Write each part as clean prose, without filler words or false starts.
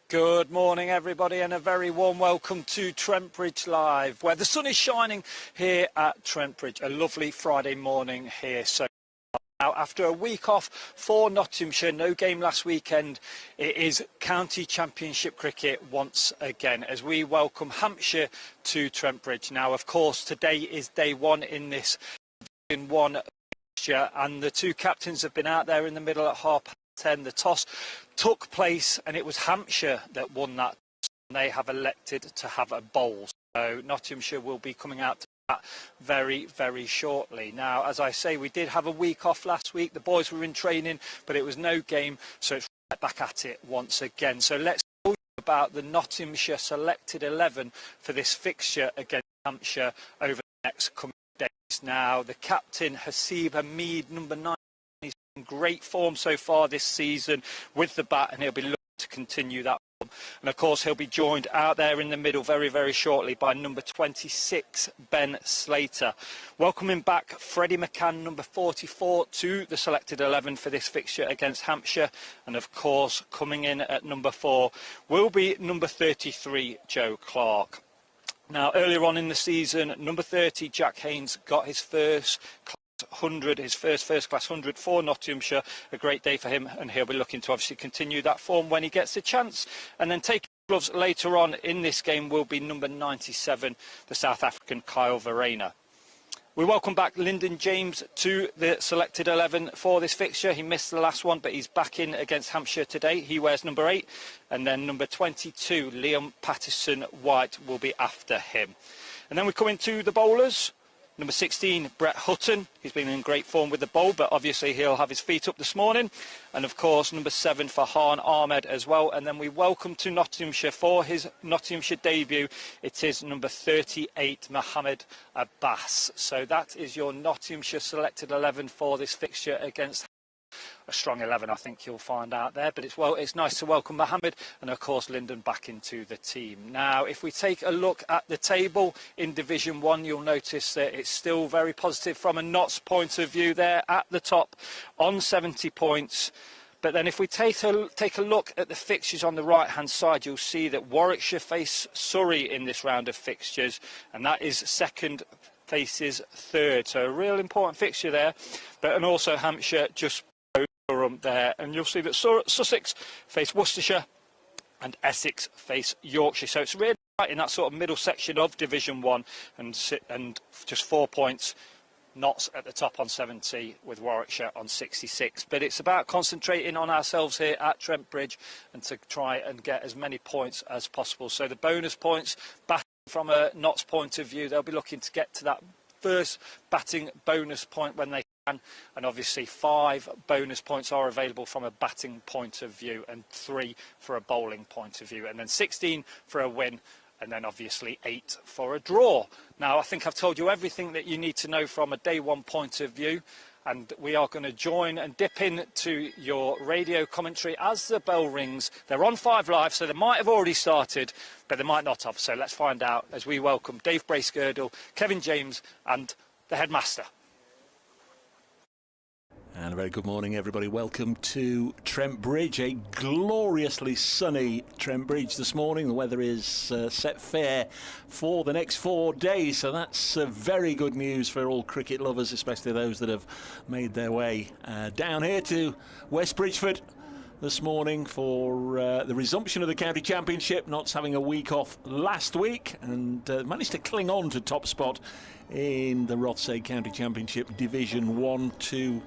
Good morning everybody and a very warm welcome to Trent Bridge Live, where the sun is shining here at Trent Bridge. A lovely Friday morning here. So now, after a week off for Nottinghamshire, no game last weekend, it is County Championship cricket once again as we welcome Hampshire to Trent Bridge. Now, of course, today is day one in this Division 1 fixture, and the two captains have been out there in the middle at 10:30. The toss took place and it was Hampshire that won that. They have elected to have a bowl. So Nottinghamshire will be coming out to that very, very shortly. Now, as I say, we did have a week off last week. The boys were in training, but it was no game. So it's right back at it once again. So let's talk about the Nottinghamshire selected 11 for this fixture against Hampshire over the next coming days. Now, the captain, Haseeb Hamid, number 9. Great form so far this season with the bat, and he'll be looking to continue that form. And of course he'll be joined out there in the middle very, very shortly by number 26 Ben Slater. Welcoming back Freddie Macan, number 44, to the selected 11 for this fixture against Hampshire. And of course coming in at number 4 will be number 33 Joe Clark. Now, earlier on in the season, number 30 Jack Haynes got his first 100, his first class 100 for Nottinghamshire. A great day for him, and he'll be looking to obviously continue that form when he gets the chance. And then taking gloves later on in this game will be number 97, the South African Kyle Verreynne. We welcome back Lyndon James to the selected 11 for this fixture. He missed the last one, but he's back in against Hampshire today. He wears number 8, and then number 22 Liam Patterson White will be after him. And then we come into the bowlers. Number 16, Brett Hutton. He's been in great form with the bowl, but obviously he'll have his feet up this morning. And of course, number 7, Farhan Ahmed as well. And then we welcome to Nottinghamshire for his Nottinghamshire debut. It is number 38, Mohammed Abbas. So that is your Nottinghamshire selected 11 for this fixture against a strong 11, I think you'll find out there. But it's nice to welcome Mohammed and of course Lyndon back into the team. Now, if we take a look at the table in Division 1, you'll notice that it's still very positive from a Notts point of view there at the top on 70 points. But then if we take a look at the fixtures on the right hand side, you'll see that Warwickshire face Surrey in this round of fixtures, and that is second faces third. So a real important fixture there. And also Hampshire just there, and you'll see that Sussex face Worcestershire and Essex face Yorkshire. So it's really right in that sort of middle section of Division 1, and just 4 points. Notts at the top on 70 with Warwickshire on 66. But it's about concentrating on ourselves here at Trent Bridge and to try and get as many points as possible. So the bonus points, batting from a Notts point of view, they'll be looking to get to that first batting bonus point when they can, and obviously 5 bonus points are available from a batting point of view and 3 for a bowling point of view, and then 16 for a win, and then obviously 8 for a draw. Now, I think I've told you everything that you need to know from a day one point of view, and we are going to join and dip into your radio commentary as the bell rings. They're on 5 Live, so they might have already started, but they might not have. So let's find out as we welcome Dave Bracegirdle, Kevin James and the headmaster. And a very good morning, everybody. Welcome to Trent Bridge, a gloriously sunny Trent Bridge this morning. The weather is set fair for the next 4 days, so that's very good news for all cricket lovers, especially those that have made their way down here to West Bridgeford this morning for the resumption of the County Championship. Notts having a week off last week and managed to cling on to top spot in the Rothesay County Championship Division 1. 2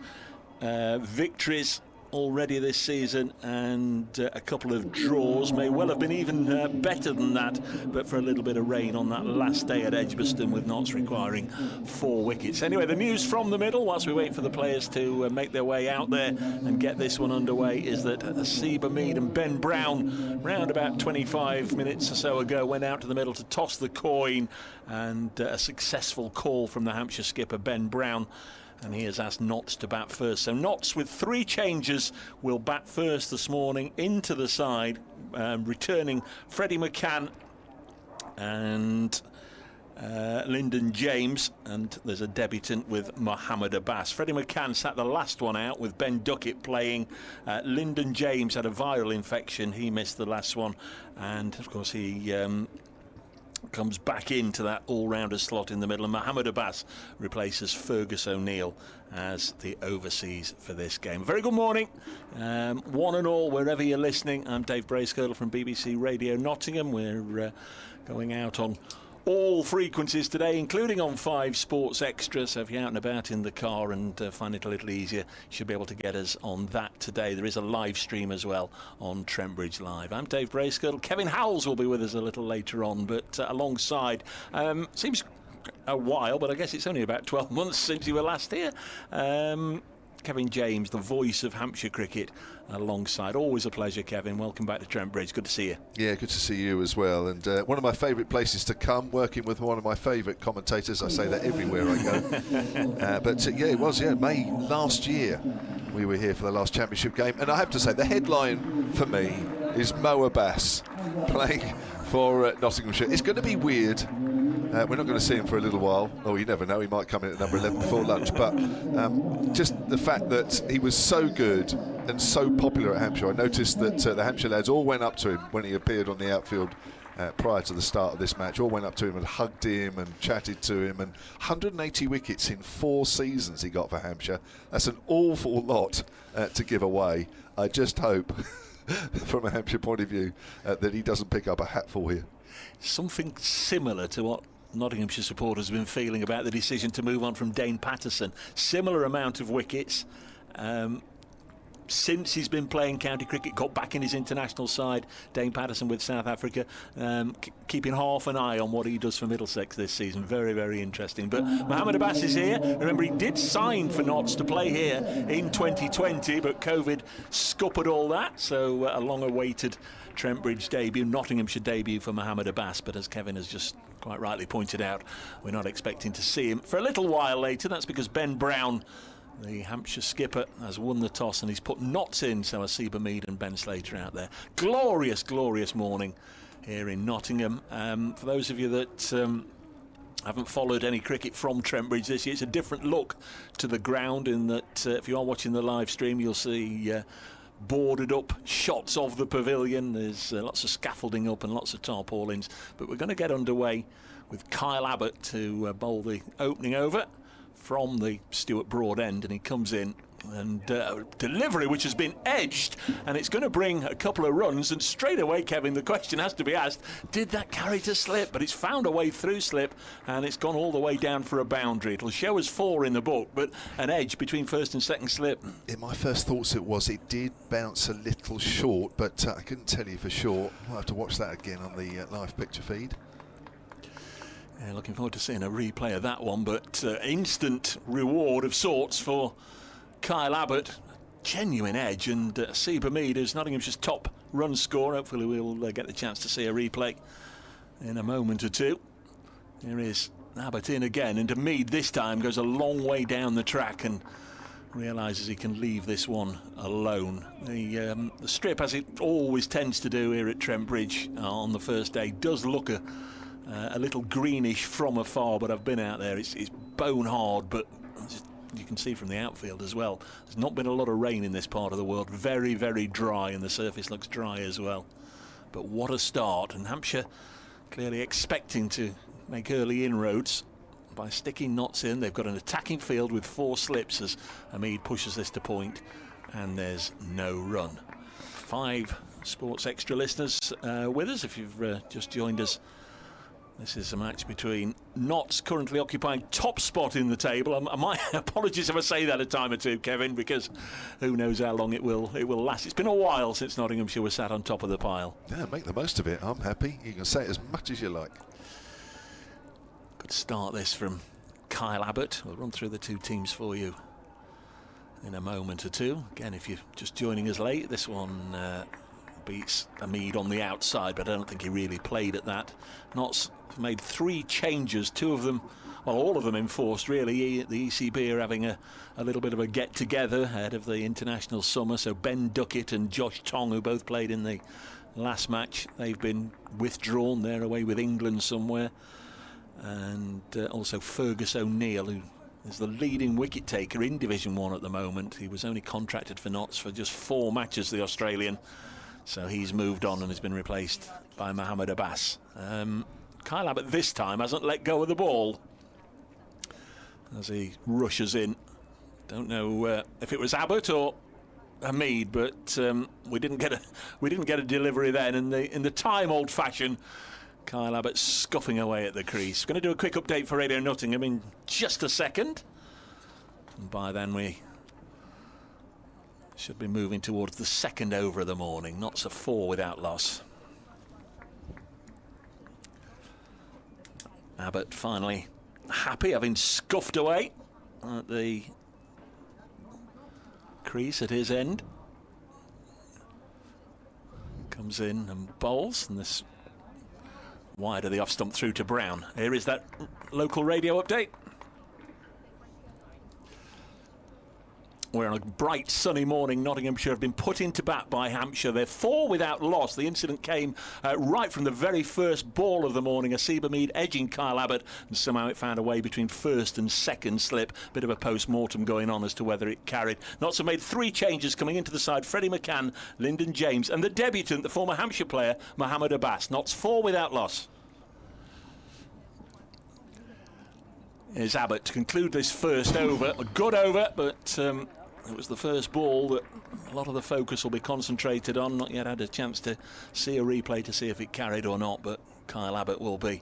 victories already this season and a couple of draws. May well have been even better than that, but for a little bit of rain on that last day at Edgbaston, with Notts requiring 4 wickets. Anyway, the news from the middle, whilst we wait for the players to make their way out there and get this one underway, is that Haseeb Hamid and Ben Brown, round about 25 minutes or so ago, went out to the middle to toss the coin, and a successful call from the Hampshire skipper Ben Brown, and he has asked Notts to bat first. So Notts, with 3 changes, will bat first this morning. Into the side, returning Freddie Macan and Lyndon James, and there's a debutant with Mohammed Abbas. Freddie Macan sat the last one out with Ben Duckett playing. Lyndon James had a viral infection, he missed the last one, and of course he comes back into that all-rounder slot in the middle, and Mohammed Abbas replaces Fergus O'Neill as the overseas for this game. Very good morning, one and all, wherever you're listening. I'm Dave Bracegirdle from BBC Radio Nottingham. We're going out on all frequencies today, including on 5 Sports Extra, so if you're out and about in the car and find it a little easier, you should be able to get us on that today. There is a live stream as well on Trent Bridge Live. I'm Dave Bracegirdle. Kevin Howells will be with us a little later on, but alongside, seems a while, but I guess it's only about 12 months since you were last here, Kevin James, the voice of Hampshire cricket, alongside. Always a pleasure, Kevin. Welcome back to Trent Bridge. Good to see you. Yeah, good to see you as well. And one of my favourite places to come, working with one of my favourite commentators. I say that everywhere I go. But it was, May last year we were here for the last championship game. And I have to say, the headline for me is Mo Abbas playing for Nottinghamshire. It's going to be weird. We're not going to see him for a little while. Oh, you never know. He might come in at number 11 before lunch. But just the fact that he was so good and so popular at Hampshire. I noticed that the Hampshire lads all went up to him when he appeared on the outfield prior to the start of this match. All went up to him and hugged him and chatted to him. And 180 wickets in 4 seasons he got for Hampshire. That's an awful lot to give away. I just hope, from a Hampshire point of view, that he doesn't pick up a hatful here. Something similar to what Nottinghamshire supporters have been feeling about the decision to move on from Dane Patterson. Similar amount of wickets. Since he's been playing county cricket, got back in his international side, Dane Patterson with South Africa, keeping half an eye on what he does for Middlesex this season. Very, very interesting. But Mohammed Abbas is here. Remember, he did sign for Notts to play here in 2020, but COVID scuppered all that. So a long-awaited Trent Bridge debut, Nottinghamshire debut for Mohammed Abbas. But as Kevin has just quite rightly pointed out, we're not expecting to see him for a little while later. That's because Ben Brown, the Hampshire skipper, has won the toss and he's put Notts in, so Asiba Mead and Ben Slater out there. Glorious, glorious morning here in Nottingham. For those of you that haven't followed any cricket from Trent Bridge this year, it's a different look to the ground in that if you are watching the live stream, you'll see boarded up shots of the pavilion. There's lots of scaffolding up and lots of tarpaulins, but we're going to get underway with Kyle Abbott to bowl the opening over from the Stuart Broad end, and he comes in and delivery which has been edged, and it's going to bring a couple of runs. And straight away, Kevin, the question has to be asked, did that carry to slip? But it's found a way through slip and it's gone all the way down for a boundary. It'll show us 4 in the book, but an edge between first and second slip. In my first thoughts it did bounce a little short, but I couldn't tell you for sure. I'll have to watch that again on the live picture feed. Yeah, looking forward to seeing a replay of that one, but instant reward of sorts for Kyle Abbott. Genuine edge, and Asiba Mead is Nottinghamshire's top run scorer. Hopefully we'll get the chance to see a replay in a moment or two. Here is Abbott in again, and Mead this time goes a long way down the track and realises he can leave this one alone. The strip, as it always tends to do here at Trent Bridge on the first day, does look a little greenish from afar, but I've been out there. It's bone hard, but you can see from the outfield as well, there's not been a lot of rain in this part of the world. Very, very dry, and the surface looks dry as well. But what a start, and Hampshire clearly expecting to make early inroads by sticking Notts in. They've got an attacking field with 4 slips as Hamid pushes this to point, and there's no run. 5 Sports Extra listeners with us. If you've just joined us, this is a match between Notts, currently occupying top spot in the table. My apologies if I say that a time or two, Kevin, because who knows how long it will last. It's been a while since Nottinghamshire was sat on top of the pile. Yeah, make the most of it. I'm happy. You can say it as much as you like. Good start this from Kyle Abbott. We'll run through the 2 teams for you in a moment or two. Again, if you're just joining us late, this one beats Hamid on the outside, but I don't think he really played at that. Notts have made 3 changes, 2 of them, well, all of them enforced really. The ECB are having a little bit of a get together ahead of the international summer, so Ben Duckett and Josh Tong, who both played in the last match, they've been withdrawn. They're away with England somewhere. and also Fergus O'Neill, who is the leading wicket taker in Division 1 at the moment. He was only contracted for Notts for just 4 matches, the Australian, so he's moved on and has been replaced by Mohammed Abbas. Kyle Abbott this time hasn't let go of the ball as he rushes in. Don't know if it was Abbott or Hamid, but we didn't get a delivery then. In the time old fashion, Kyle Abbott scuffing away at the crease. Going to do a quick update for Radio Nottingham in just a second, and by then we should be moving towards the second over of the morning. Notts a 4 without loss. Abbott finally happy, having scuffed away at the crease at his end. Comes in and bowls, and this wide of the off stump through to Brown. Here is that local radio update. We're on a bright sunny morning. Nottinghamshire have been put into bat by Hampshire. They're 4 without loss. The incident came right from the very first ball of the morning. Asiba Mead edging Kyle Abbott, and somehow it found a way between first and second slip. Bit of a post-mortem going on as to whether it carried. Notts have made 3 changes coming into the side. Freddie Macan, Lyndon James, and the debutant, the former Hampshire player, Mohammed Abbas. Notts 4 without loss. Here's Abbott to conclude this first over. A good over, but it was the first ball that a lot of the focus will be concentrated on. Not yet had a chance to see a replay to see if it carried or not, but Kyle Abbott will be,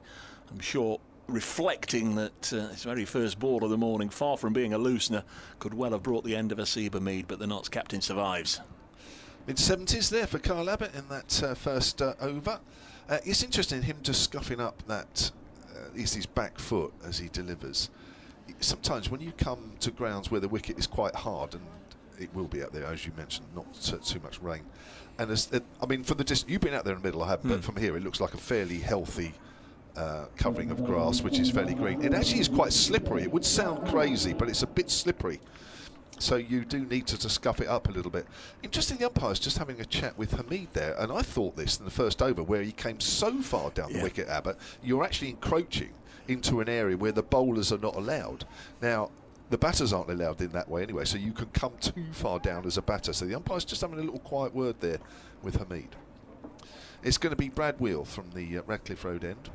I'm sure, reflecting that his very first ball of the morning, far from being a loosener, could well have brought the end of Asiba Mead, but the Notts captain survives. Mid-70s there for Kyle Abbott in that first over. It's interesting him just scuffing up that is his back foot as he delivers. Sometimes when you come to grounds where the wicket is quite hard, and it will be out there, as you mentioned, not too much rain, and I mean, from the distance, you've been out there in the middle, I have, but from here it looks like a fairly healthy covering of grass, which is fairly green. It actually is quite slippery. It would sound crazy, but it's a bit slippery, so you do need to scuff it up a little bit. Interesting, the umpire's just having a chat with Hamid there, and I thought this in the first over, where he came so far down the wicket, Abbott, you're actually encroaching into an area where the bowlers are not allowed. Now, the batters aren't allowed in that way anyway, so you can come too far down as a batter. So the umpire's just having a little quiet word there with Hamid. It's going to be Brad Wheel from the Radcliffe Road end,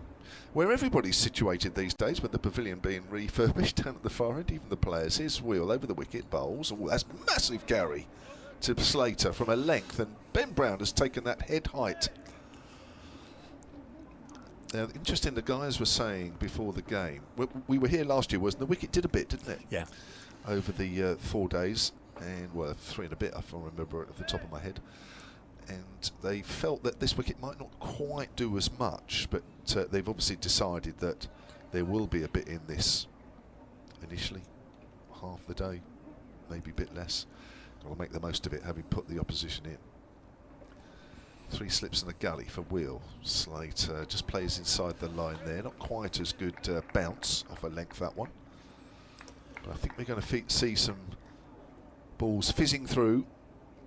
where everybody's situated these days, with the pavilion being refurbished down at the far end, even the players. Here's Wheel over the wicket, bowls. Oh, that's massive carry to Slater from a length, and Ben Brown has taken that head height. Now, interesting, the guys were saying before the game, we were here last year, wasn't the wicket did a bit, didn't it? Yeah. Over the 4 days, and well, 3 and a bit, if I remember it at the top of my head. And they felt that this wicket might not quite do as much, but they've obviously decided that there will be a bit in this initially, half the day, maybe a bit less. I'll make the most of it, having put the opposition in. 3 slips and a gully for Wheel. Slater just plays inside the line there. Not quite as good bounce off a length, that one. But I think we're going to see some balls fizzing through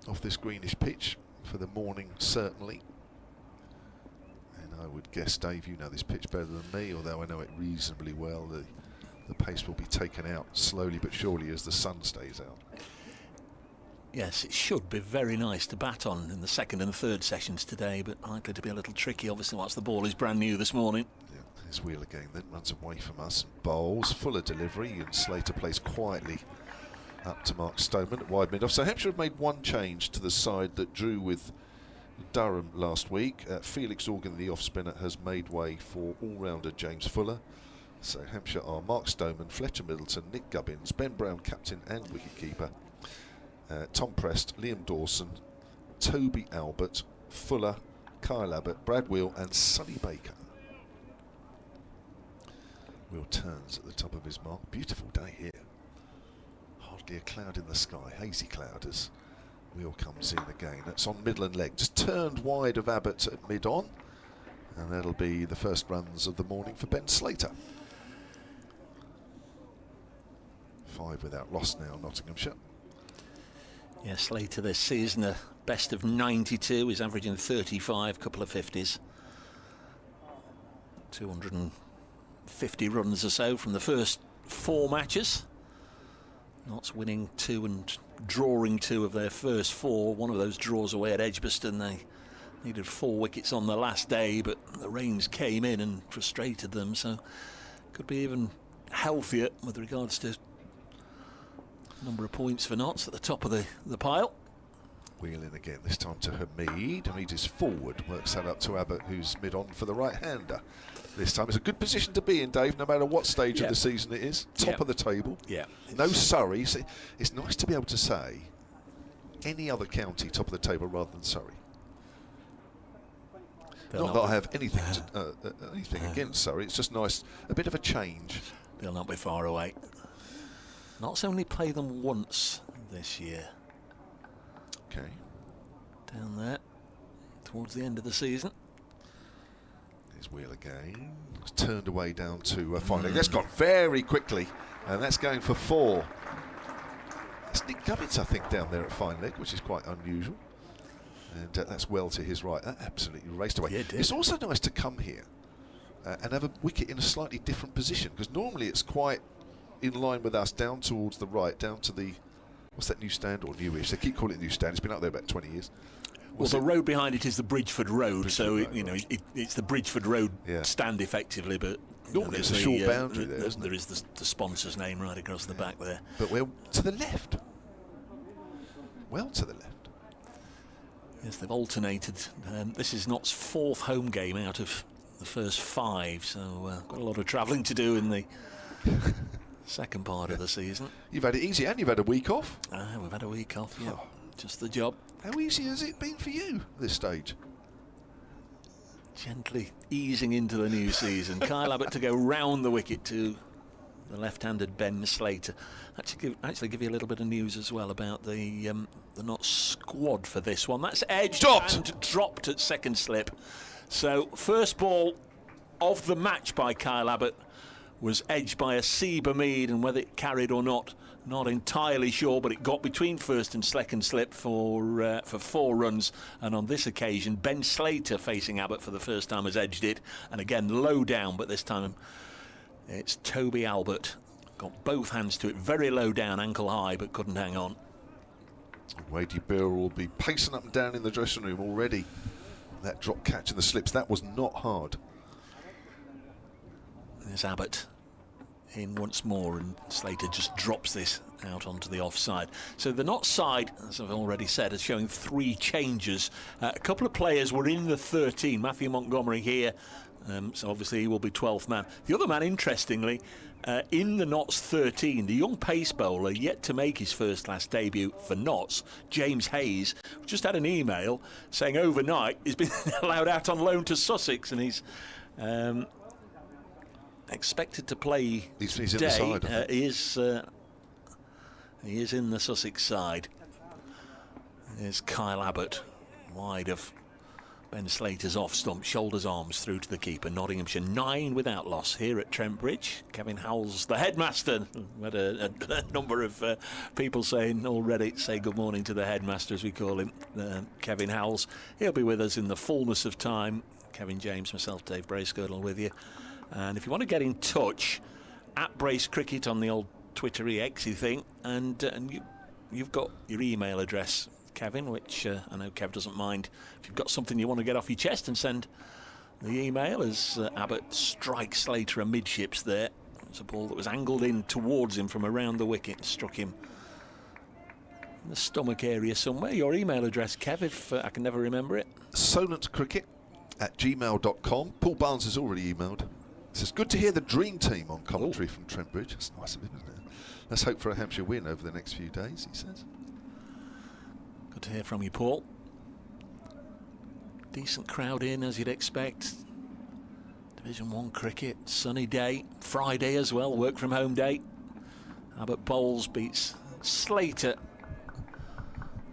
off this greenish pitch for the morning, certainly. And I would guess, Dave, you know this pitch better than me, although I know it reasonably well. The pace will be taken out slowly but surely as the sun stays out. Yes, it should be very nice to bat on in the second and third sessions today, but likely to be a little tricky, obviously, whilst the ball is brand new this morning. Yeah, there's Wheel again, then runs away from us, bowls, fuller delivery, and Slater plays quietly up to Mark Stoneman at wide mid-off. So Hampshire have made 1 change to the side that drew with Durham last week. Felix Organ, the off-spinner, has made way for all-rounder James Fuller. So Hampshire are Mark Stoneman, Fletcher Middleton, Nick Gubbins, Ben Brown, captain and wicketkeeper, Tom Prest, Liam Dawson, Toby Albert, Fuller, Kyle Abbott, Brad Wheel and Sonny Baker. Wheel turns at the top of his mark. Beautiful day here. Hardly a cloud in the sky, hazy cloud as Wheel comes in again. That's on Midland leg, just turned wide of Abbott at mid-on, and that'll be the first runs of the morning for Ben Slater. 5 without loss now, Nottinghamshire. Yeah, Slater this season, a best of 92. He's averaging 35, couple of 50s. 50 runs or so from the first 4 matches. Notts winning 2 and drawing 2 of their first 4. One of those draws away at Edgbaston. They needed 4 wickets on the last day, but the rains came in and frustrated them, so could be even healthier with regards to number of points for Notts at the top of the pile. Wheeling again, this time to Hamid. Hamid is forward, works that up to Abbott, who's mid-on for the right-hander. This time it's a good position to be in, Dave, no matter what stage of the season it is. Top of the table. Yeah. No Surrey. It's nice to be able to say any other county top of the table rather than Surrey. Not that I have anything against Surrey, it's just nice, a bit of a change. They'll not be far away. Notts only play them once this year. Okay. Down there, towards the end of the season. There's Wheel again. It's turned away down to fine leg. That's gone very quickly, and that's going for 4. It's Nick Gubbins, I think, down there at fine leg, which is quite unusual. And that's well to his right. That absolutely raced away. Yeah, it did. It's also nice to come here and have a wicket in a slightly different position, because normally it's quite in line with us, down towards the right, down to the, what's that new stand, or newish? They keep calling it new stand. It's been up there about 20 years. Well, the road behind it is the Bridgeford Road, so it's the Bridgeford Road stand effectively, but normally it's a short boundary there, isn't there is the sponsor's name right across the back there. But we're to the left. Well to the left. Yes, they've alternated. This is Notts' 4th home game out of the first 5, so got a lot of travelling to do in the second part of the season. You've had it easy, and you've had a week off. We've had a week off, yeah. Oh. Just the job. How easy has it been for you this stage? Gently easing into the new season. Kyle Abbott to go round the wicket to the left-handed Ben Slater. Actually give you a little bit of news as well about the Notts squad for this one. That's edged and dropped at second slip. So first ball of the match by Kyle Abbott was edged by a Seba Mead, and whether it carried or not entirely sure, but it got between first and second slip for 4 runs. And on this occasion, Ben Slater, facing Abbott for the first time, has edged it, and again low down, but this time it's Toby Albert. Got both hands to it, very low down, ankle high, but couldn't hang on. Wadey Bear will be pacing up and down in the dressing room already. That drop catch in the slips, that was not hard. There's Abbott in once more, and Slater just drops this out onto the offside. So the Notts side, as I've already said, is showing 3 changes. A couple of players were in the 13. Matthew Montgomery here, so obviously he will be 12th man. The other man, interestingly, in the Notts 13, the young pace bowler yet to make his first class debut for Notts, James Hayes, just had an email saying overnight he's been allowed out on loan to Sussex, and he's expected to play he's today. In the side, he is in the Sussex side. There's Kyle Abbott, wide of Ben Slater's off stump, shoulders, arms through to the keeper. Nottinghamshire 9 without loss here at Trent Bridge. Kevin Howells, the headmaster. We had a number of people saying already, say good morning to the headmaster, as we call him, Kevin Howells. He'll be with us in the fullness of time. Kevin James, myself, Dave Bracegirdle with you. And if you want to get in touch, at Brace Cricket on the old Twittery Xy thing, and you've got your email address, Kevin, which I know Kev doesn't mind. If you've got something you want to get off your chest, and send the email as Abbott strikes Slater amidships there. It's a ball that was angled in towards him from around the wicket, struck him in the stomach area somewhere. Your email address, Kev, if I can never remember it. solentcricket@gmail.com. Paul Barnes has already emailed. He says, good to hear the dream team on commentary from Trent Bridge. That's nice of him, isn't it? Let's hope for a Hampshire win over the next few days, he says. Good to hear from you, Paul. Decent crowd in, as you'd expect. Division 1 cricket, sunny day. Friday as well, work from home day. Abbott bowls, beats Slater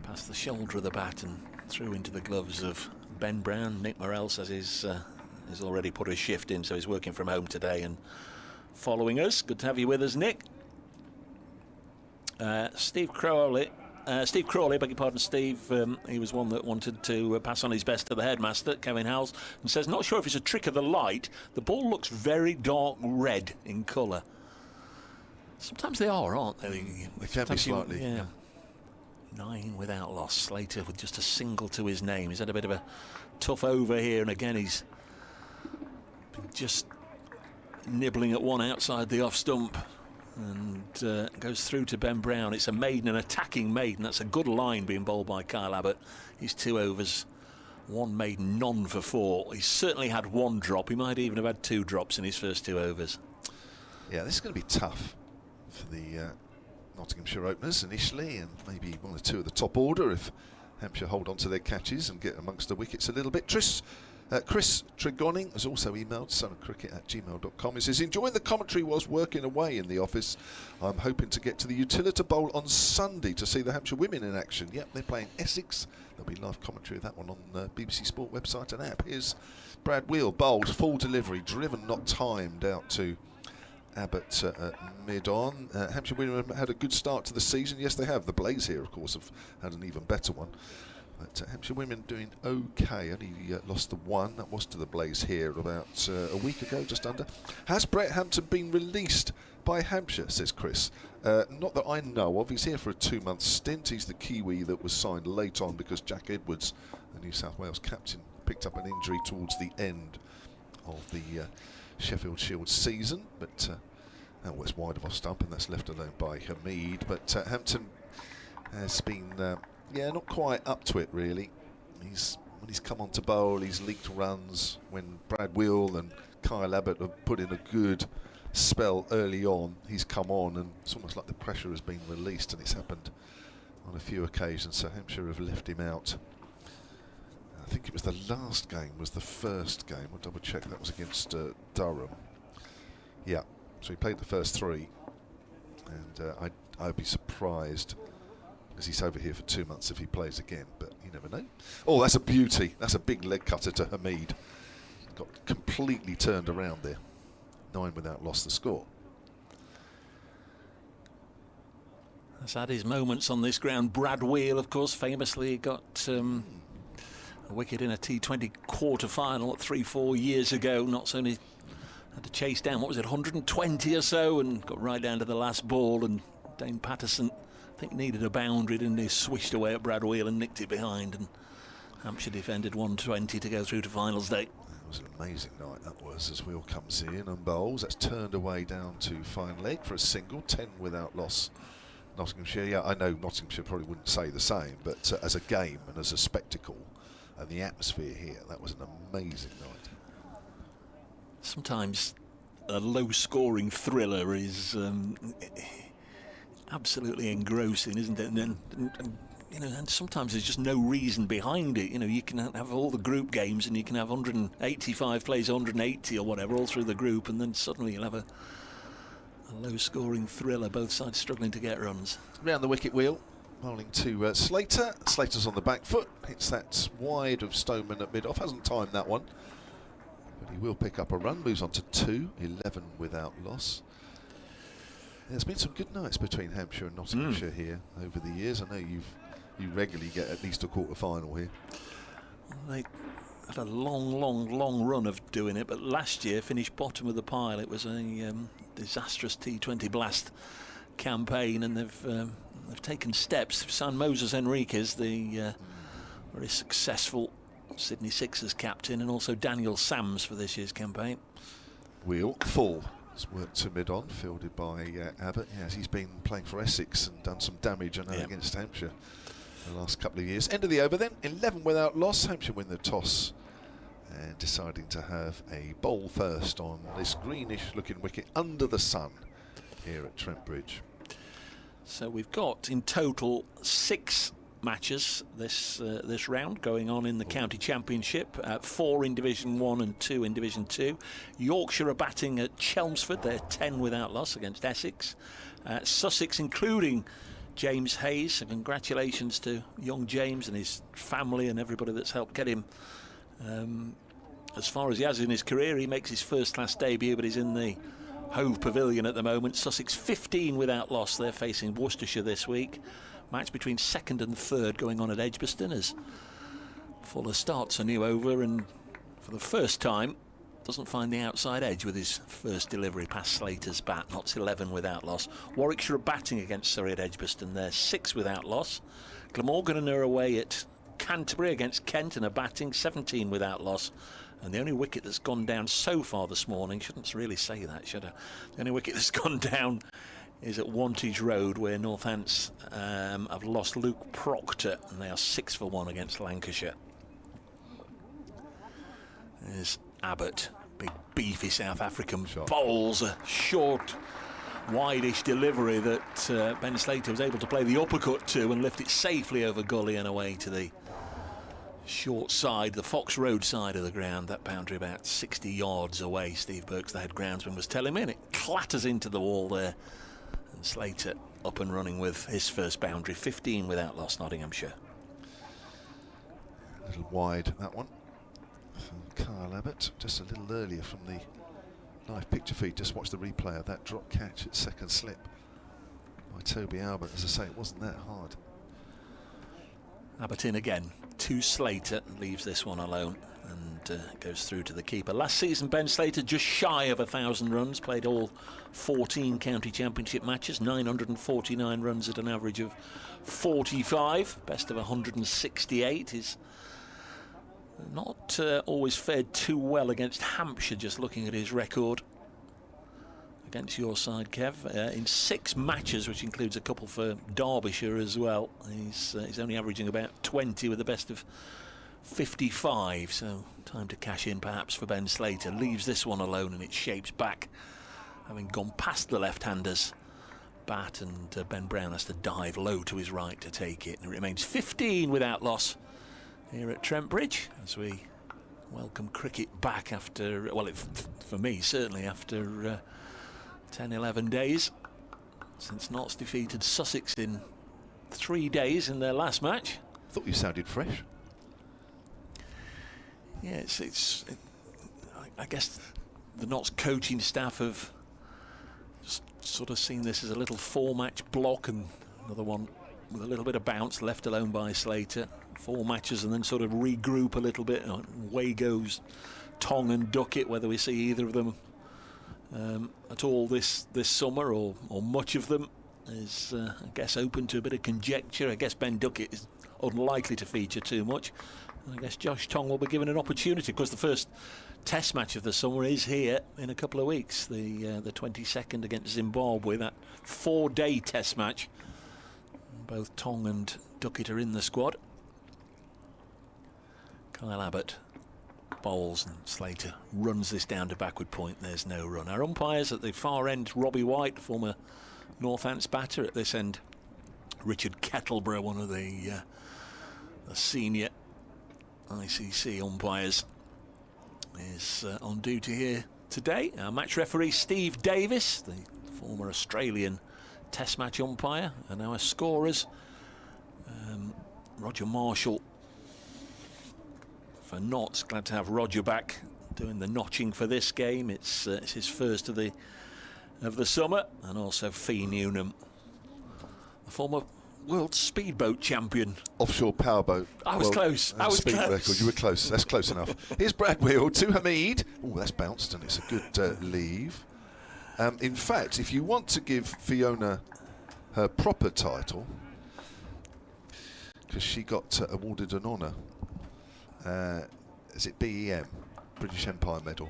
past the shoulder of the bat and through into the gloves of Ben Brown. Nick Morrell says he's already put a shift in, so he's working from home today and following us. Good to have you with us, Nick. Steve Crowley Steve Crawley, beg your pardon, Steve, he was one that wanted to pass on his best to the headmaster, Kevin Howells, and says, not sure if it's a trick of the light, the ball looks very dark red in colour. Sometimes they are, aren't they? They can be slightly. Yeah. 9 without loss. Slater with just a single to his name. He's had a bit of a tough over here, and again he's been just nibbling at one outside the off stump, and goes through to Ben Brown. It's a maiden, an attacking maiden. That's a good line being bowled by Kyle Abbott. He's 2 overs, 1 maiden, none for 4. He's certainly had 1 drop. He might even have had 2 drops in his first 2 overs. Yeah, this is going to be tough for the Nottinghamshire openers initially, and maybe 1 or 2 of the top order if Hampshire hold on to their catches and get amongst the wickets a little bit. Chris Tregoning has also emailed sonofcricket@gmail.com. He says, enjoying the commentary whilst working away in the office. I'm hoping to get to the Utilita Bowl on Sunday to see the Hampshire women in action. Yep, they're playing Essex. There'll be live commentary of that one on the BBC Sport website and app. Here's Brad Wheel, bowled, full delivery, driven, not timed, out to Abbott mid-on. Hampshire women have had a good start to the season. Yes, they have. The Blaze here, of course, have had an even better one. But Hampshire women doing okay. Only lost the 1. That was to the Blaze here about a week ago, just under. Has Brett Hampton been released by Hampshire, says Chris? Not that I know of. He's here for a 2-month stint. He's the Kiwi that was signed late on because Jack Edwards, the New South Wales captain, picked up an injury towards the end of the Sheffield Shield season. But that was wide of off stump, and that's left alone by Hamid. But Hampton has been... yeah, not quite up to it really. When he's come on to bowl, he's leaked runs. When Brad Wheel and Kyle Abbott have put in a good spell early on, he's come on, and it's almost like the pressure has been released, and it's happened on a few occasions. So Hampshire have left him out. I think it was the last game, was the first game. I'll double check. That was against Durham. Yeah, so he played the first 3, and I'd be surprised, because he's over here for 2 months, if he plays again, but you never know. Oh, that's a beauty. That's a big leg cutter to Hamid. Got completely turned around there. 9 without loss the score. Has had his moments on this ground. Brad Wheel, of course, famously got a wicket in a T20 quarter-final 3-4 years ago. Not only had to chase down, what was it, 120 or so, and got right down to the last ball, and Dane Patterson, I think, needed a boundary, and he swished away at Brad Wheel and nicked it behind, and Hampshire defended 120 to go through to finals day. That was an amazing night, that was, as Wheel comes in and bowls. That's turned away down to fine leg for a single, 10 without loss. Nottinghamshire, yeah, I know Nottinghamshire probably wouldn't say the same, but as a game and as a spectacle and the atmosphere here, that was an amazing night. Sometimes a low-scoring thriller is absolutely engrossing, isn't it? And you know, and sometimes there's just no reason behind it. You know, you can have all the group games, and you can have 185 plays, 180 or whatever, all through the group, and then suddenly you'll have a low-scoring thriller, both sides struggling to get runs. Round the wicket wheel, bowling to Slater. Slater's on the back foot, hits that wide of Stoneman at mid-off, hasn't timed that one, but he will pick up a run, moves on to 2, 11 without loss. There's been some good nights between Hampshire and Nottinghamshire here over the years. I know you regularly get at least a quarter-final here. They had a long run of doing it, but last year finished bottom of the pile. It was a disastrous T20 blast campaign, and they've taken steps. San Moses Enriquez, the very successful Sydney Sixers captain, and also Daniel Sams for this year's campaign. Wheel full. It's worked to mid-on, fielded by Abbott. Yes, he's been playing for Essex and done some damage, I know, against Hampshire the last couple of years. End of the over then, 11 without loss. Hampshire win the toss and deciding to have a bowl first on this greenish-looking wicket under the sun here at Trent Bridge. So we've got in total 6 matches this round going on in the County Championship, 4 in Division 1 and 2 in Division 2. Yorkshire are batting at Chelmsford. They're 10 without loss against Essex. Sussex, including James Hayes, so congratulations to young James and his family and everybody that's helped get him as far as he has in his career. He makes his first-class debut, but he's in the Hove Pavilion at the moment. Sussex 15 without loss. They're facing Worcestershire this week. match between second and third going on at Edgbaston as Fuller starts a new over and for the first time doesn't find the outside edge with his first delivery past Slater's bat. Knots 11 without loss. Warwickshire are batting against Surrey at Edgbaston. They're 6 without loss. Glamorgan are away at Canterbury against Kent and are batting 17 without loss. And the only wicket that's gone down so far this morning, shouldn't really say that, should I? The only wicket that's gone down is at Wantage Road, where Northants have lost Luke Proctor, and they are 6 for 1 against Lancashire. There's Abbott, big beefy South African, bowls a short, wide-ish delivery that Ben Slater was able to play the uppercut to and lift it safely over gully and away to the short side, the Fox Road side of the ground. That boundary about 60 yards away, Steve Burks, the head groundsman, was telling me, and it clatters into the wall there. And Slater up and running with his first boundary, 15 without loss, Nottinghamshire. A little wide, that one. From Kyle Abbott, just a little earlier from the live picture feed. Just watch the replay of that drop catch at second slip by Toby Albert. As I say, it wasn't that hard. Abbott in again to Slater, leaves this one alone and goes through to the keeper. Last season Ben Slater just shy of 1,000 runs, played all 14 county championship matches, 949 runs at an average of 45, best of 168. He's not always fared too well against Hampshire, just looking at his record against your side, Kev. In 6 matches, which includes a couple for Derbyshire as well, he's only averaging about 20 with a best of 55, so time to cash in perhaps for Ben Slater. Leaves this one alone and it shapes back, having gone past the left-hander's bat, and Ben Brown has to dive low to his right to take it, and it remains 15 without loss here at Trent Bridge as we welcome cricket back after, well, for me certainly after 10-11 days since Notts defeated Sussex in 3 days in their last match. Thought you sounded fresh. Yeah, I guess the Notts coaching staff have just sort of seen this as a little 4-match block, and another one with a little bit of bounce, left alone by Slater. 4 matches and then sort of regroup a little bit. Away goes Tong and Duckett, whether we see either of them at all this summer or much of them is I guess open to a bit of conjecture. I guess Ben Duckett is unlikely to feature too much. I guess Josh Tong will be given an opportunity because the first test match of the summer is here in a couple of weeks, the 22nd against Zimbabwe, that 4-day test match. Both Tong and Duckett are in the squad. Kyle Abbott bowls and Slater runs this down to backward point. There's no run. Our umpires at the far end, Robbie White, former Northants batter. At this end, Richard Kettleborough, one of the senior ICC umpires, is on duty here today. Our match referee, Steve Davis, the former Australian test match umpire, and our scorers, Roger Marshall for Notts. Glad to have Roger back doing the notching for this game. It's his first of the summer, and also Fee Newnham, the former world speedboat champion. Offshore powerboat. I was close. I was speed close. Record. You were close. That's close enough. Here's Brad Wheel to Hamid. Oh, that's bounced, and it's a good leave. In fact, if you want to give Fiona her proper title, because she got awarded an honour, is it BEM, British Empire Medal?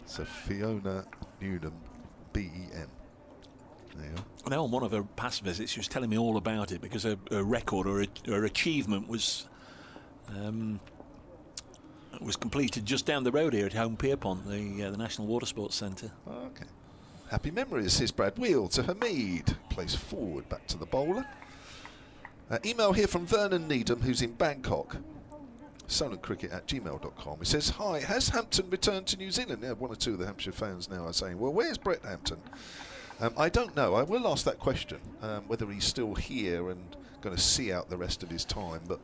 So Fiona Newnham, BEM. There you go. Now, on one of her past visits, she was telling me all about it because her record or her achievement was completed just down the road here at Home Pierpont, the National Water Sports Centre. Okay. Happy memories. Here's Brad Wheel to Hamid. Plays forward back to the bowler. Email here from Vernon Needham, who's in Bangkok. solentcricket@gmail.com. He says, hi, has Hampton returned to New Zealand? Yeah, 1 or 2 of the Hampshire fans now are saying, well, where's Brett Hampton? I don't know. I will ask that question, whether he's still here and going to see out the rest of his time. But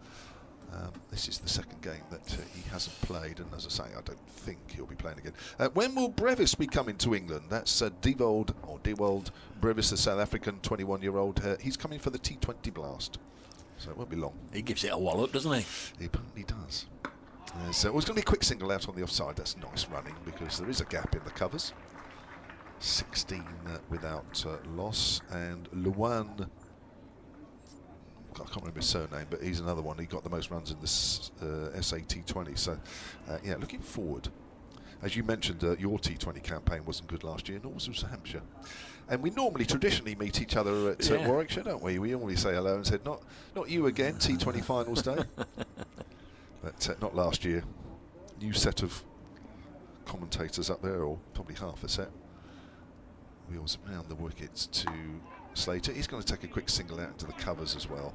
This is the second game that he hasn't played, and as I say, I don't think he'll be playing again. When will Brevis be coming to England? That's Dewald Brevis, the South African 21-year-old. He's coming for the T20 Blast, so it won't be long. He gives it a wallop, doesn't he? He apparently does. So it was going to be a quick single out on the offside. That's nice running because there is a gap in the covers. 16 without loss, and Luan, I can't remember his surname, but he's another one. He got the most runs in this SAT 20. So, yeah, looking forward. As you mentioned, your T20 campaign wasn't good last year, nor was Hampshire. And we normally, traditionally, meet each other at Warwickshire, don't we? We normally say hello and said, not you again, T20 finals day. But not last year. New set of commentators up there, or probably half a set. Wheels around the wickets to Slater. He's going to take a quick single out into the covers as well,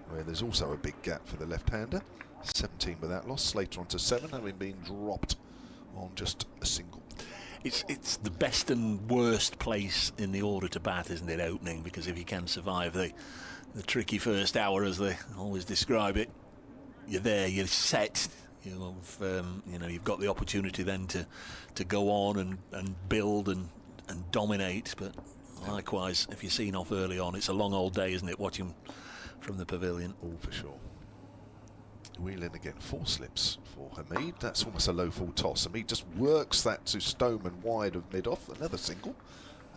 where there's also a big gap for the left-hander. 17 without loss. Slater onto 7, having been dropped on just a single. It's the best and worst place in the order to bat, isn't it, opening? Because if you can survive the tricky first hour, as they always describe it, you're there, you're set. You've got the opportunity then to go on and build and dominate. But likewise, if you're seen off early on, it's a long old day, isn't it, watching from the pavilion? All for sure. Wheel in again, 4 slips for Hamid. That's almost a low full toss. Hamid just works that to Stoneman wide of mid-off. Another single.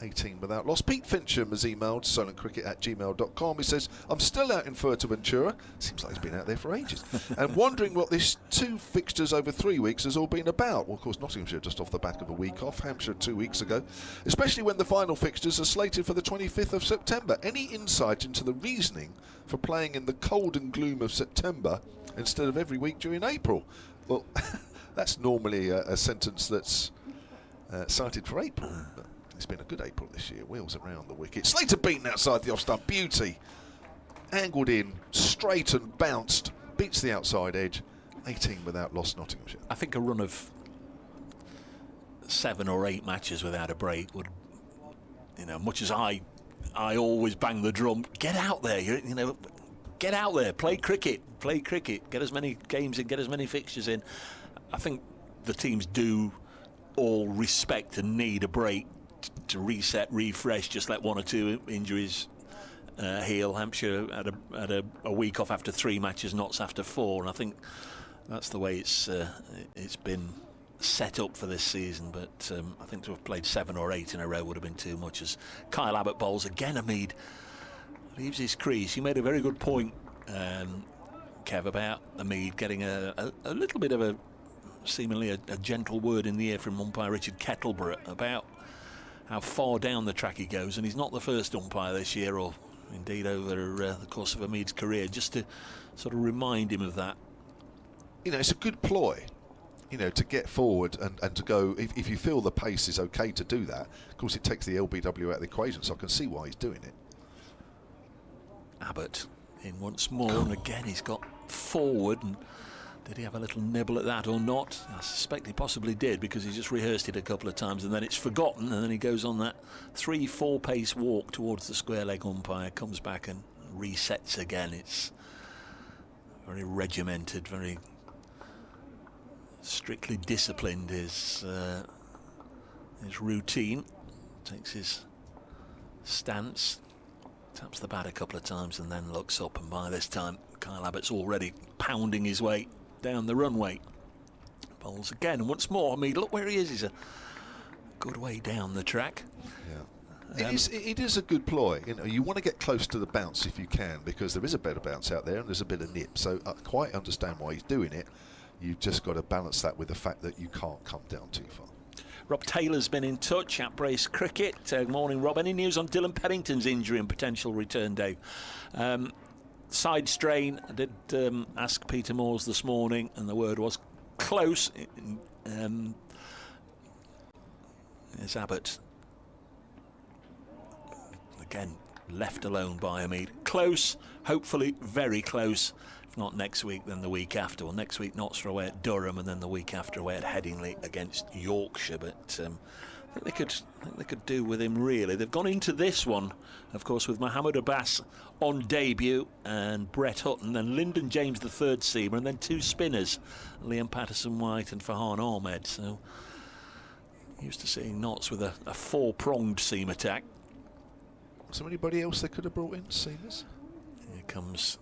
18 without loss. Pete Fincham has emailed solentcricket@gmail.com. He says, I'm still out in Fuerteventura. Seems like he's been out there for ages. And wondering what this 2 fixtures over 3 weeks has all been about. Well, of course, Nottinghamshire just off the back of a week off. Hampshire 2 weeks ago. Especially when the final fixtures are slated for the 25th of September. Any insight into the reasoning for playing in the cold and gloom of September instead of every week during April? Well, that's normally a sentence that's cited for April. But it's been a good April this year. Wheels around the wicket. Slater beaten outside the off stump. Beauty. Angled in, straight and bounced. Beats the outside edge. 18 without loss, Nottinghamshire. I think a run of 7 or 8 matches without a break would, much as I always bang the drum, get out there, get out there, play cricket, get as many games in, get as many fixtures in. I think the teams do all respect and need a break to reset, refresh, just let 1 or 2 injuries heal. Hampshire had a week off after 3 matches, Notts after 4, and I think that's the way it's been set up for this season. But I think to have played 7 or 8 in a row would have been too much. As Kyle Abbott bowls again, Hamid leaves his crease. You made a very good point, Kev, about Hamid getting a little bit of a seemingly a gentle word in the ear from umpire Richard Kettleborough about how far down the track he goes, and he's not the first umpire this year, or indeed over the course of Hamid's career, just to sort of remind him of that. It's a good ploy, to get forward and to go, if you feel the pace is okay to do that. Of course, it takes the LBW out of the equation, so I can see why he's doing it. Abbott in once more, and again he's got forward, and did he have a little nibble at that or not? I suspect he possibly did, because he just rehearsed it a couple of times and then it's forgotten, and then he goes on that 3-4 pace walk towards the square leg umpire, comes back and resets again. It's very regimented, very strictly disciplined, his routine. Takes his stance, taps the bat a couple of times and then looks up, and by this time Kyle Abbott's already pounding his way down the runway. Bowls again, and once more, Hamid, look where he is. He's a good way down the track. Yeah. It is a good ploy. You want to get close to the bounce if you can, because there is a better bounce out there and there's a bit of nip. So I quite understand why he's doing it. You've just got to balance that with the fact that you can't come down too far. Rob Taylor's been in touch at Brace Cricket. Morning, Rob. Any news on Dylan Pennington's injury and potential return, Dave? Side strain. I did ask Peter Moores this morning, and the word was close. There's Abbott. Again, left alone by Hamid. Close, hopefully very close. If not next week, then the week after. Well, next week, Notts are away at Durham, and then the week after away at Headingley against Yorkshire. But I think they could do with him, really. They've gone into this one, of course, with Mohamed Abbas on debut and Brett Hutton and Lyndon James, the third seamer, and then two spinners, Liam Patterson-White and Farhan Ahmed. So used to seeing Notts with a four-pronged seam attack. Was there anybody else they could have brought in, seamers? Here comes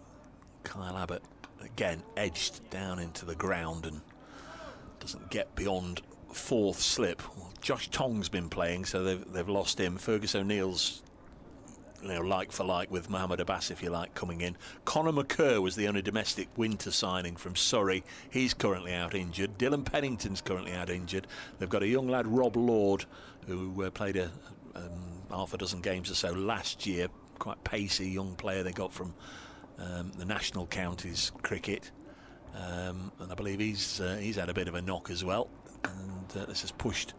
Kyle Abbott, again edged down into the ground and doesn't get beyond fourth slip. Well, Josh Tong's been playing, so they've lost him. Fergus O'Neill's, like for like with Mohamed Abbas, if you like, coming in. Conor McCurr was the only domestic winter signing from Surrey. He's currently out injured. Dylan Pennington's currently out injured. They've got a young lad, Rob Lord, who played half a dozen games or so last year. Quite pacey young player they got from the national counties cricket. And I believe he's had a bit of a knock as well. And this is pushed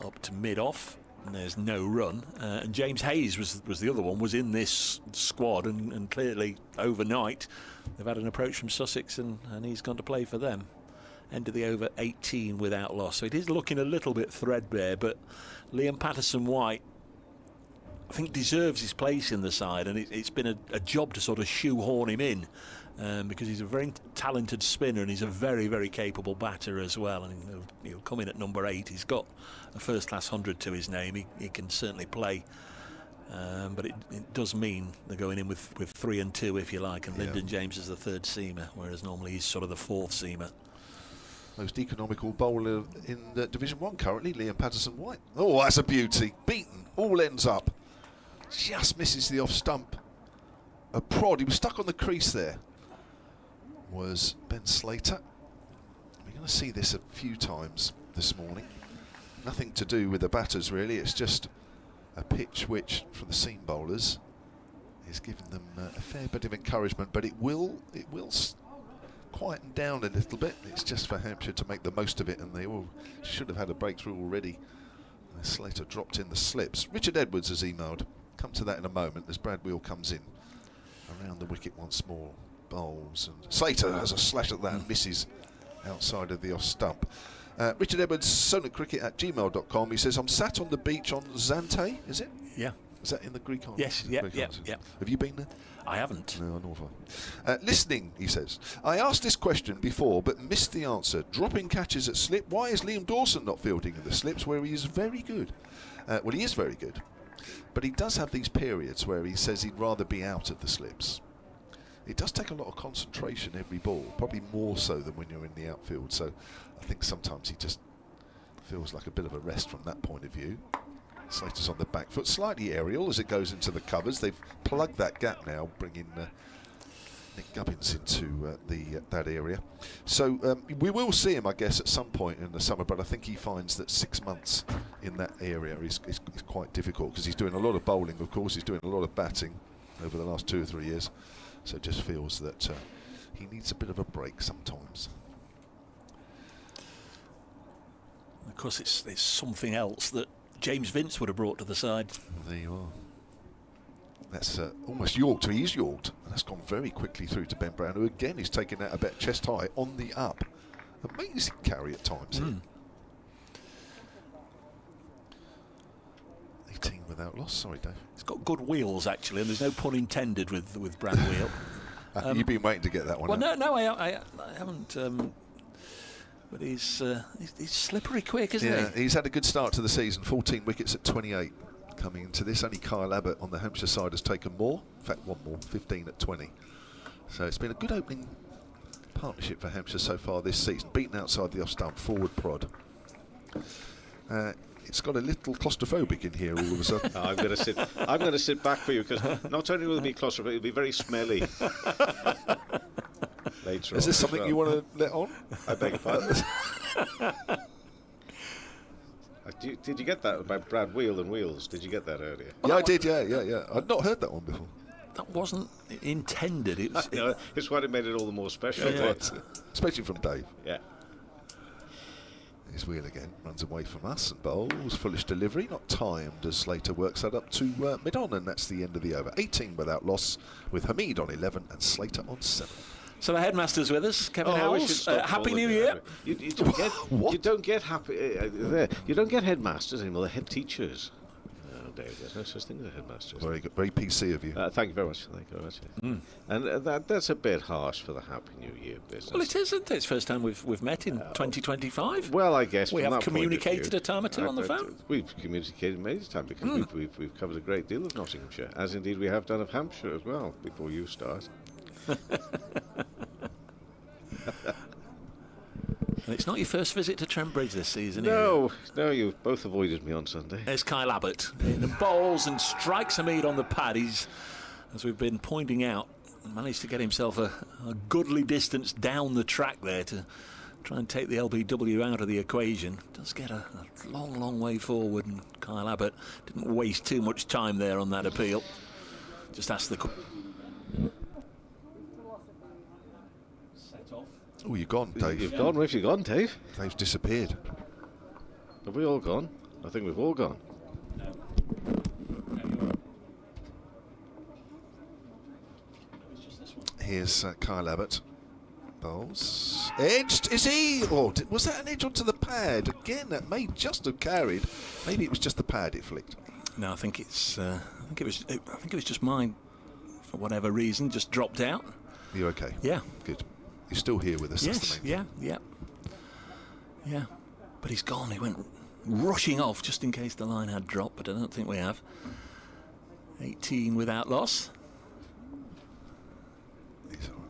up to mid-off, and there's no run. And James Hayes was the other one, was in this squad, and clearly overnight they've had an approach from Sussex, and he's gone to play for them. End of the over 18 without loss. So it is looking a little bit threadbare, but Liam Patterson-White, I think, deserves his place in the side, and it's been a job to sort of shoehorn him in. Because he's a very talented spinner and he's a very, very capable batter as well, and he'll come in at number 8. He's got a first-class 100 to his name. He can certainly play, but it does mean they're going in with 3 and 2, if you like, and Lyndon James is the third seamer, whereas normally he's sort of the fourth seamer. Most economical bowler in Division 1 currently, Liam Patterson-White. Oh, that's a beauty. Beaten, all ends up. Just misses the off stump. A prod, he was stuck on the crease there. Was Ben Slater. We're going to see this a few times this morning. Nothing to do with the batters really, it's just a pitch which, for the seam bowlers, is giving them a fair bit of encouragement, but it will quieten down a little bit. It's just for Hampshire to make the most of it, and they all should have had a breakthrough already. Slater dropped in the slips. Richard Edwards has emailed. Come to that in a moment as Brad Wheel comes in. Around the wicket once more. Bowls, and Slater has a slash at that and misses outside of the off stump. Richard Edwards, sonatcricket@gmail.com. He says, I'm sat on the beach on Zante, is it? Yeah. Is that in the Greek islands? Yes, yeah. Have you been there? I haven't. No, nor have I. Listening, he says, I asked this question before but missed the answer. Dropping catches at slip, why is Liam Dawson not fielding in the slips where he is very good? Well, he is very good, but he does have these periods where he says he'd rather be out of the slips. It does take a lot of concentration every ball, probably more so than when you're in the outfield, so I think sometimes he just feels like a bit of a rest from that point of view. Slater's on the back foot, slightly aerial as it goes into the covers. They've plugged that gap now, bringing Nick Gubbins into that area. So we will see him, I guess, at some point in the summer, but I think he finds that 6 months in that area is quite difficult, because he's doing a lot of bowling, of course, he's doing a lot of batting over the last 2 or 3 years. So just feels that he needs a bit of a break sometimes. Of course, it's something else that James Vince would have brought to the side. There you are. That's almost yorked. He's yorked. And that's gone very quickly through to Ben Brown, who again is taking that a bit chest high on the up. Amazing carry at times. 18 without loss. Sorry, Dave. He's got good wheels, actually, and there's no pun intended with Brad Wheel. You've been waiting to get that one. Well, no, I haven't. But he's slippery quick, isn't he? He's had a good start to the season. 14 wickets at 28 coming into this. Only Kyle Abbott on the Hampshire side has taken more. In fact, one more. 15 at 20. So it's been a good opening partnership for Hampshire so far this season. Beaten outside the off stump, forward prod. It's got a little claustrophobic in here all of a sudden. I'm going to sit back for you, because not only will it be claustrophobic, it'll be very smelly. Later Is this something you want to let on? I beg your pardon. Did you get that about Brad Wheel and Wheels? Did you get that earlier? Yeah, I did. Yeah. I'd not heard that one before. That wasn't intended. It's why it made it all the more special. Yeah. Especially from Dave. Yeah. His Wheel again runs away from us and bowls. Foolish delivery, not timed, as Slater works that up to mid-on, and that's the end of the over. 18 without loss, with Hamid on 11 and Slater on 7. So the headmaster's with us, Kevin I wish you'd Howells. stop Happy calling New me Year. that. You don't get What? you don't get you don't get headmasters anymore. They're head teachers. Oh, Dave, there's no such thing as a headmaster. Very good, very PC of you. Thank you very much. Thank you very much. And that's a bit harsh for the Happy New Year business. Well, it isn't. It's the first time we've met in 2025. Well, I guess we from have that point of communicated view, a time or two on the phone. We've communicated many times because we've covered a great deal of Nottinghamshire, as indeed we have done of Hampshire as well. Before you start. And it's not your first visit to Trent Bridge this season, No, you both avoided me on Sunday. There's Kyle Abbott in the bowls and strikes a mead on the pad. He's, as we've been pointing out, managed to get himself a goodly distance down the track there to try and take the LBW out of the equation. Does get a long, long way forward, and Kyle Abbott didn't waste too much time there on that appeal. Just asked the... Oh, you're gone, Dave. You've gone. Where have you gone, Dave? Dave's disappeared. Have we all gone? I think we've all gone. Here's Kyle Abbott. Bowls. Edged, is he? Or was that an edge onto the pad? Again, that may just have carried. Maybe it was just the pad it flicked. No, I think it's. I think it was just mine, for whatever reason, just dropped out. You okay? Yeah. Good. You're still here with us. Yes. That's the main thing. Yeah. But he's gone. He went rushing off just in case the line had dropped, but I don't think we have. 18 without loss. He's all right.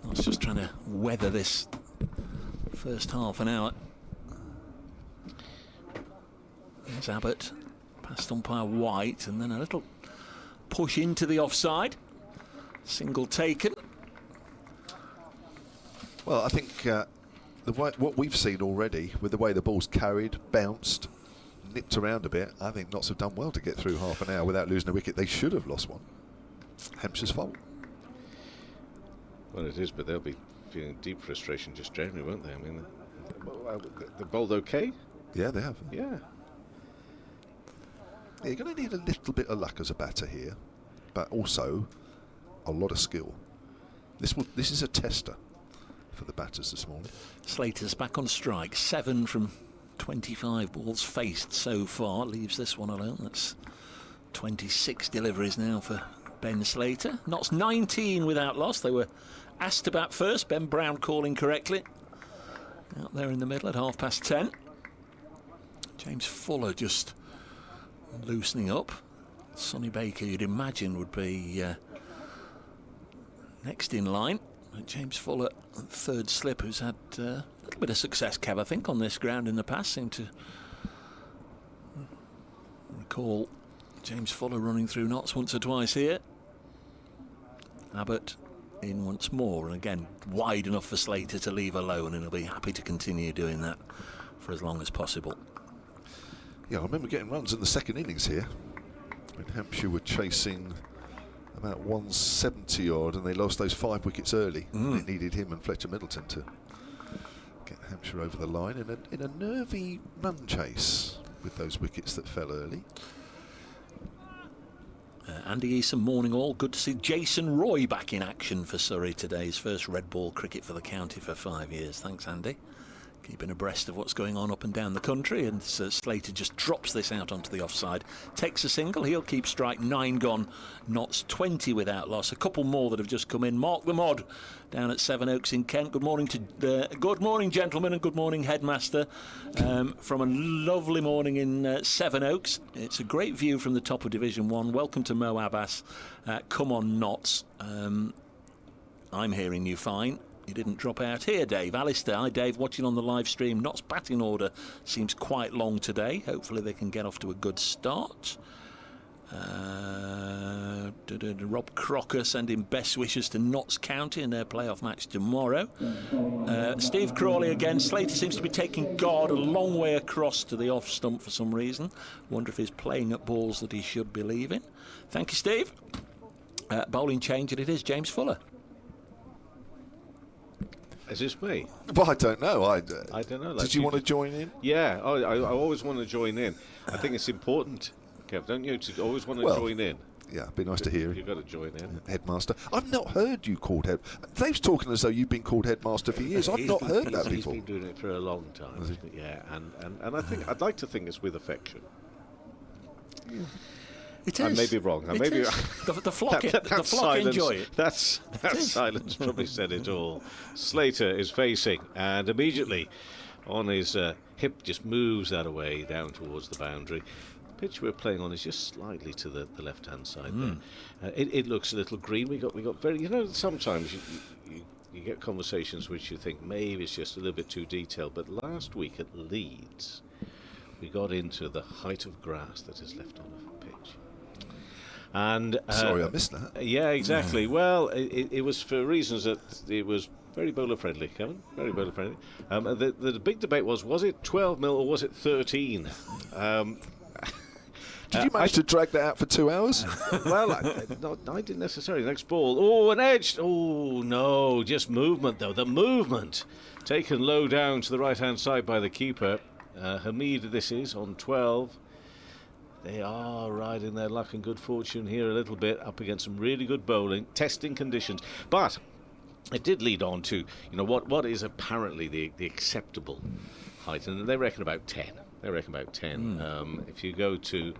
I was just trying to weather this first half an hour. There's Abbott, past umpire White, and then a little push into the offside. Single taken. Well, I think what we've seen already, with the way the ball's carried, bounced, nipped around a bit, I think Notts have done well to get through half an hour without losing a wicket. They should have lost one. Hampshire's fault. Well, it is, but they'll be feeling deep frustration just generally, won't they? I mean, they bowled okay? Yeah, they have. Yeah. You're going to need a little bit of luck as a batter here, but also a lot of skill. This is a tester for the batters this morning. Slater's back on strike. 7 from 25 balls faced so far. Leaves this one alone. That's 26 deliveries now for Ben Slater. Notts 19 without loss. They were asked about first. Ben Brown calling correctly. Out there in the middle at 10:30. James Fuller just loosening up. Sonny Baker, you'd imagine, would be next in line. James Fuller, third slip, who's had a little bit of success, Kev, I think, on this ground in the past. Seem to recall James Fuller running through Notts once or twice here. Abbott in once more, and again wide enough for Slater to leave alone, and he'll be happy to continue doing that for as long as possible. Yeah, I remember getting runs in the second innings here when Hampshire were chasing about 170 odd, and they lost those 5 wickets early. They needed him and Fletcher Middleton to get Hampshire over the line in a nervy run chase with those wickets that fell early. Andy Eason, morning all. Good to see Jason Roy back in action for Surrey today. His first red ball cricket for the county for 5 years. Thanks, Andy. Keeping abreast of what's going on up and down the country, and Slater just drops this out onto the offside, takes a single. He'll keep strike. 9 gone. Notts 20 without loss. A couple more that have just come in. Mark the Mod down at Sevenoaks in Kent. Good morning good morning, gentlemen, and good morning, headmaster. From a lovely morning in Sevenoaks. It's a great view from the top of Division 1. Welcome to Mo Abbas. Come on, Notts. I'm hearing you fine. You didn't drop out here, Dave. Alistair, hi Dave, watching on the live stream. Notts batting order seems quite long today. Hopefully they can get off to a good start. Rob Crocker sending best wishes to Notts County in their playoff match tomorrow. Steve Crawley again. Slater seems to be taking guard a long way across to the off stump for some reason. Wonder if he's playing at balls that he should be leaving. Thank you, Steve. Bowling change, and it is James Fuller. Is this me? Well, I don't know. I don't know. Did you want to join in? Yeah, I always want to join in. I think it's important, Kev, don't you, to always want to join in? Yeah, it'd be nice to hear. You've got to join in. Headmaster. I've not heard you called head. Dave's talking as though you've been called headmaster for years. I've not heard that before. He's been doing it for a long time. Yeah, and I think I'd like to think it's with affection. It is. I may be wrong. I may be. The flock, that the flock silence, enjoy it. That silence probably said it all. Slater is facing, and immediately on his hip just moves that away down towards the boundary. The pitch we're playing on is just slightly to the left-hand side there. It looks a little green. We got very. You know, sometimes you get conversations which you think maybe it's just a little bit too detailed. But last week at Leeds, we got into the height of grass that is left on the pitch. And sorry, I missed that. Yeah, exactly. Well, it was for reasons that it was very bowler friendly, Kevin. Very bowler friendly. The big debate was it 12 mil or was it 13? Did you manage to drag that out for 2 hours? Well, I didn't necessarily. Next ball. Oh, an edge. Oh, no. Just movement, though. The movement. Taken low down to the right-hand side by the keeper. Hamid, this is, on 12. They are riding their luck and good fortune here a little bit, up against some really good bowling, testing conditions. But it did lead on to, what is apparently the acceptable height, and they reckon about 10. They reckon about 10. If you go to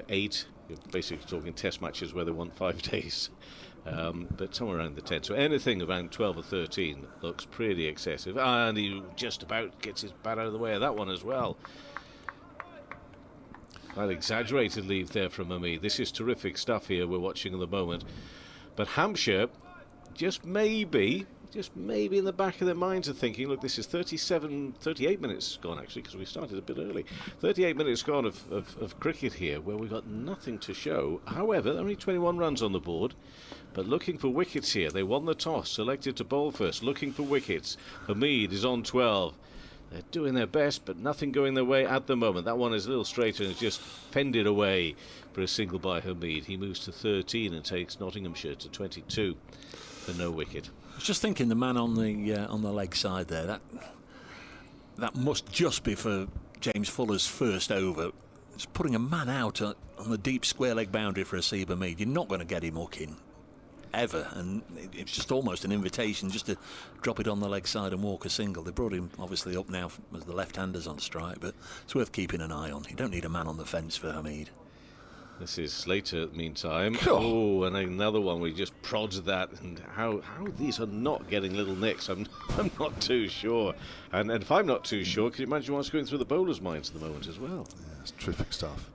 8, you're basically talking test matches where they want 5 days. But somewhere around the 10. So anything around 12 or 13 looks pretty excessive. And he just about gets his bat out of the way of that one as well. Quite exaggerated leave there from Hamid. This is terrific stuff here we're watching at the moment. But Hampshire, just maybe in the back of their minds are thinking, look, this is 38 minutes gone, actually, because we started a bit early. 38 minutes gone of cricket here, where we've got nothing to show. However, only 21 runs on the board, but looking for wickets here. They won the toss, selected to bowl first, looking for wickets. Hamid is on 12. They're doing their best, but nothing going their way at the moment. That one is a little straighter and is just fended away for a single by Hamid. He moves to 13 and takes Nottinghamshire to 22 for no wicket. I was just thinking the man on the leg side there, that must just be for James Fuller's first over. It's putting a man out on the deep square leg boundary for Asib Hamid. You're not going to get him hooking ever, and it's just almost an invitation just to drop it on the leg side and walk a single. They brought him obviously up now as the left-handers on strike, but it's worth keeping an eye on. You don't need a man on the fence for Hamid. This is Slater, meantime. Oh, and another one where he just prods that, and how these are not getting little nicks, I'm not too sure. And if I'm not too sure, can you imagine what's going through the bowlers' minds at the moment as well? Yeah, it's terrific stuff.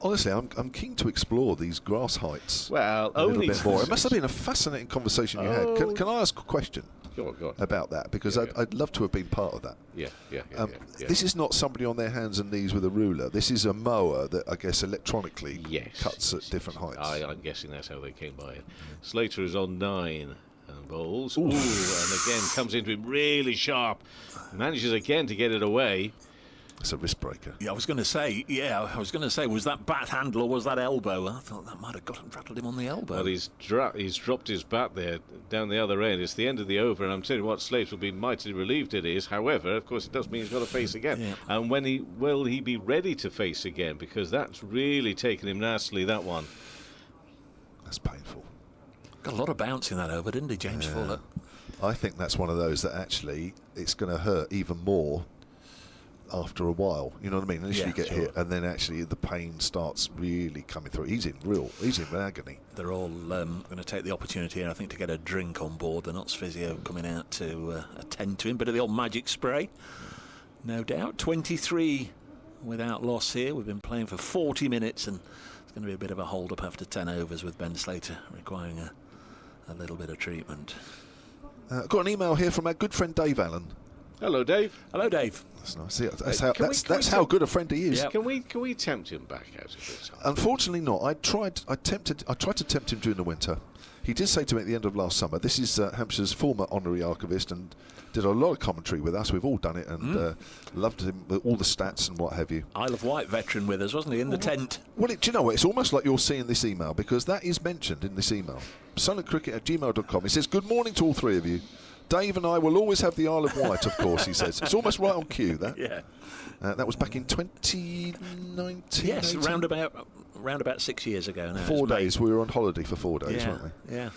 Honestly, I'm keen to explore these grass heights. Well, a little bit more. It must have been a fascinating conversation you had. Can I ask a question? Go on. About that, because I'd love to have been part of that. Yeah. This is not somebody on their hands and knees with a ruler. This is a mower that I guess electronically cuts at different heights. I'm guessing that's how they came by it. Slater is on 9 and bowls. Ooh, and again comes into him really sharp. Manages again to get it away. It's a wrist breaker. Yeah, I was going to say, was that bat handle or was that elbow? I thought that might have rattled him on the elbow. Well, he's dropped his bat there down the other end. It's the end of the over, and I'm telling you what, Slater will be mightily relieved it is. However, of course, it does mean he's got to face again. Yeah. And will he be ready to face again? Because that's really taken him nastily, that one. That's painful. Got a lot of bounce in that over, didn't he, James Fuller? I think that's one of those that actually it's going to hurt even more after a while, you know what I mean? Initially you get hit, and then actually the pain starts really coming through. He's in agony. They're all going to take the opportunity here, I think, to get a drink on board. The Notts physio coming out to attend to him. Bit of the old magic spray, no doubt. 23 without loss here. We've been playing for 40 minutes, and it's going to be a bit of a hold-up after 10 overs with Ben Slater requiring a little bit of treatment. Got an email here from our good friend Dave Allen. Hello, Dave. Hello, Dave. That's nice. That's how good a friend he is. Yep. Can we tempt him back out of this? Unfortunately not. I tried to tempt him during the winter. He did say to me at the end of last summer, this is Hampshire's former honorary archivist and did a lot of commentary with us. We've all done it and loved him, all the stats and what have you. Isle of Wight veteran with us, wasn't he, in the tent? Well, do you know what? It's almost like you're seeing this email, because that is mentioned in this email. silentcricket@gmail.com. He says, good morning to all three of you. Dave and I will always have the Isle of Wight, of course, he says. It's almost right on cue, that. Yeah. That was back in 2019. Yes, round around about 6 years ago now. 4 days. We were on holiday for 4 days, weren't we? Yeah.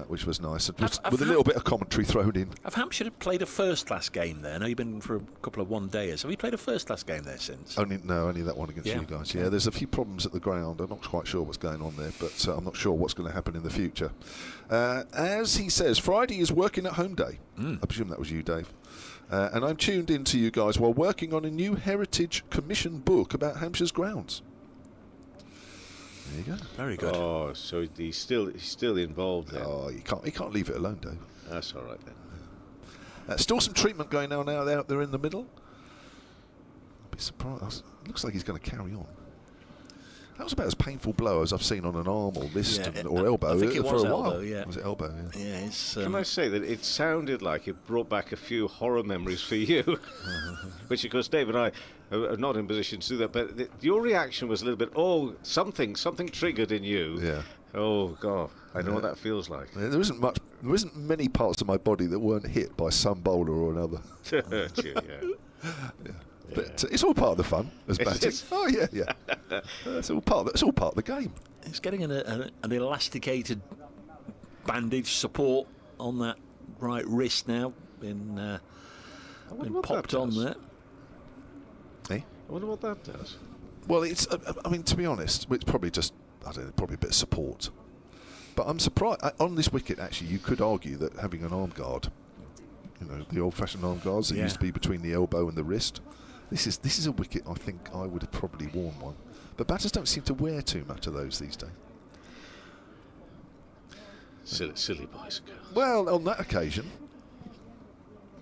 Which was nice, with a little bit of commentary thrown in. Have Hampshire played a first-class game there? I know you've been for a couple of one-dayers. Have you played a first-class game there since? Only that one against you guys. Yeah, there's a few problems at the ground. I'm not quite sure what's going on there, but I'm not sure what's going to happen in the future. As he says, Friday is working at home day. I presume that was you, Dave. And I'm tuned into you guys while working on a new Heritage Commission book about Hampshire's grounds. There you go. Very good. Oh, so he's still involved then. Oh, he can't leave it alone, Dave. That's all right then. Still some treatment going on now out there in the middle. I'd be surprised. Looks like he's going to carry on. That was about as painful blow as I've seen on an arm or wrist or elbow I think it for was a elbow, while. yeah. Was it elbow? Yeah. Yeah, it's, Can I say that it sounded like it brought back a few horror memories for you, which of course Dave and I are not in position to do that. But your reaction was a little bit, something triggered in you. Yeah. Oh God, I know what that feels like. Yeah, there isn't many parts of my body that weren't hit by some bowler or another. Yeah. But it's all part of the fun as batting. Oh yeah. It's all part of the game. It's getting an elasticated bandage support on that right wrist now. Been popped on there. Eh? I wonder what that does. Well, it's. I mean, to be honest, it's probably just. I don't know. Probably a bit of support. But I'm surprised on this wicket. Actually, you could argue that having an arm guard, the old-fashioned arm guards that used to be between the elbow and the wrist. This is a wicket I think I would have probably worn one. But batters don't seem to wear too much of those these days. Silly boys and girls. Well, on that occasion.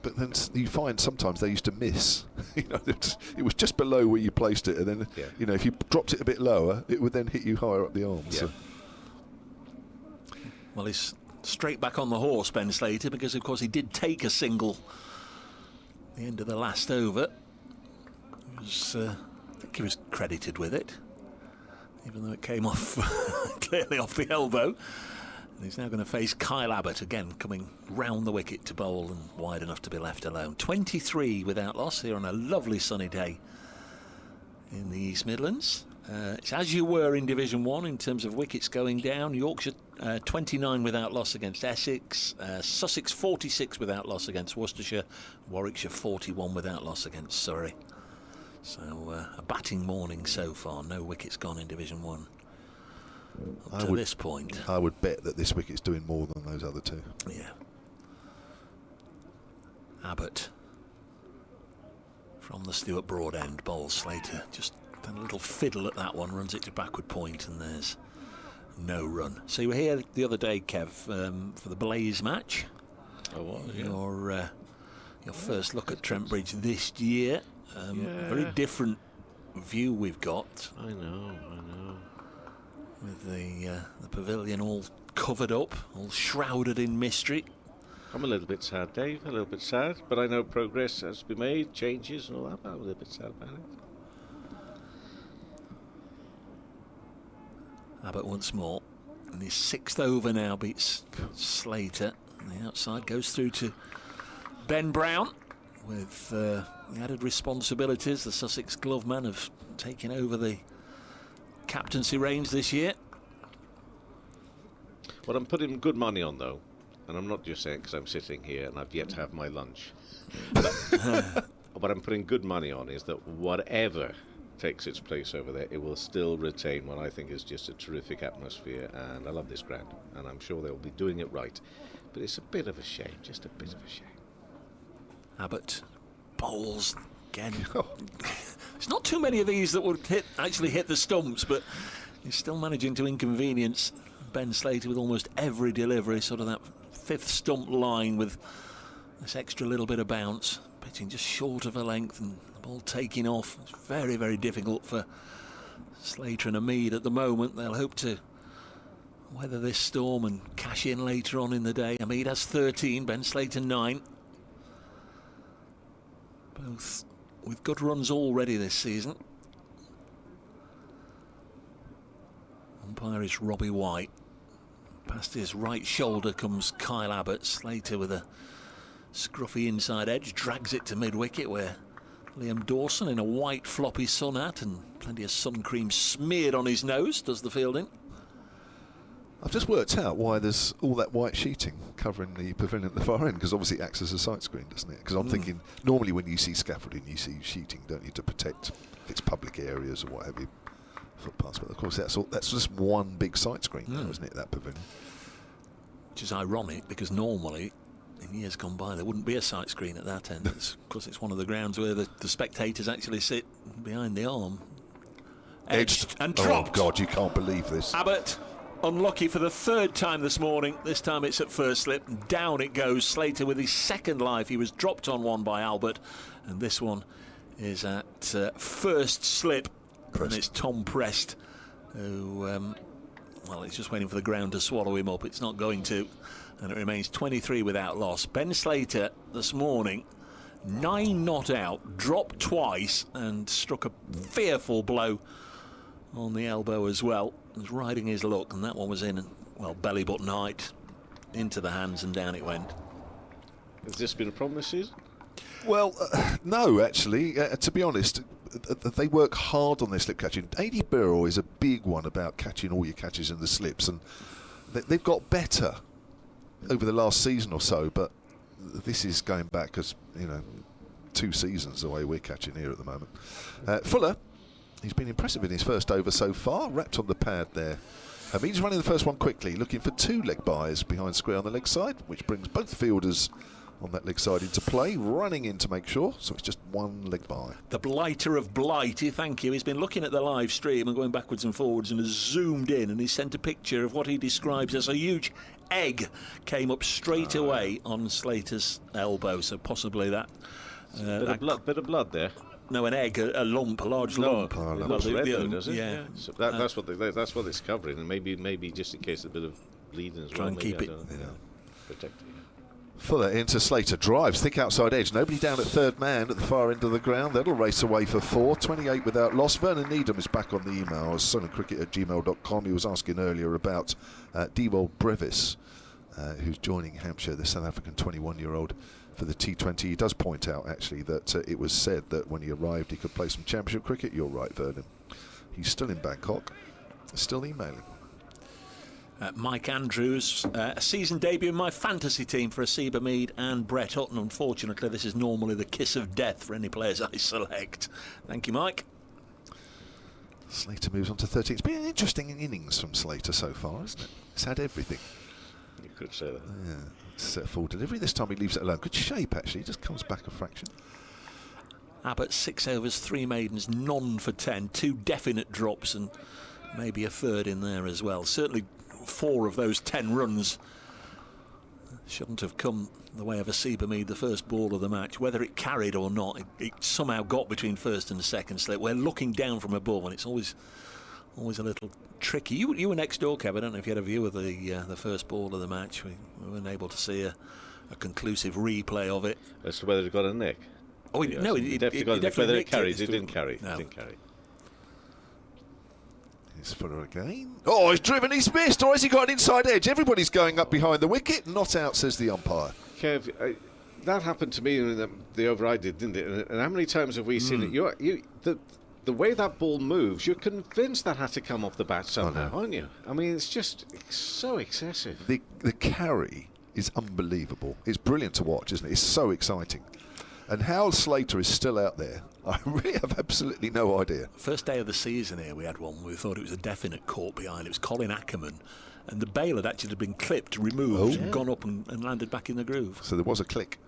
But then you find sometimes they used to miss. It was just below where you placed it, and then if you dropped it a bit lower, it would then hit you higher up the arm. Yeah. So. Well, he's straight back on the horse, Ben Slater, because of course he did take a single at the end of the last over. I think he was credited with it, even though it came off clearly off the elbow. And he's now going to face Kyle Abbott again, coming round the wicket to bowl and wide enough to be left alone. 23 without loss here on a lovely sunny day in the East Midlands. It's as you were in Division 1 in terms of wickets going down. Yorkshire 29 without loss against Essex, Sussex 46 without loss against Worcestershire, Warwickshire 41 without loss against Surrey. So a batting morning so far. No wickets gone in Division 1 up to this point. I would bet that this wicket's doing more than those other two. Yeah. Abbott from the Stuart Broad end bowls Slater. Just a little fiddle at that one, runs it to backward point, and there's no run. So you were here the other day, Kev, for the Blaze match. Oh, well, yeah. Your first look at Trent Bridge this year. A very different view we've got. I know. With the pavilion all covered up, all shrouded in mystery. I'm a little bit sad, Dave, a little bit sad, but I know progress has to be made, changes and all that, but I'm a little bit sad about it. Abbott once more, and his sixth over now beats Slater. And the outside goes through to Ben Brown with the added responsibilities. The Sussex gloveman have taken over the captaincy reins this year. What I'm putting good money on, though, and I'm not just saying because I'm sitting here and I've yet to have my lunch, but what I'm putting good money on is that whatever takes its place over there, it will still retain what I think is just a terrific atmosphere, and I love this ground, and I'm sure they'll be doing it right. But it's a bit of a shame, just a bit of a shame. Abbott bowls again. There's not too many of these that would actually hit the stumps, but he's still managing to inconvenience Ben Slater with almost every delivery, sort of that fifth stump line with this extra little bit of bounce, pitching just short of a length and the ball taking off. It's very, very difficult for Slater and Hamid at the moment. They'll hope to weather this storm and cash in later on in the day. Hamid has 13, Ben Slater 9. Both with good runs already this season. Umpire is Robbie White. Past his right shoulder comes Kyle Abbott. Slater with a scruffy inside edge drags it to mid-wicket where Liam Dawson in a white floppy sun hat and plenty of sun cream smeared on his nose does the fielding. I've just worked out why there's all that white sheeting covering the pavilion at the far end, because obviously it acts as a sight screen, doesn't it? Because I'm thinking, normally when you see scaffolding, you see sheeting, don't you, to protect if it's public areas or what have you, footpaths. But of course, that's just one big sight screen now, isn't it, that pavilion? Which is ironic, because normally, in years gone by, there wouldn't be a sight screen at that end. Because it's one of the grounds where the spectators actually sit behind the arm. Edged and dropped. Oh, God, you can't believe this. Abbott, unlucky for the third time this morning. This time it's at first slip. Down it goes. Slater with his second life. He was dropped on one by Albert. And this one is at first slip. And it's Tom Prest who, well, he's just waiting for the ground to swallow him up. It's not going to. And it remains 23 without loss. Ben Slater this morning, 9 not out, dropped twice and struck a fearful blow on the elbow as well. He was riding his luck, and that one was in, well, belly button height, into the hands, and down it went. Has this been a problem this season? Well, no, actually. To be honest, they work hard on their slip catching. AD Birrell is a big one about catching all your catches in the slips, and they've got better over the last season or so, but this is going back as, 2 seasons the way we're catching here at the moment. Fuller, he's been impressive in his first over so far, wrapped on the pad there. He's running the first one quickly, looking for 2 leg byes behind square on the leg side, which brings both fielders on that leg side into play, running in to make sure, so it's just 1 leg bye. The blighter of Blighty, thank you. He's been looking at the live stream and going backwards and forwards and has zoomed in, and he sent a picture of what he describes as a huge egg came up straight away on Slater's elbow, so possibly that... bit of blood there. No, an egg, a lump, a large lump. It looks red though, does it? Yeah. So that's what it's covering, and maybe just in case a bit of bleeding as well. Try and keep it. Protect it. Fuller into Slater, drives, thick outside edge. Nobody down at third man at the far end of the ground. That'll race away for 4. 28 without loss. Vernon Needham is back on the emails, sunandcricket@gmail.com. He was asking earlier about Dewald Brevis, who's joining Hampshire, the South African 21-year-old, for the T20. He does point out, actually, that it was said that when he arrived he could play some championship cricket. You're right, Vernon. He's still in Bangkok, still emailing. Mike Andrews, a season debut in my fantasy team for Asiba Mead and Brett Hutton. Unfortunately, this is normally the kiss of death for any players I select. Thank you, Mike. Slater moves on to 13. It's been an interesting innings from Slater so far, isn't it? It's had everything. You could say that. Yeah, set full delivery. This time he leaves it alone. Good shape, actually. He just comes back a fraction. Abbott, 6 overs, 3 maidens, none for 10. 2 definite drops and maybe a third in there as well. Certainly 4 of those 10 runs shouldn't have come the way of Asiba Mead, the first ball of the match. Whether it carried or not, it somehow got between first and second slip. We're looking down from above, and it's always a little tricky. You were next door, Kev. I don't know if you had a view of the first ball of the match. We weren't able to see a conclusive replay of it. As to whether it got a nick. Oh, no, it definitely got a nick. Whether it carried, it didn't carry. No. It didn't carry. Here's Fuller again. Oh, he's driven, he's missed, or has he got an inside edge? Everybody's going up behind the wicket. Not out, says the umpire. Kev, that happened to me in the over I did, didn't it? And how many times have we seen it? The way that ball moves, you're convinced that had to come off the bat somehow, aren't you? I mean, it's just so excessive. The carry is unbelievable. It's brilliant to watch, isn't it? It's so exciting. And how Slater is still out there, I really have absolutely no idea. First day of the season here, we had one. We thought it was a definite caught behind. It was Colin Ackerman. And the bail had actually been clipped, removed, and gone up and landed back in the groove. So there was a click.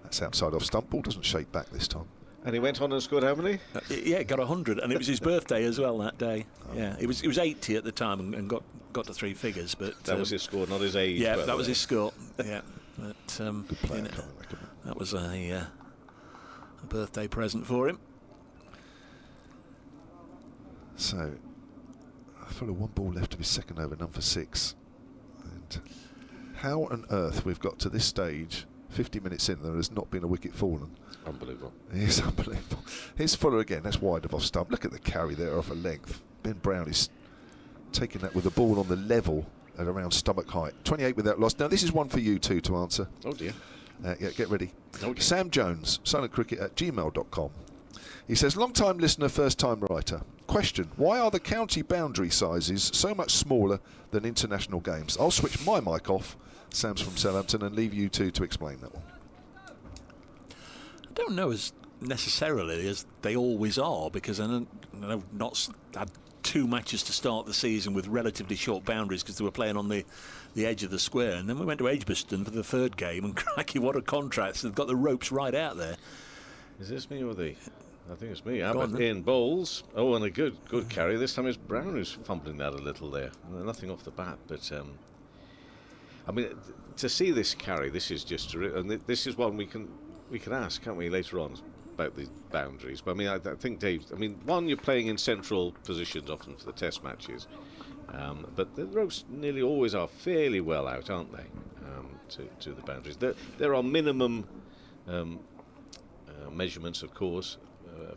That's outside off stump. Ball doesn't shake back this time. And he went on and scored how many? Yeah, got 100, and it was his birthday as well that day. Yeah, he was 80 at the time and got to 3 figures. But that was his score, not his age. Yeah, that was his score. Yeah, but Good player, that was a birthday present for him. So, Fuller 1 ball left of his second over, none for 6. And how on earth we've got to this stage, 50 minutes in, there has not been a wicket fallen. Unbelievable. It is unbelievable. Here's Fuller again. That's wide of off stump. Look at the carry there off a length. Ben Brown is taking that with the ball on the level at around stomach height. 28 without loss. Now, this is one for you two to answer. Oh, dear. Yeah, get ready. Oh, dear. Sam Jones, silentcricket@gmail.com. He says, long-time listener, first-time writer. Question, why are the county boundary sizes so much smaller than international games? I'll switch my mic off, Sam's from Southampton, and leave you two to explain that one. I don't know as necessarily as they always are, because I've not had 2 matches to start the season with relatively short boundaries because they were playing on the edge of the square, and then we went to Edgbaston for the 3rd game, and cracky, what a contrast. They've got the ropes right out there. Is this me or the... I think it's me. Abbott in bowls. Oh, and a good carry. This time it's Brown who's fumbling that a little there. Nothing off the bat, but I mean, to see this carry, this is just and this is one we can ask, can't we, later on about the boundaries. But I mean, I think Dave. I mean, one, you're playing in central positions often for the Test matches, but the ropes nearly always are fairly well out, aren't they? To the boundaries. There are minimum measurements, of course.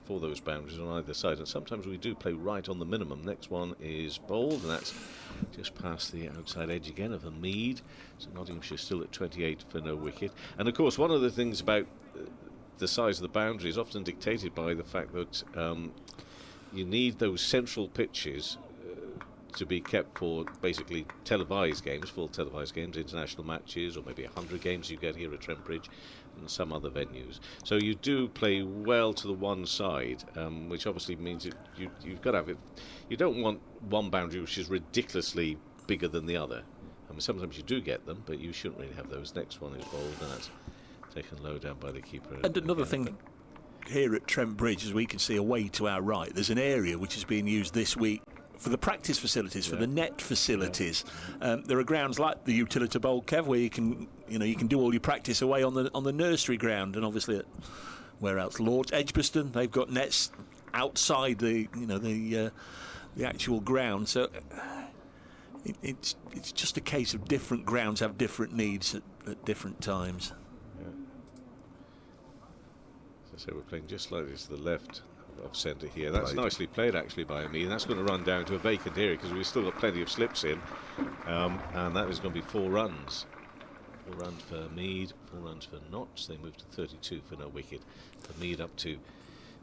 For those boundaries on either side, and sometimes we do play right on the minimum. Next one is bowled, and that's just past the outside edge again of a Mead. So Nottinghamshire still at 28 for no wicket. And of course, one of the things about the size of the boundary is often dictated by the fact that you need those central pitches to be kept for basically televised games, full televised games, international matches, or maybe 100 games you get here at Trent Bridge and some other venues. So you do play well to the one side, which obviously means you've got to have it. You don't want one boundary which is ridiculously bigger than the other. I mean, sometimes you do get them, but you shouldn't really have those. Next one is bowled, and that's taken low down by the keeper. And another thing here at Trent Bridge, as we can see away to our right, there's an area which is being used this week for the practice facilities, for the net facilities. There are grounds like the Utilita Bowl, Kev, where you can do all your practice away on the nursery ground, and obviously at where else? Lords, Edgbaston, they've got nets outside the actual ground. So it's just a case of different grounds have different needs at different times. Yeah. As I say, we're playing just slightly to the left of centre here. That's nicely played actually by me, and that's going to run down to a vacant area because we've still got plenty of slips in, and that is going to be 4 runs. 4 runs for Mead, 4 runs for Notts. They move to 32 for no wicket. For Mead up to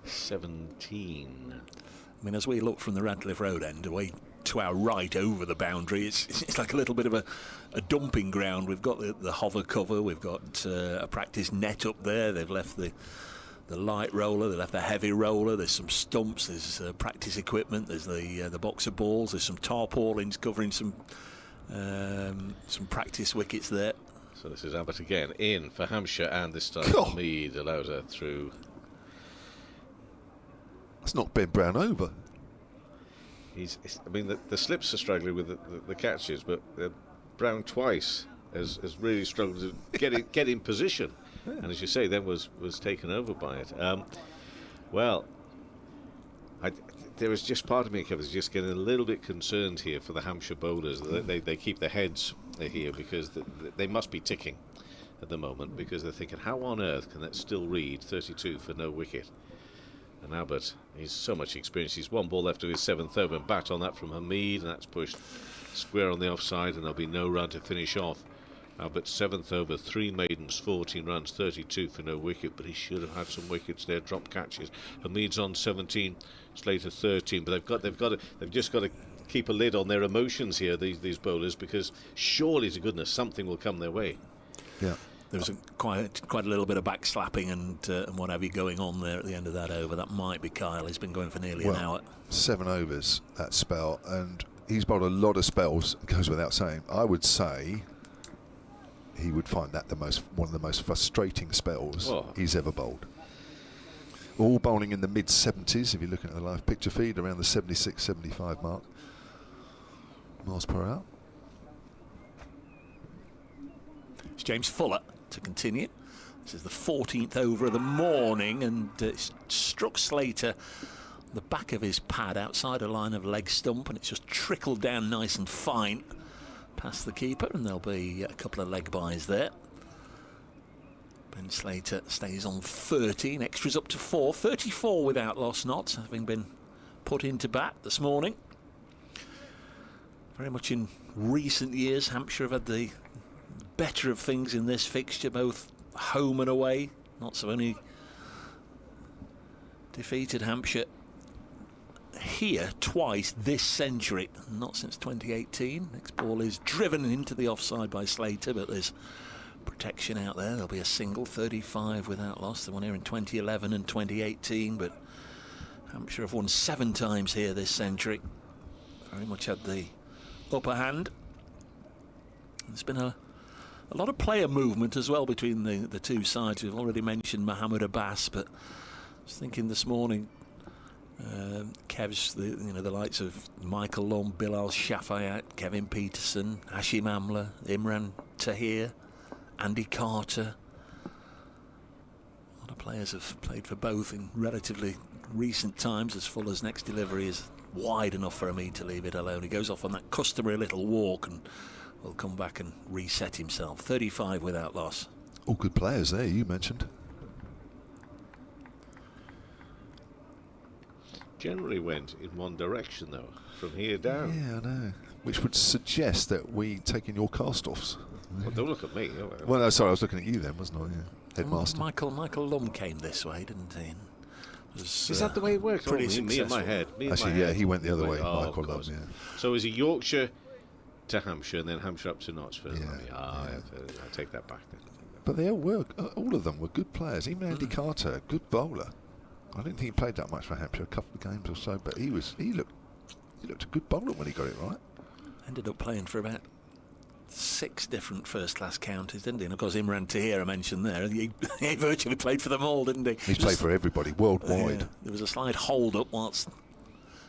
17. I mean, as we look from the Radcliffe Road end away to our right over the boundary, it's like a little bit of a dumping ground. We've got the hover cover, we've got a practice net up there. They've left the light roller, they left the heavy roller, there's some stumps, there's practice equipment, there's the box of balls, there's some tarpaulins covering some practice wickets there. So this is Abbott again, in for Hampshire, and this time Mead allows her through. That's knocked Ben Brown over. I mean, the slips are struggling with the catches, but Brown twice has really struggled to get in position. Yeah. And as you say, then was taken over by it. Well, there was just part of me, Kevin, is just getting a little bit concerned here for the Hampshire bowlers. They keep their heads here because they must be ticking at the moment, because they're thinking, how on earth can that still read 32 for no wicket? And Abbott, he's so much experience. He's 1 ball left to his 7th over, and bat on that from Hamid, and that's pushed square on the offside, and there'll be no run to finish off. Abbott 7th over, 3 maidens, 14 runs, 32 for no wicket, but he should have had some wickets there, drop catches. Hamid's on 17, Slater 13, but they've just got to keep a lid on their emotions here, these bowlers, because surely to goodness something will come their way. Yeah. There was quite a little bit of backslapping and what have you going on there at the end of that over. That might be Kyle. He's been going for nearly an hour. 7 overs, that spell, and he's bowled a lot of spells, it goes without saying. I would say he would find that one of the most frustrating spells he's ever bowled. All bowling in the mid-70s, if you're looking at the live picture feed, around the 76, 75 mark. Miles per hour. It's James Fuller to continue. This is the 14th over of the morning, and it's struck Slater on the back of his pad outside a line of leg stump, and it's just trickled down nice and fine past the keeper, and there'll be a couple of leg byes there. Ben Slater stays on 13, extras up to 4, 34 without lost knots, having been put into bat this morning. Very much in recent years, Hampshire have had the better of things in this fixture, both home and away. Knots have only defeated Hampshire here twice this century, not since 2018. Next ball is driven into the offside by Slater, but there's protection out there. There'll be a single, 35 without loss. The one here in 2011 and 2018, but Hampshire have won 7 times here this century. Very much had the upper hand. There's been a lot of player movement as well between the two sides. We've already mentioned Mohammed Abbas, but I was thinking this morning, Kev's, the likes of Michael Long, Bilal Shafayat, Kevin Peterson, Hashim Amla, Imran Tahir, Andy Carter. A lot of players have played for both in relatively recent times, as Fuller's next delivery is wide enough for Hamid to leave it alone. He goes off on that customary little walk and will come back and reset himself. 35 without loss. All good players there, you mentioned. Generally went in one direction, though, from here down. Yeah, I know. Which would suggest that we taken your cast-offs. Well, don't look at me. Well, no, sorry, I was looking at you then, wasn't I? Yeah. Headmaster. Michael Lum came this way, didn't he? Is that the way it works? Pretty me in my head. Actually, yeah, he went the other way. Oh, Michael Lum, yeah. So it was a Yorkshire to Hampshire, and then Hampshire up to Knutsford. Yeah, I take that back then. But they all of them were good players. Even Andy Carter, good bowler. I didn't think he played that much for Hampshire, a couple of games or so, but he looked a good bowler when he got it right. Ended up playing for about 6 different first-class counties, didn't he? And of course, Imran Tahir, I mentioned there, he virtually played for them all, didn't he? He's played for everybody worldwide. There was a slight hold-up whilst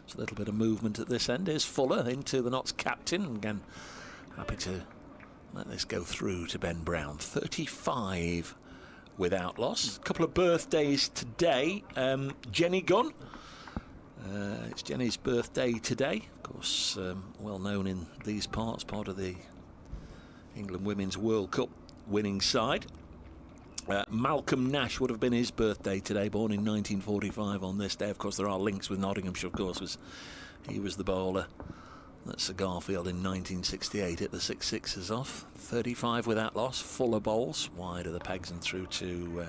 there's a little bit of movement at this end. Here's Fuller into the Notts captain. Again, happy to let this go through to Ben Brown. 35 without loss. A couple of birthdays today. Jenny Gunn. It's Jenny's birthday today. Of course, well known in these parts, part of the England Women's World Cup winning side. Malcolm Nash would have been his birthday today, born in 1945 on this day. Of course, there are links with Nottinghamshire, of course, he was the bowler that Sir Garfield in 1968 hit the 6 sixes off. 35 without loss. Fuller bowls, wide of the pegs and through to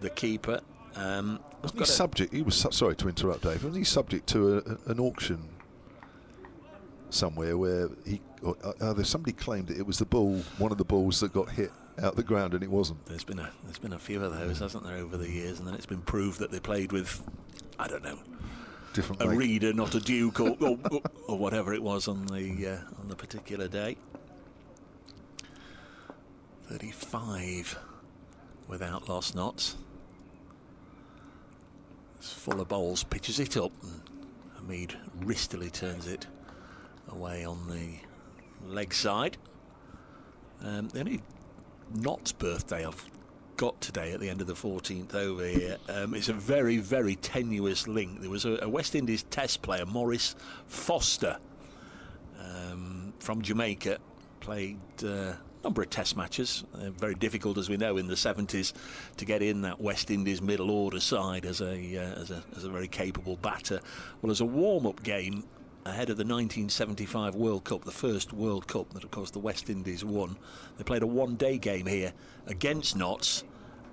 the keeper. Wasn't he subject? He was sorry to interrupt, Dave. Wasn't he subject to an auction somewhere where somebody claimed that it was the ball, one of the balls that got hit out the ground, and it wasn't? There's been a few of those, hasn't there, over the years, and then it's been proved that they played with, I don't know, a reader, not a duke, or whatever it was on the particular day. 35 without loss, Notts. Fuller bowls, pitches it up, and Hamid wristily turns it away on the leg side. The only Notts birthday I've got today at the end of the 14th over here is a very, very tenuous link. There was a West Indies test player, Maurice Foster, from Jamaica, played a number of test matches. Very difficult, as we know, in the 70s to get in that West Indies middle order side as a very capable batter. Well, as a warm-up game ahead of the 1975 World Cup, the first World Cup that, of course, the West Indies won, they played a one-day game here against Notts,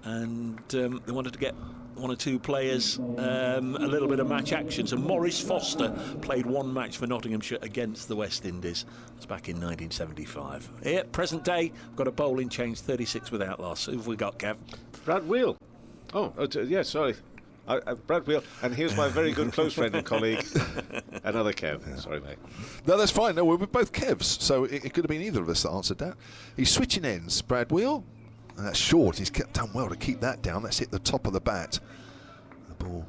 and they wanted to get one or two players a little bit of match action. So Maurice Foster played one match for Nottinghamshire against the West Indies. It's back in 1975. Here, present day, we've got a bowling change, 36 without loss. Who have we got, Kev? Brad Wheel. Yeah, sorry. Brad Wheel, and here's my very good close friend and colleague, another Kev. Yeah. Sorry, mate. No, that's fine. No, we're both Kevs, so it could have been either of us that answered that. He's switching ends, Brad Wheel, and that's short. He's done well to keep that down. That's hit the top of the bat. The ball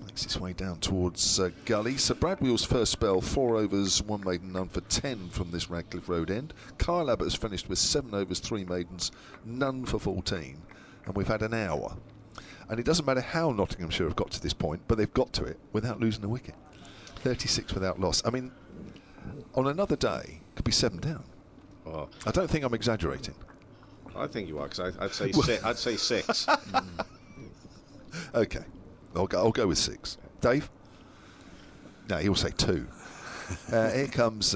makes its way down towards gully. So Brad Wheel's first spell, 4 overs, 1 maiden, none for 10 from this Radcliffe Road end. Kyle Abbott's finished with 7 overs, 3 maidens, none for 14, and we've had an hour. And it doesn't matter how Nottinghamshire have got to this point, but they've got to it without losing a wicket. 36 without loss. I mean, on another day, it could be 7 down. Oh. I don't think I'm exaggerating. I think you are, because I'd say I'd say 6. Okay, I'll go with 6. Dave? No, he'll say 2. Here comes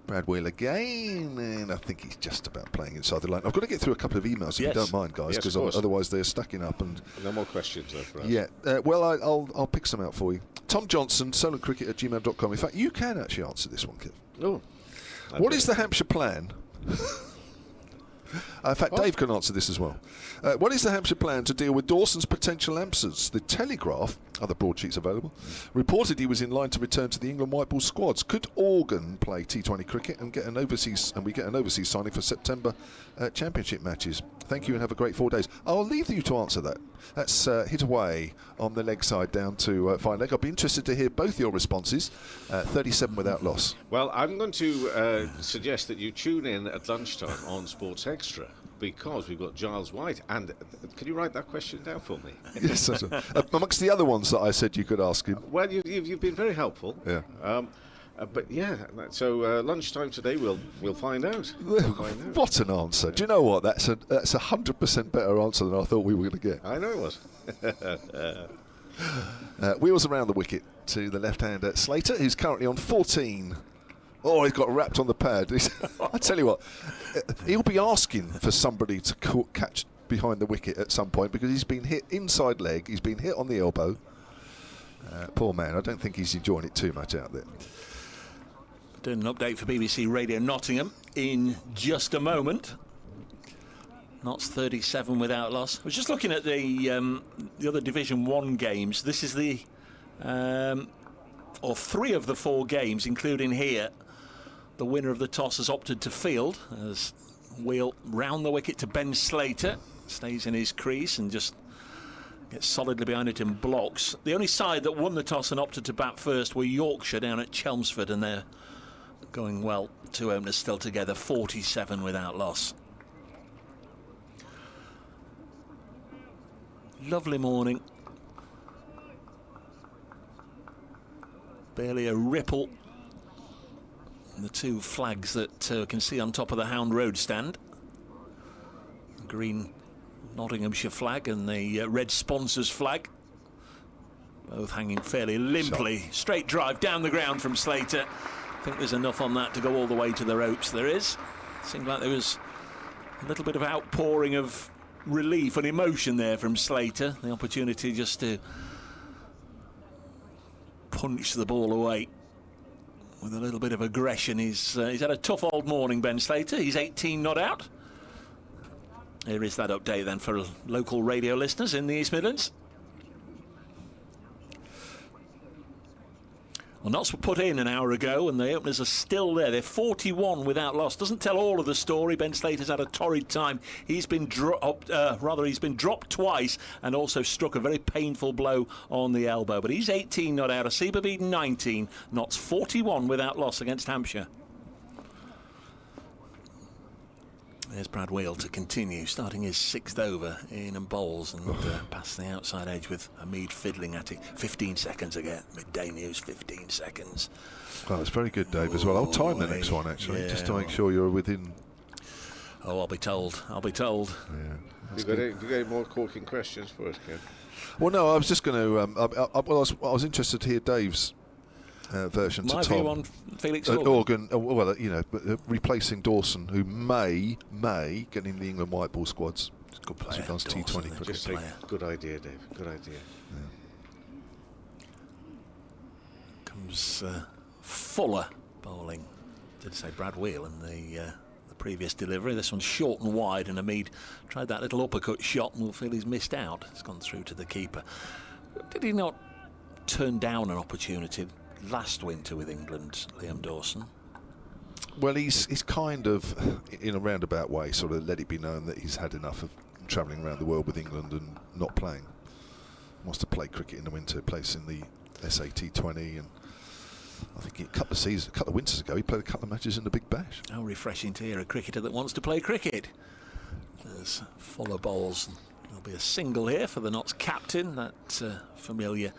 Brad Wheel again, and I think he's just about playing inside the line. I've got to get through a couple of emails if you don't mind, guys, because otherwise they're stacking up. And no more questions, though, for us. Yeah, well, I'll pick some out for you. Tom Johnson, solentcricket@gmail.com. In fact, you can actually answer this one, Kev. Oh. What is the Hampshire plan? In fact, Dave can answer this as well. What is the Hampshire plan to deal with Dawson's potential absence? The Telegraph, other broadsheets available, reported he was in line to return to the England white ball squads. Could Organ play T20 cricket and get an overseas signing for September championship matches? Thank you and have a great 4 days. I'll leave you to answer that. That's hit away on the leg side down to fine leg. I'll be interested to hear both your responses. 37 without loss. Well, I'm going to suggest that you tune in at lunchtime on Sports Extra, because we've got Giles White. And can you write that question down for me? Yes, amongst the other ones that I said you could ask him. Well, you've been very helpful. Yeah. But yeah, so lunchtime today we'll find out. What an answer! Do you know what? That's 100% better answer than I thought we were going to get. I know it was. Wheels around the wicket to the left-hander Slater, who's currently on 14. Oh, he's got wrapped on the pad. I tell you what, he'll be asking for somebody to catch behind the wicket at some point, because he's been hit inside leg, he's been hit on the elbow. Poor man, I don't think he's enjoying it too much out there. Doing an update for BBC Radio Nottingham in just a moment. Notts 37 without loss. I was just looking at the other Division 1 games. This is the or 3 of the 4 games, including here. The winner of the toss has opted to field as Wheel round the wicket to Ben Slater, stays in his crease and just gets solidly behind it and blocks. The only side that won the toss and opted to bat first were Yorkshire down at Chelmsford, and they're going well. 2 openers still together, 47 without loss. Lovely morning. Barely a ripple. And the 2 flags that we can see on top of the Hound Road stand. The green Nottinghamshire flag and the red sponsors flag. Both hanging fairly limply. Straight drive down the ground from Slater. I think there's enough on that to go all the way to the ropes. There is. Seemed like there was a little bit of outpouring of relief and emotion there from Slater. The opportunity just to punch the ball away with a little bit of aggression. He's had a tough old morning, Ben Slater. He's 18 not out. Here is that update then for local radio listeners in the East Midlands. Well, Notts were put in an hour ago and the openers are still there. They're 41 without loss. Doesn't tell all of the story. Ben Slater's had a torrid time. He's been dropped twice and also struck a very painful blow on the elbow. But he's 18 not out. Asiba beaten 19. Notts 41 without loss against Hampshire. There's Brad Wheel to continue, starting his 6th over in and bowls and past the outside edge with Hamid fiddling at it. 15 seconds again. Midday news, 15 seconds. Well, it's very good, Dave, as well. I'll time the next one, actually, just to make sure you're within. Oh, I'll be told. I'll be told. Yeah. Have you got any more corking questions for us, Ken? Well, no, I was just going to. I was interested to hear Dave's version My to Tom. view on Felix Organ. Well, replacing Dawson, who may get in the England white ball squads. Good player. As regards T20 cricket. Just say, good idea, Dave. Good idea. Comes Fuller bowling. Did say Brad Wheel in the previous delivery. This one's short and wide, and Hamid tried that little uppercut shot and will feel he's missed out. It's gone through to the keeper. Did he not turn down an opportunity last winter with England, Liam Dawson? Well, he's kind of, in a roundabout way, sort of let it be known that he's had enough of travelling around the world with England and not playing. Wants to play cricket in the winter, plays in the SAT20, and I think a couple of winters ago he played a couple of matches in the Big Bash. How refreshing to hear a cricketer that wants to play cricket. There's Fuller bowls. There'll be a single here for the Notts captain, that familiar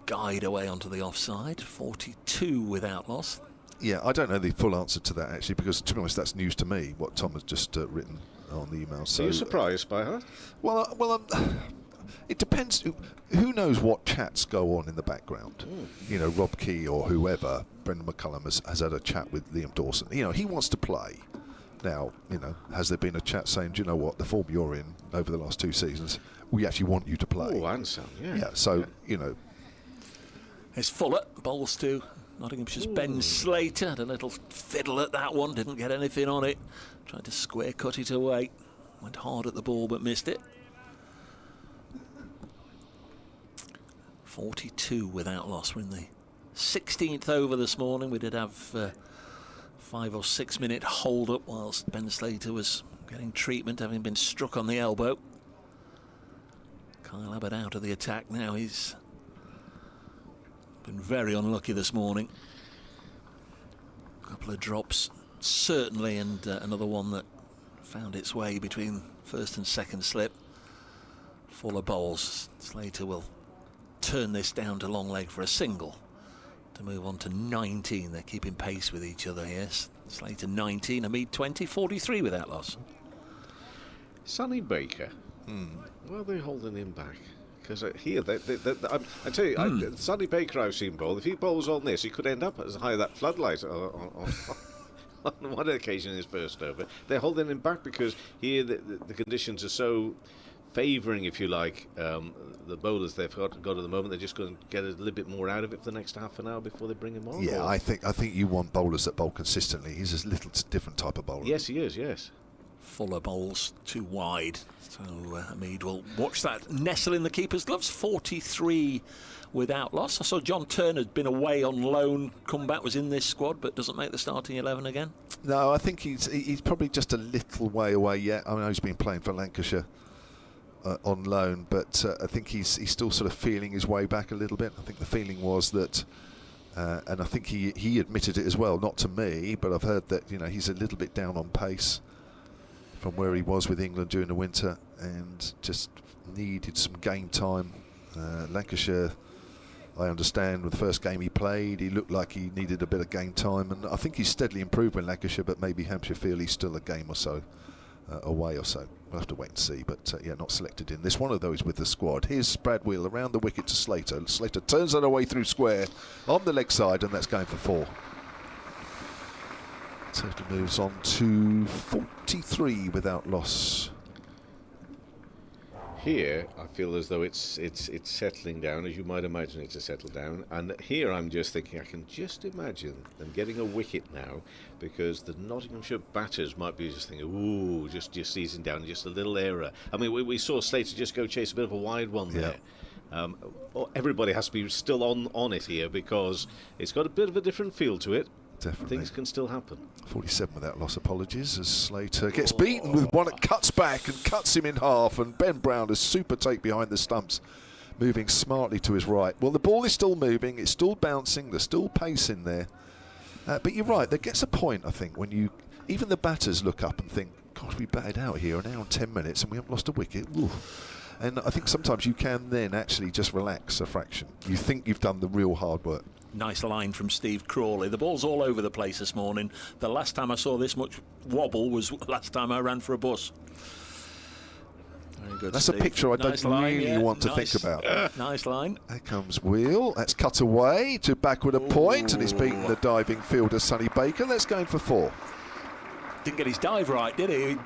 guide away onto the offside. 42 without loss. Yeah, I don't know the full answer to that, actually, because, to be honest, that's news to me, what Tom has just written on the email. So, are you surprised by her? Well, it depends. Who knows what chats go on in the background? You know, Rob Key or whoever, Brendan McCullum has had a chat with Liam Dawson. You know, he wants to play. Now, you know, has there been a chat saying, do you know what, the form you're in over the last 2 seasons, we actually want you to play? Oh, and some, yeah. Yeah, so, you know. It's Fuller, bowls to Nottinghamshire's Ben Slater. Had a little fiddle at that one, didn't get anything on it. Tried to square cut it away. Went hard at the ball but missed it. 42 without loss. We're in the 16th over this morning. We did have 5 or 6 minute hold up whilst Ben Slater was getting treatment, having been struck on the elbow. Kyle Abbott out of the attack now. He's been very unlucky this morning. A couple of drops certainly, and another one that found its way between first and second slip. Fuller bowls. Slater will turn this down to long leg for a single to move on to 19. They're keeping pace with each other, yes. Slater 19, Hamid 20, 43 without loss. Sonny Baker. Why are they holding him back? Because here, I tell you, Sonny Baker I've seen bowl. If he bowls on this, he could end up as high as that floodlight on one occasion in his first over. They're holding him back because here the conditions are so favouring, if you like, the bowlers they've got at the moment. They're just going to get a little bit more out of it for the next half an hour before they bring him on. Yeah, I think you want bowlers that bowl consistently. He's a little different type of bowler. Yes, he is, yes. Fuller bowls too wide, so Hamid will watch that nestle in the keeper's gloves. 43 without loss. I saw John Turner had been away on loan, come back, was in this squad, but doesn't make the starting 11 again. No, I think he's probably just a little way away yet. I mean, he's been playing for Lancashire on loan, but I think he's still sort of feeling his way back a little bit. I think the feeling was that, and I think he admitted it as well, not to me, but I've heard that, you know, he's a little bit down on pace from where he was with England during the winter and just needed some game time. Lancashire, I understand, with the first game he played, he looked like he needed a bit of game time, and I think he's steadily improved with Lancashire, but maybe Hampshire feel he's still a game or so away or so. We'll have to wait and see, but yeah, not selected in this one of those with the squad. Here's Spradwheel around the wicket to Slater. Slater turns that away through square on the leg side, and that's going for 4. Slater moves on to 43 without loss. Here, I feel as though it's settling down, as you might imagine it to settle down. And here I'm just thinking, I can just imagine them getting a wicket now, because the Nottinghamshire batters might be just thinking, ooh, just easing down, just a little error. I mean, we saw Slater just go chase a bit of a wide one there. Everybody has to be still on it here, because it's got a bit of a different feel to it. Definitely. Things can still happen. 47 without loss, apologies, as Slater gets beaten with one that cuts back and cuts him in half, and Ben Brown has super take behind the stumps, moving smartly to his right. Well, the ball is still moving, it's still bouncing, there's still pace in there. But you're right, there gets a point, I think, when even the batters look up and think, gosh, we batted out here an hour and 10 minutes and we haven't lost a wicket. Ooh. And I think sometimes you can then actually just relax a fraction. You think you've done the real hard work. Nice line from Steve Crawley. The ball's all over the place this morning. The last time I saw this much wobble was last time I ran for a bus. Very good, That's Steve. a picture I nice don't line, really want to think about. Nice line. There comes Wheel. That's cut away to backward a point, and he's beaten the diving fielder Sonny Baker. That's going for 4. Didn't get his dive right, did he?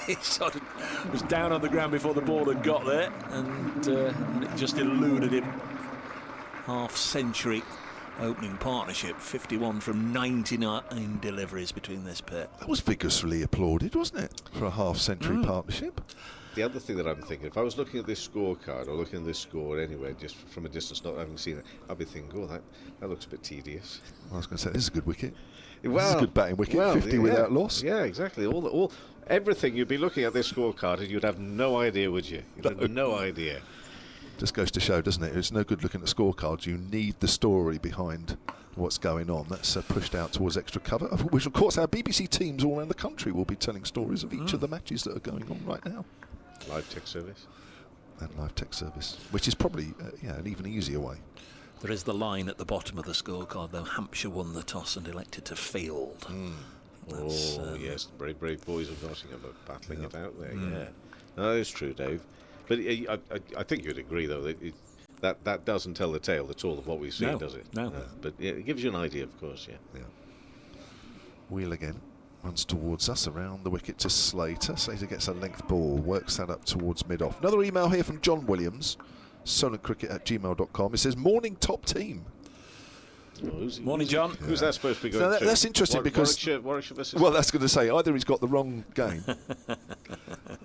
He sort of was down on the ground before the ball had got there, and it just eluded him. Half-century opening partnership, 51 from 99 deliveries between this pair. That was vigorously applauded, wasn't it, for a half-century partnership? The other thing that I'm thinking, if I was looking at this scorecard or looking at this score anyway, just from a distance, not having seen it, I'd be thinking, oh, that looks a bit tedious. I was going to say, this is a good wicket. Well, this is a good batting wicket, 50 without loss. Yeah, exactly. Everything, you'd be looking at this scorecard and you'd have no idea, would you? You'd have no idea. Just goes to show, doesn't it? It's no good looking at scorecards. You need the story behind what's going on. That's pushed out towards extra cover, which of course our BBC teams all around the country will be telling stories of each of the matches that are going on right now. Live tech service. And live tech service, which is probably an even easier way. There is the line at the bottom of the scorecard, though. Hampshire won the toss and elected to field. Yes, the brave boys of Nottingham are battling it out there, yeah. No, that is true, Dave. But I think you'd agree, though, that that doesn't tell the tale at all of what we've seen, No, does it? no. But it gives you an idea, of course, yeah. Wheel again. Runs towards us around the wicket to Slater. Slater gets a length ball, works that up towards mid-off. Another email here from John Williams, solentcricket@gmail.com. It says, morning top team. Morning, John. Who's that supposed to be going So through? that's interesting because... Warwickshire versus... Well, that's going to say, either he's got the wrong game.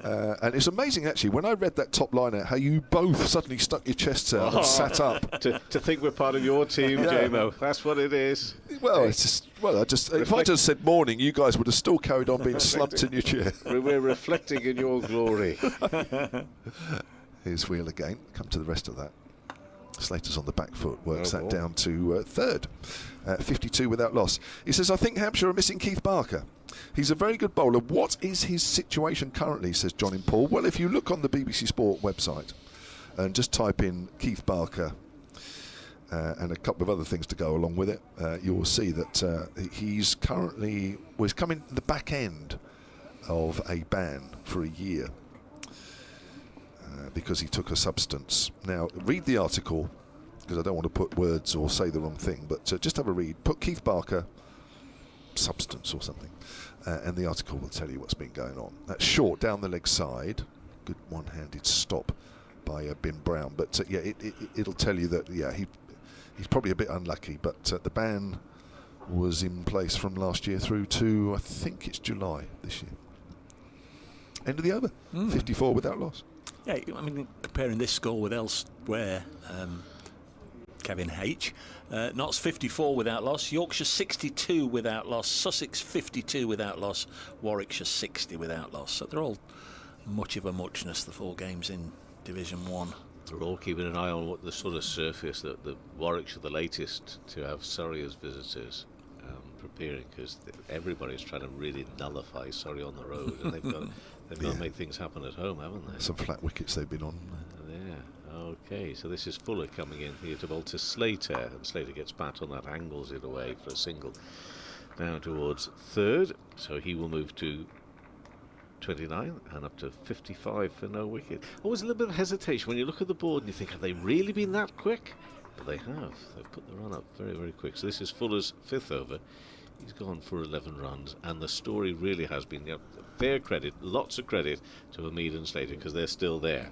And it's amazing, actually, when I read that top line out, how you both suddenly stuck your chests out and sat up. to think we're part of your team, JMO. That's what it is. Well, it's just... Well, if I just said morning, you guys would have still carried on being slumped in your chair. We're reflecting in your glory. Here's Wheel again. Come to the rest of that. Slater's on the back foot, works that down to third. 52 without loss. He says, I think Hampshire are missing Keith Barker. He's a very good bowler. What is his situation currently, says John in Paul? Well, if you look on the BBC Sport website and just type in Keith Barker and a couple of other things to go along with it, you will see that he's currently... Well, he's coming to the back end of a ban for a year. Because he took a substance. Now, read the article, because I don't want to put words or say the wrong thing, but just have a read. Put Keith Barker, substance or something, and the article will tell you what's been going on. That's short, down the leg side. Good one-handed stop by Ben Brown. But, it'll tell you that, he's probably a bit unlucky, but the ban was in place from last year through to, I think it's July this year. End of the over. 54 without loss. Yeah, I mean, comparing this score with elsewhere, Kevin H. Notts 54 without loss, Yorkshire 62 without loss, Sussex 52 without loss, Warwickshire 60 without loss. So they're all much of a muchness, the 4 games in Division 1. They're all keeping an eye on what the sort of surface that the Warwickshire, the latest to have Surrey as visitors, preparing, because everybody's trying to really nullify Surrey on the road, and they've got to make things happen at home, haven't they? Some flat wickets they've been on. Okay, so this is Fuller coming in here to bowl to Slater, and Slater gets bat on that, angles it away for a single down towards third, so he will move to 29 and up to 55 for no wicket. Always a little bit of hesitation when you look at the board and you think, have they really been that quick? But they have. They've put the run up very, very quick. So this is Fuller's 5th over. He's gone for 11 runs, and the story really has been, fair credit, lots of credit to Hamid and Slater, because they're still there.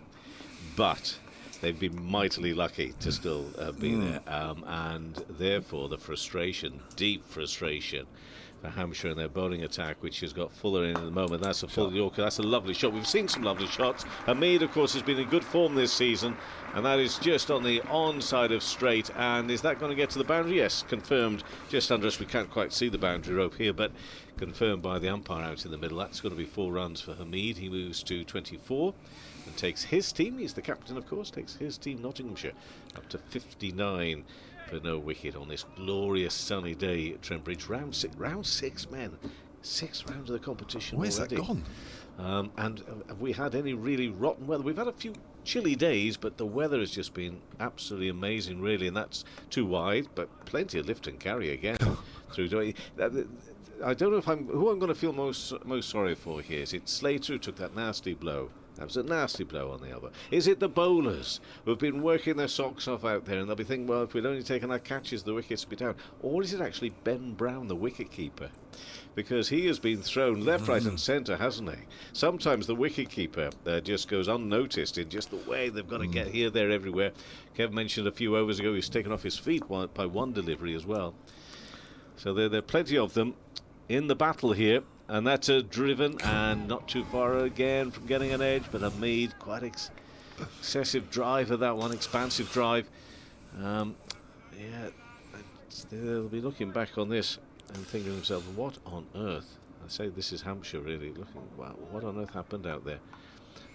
But they've been mightily lucky to still be there, and therefore the frustration, deep frustration for Hampshire and their bowling attack, which has got Fuller in at the moment. That's a full Yorker. That's a lovely shot. We've seen some lovely shots. Hamid, of course, has been in good form this season, and that is just on the onside of straight. And is that going to get to the boundary? Yes, confirmed. Just under us. We can't quite see the boundary rope here, but confirmed by the umpire out in the middle. That's going to be 4 runs for Hamid. He moves to 24 and takes his team. He's the captain, of course. Takes his team, Nottinghamshire, up to 59 for no wicket on this glorious sunny day at Trent Bridge. Round 6, men. 6 rounds of the competition. Where's already. that gone? And have we had any really rotten weather? We've had a few chilly days, but the weather has just been absolutely amazing, really, and that's too wide, but plenty of lift and carry again. through. I don't know if who I'm going to feel most sorry for here. Is it Slater, who took that nasty blow? That was a nasty blow on the elbow. Is it the bowlers who have been working their socks off out there, and they'll be thinking, well, if we'd only taken our catches, the wickets would be down? Or is it actually Ben Brown, the wicket-keeper? Because he has been thrown left, right and centre, hasn't he? Sometimes the wicket-keeper just goes unnoticed in just the way they've got to get here, there, everywhere. Kev mentioned a few overs ago he's taken off his feet by one delivery as well. So there are plenty of them in the battle here. And that's a driven and not too far again from getting an edge, but Hamid, quite excessive drive of that one, expansive drive. They'll be looking back on this and thinking to themselves, what on earth? I say this is Hampshire, really, looking, wow, what on earth happened out there?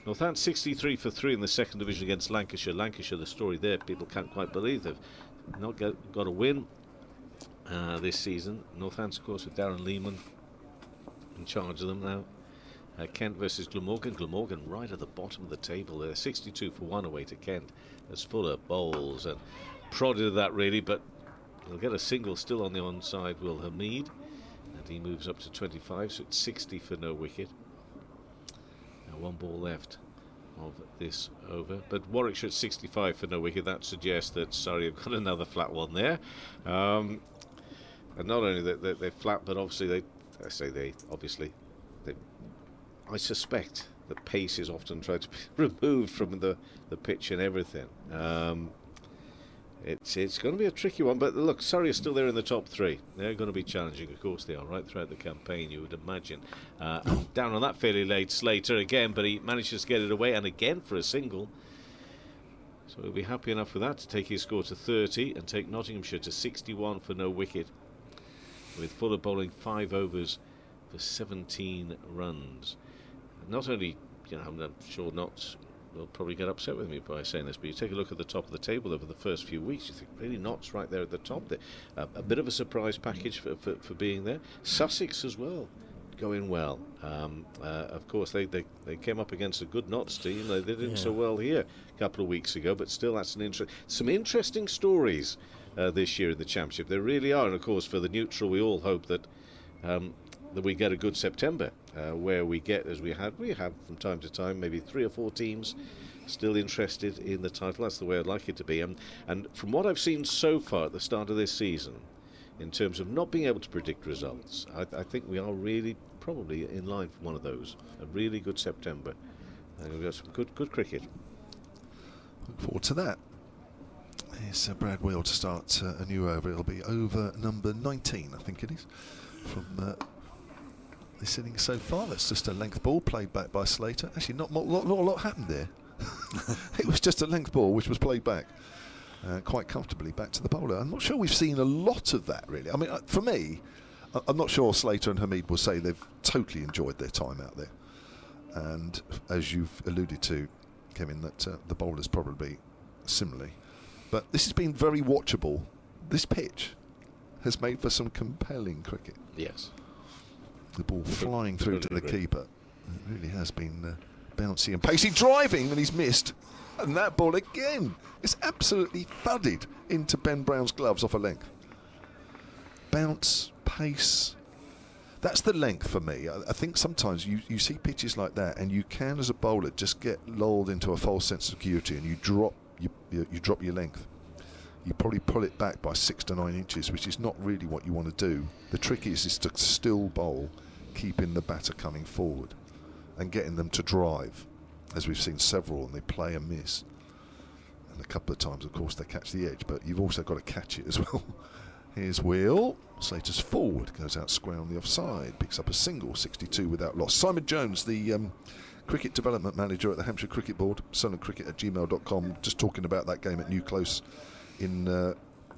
Northants 63 for 3 in the 2nd division against Lancashire. Lancashire, the story there, people can't quite believe they've not got a win this season. Northants, of course, with Darren Lehman in charge of them now. Kent versus Glamorgan. Glamorgan right at the bottom of the table there. 62 for 1 away to Kent as Fuller bowls and prodded that really, but he'll get a single still on the onside, will Hamid, and he moves up to 25, so it's 60 for no wicket. Now 1 ball left. of this over. But Warwickshire at 65 for no wicket. That suggests that Surrey have got another flat one there. And not only that they're flat, but obviously I suspect that pace is often tried to be removed from the pitch and everything. It's going to be a tricky one, but look, Surrey are still there in the top three. They're going to be challenging, of course they are, right throughout the campaign, you would imagine. Down on that fairly late, Slater again, but he manages to get it away, and again for a single. So he'll be happy enough with that to take his score to 30 and take Nottinghamshire to 61 for no wicket, with Fuller bowling 5 overs for 17 runs. Not only, I'm sure Notts will probably get upset with me by saying this, but you take a look at the top of the table over the first few weeks, you think really Notts right there at the top. A bit of a surprise package for being there. Sussex as well, going well. Of course, they came up against a good Notts team. They didn't so well here a couple of weeks ago, but still, that's some interesting stories this year in the Championship. There really are, and of course, for the neutral, we all hope that we get a good September, where we get, as we have from time to time, maybe 3 or 4 teams still interested in the title. That's the way I'd like it to be. And from what I've seen so far at the start of this season, in terms of not being able to predict results, I think we are really probably in line for one of those. A really good September. And we've got some good cricket. Look forward to that. Here's Brad Wheel to start a new over. It'll be over number 19, I think it is, from this innings so far. That's just a length ball played back by Slater. Actually, not a lot happened there. It was just a length ball which was played back quite comfortably back to the bowler. I'm not sure we've seen a lot of that, really. I mean, for me, I'm not sure Slater and Hamid will say they've totally enjoyed their time out there. And as you've alluded to, Kevin, that the bowlers probably similarly. But this has been very watchable. This pitch has made for some compelling cricket. Yes. The ball flying through to the keeper. It really has been bouncy and pacey, driving, and he's missed. And that ball again is absolutely thudded into Ben Brown's gloves off a length. Bounce, pace. That's the length for me. I think sometimes you see pitches like that, and you can, as a bowler, just get lulled into a false sense of security, and you drop your length. You probably pull it back by 6 to 9 inches, which is not really what you want to do. The trick is to still bowl, keeping the batter coming forward and getting them to drive, as we've seen several, and they play and miss. And a couple of times, of course, they catch the edge, but you've also got to catch it as well. Here's Wheel. Slater's forward, goes out square on the offside, picks up a single, 62 without loss. Simon Jones, the cricket development manager at the Hampshire Cricket Board, sonandcricket@gmail.com, just talking about that game at New Close in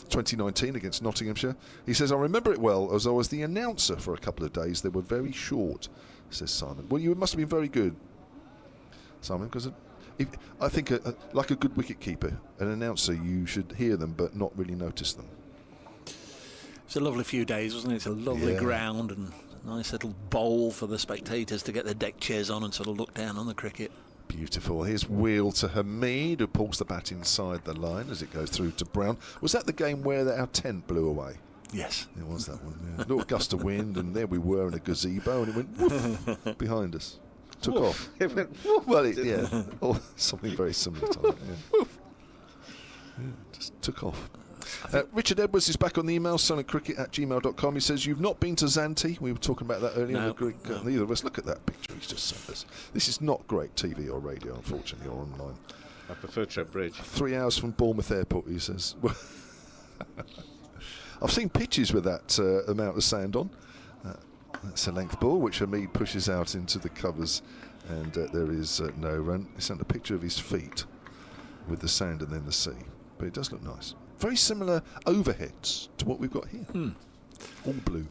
2019 against Nottinghamshire. He says, I remember it well as I was the announcer for a couple of days. They were very short, says Simon. Well, you must have been very good, Simon, because I think like a good wicket keeper, an announcer, you should hear them but not really notice them. It's a lovely few days, wasn't it? It's a lovely ground and a nice little bowl for the spectators to get their deck chairs on and sort of look down on the cricket. Beautiful. Here's Wheel to Hamid, who pulls the bat inside the line as it goes through to Brown. Was that the game where our tent blew away? Yes. It was that one, yeah. A little gust of wind, and there we were in a gazebo, and it went woof behind us. Took off. It went woof. Well, or something very similar to that. Yeah. Just took off. Richard Edwards is back on the email, sonandcricket@gmail.com. He says, you've not been to Zante. We were talking about that earlier. No, neither of us. Look at that picture he's just sent us. This is not great TV or radio, unfortunately, or online. I prefer Trent Bridge. 3 hours from Bournemouth Airport, he says. I've seen pitches with that amount of sand on. That's a length ball, which Hamid pushes out into the covers, and there is no run. He sent a picture of his feet with the sand and then the sea. But it does look nice. Very similar overheads to what we've got here. All blue.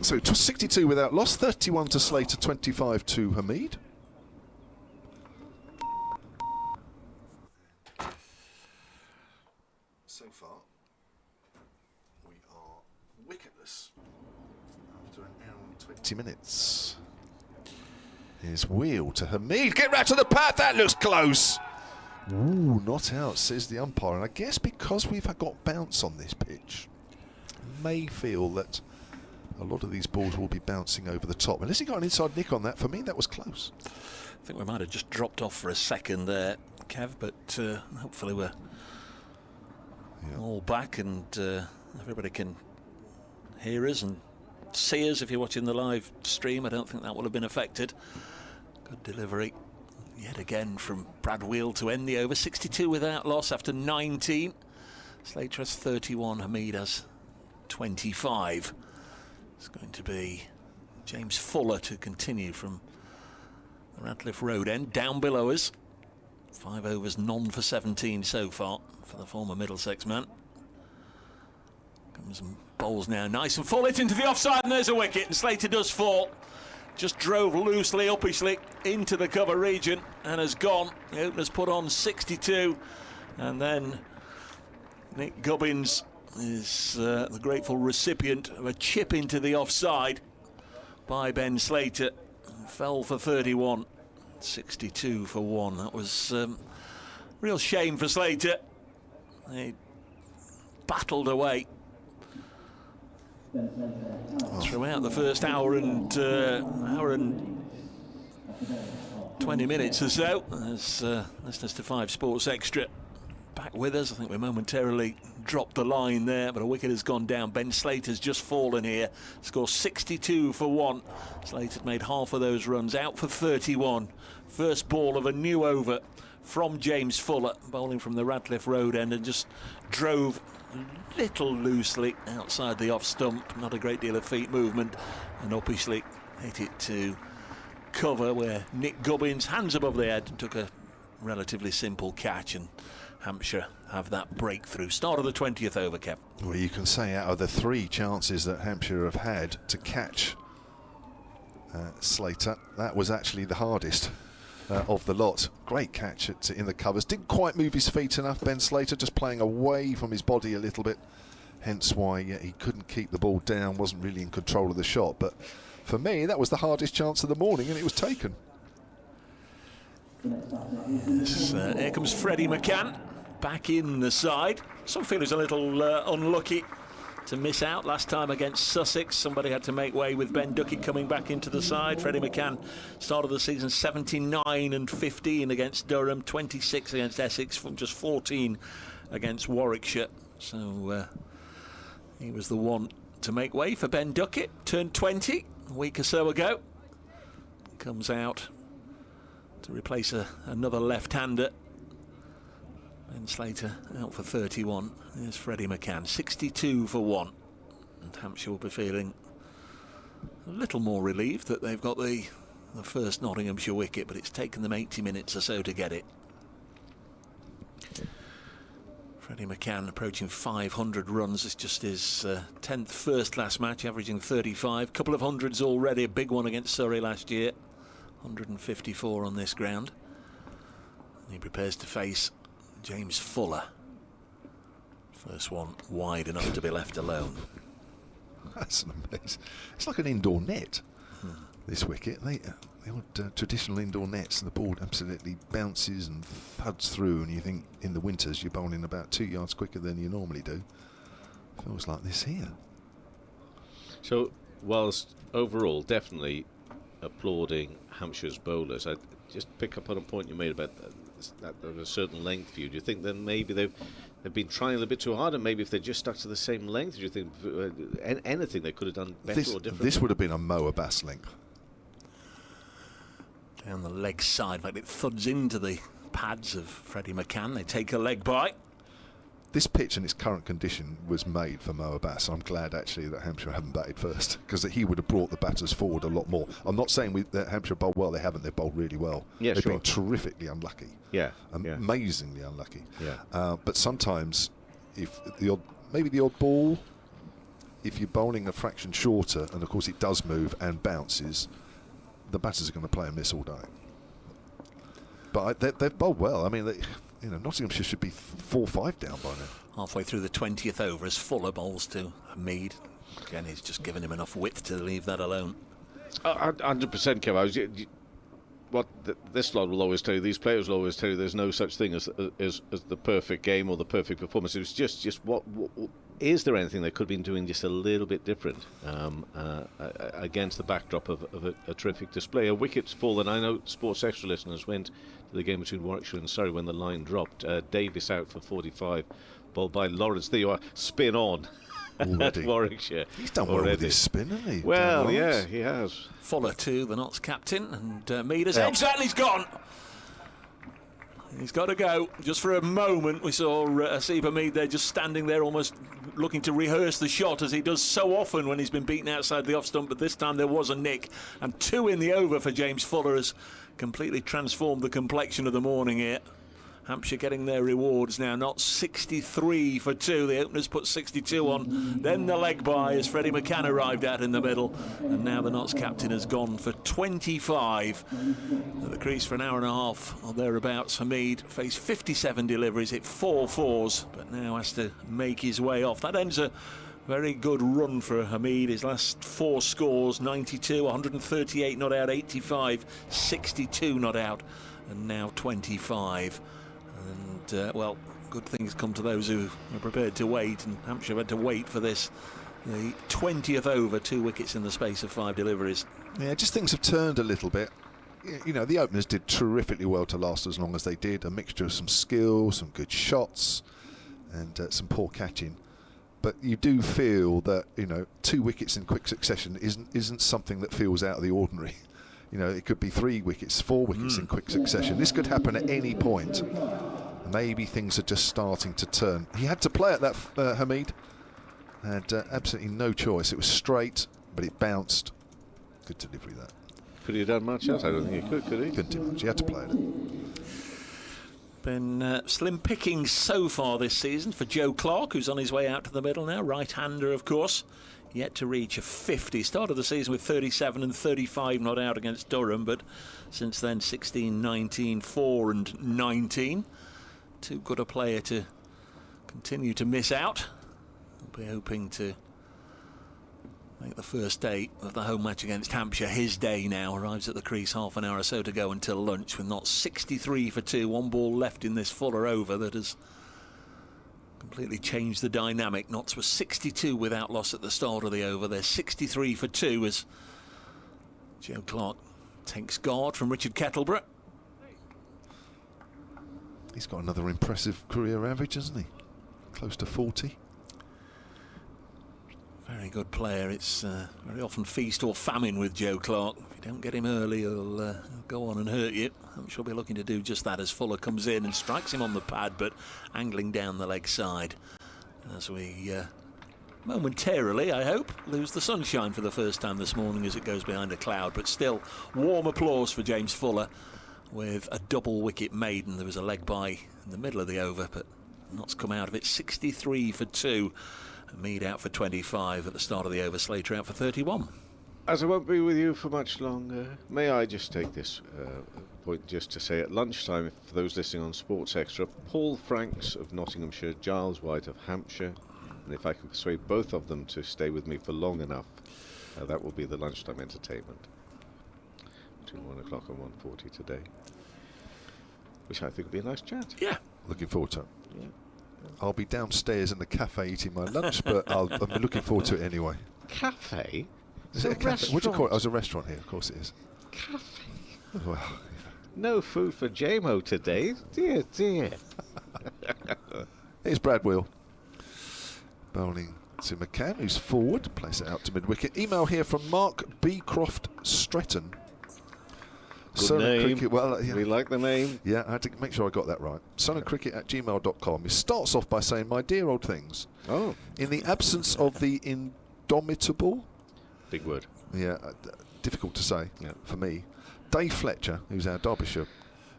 So 62 without loss, 31 to Slater, 25 to Hamid. So far, we are wicketless after an hour and 20 minutes. Here's Wheel to Hamid. Get right to the path. That looks close. Ooh, not out, says the umpire. And I guess because we've got bounce on this pitch, may feel that a lot of these balls will be bouncing over the top. Unless he got an inside nick on that, for me that was close. I think we might have just dropped off for a second there, Kev, but hopefully we're all back and everybody can hear us and see us if you're watching the live stream. I don't think that will have been affected. Good delivery yet again from Brad Wheel to end the over. 62 without loss after 19. Slater has 31, Hamid has 25. It's going to be James Fuller to continue from the Radcliffe Road end. Down below us, 5 overs, none for 17 so far for the former Middlesex man. Comes and bowls now, nice and full, hit into the offside, and there's a wicket, and Slater does fall. Just drove loosely, uppishly into the cover region and has gone. The opener's put on 62, and then Nick Gubbins is the grateful recipient of a chip into the offside by Ben Slater. Fell for 31, 62 for 1. That was real shame for Slater. They battled away throughout the first hour and 20 minutes or so. As listeners to 5 Sports Extra back with us, I think we momentarily dropped the line there, but a wicket has gone down. Ben Slater's just fallen here, scores 62 for 1. Slater made half of those runs, out for 31. First ball of a new over from James Fuller, bowling from the Radcliffe Road end, and just drove a little loosely outside the off stump. Not a great deal of feet movement, and uppishly hit it to cover where Nick Gubbins, hands above the head, took a relatively simple catch, and Hampshire have that breakthrough. Start of the 20th over, Kev. Well, you can say out of the 3 chances that Hampshire have had to catch Slater, that was actually the hardest of the lot. Great catch in the covers. Didn't quite move his feet enough, Ben Slater, just playing away from his body a little bit. Hence why he couldn't keep the ball down, wasn't really in control of the shot. But for me, that was the hardest chance of the morning, and it was taken. Yes, here comes Freddie Macan back in the side. Some feel he's a little unlucky to miss out last time against Sussex. Somebody had to make way with Ben Duckett coming back into the side. Freddie Macan started the season 79 and 15 against Durham, 26 against Essex, from just 14 against Warwickshire. So he was the one to make way for Ben Duckett. Turned 20 a week or so ago. Comes out to replace another left-hander. Ben Slater out for 31. There's Freddie Macan, 62 for 1. And Hampshire will be feeling a little more relieved that they've got the first Nottinghamshire wicket, but it's taken them 80 minutes or so to get it. Freddie Macan approaching 500 runs. It's just his 10th first-class match, averaging 35. Couple of hundreds already, a big one against Surrey last year. 154 on this ground. And he prepares to face James Fuller. First one wide enough to be left alone. That's an amazing. It's like an indoor net, this wicket. The old traditional indoor nets, and the ball absolutely bounces and thuds through, and you think in the winters you're bowling about 2 yards quicker than you normally do. Feels like this here. So, whilst overall definitely applauding Hampshire's bowlers, I just pick up on a point you made about that a certain length view. Do you think then maybe they've been trying a little bit too hard, and maybe if they just stuck to the same length, do you think anything they could have done better or different? This would have been a Mo Abbas length. Down the leg side, in fact it thuds into the pads of Freddie Macan. They take a leg bite. This pitch in its current condition was made for Mo Abbas. I'm glad actually that Hampshire haven't batted first, because he would have brought the batters forward a lot more. I'm not saying that Hampshire bowled well. They haven't. They've bowled really well. Yeah, They've sure. been terrifically unlucky. Amazingly unlucky. Yeah. But sometimes, if maybe the odd ball, if you're bowling a fraction shorter, and of course it does move and bounces, the batters are going to play a miss all day. But they've bowled well. I mean, Nottinghamshire should be 4-5 down by now. Halfway through the 20th over as Fuller bowls to Hamid. Again, he's just given him enough width to leave that alone. 100%, Kev. this lot will always tell you, these players will always tell you, there's no such thing as the perfect game or the perfect performance. It was just what is there anything they could have been doing just a little bit different against the backdrop of a terrific display? A wicket's fallen. I know Sports Extra listeners went to the game between Warwickshire and Surrey when the line dropped. Davis out for 45, bowled by Lawrence. There you are, spin on. At Warwickshire. He's done well with his spin, hasn't he? Well, yeah, he has. Fuller to the Notts captain, and Meader's edged that, and he's gone. He's got to go. Just for a moment, we saw Asiba Mead there just standing there almost looking to rehearse the shot, as he does so often when he's been beaten outside the off stump, but this time there was a nick, and 2 in the over for James Fuller has completely transformed the complexion of the morning here. Hampshire getting their rewards now, not 63 for 2. The openers put 62 on. Then the leg by as Freddie Macan arrived out in the middle. And now the Notts captain has gone for 25. At the crease for an hour and a half or thereabouts. Hamid faced 57 deliveries, hit 4 fours, but now has to make his way off. That ends a very good run for Hamid. His last 4 scores, 92, 138 not out, 85, 62 not out, and now 25. And, well, good things come to those who are prepared to wait, and Hampshire had to wait for this. The 20th over, 2 wickets in the space of 5 deliveries. Yeah, just things have turned a little bit. You know, the openers did terrifically well to last as long as they did. A mixture of some skill, some good shots, and some poor catching. But you do feel that, you know, 2 wickets in quick succession isn't something that feels out of the ordinary. You know, it could be 3 wickets, 4 wickets in quick succession. This could happen at any point. Maybe things are just starting to turn. He had to play at that, Hamid. Had absolutely no choice. It was straight, but it bounced. Good delivery, that. Could he have done much else? I don't think he could he? Couldn't do much. He had to play at it. Been slim pickings so far this season for Joe Clark, who's on his way out to the middle now. Right-hander, of course. Yet to reach a 50. Started the season with 37 and 35 not out against Durham, but since then 16, 19, 4 and 19. Too good a player to continue to miss out. We'll be hoping to make the first day of the home match against Hampshire his day now. Arrives at the crease half an hour or so to go until lunch, with not 63 for 2. 1 ball left in this Fuller over that has completely changed the dynamic. Notts was 62 without loss at the start of the over. They're 63 for 2 as Joe Clark takes guard from Richard Kettleborough. He's got another impressive career average, hasn't he? Close to 40. Very good player. It's very often feast or famine with Joe Clark. If you don't get him early, he'll go on and hurt you. I'm sure he'll be looking to do just that as Fuller comes in and strikes him on the pad, but angling down the leg side. As we momentarily, I hope, lose the sunshine for the first time this morning as it goes behind a cloud. But still, warm applause for James Fuller with a double wicket maiden. There was a leg by in the middle of the over, but Notts come out of it 63 for 2. Mead out for 25 at the start of the over. Slater out for 31. As I won't be with you for much longer, may I just take this point just to say at lunchtime, for those listening on Sports Extra, Paul Franks of Nottinghamshire, Giles White of Hampshire, and if I can persuade both of them to stay with me for long enough, that will be the lunchtime entertainment between 1 o'clock and 1:40 today, which I think will be a nice chat. Yeah, looking forward to it. Yeah. I'll be downstairs in the cafe eating my lunch, but I'm looking forward to it anyway. Cafe? Is it a cafe? What do you call it? Oh, it's a restaurant here, of course it is. Cafe? Well, no food for JMO today. Dear, dear. Here's Brad Will. Bowling to McCann, who's forward. Place it out to mid-wicket. Email here from Mark B. Croft Stretton. Good name. Cricket, well, yeah. We like the name. Yeah, I had to make sure I got that right. sonandcricket@gmail.com. He starts off by saying, "My dear old things. Oh. In the absence of the indomitable..." Big word. Yeah, difficult to say for me. Dave Fletcher, who's our Derbyshire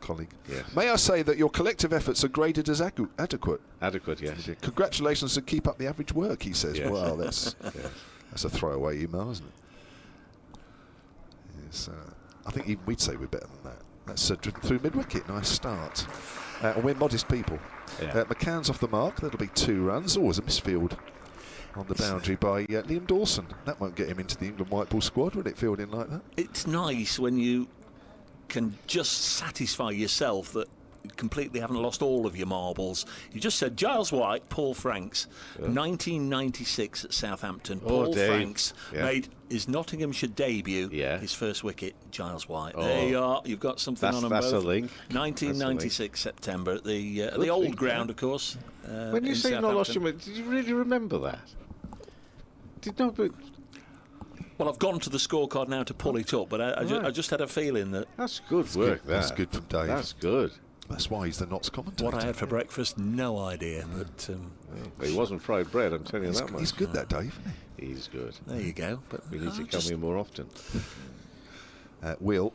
colleague. Yes. May I say that your collective efforts are graded as adequate? Adequate, yes. Congratulations and keep up the average work, he says. Yes. Well, that's a throwaway email, isn't it? Yes, I think even we'd say we're better than that. That's driven through mid-wicket. Nice start. And we're modest people. Yeah. McCann's off the mark. That'll be 2 runs. Always a misfield on the boundary by Liam Dawson. That won't get him into the England white ball squad, will it, fielding like that? It's nice when you can just satisfy yourself that you completely haven't lost all of your marbles. You just said Giles White, Paul Franks, 1996 at Southampton. Paul Franks made his Nottinghamshire debut, his first wicket, Giles White. There you are. You've got something on them both. That's a link. 1996 September at the old ground, of course. When you say not lost your marbles, did you really remember that? Well, I've gone to the scorecard now to pull it up, but I just had a feeling that... That's good work, That's good from Dave. That's good. That's why he's the Notts commentator. What I had for breakfast, no idea. But well, he wasn't fried bread, I'm telling you that much. He's good, that Dave, isn't he? He's good. There you go. But we need to come here more often. Will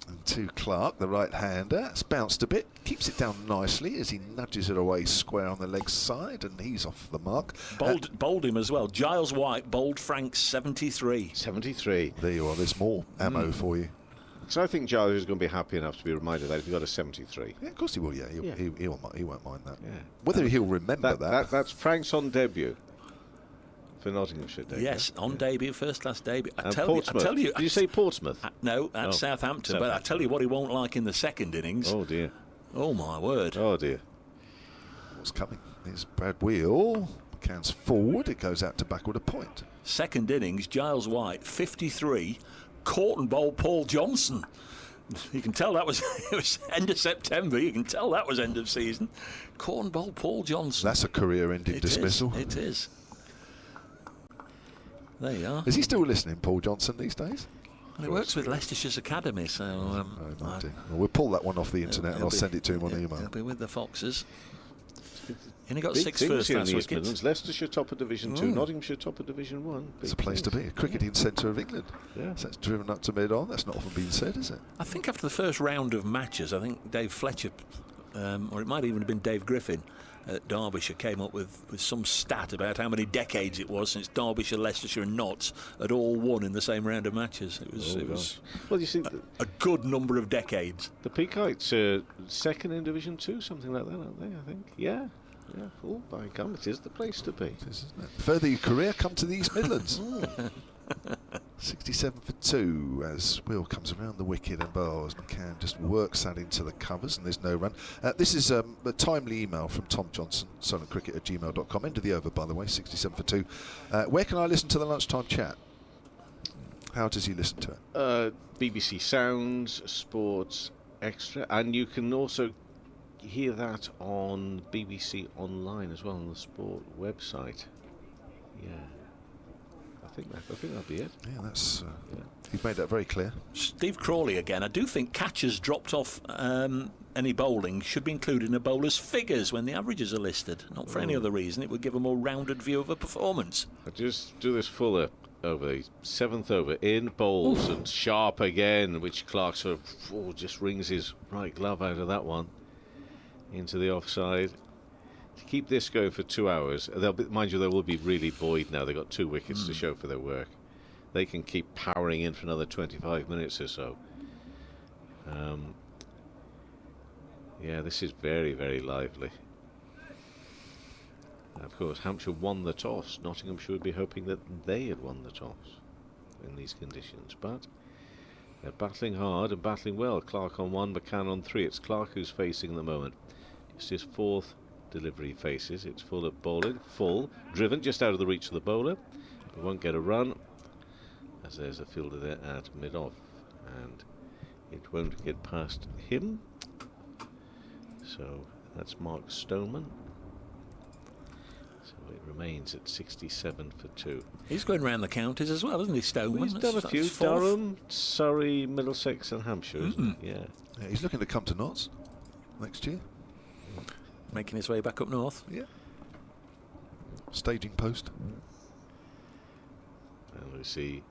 and to Clark, the right-hander. It's bounced a bit, keeps it down nicely as he nudges it away square on the leg side, and he's off the mark. Bowled him as well. Giles White bowled Franks 73. 73. There you are. There's more ammo for you. So I think Giles is going to be happy enough to be reminded that if he got a 73. Yeah, of course he will. Yeah, he won't mind that. Yeah. Whether he'll remember that's Frank's on debut for Nottinghamshire. Yes, on debut, first class debut. I tell you. Did you say Portsmouth? No, at Southampton. But I tell you what, he won't like in the second innings. Oh dear. Oh my word. Oh dear. What's coming? Here's Brad Wheel. Macan's forward. It goes out to backward a point. Second innings, Giles White 53. Caught and bowled Paul Johnson. You can tell that was it was end of September. You can tell that was end of season. Caught and bowled Paul Johnson. That's a career-ending dismissal. It is. There you are. Is he still listening, Paul Johnson, these days? Well, he works with Leicestershire's academy, so we'll pull that one off the internet and I'll send it to him on email. He'll be with the Foxes. And he got Big 6 first-class wickets. wickets. Leicestershire top of Division 2, Nottinghamshire top of Division 1. It's a place to be, a cricketing centre of England. Yeah. So that's driven up to mid-on. That's not often been said, is it? I think after the first round of matches, I think Dave Fletcher, or it might even have been Dave Griffin at Derbyshire, came up with some stat about how many decades it was since Derbyshire, Leicestershire and Notts had all won in the same round of matches. It was well, you see, a good number of decades. The Peakites are second in Division 2, something like that, aren't they, I think? Yeah. Yeah, oh, by God, it is the place to be. It is, isn't it? Further your career, come to the East Midlands. 67 for 2 as Will comes around the wicket and bowls. Macan just works that into the covers and there's no run. This is a timely email from Tom Johnson, solentcricket@gmail.com. End of the over, by the way, 67 for 2. Where can I listen to the lunchtime chat? How does he listen to it? BBC Sounds, Sports Extra, and you can also hear that on BBC Online as well, on the Sport website. Yeah, I think that'll be it. Yeah, that's you've made that very clear. Steve Crawley again. I do think catchers dropped off any bowling should be included in a bowler's figures when the averages are listed. Not for any other reason. It would give a more rounded view of a performance. I just do this fuller over the 7th over in bowls and sharp again, which Clark sort of just rings his right glove out of that one into the offside. To keep this going for 2 hours, mind you, they will be really buoyed now. They've got 2 wickets to show for their work. They can keep powering in for another 25 minutes or so. Yeah, this is very, very lively. And of course, Hampshire won the toss. Nottinghamshire would be hoping that they had won the toss in these conditions, but they're battling hard and battling well. Clark on 1, Macan on 3. It's Clark who's facing at the moment. It's his 4th delivery faces. It's full of bowling, full, driven just out of the reach of the bowler, but won't get a run as there's a fielder there at mid-off, and it won't get past him. So that's Mark Stoneman. So it remains at 67 for 2. He's going round the counties as well, isn't he, Stoneman? He's done a few. Durham, Surrey, Middlesex and Hampshire, isn't he? Yeah. He's looking to come to Notts next year. Making his way back up north. Yeah. Staging post. And we see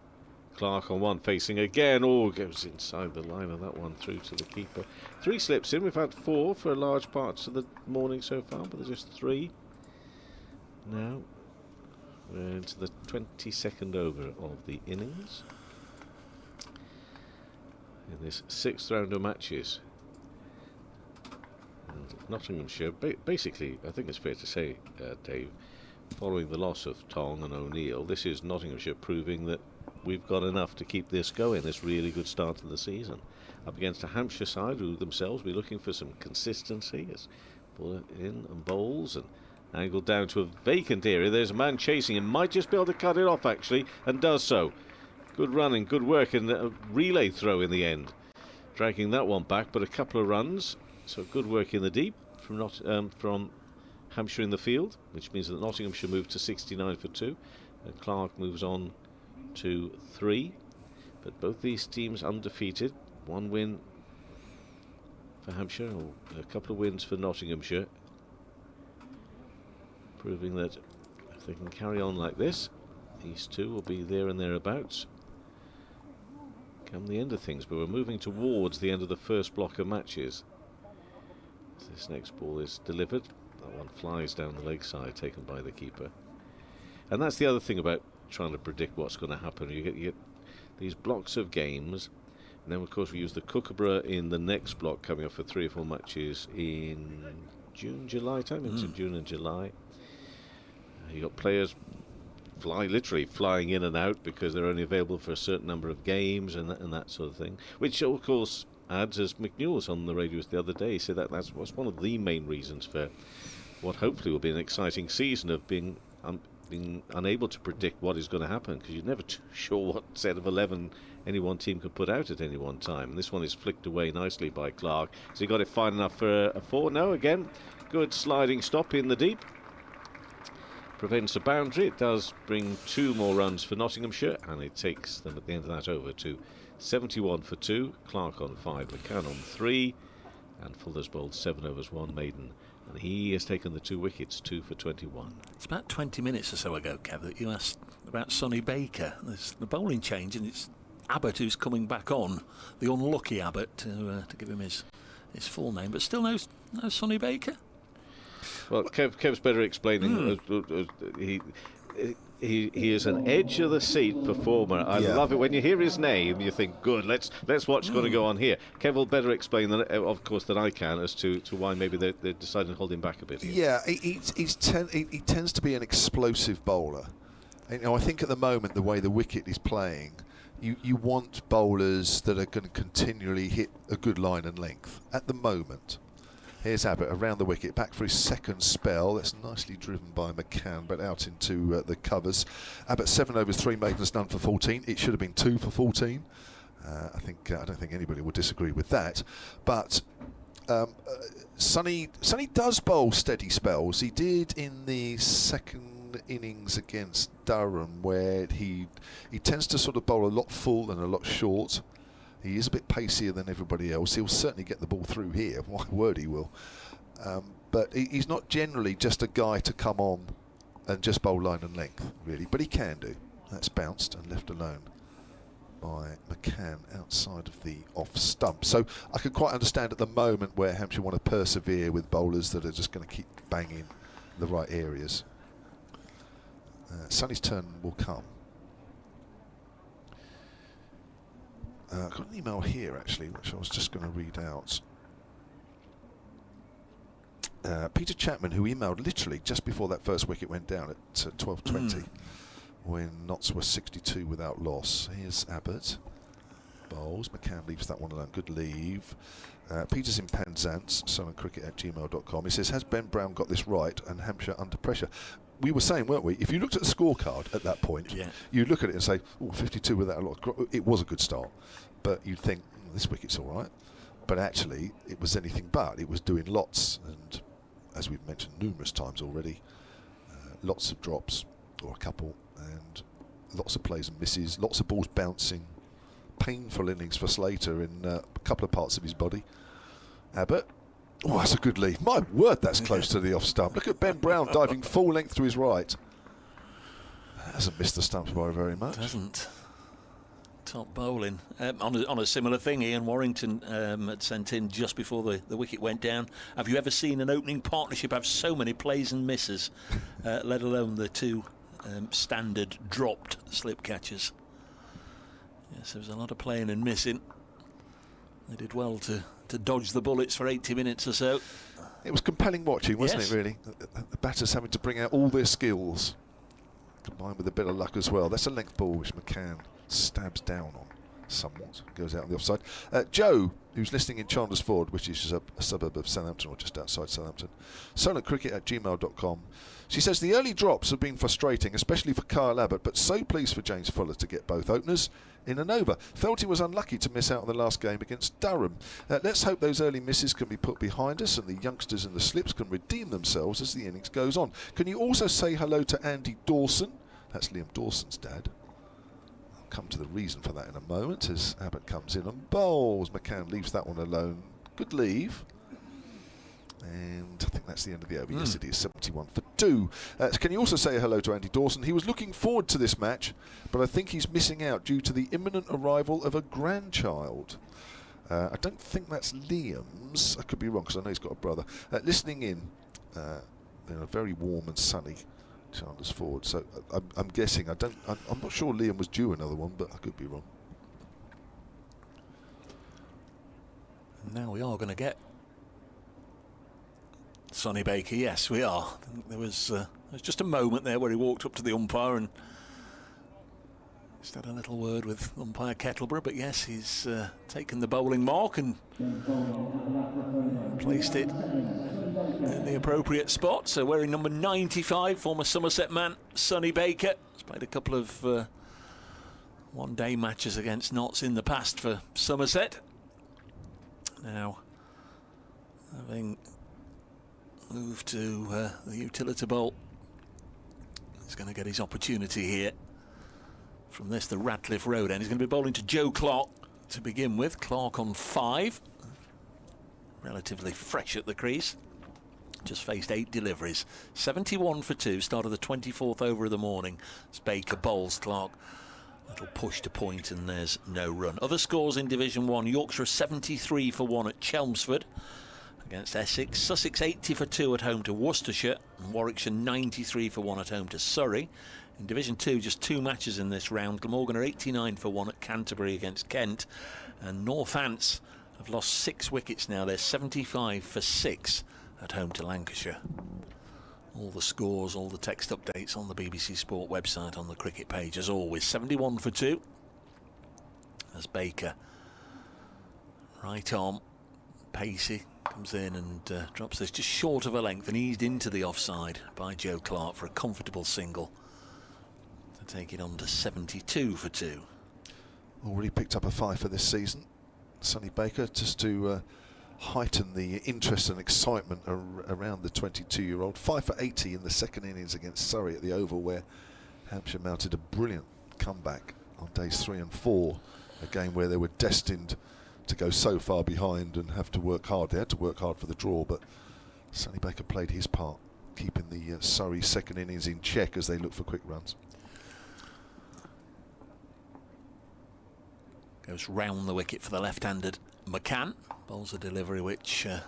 Clark on 1 facing again. Oh, goes inside the line of that one through to the keeper. 3 slips in. We've had 4 for large parts of the morning so far, but there's just 3 now. We're into the 22nd over of the innings in this 6th round of matches. And Nottinghamshire, basically, I think it's fair to say, Dave, following the loss of Tong and O'Neill, this is Nottinghamshire proving that we've got enough to keep this going, this really good start to the season. Up against a Hampshire side who themselves be looking for some consistency as ball in and bowls and angled down to a vacant area. There's a man chasing him, might just be able to cut it off actually, and does so. Good running, good work, and a relay throw in the end, dragging that one back, but a couple of runs. So good work in the deep from Hampshire in the field, which means that Nottinghamshire moved to 69 for 2 and Clark moves on to 3. But both these teams undefeated. One win for Hampshire, or a couple of wins for Nottinghamshire, proving that if they can carry on like this, these two will be there and thereabouts come the end of things. But we're moving towards the end of the first block of matches. As this next ball is delivered, that one flies down the leg side, taken by the keeper. And that's the other thing about trying to predict what's going to happen. You get these blocks of games, and then of course we use the Kookaburra in the next block, coming up for 3 or 4 matches in June, July time, into June and July. You got players literally flying in and out because they're only available for a certain number of games and that sort of thing, which of course adds, as McNeil was on the radio the other day, said that's one of the main reasons for what hopefully will be an exciting season of being unable to predict what is going to happen, because you're never too sure what set of 11 any one team could put out at any one time. And this one is flicked away nicely by Clark. So he got it fine enough for a 4. No, again, good sliding stop in the deep. Prevents a boundary. It does bring 2 more runs for Nottinghamshire, and it takes them at the end of that over to 71 for 2. Clark on 5, Macan on 3, and Fuller's bowled 7 overs, 1 maiden, and he has taken the 2 wickets, 2 for 21. It's about 20 minutes or so ago, Kev, that you asked about Sonny Baker. There's the bowling change, and it's Abbott who's coming back on, the unlucky Abbott, to give him his full name, but still no Sonny Baker. Well, Kev's better explaining. He is an edge of the seat performer. I love it when you hear his name. You think, good, let's watch what's going to go on here. Kev will better explain, of course, than I can as to why maybe they're deciding to hold him back a bit here. Yeah, he tends to be an explosive bowler. And, I think at the moment, the way the wicket is playing, you want bowlers that are going to continually hit a good line and length. At the moment, here's Abbott around the wicket, back for his second spell. That's nicely driven by Macan, but out into the covers. Abbott 7 overs, 3 maidens, none for 14. It should have been 2 for 14. I don't think anybody would disagree with that. But Sonny does bowl steady spells. He did in the second innings against Durham, where he tends to sort of bowl a lot full and a lot short. He is a bit pacier than everybody else. He'll certainly get the ball through here. My word, he will. But he's not generally just a guy to come on and just bowl line and length, really. But he can do. That's bounced and left alone by Macan outside of the off stump. So I can quite understand at the moment where Hampshire want to persevere with bowlers that are just going to keep banging the right areas. Sonny's turn will come. I've got an email here actually, which I was just going to read out. Peter Chapman, who emailed literally just before that first wicket went down at 12:20, when Notts were 62 without loss. Here's Abbott. Bowls. Macan leaves that one alone. Good leave. Peter's in Penzance, sullencricket@gmail.com. He says, has Ben Brown got this right and Hampshire under pressure? We were saying, weren't we, if you looked at the scorecard at that point, you'd look at it and say, oh, 52 without a lot. It was a good start. But you'd think, this wicket's all right. But actually, it was anything but. It was doing lots. And as we've mentioned numerous times already, lots of drops, or a couple, and lots of plays and misses, lots of balls bouncing. Painful innings for Slater in a couple of parts of his body. Abbott. Oh, that's a good lead. My word, that's close to the off stump. Look at Ben Brown diving full length to his right. Hasn't missed the stumps by very much. Doesn't. Top bowling. On a similar thing, Ian Warrington had sent in just before the wicket went down. Have you ever seen an opening partnership have so many plays and misses, let alone the 2 standard dropped slip catches? Yes, there was a lot of playing and missing. They did well to dodge the bullets for 80 minutes or so. It was compelling watching, wasn't it, really? The batters having to bring out all their skills, combined with a bit of luck as well. That's a length ball which Macan stabs down on somewhat, goes out on the offside. Joe, who's listening in Chandler's Ford, which is a suburb of Southampton or just outside Southampton, solentcricket@gmail.com. She says the early drops have been frustrating, especially for Kyle Abbott, but so pleased for James Fuller to get both openers in an over. Felt he was unlucky to miss out on the last game against Durham. Let's hope those early misses can be put behind us and the youngsters in the slips can redeem themselves as the innings goes on. Can you also say hello to Andy Dawson? That's Liam Dawson's dad. I'll come to the reason for that in a moment as Abbott comes in and bowls. Macan leaves that one alone. Good leave. And I think that's the end of the over. Yes, it is. 71 for 2. Can you also say hello to Andy Dawson? He was looking forward to this match, but I think he's missing out due to the imminent arrival of a grandchild. I don't think that's Liam's. I could be wrong because I know he's got a brother. Listening in a very warm and sunny Chandler's Ford. So I'm guessing. I'm not sure Liam was due another one, but I could be wrong. Now we are going to get Sonny Baker. Yes, we are. There was just a moment there where he walked up to the umpire and just had a little word with umpire Kettleborough, but yes, he's taken the bowling mark and placed it in the appropriate spot. So wearing number 95, former Somerset man Sonny Baker. He's played a couple of one-day matches against Notts in the past for Somerset. Now, having moved to the utility bowl, he's going to get his opportunity here. From this, the Radcliffe Road end. He's going to be bowling to Joe Clark to begin with. Clark on 5. Relatively fresh at the crease. Just faced 8 deliveries. 71 for 2. Start of the 24th over of the morning. As Baker bowls Clark. Little push to point and there's no run. Other scores in Division 1. Yorkshire 73 for 1 at Chelmsford against Essex. Sussex 80 for 2 at home to Worcestershire. And Warwickshire 93 for 1 at home to Surrey. In Division 2, just 2 matches in this round. Glamorgan are 89 for 1 at Canterbury against Kent. And Northants have lost 6 wickets now. They're 75 for 6 at home to Lancashire. All the scores, all the text updates on the BBC Sport website on the cricket page as always. 71 for 2 as Baker, right arm, pacey, comes in and drops this just short of a length and eased into the offside by Joe Clark for a comfortable single to take it on to 72 for 2. Already picked up a 5 for this season, Sonny Baker, just to heighten the interest and excitement around the 22-year-old. 5 for 80 in the second innings against Surrey at the Oval, where Hampshire mounted a brilliant comeback on days 3 and 4, a game where they were destined to go so far behind and have to work hard. They had to work hard for the draw, but Sonny Baker played his part, keeping the Surrey second innings in check as they look for quick runs. Goes round the wicket for the left-handed Macan. Bowls a delivery which the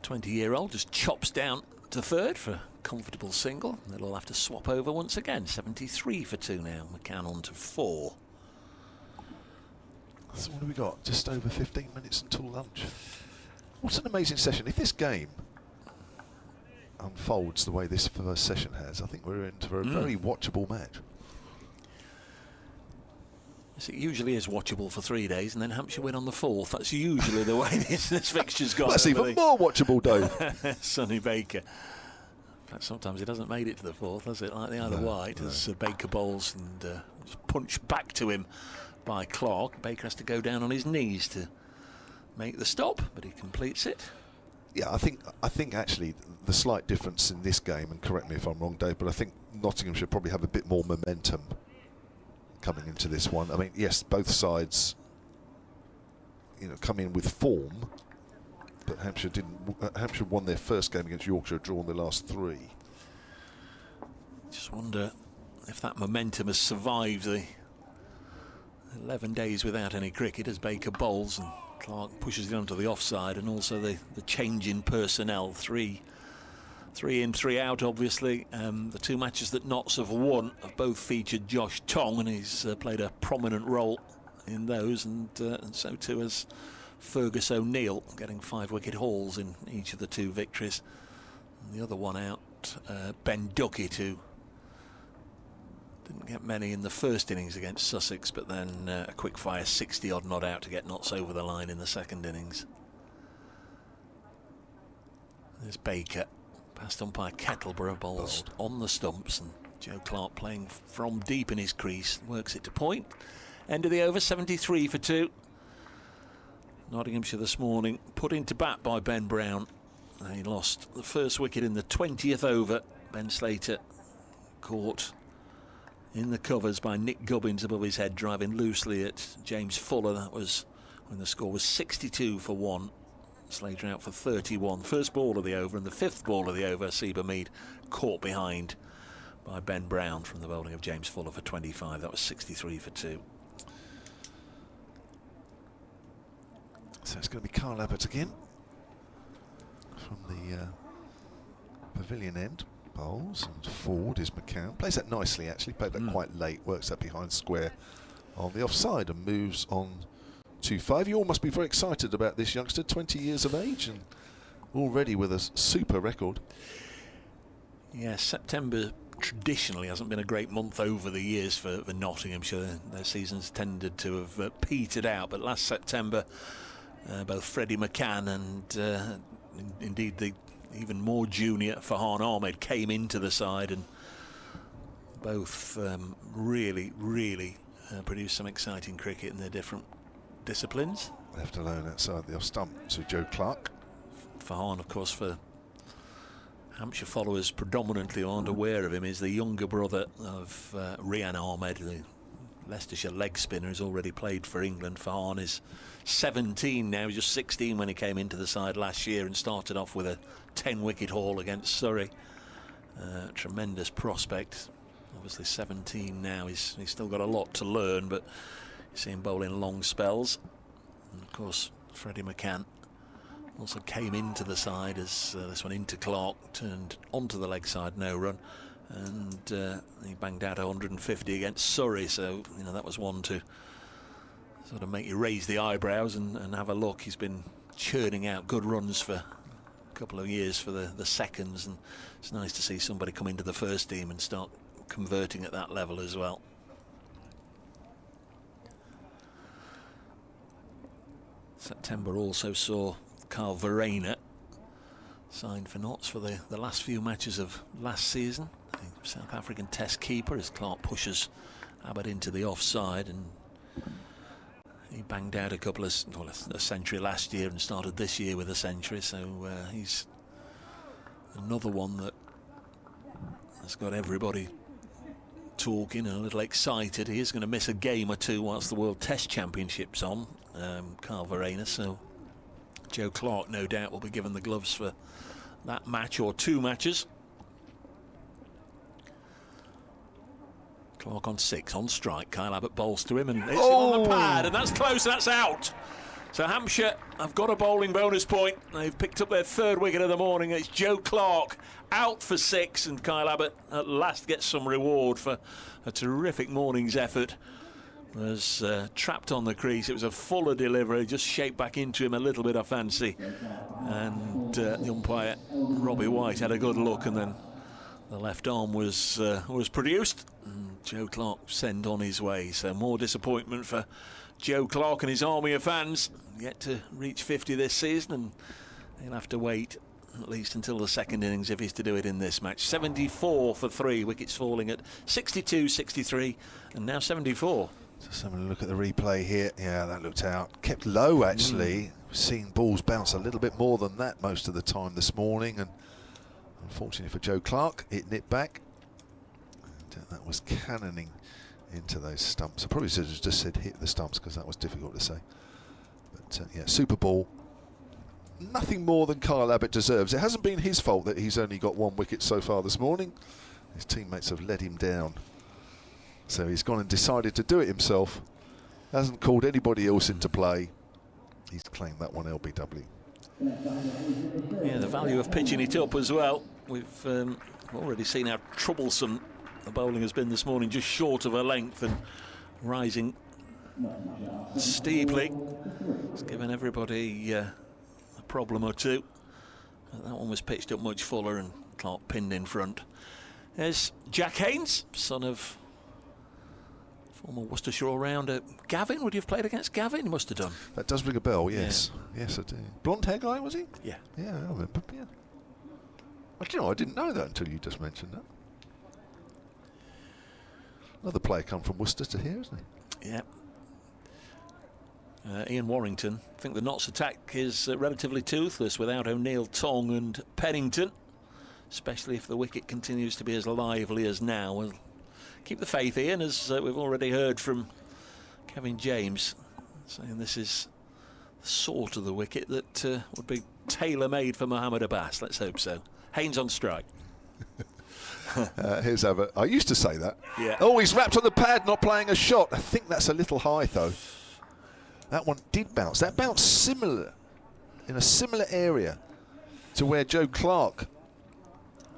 20-year-old just chops down to third for a comfortable single. They'll all have to swap over once again. 73 for 2 now. Macan on to 4. So what have we got? Just over 15 minutes until lunch. What an amazing session. If this game unfolds the way this first session has, I think we're in for a very watchable match. Yes, it usually is watchable for 3 days and then Hampshire win on the 4th. That's usually the way this fixture's gone. That's even more watchable, Dave. Sonny Baker. In fact, sometimes he doesn't make it to the 4th, does it? Like the Isle of Wight, as Baker bowls and just punched back to him by Clark. Baker has to go down on his knees to make the stop, but he completes it. Yeah, I think actually the slight difference in this game, and correct me if I'm wrong, Dave, but I think Nottingham should probably have a bit more momentum coming into this one. I mean, yes, both sides, come in with form, but Hampshire didn't. Hampshire won their first game against Yorkshire, drawn the last 3. Just wonder if that momentum has survived the 11 days without any cricket as Baker bowls and Clark pushes it onto the offside, and also the change in personnel. 3 in, 3 out, obviously. The 2 matches that Notts have won have both featured Josh Tong, and he's played a prominent role in those, and so too has Fergus O'Neill, getting 5-wicket hauls in each of the 2 victories. And the other one out, Ben Duckett, who Didn't get many in the first innings against Sussex, but then a quick fire 60-odd not out to get Notts over the line in the second innings. There's Baker, past umpire Kettleborough, balls on the stumps, and Joe Clark playing from deep in his crease, works it to point. End of the over, 73 for 2. Nottinghamshire this morning put into bat by Ben Brown. He lost the first wicket in the 20th over. Ben Slater caught in the covers by Nick Gubbins above his head, driving loosely at James Fuller. That was when the score was 62 for 1. Slater out for 31. First ball of the over, and the fifth ball of the over, Seba Mead caught behind by Ben Brown from the bowling of James Fuller for 25. That was 63 for 2. So it's going to be Kyle Abbott again from the pavilion end. Bowls, and forward is Macan. Plays that nicely, actually. Played that quite late. Works that behind square on the offside and moves on to 5. You all must be very excited about this youngster, 20 years of age and already with a super record. Yeah, September traditionally hasn't been a great month over the years for Nottinghamshire. Their seasons tended to have petered out, but last September both Freddie Macan and indeed the even more junior Farhan Ahmed came into the side, and both really produced some exciting cricket in their different disciplines. Left alone outside the off stump to Joe Clark. Farhan, of course, for Hampshire followers predominantly aren't aware of him, is the younger brother of Rian Ahmed, the Leicestershire leg spinner, has already played for England. Farhan is 17 now, just 16 when he came into the side last year and started off with a 10-wicket haul against Surrey. Tremendous prospect. Obviously 17 now, he's still got a lot to learn, but you see him bowling long spells. And of course Freddie Macan also came into the side as this one into Clark, turned onto the leg side, no run, and he banged out 150 against Surrey, so you know that was one to sort of make you raise the eyebrows and have a look. He's been churning out good runs for a couple of years for the seconds, and it's nice to see somebody come into the first team and start converting at that level as well. September also saw Carl Verena signed for Notts for the last few matches of last season. The South African Test keeper, as Clark pushes Abbott into the offside, and he banged out a century last year and started this year with a century, so he's another one that has got everybody talking and a little excited. He is going to miss a game or two whilst the World Test Championship's on, Carl Verena, so Joe Clark no doubt will be given the gloves for that match or two matches. Clark on 6, on strike. Kyle Abbott bowls to him and hits it on the pad, and that's close, that's out. So Hampshire have got a bowling bonus point. They've picked up their third wicket of the morning. It's Joe Clark out for 6, and Kyle Abbott at last gets some reward for a terrific morning's effort. Was trapped on the crease. It was a fuller delivery, just shaped back into him a little bit, I fancy. And the umpire, Robbie White, had a good look, and then the left arm was produced. And Joe Clark sent on his way. So more disappointment for Joe Clark and his army of fans. Yet to reach 50 this season, and he'll have to wait at least until the second innings if he's to do it in this match. 74 for 3, wickets falling at 62, 63, and now 74. Just having a look at the replay here. Yeah, that looked out. Kept low, actually. We've seen balls bounce a little bit more than that most of the time this morning, and unfortunately for Joe Clark, it nipped back. And that was cannoning into those stumps. I probably should have just said hit the stumps, because that was difficult to say. But yeah, super ball. Nothing more than Kyle Abbott deserves. It hasn't been his fault that he's only got 1 wicket so far this morning. His teammates have let him down. So he's gone and decided to do it himself. Hasn't called anybody else into play. He's claimed that one LBW. Yeah, the value of pitching it up as well. We've already seen how troublesome the bowling has been this morning, just short of a length and rising steeply. It's given everybody a problem or two. But that one was pitched up much fuller, and Clark pinned in front. There's Jack Haynes, son of Former Worcestershire all-rounder Gavin. Would you have played against Gavin? You must have done. That does ring a bell, yes. Yeah. Yes, I do. Blonde hair guy, was he? Yeah. Yeah, I remember, yeah. Well, you know, I didn't know that until you just mentioned that. Another player come from Worcester to here, isn't he? Yeah. Ian Warrington. I think the Notts attack is relatively toothless without O'Neill, Tong and Pennington, especially if the wicket continues to be as lively as now. We'll keep the faith, Ian, as we've already heard from Kevin James, saying this is the sort of the wicket that would be tailor-made for Mohammad Abbas. Let's hope so. Haynes on strike. Here's Abbott. I used to say that. Yeah. Oh, he's wrapped on the pad, not playing a shot. I think that's a little high, though. That one did bounce. That bounced similar, in a similar area to where Joe Clark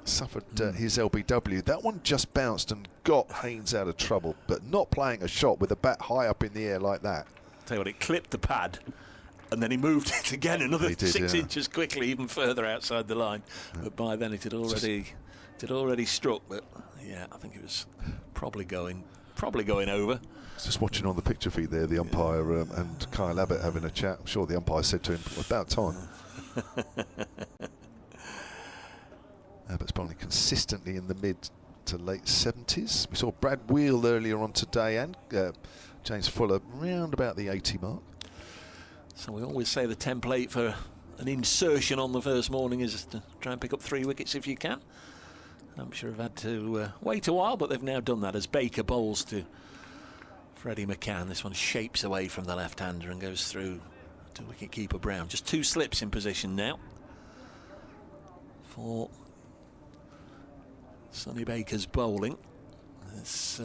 suffered his LBW. That one just bounced and got Haynes out of trouble, but not playing a shot with a bat high up in the air like that. Tell you what, it clipped the pad, and then he moved it again another 6 inches quickly, even further outside the line. Yeah. But by then it had already struck. But yeah, I think it was probably going over. Just watching on the picture feed there, the umpire and Kyle Abbott having a chat. I'm sure the umpire said to him, about time. Abbott's bowling consistently in the mid to late 70s. We saw Brad Wheel earlier on today and James Fuller round about the 80 mark. So we always say the template for an insertion on the first morning is to try and pick up 3 wickets if you can. Hampshire have had to wait a while, but they've now done that as Baker bowls to Freddie Macan. This one shapes away from the left-hander and goes through to wicket-keeper Brown. Just 2 slips in position now for Sonny Baker's bowling. There's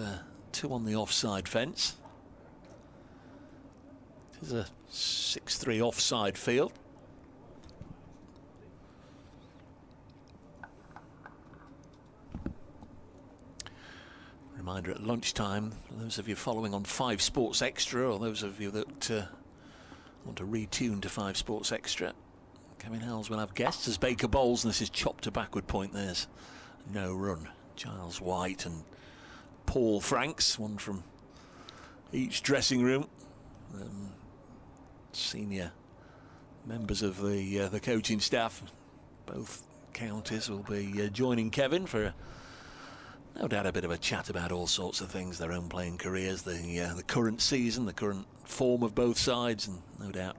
2 on the offside fence. It is a 6-3 offside field. Reminder at lunchtime, those of you following on 5 Sports Extra, or those of you that want to retune to 5 Sports Extra, Kevin Howells will have guests as Baker bowls, and this is chopped to backward point. There's no run. Giles White and Paul Franks, one from each dressing room. Senior members of the coaching staff, both counties, will be joining Kevin for no doubt a bit of a chat about all sorts of things, their own playing careers, the current season, the current form of both sides, and no doubt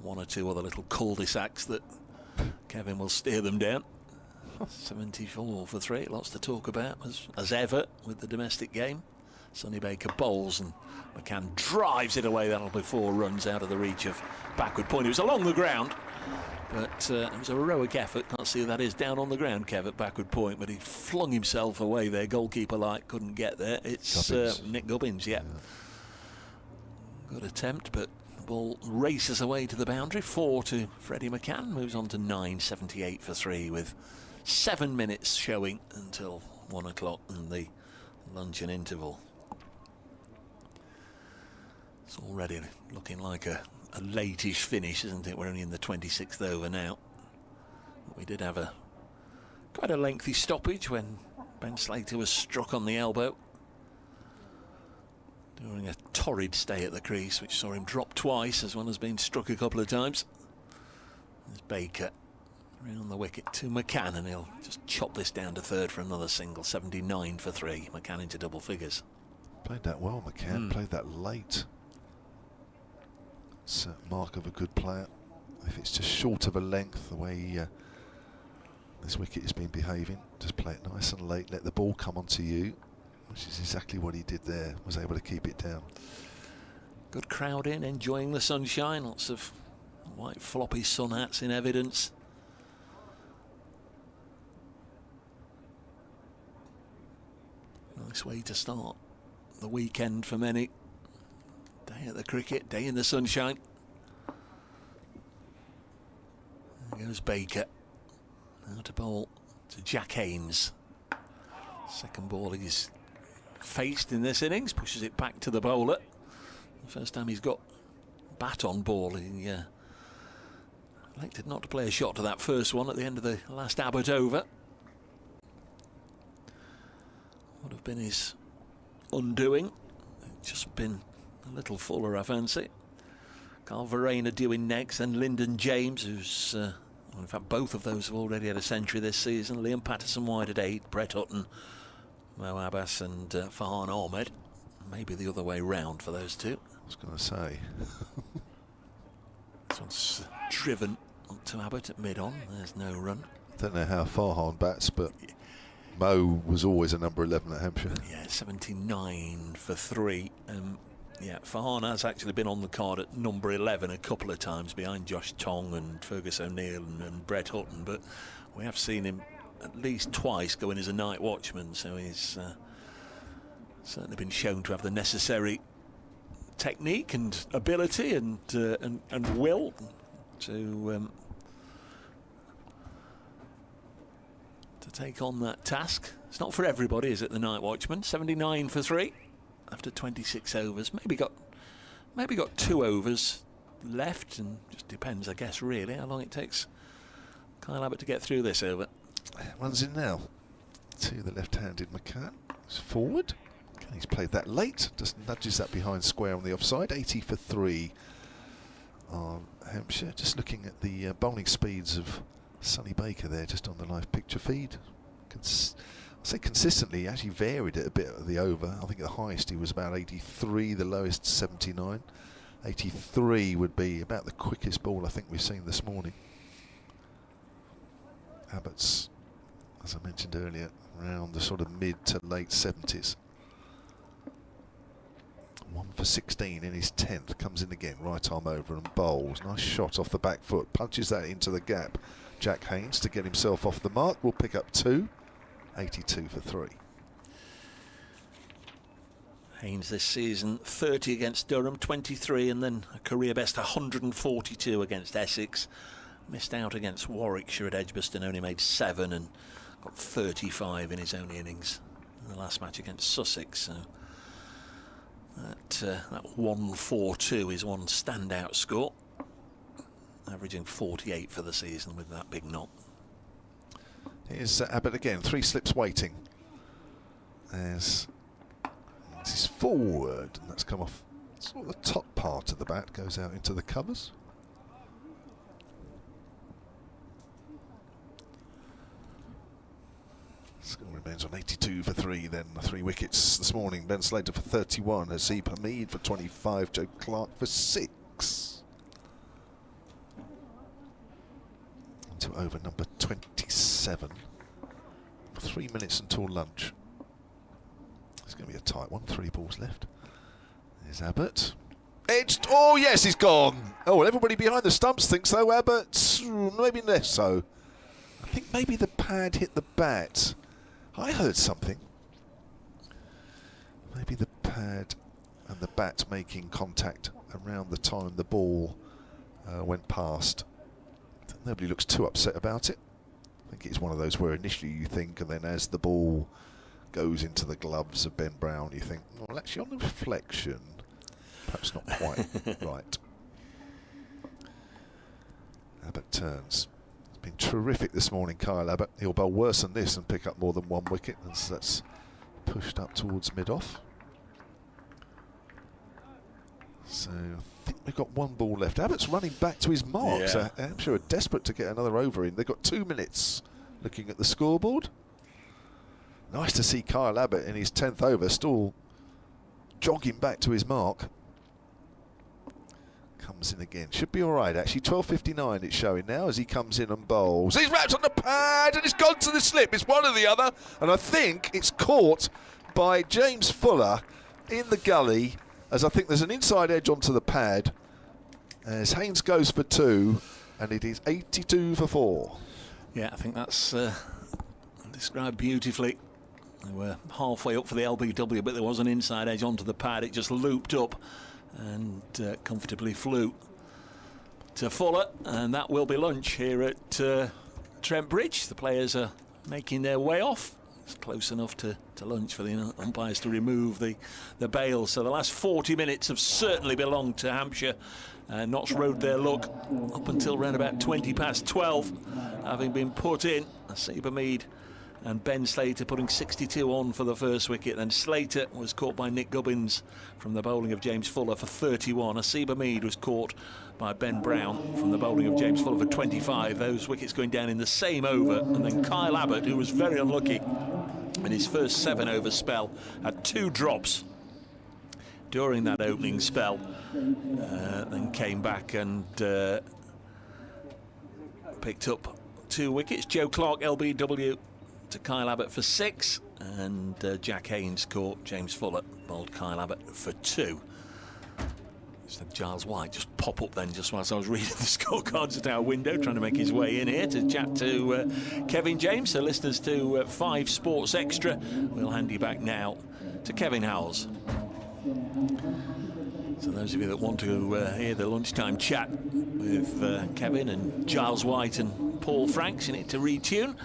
1 or 2 other little cul-de-sacs that Kevin will steer them down. 74 for 3, lots to talk about as ever with the domestic game. Sonny Baker bowls and McCann drives it away. That'll be 4 runs out of the reach of backward point. It was along the ground, but it was a heroic effort. Can't see who that is down on the ground, Kev, at backward point, but he flung himself away there. Goalkeeper like couldn't get there. It's Nick Gubbins, yeah. Good attempt, but the ball races away to the boundary. 4 to Freddie McCann, moves on to 9, 78 for 3 with 7 minutes showing until 1 o'clock and the luncheon interval. It's already looking like a late-ish finish, isn't it? We're only in the 26th over now. But we did have quite a lengthy stoppage when Ben Slater was struck on the elbow during a torrid stay at the crease, which saw him drop twice as one has been struck a couple of times. There's Baker around the wicket to McCann, and he'll just chop this down to third for another single. 79 for 3. McCann into double figures. Played that well, McCann. Played that late. It's a mark of a good player. If it's just short of a length, the way this wicket has been behaving, just play it nice and late, let the ball come onto you, which is exactly what he did there. Was able to keep it down. Good crowd in, enjoying the sunshine. Lots of white floppy sun hats in evidence. Nice way to start the weekend for many. Day at the cricket, day in the sunshine. There goes Baker. Now to bowl to Jack Haynes. Second ball he's faced in this innings, pushes it back to the bowler. The first time he's got bat on ball, he elected not to play a shot to that first one at the end of the last Abbott over. Would have been his undoing. just been a little fuller, I fancy. Carl Verreynne doing next, and Lyndon James, who's, well, in fact, both of those have already had a century this season. Liam Patterson wide at 8, Brett Hutton, Mo Abbas and Farhan Ahmed. Maybe the other way round for those two. I was going to say. This one's driven onto Abbott at mid-on. There's no run. Don't know how Farhan bats, but Mo was always a number 11 at Hampshire. Yeah, 79 for 3. Yeah, Farhan has actually been on the card at number 11 a couple of times behind Josh Tong and Fergus O'Neill and Brett Hutton, but we have seen him at least twice go in as a night watchman, so he's certainly been shown to have the necessary technique and ability and will to take on that task. It's not for everybody, is it, the night watchman? 79 for 3 after 26 overs. Maybe got 2 overs left, and just depends, I guess, really, how long it takes Kyle Abbott to get through this over. One's in now to the left-handed Macan. He's forward. He's played that late, just nudges that behind square on the offside. 80 for 3 on Hampshire. Just looking at the bowling speeds of Sonny Baker there, just on the live picture feed. I'll say consistently, he actually varied it a bit at the over. I think the highest he was about 83, the lowest 79. 83 would be about the quickest ball I think we've seen this morning. Abbott's, as I mentioned earlier, around the sort of mid to late 70s. 1 for 16 in his 10th. Comes in again, right arm over and bowls. Nice shot off the back foot. Punches that into the gap. Jack Haynes to get himself off the mark. Will pick up 2. 82 for 3. Haynes this season 30 against Durham, 23, and then a career best 142 against Essex. Missed out against Warwickshire at Edgbaston, only made 7 and got 35 in his own innings in the last match against Sussex. So that 142 is one standout score, averaging 48 for the season with that big knock. Here's Abbott again, 3 slips waiting. As he's forward, and that's come off sort of the top part of the bat, goes out into the covers. Score remains on 82 for 3 then. 3 wickets this morning. Ben Slater for 31, Haseeb Hameed for 25, Joe Clark for 6. Into over number 27. 3 minutes until lunch. It's going to be a tight one. 3 balls left. There's Abbott. Edged. Oh yes, he's gone. Oh, well, everybody behind the stumps thinks so. Abbott, maybe less so. I think maybe the pad hit the bat. I heard something. Maybe the pad and the bat making contact around the time the ball went past. Nobody looks too upset about it. I think it's one of those where initially you think, and then as the ball goes into the gloves of Ben Brown, you think, well, actually on the reflection, perhaps not quite right. Abbott turns. Been terrific this morning, Kyle Abbott. He'll bowl worse than this and pick up more than 1 wicket, and so that's pushed up towards mid-off. So I think we've got 1 ball left. Abbott's running back to his mark, yeah. So Hampshire are desperate to get another over in. They've got 2 minutes. Looking at the scoreboard. Nice to see Kyle Abbott in his 10th over, still jogging back to his mark. Comes in again. Should be all right, actually. 12:59 it's showing now as he comes in and bowls. He's wrapped on the pad and it's gone to the slip. It's one or the other. And I think it's caught by James Fuller in the gully, as I think there's an inside edge onto the pad. As Haynes goes for 2, and it is 82 for 4. Yeah, I think that's described beautifully. They were halfway up for the LBW, but there was an inside edge onto the pad. It just looped up and comfortably flew to Fuller, and that will be lunch here at Trent Bridge. The players are making their way off. It's close enough to lunch for the umpires to remove the bail. So the last 40 minutes have certainly belonged to Hampshire. Notts rode their luck up until around about 20 past 12, having been put in. Haseeb Hameed and Ben Slater putting 62 on for the first wicket. Then Slater was caught by Nick Gubbins from the bowling of James Fuller for 31. Asiba Mead was caught by Ben Brown from the bowling of James Fuller for 25. Those wickets going down in the same over. And then Kyle Abbott, who was very unlucky in his first 7-over spell, had 2 drops during that opening spell, then came back and picked up 2 wickets. Joe Clark LBW to Kyle Abbott for 6, and Jack Haynes caught James Fuller, bowled Kyle Abbott for 2. Just had Giles White just pop up then just whilst I was reading the scorecards at our window, trying to make his way in here to chat to Kevin James. So listeners to 5 Sports Extra, we'll hand you back now to Kevin Howells. So those of you that want to hear the lunchtime chat with Kevin and Giles White and Paul Franks, you need to retune.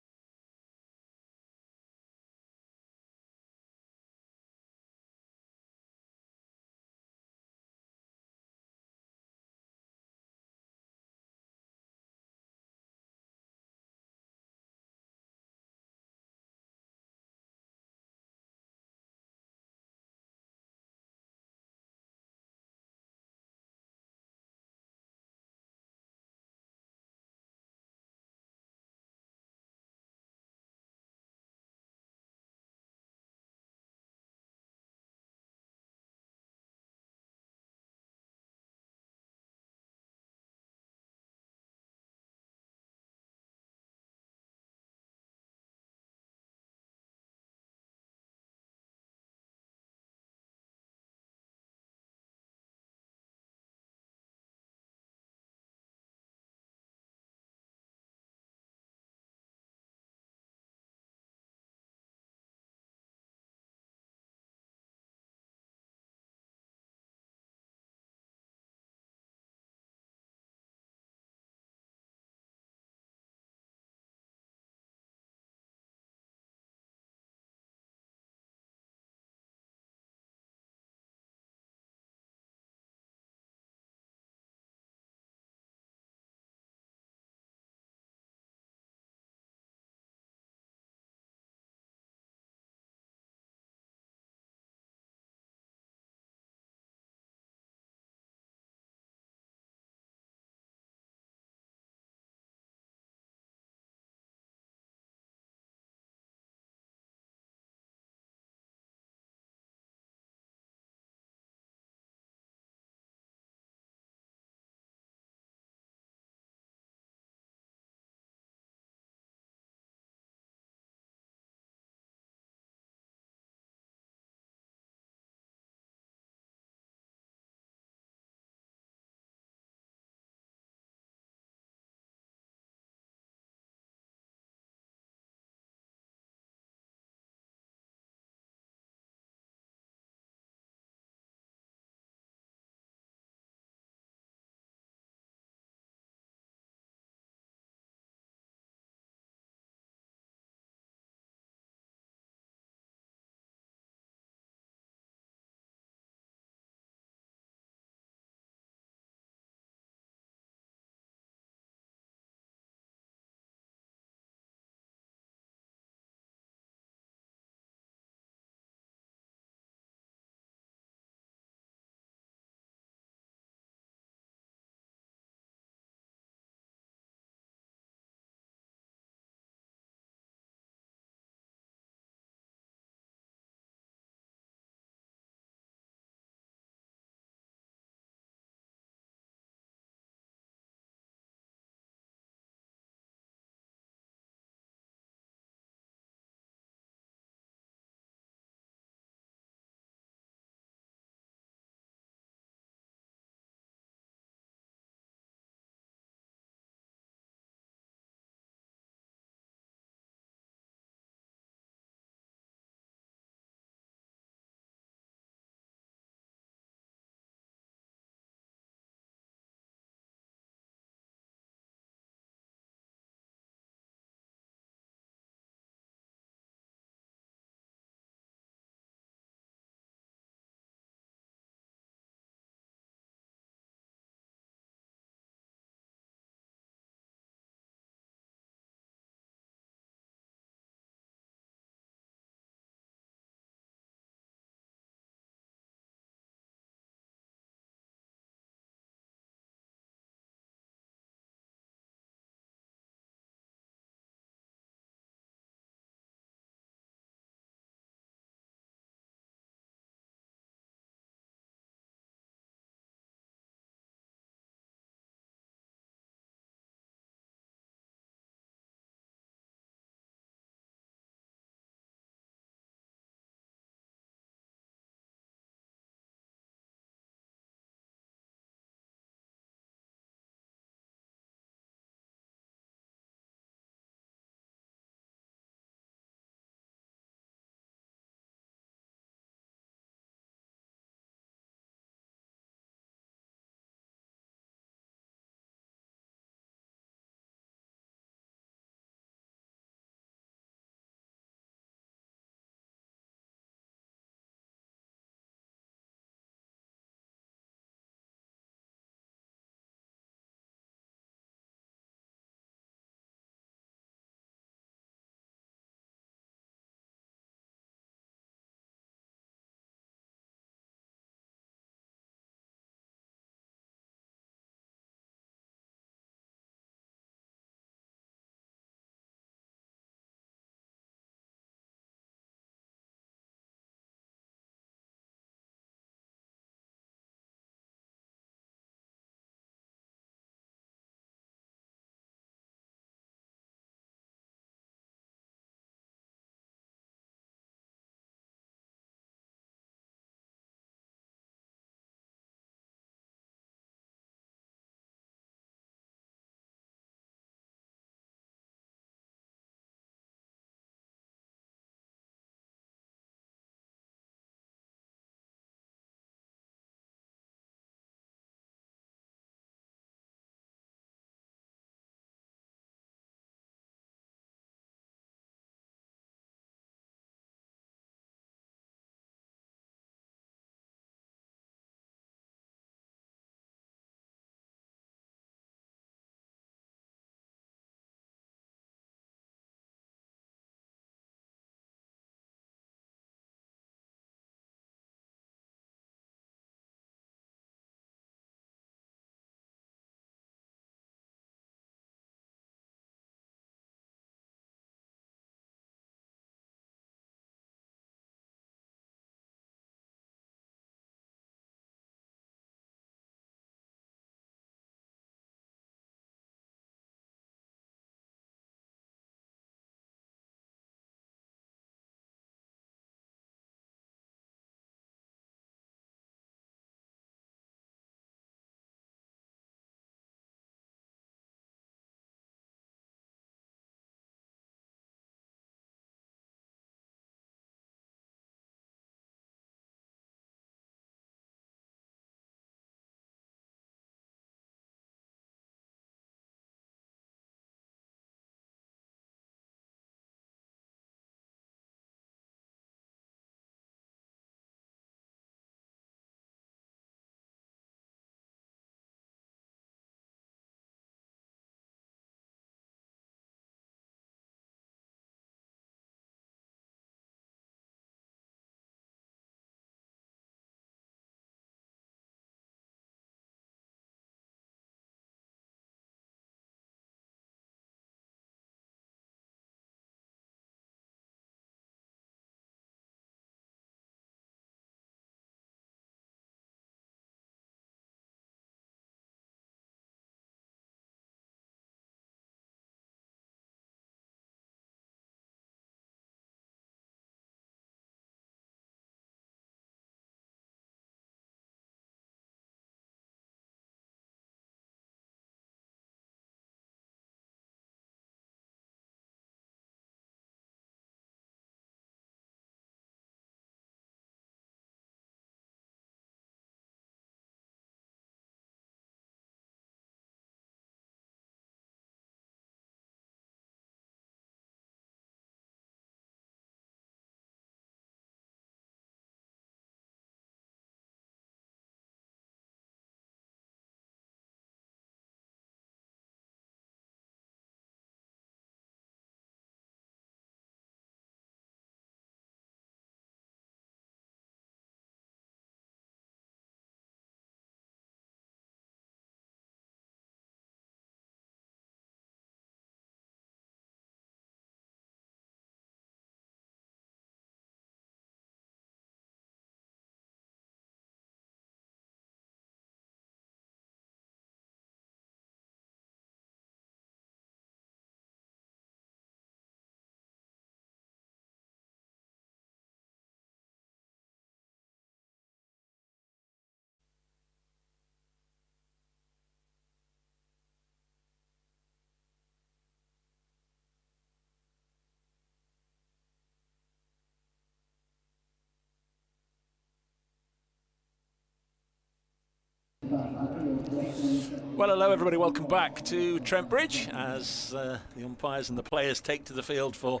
Well, hello everybody, welcome back to Trent Bridge as the umpires and the players take to the field for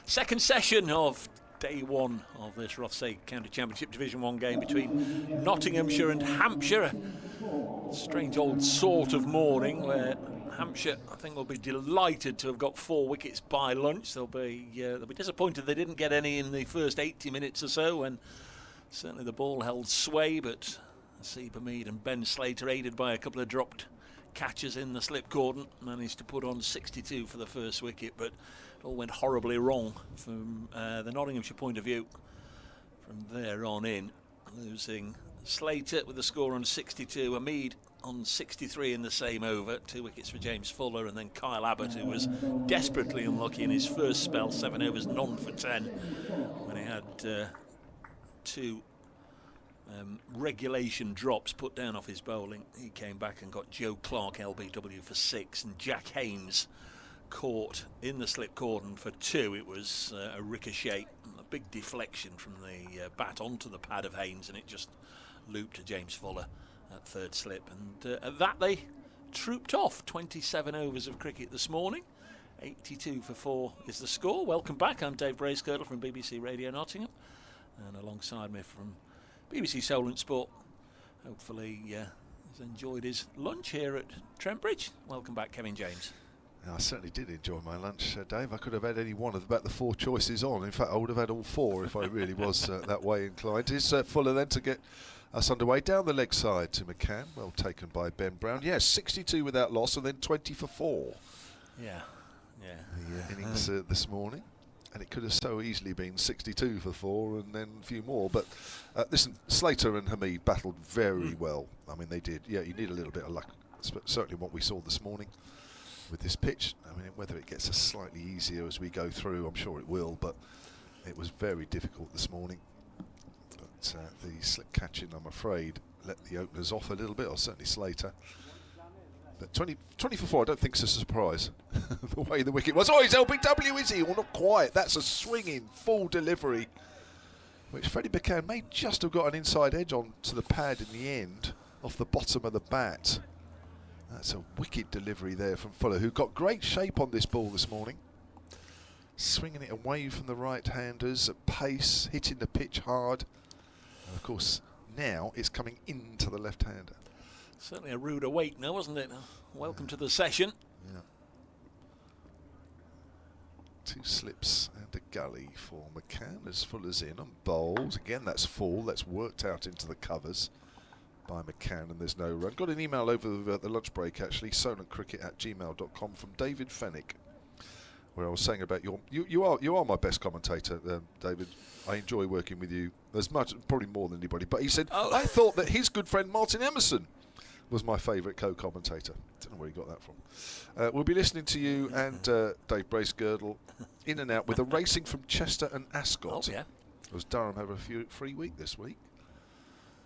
second session of day one of this Rothesay County Championship Division 1 game between Nottinghamshire and Hampshire. A strange old sort of morning where Hampshire, I think, will be delighted to have got 4 wickets by lunch. They'll be disappointed they didn't get any in the first 80 minutes or so, when certainly the ball held sway, but Seba Mead and Ben Slater, aided by a couple of dropped catches in the slip cordon, managed to put on 62 for the first wicket, but it all went horribly wrong from the Nottinghamshire point of view from there on in, losing Slater with the score on 62, Mead on 63 in the same over, 2 wickets for James Fuller, and then Kyle Abbott, who was desperately unlucky in his first spell, 7 overs, none for 10, when he had 2 regulation drops put down off his bowling. He came back and got Joe Clark LBW for 6, and Jack Haynes caught in the slip cordon for 2. It was a ricochet, a big deflection from the bat onto the pad of Haynes, and it just looped to James Fuller at third slip, and at that they trooped off. 27 overs of cricket this morning, 82 for 4 is the score. Welcome back, I'm Dave Bracegirdle from BBC Radio Nottingham, and alongside me from BBC Solent Sport, hopefully has enjoyed his lunch here at Trent Bridge. Welcome back, Kevin James. I certainly did enjoy my lunch, Dave. I could have had any one of about the 4 choices on. In fact, I would have had all 4 if I really was that way inclined. Is Fuller then to get us underway down the leg side to Macan, well taken by Ben Brown. Yes, 62 without loss, and then 20 for 4. Yeah. The innings this morning. And it could have so easily been 62 for 4 and then a few more. But listen, Slater and Hamid battled very well. I mean, they did. Yeah, you need a little bit of luck. Certainly what we saw this morning with this pitch. I mean, whether it gets us slightly easier as we go through, I'm sure it will. But it was very difficult this morning. But the slip catching, I'm afraid, let the openers off a little bit, or certainly Slater. But 20 for 4, I don't think it's a surprise. The way the wicket was. Oh, he's LBW, is he? Well, not quite. That's a swinging full delivery, which Freddie Macan may just have got an inside edge on to the pad in the end, off the bottom of the bat. That's a wicked delivery there from Fuller, who got great shape on this ball this morning. Swinging it away from the right-handers at pace, hitting the pitch hard. And of course, now it's coming into the left-hander. Certainly a rude awake now, wasn't it? Welcome to the session. Yeah. 2 slips and a gully for Macan as Fuller's in and bowls. Again, that's full. That's worked out into the covers by Macan, and there's no run. Got an email over the lunch break, actually, solentcricket@gmail.com from David Fennick, where I was saying about you are my best commentator, David. I enjoy working with you as much, probably more than anybody. But he said, I thought that his good friend Martin Emerson was my favourite co-commentator. Don't know where he got that from. We'll be listening to you and Dave Bracegirdle in and out with a racing from Chester and Ascot. Oh, yeah. As Durham have a free week this week,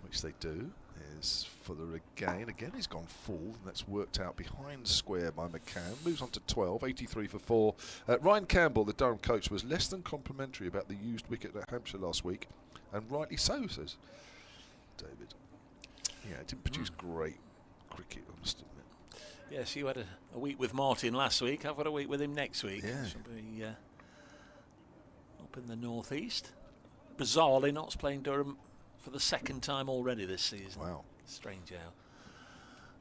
which they do. Is Fuller again. Again, he's gone full, and that's worked out behind square by Macan. Moves on to 12, 83 for 4. Ryan Campbell, the Durham coach, was less than complimentary about the used wicket at Hampshire last week, and rightly so, says David. Yeah, it didn't produce great cricket, I must admit. Yes, you had a week with Martin last week. I've got a week with him next week. Yeah. Should be up in the northeast. Bizarrely, Notts playing Durham for the 2nd time already this season. Wow. Strange how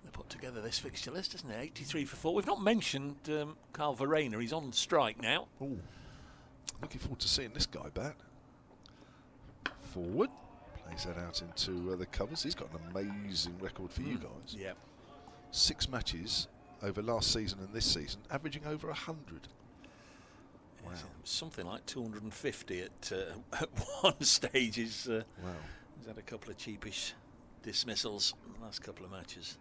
they put together this fixture list, isn't it? 83 for 4. We've not mentioned Carl Verena. He's on strike now. Ooh. Looking forward to seeing this guy bat. Forward. Plays that out into the covers. He's got an amazing record for you guys. Yeah. 6 matches over last season and this season, averaging over 100. Wow. Something like 250 at one stage. Wow. He's had a couple of cheapish dismissals in the last couple of matches.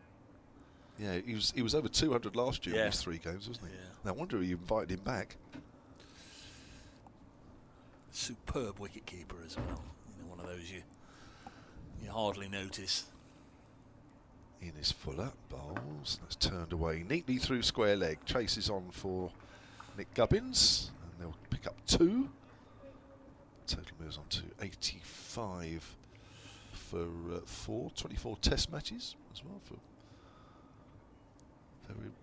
Yeah, he was over 200 last year in these 3 games, wasn't he? Yeah. No wonder you invited him back. Superb wicketkeeper as well. You know, one of those you hardly notice. In is Fuller, bowls, that's turned away neatly through square leg. Chases on for Nick Gubbins, and they'll pick up 2. Total moves on to 85 for 24 test matches. as well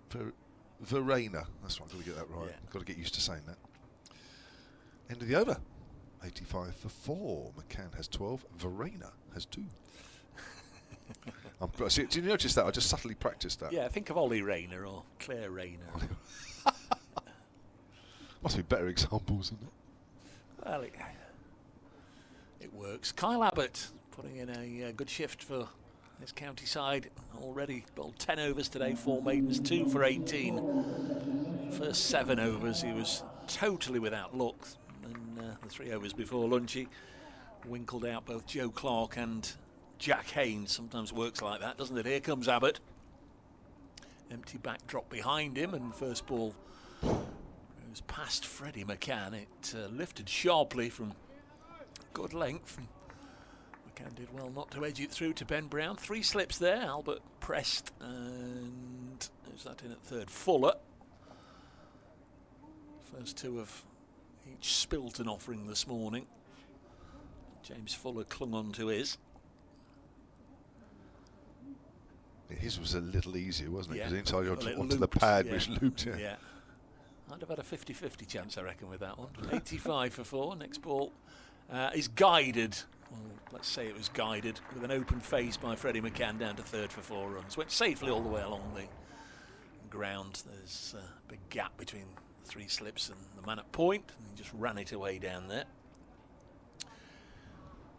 for Verena. That's right, I've got to get that right. Yeah. Got to get used to saying that. End of the over. 85 for 4. Macan has 12. Verena has 2. See, do you notice that? I just subtly practiced that. Yeah, think of Ollie Rayner or Claire Rayner. Must be better examples, isn't it? Well, it works. Kyle Abbott putting in a good shift for his county side already. Bowled 10 overs today, 4 maidens, 2 for 18. First 7 overs he was totally without luck. And the 3 overs before lunch he winkled out both Joe Clark and Jack Haynes. Sometimes works like that, doesn't it? Here comes Abbott. Empty backdrop behind him, and first ball goes past Freddie Macan. It lifted sharply from good length. And Macan did well not to edge it through to Ben Brown. 3 slips there. Albert pressed, and who's that in at third? Fuller. First 2 of each Spilton offering this morning. James Fuller clung on to his. His was a little easier, wasn't it? Yeah. Because inside onto looped, the pad, yeah. which looped. Yeah. I'd have had a 50-50 chance, I reckon, with that one. 85 for 4. Next ball is guided. Well, let's say it was guided with an open face by Freddie Macan down to third for 4 runs. Went safely all the way along the ground. There's a big gap between the 3 slips and the man at point, and he just ran it away down there.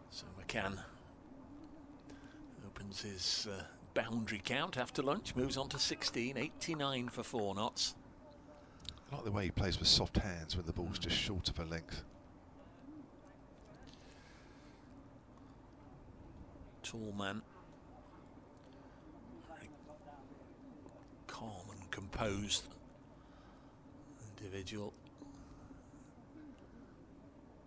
So Macan opens his boundary count after lunch, moves on to 16, 89 for 4 knots. I like the way he plays with soft hands when the ball's just short of her length. Tall man. Very calm and composed individual.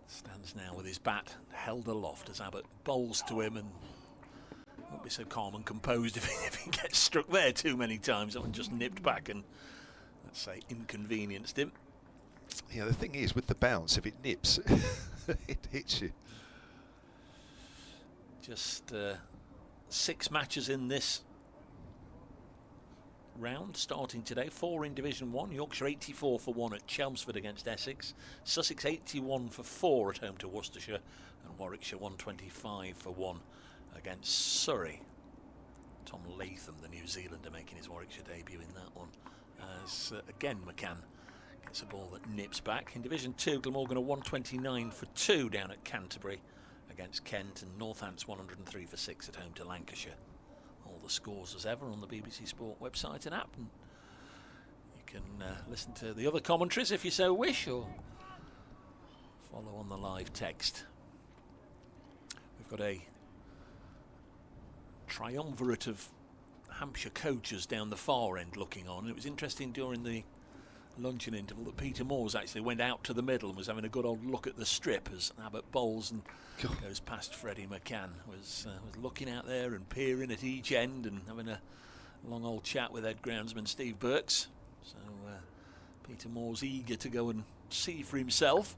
Stands now with his bat held aloft as Abbott bowls to him, and won't be so calm and composed if he gets struck there too many times. That one just nipped back and, let's say, inconvenienced him. Yeah, the thing is, with the bounce, if it nips, it hits you. Just 6 matches in this round, starting today. 4 in Division 1. Yorkshire 84 for 1 at Chelmsford against Essex. Sussex 81 for 4 at home to Worcestershire. And Warwickshire 125 for 1 against Surrey. Tom Latham, the New Zealander, making his Warwickshire debut in that one. As again, Macan gets a ball that nips back. In Division 2, Glamorgan are 129 for 2 down at Canterbury against Kent, and Northants 103 for 6 at home to Lancashire. All the scores as ever on the BBC Sport website and app, and you can listen to the other commentaries if you so wish, or follow on the live text. We've got a triumvirate of Hampshire coaches down the far end looking on. It was interesting during the luncheon interval that Peter Moores actually went out to the middle and was having a good old look at the strip as Abbott bowls and goes past Freddie Macan. Was looking out there and peering at each end and having a long old chat with head groundsman Steve Burks. So Peter Moores eager to go and see for himself.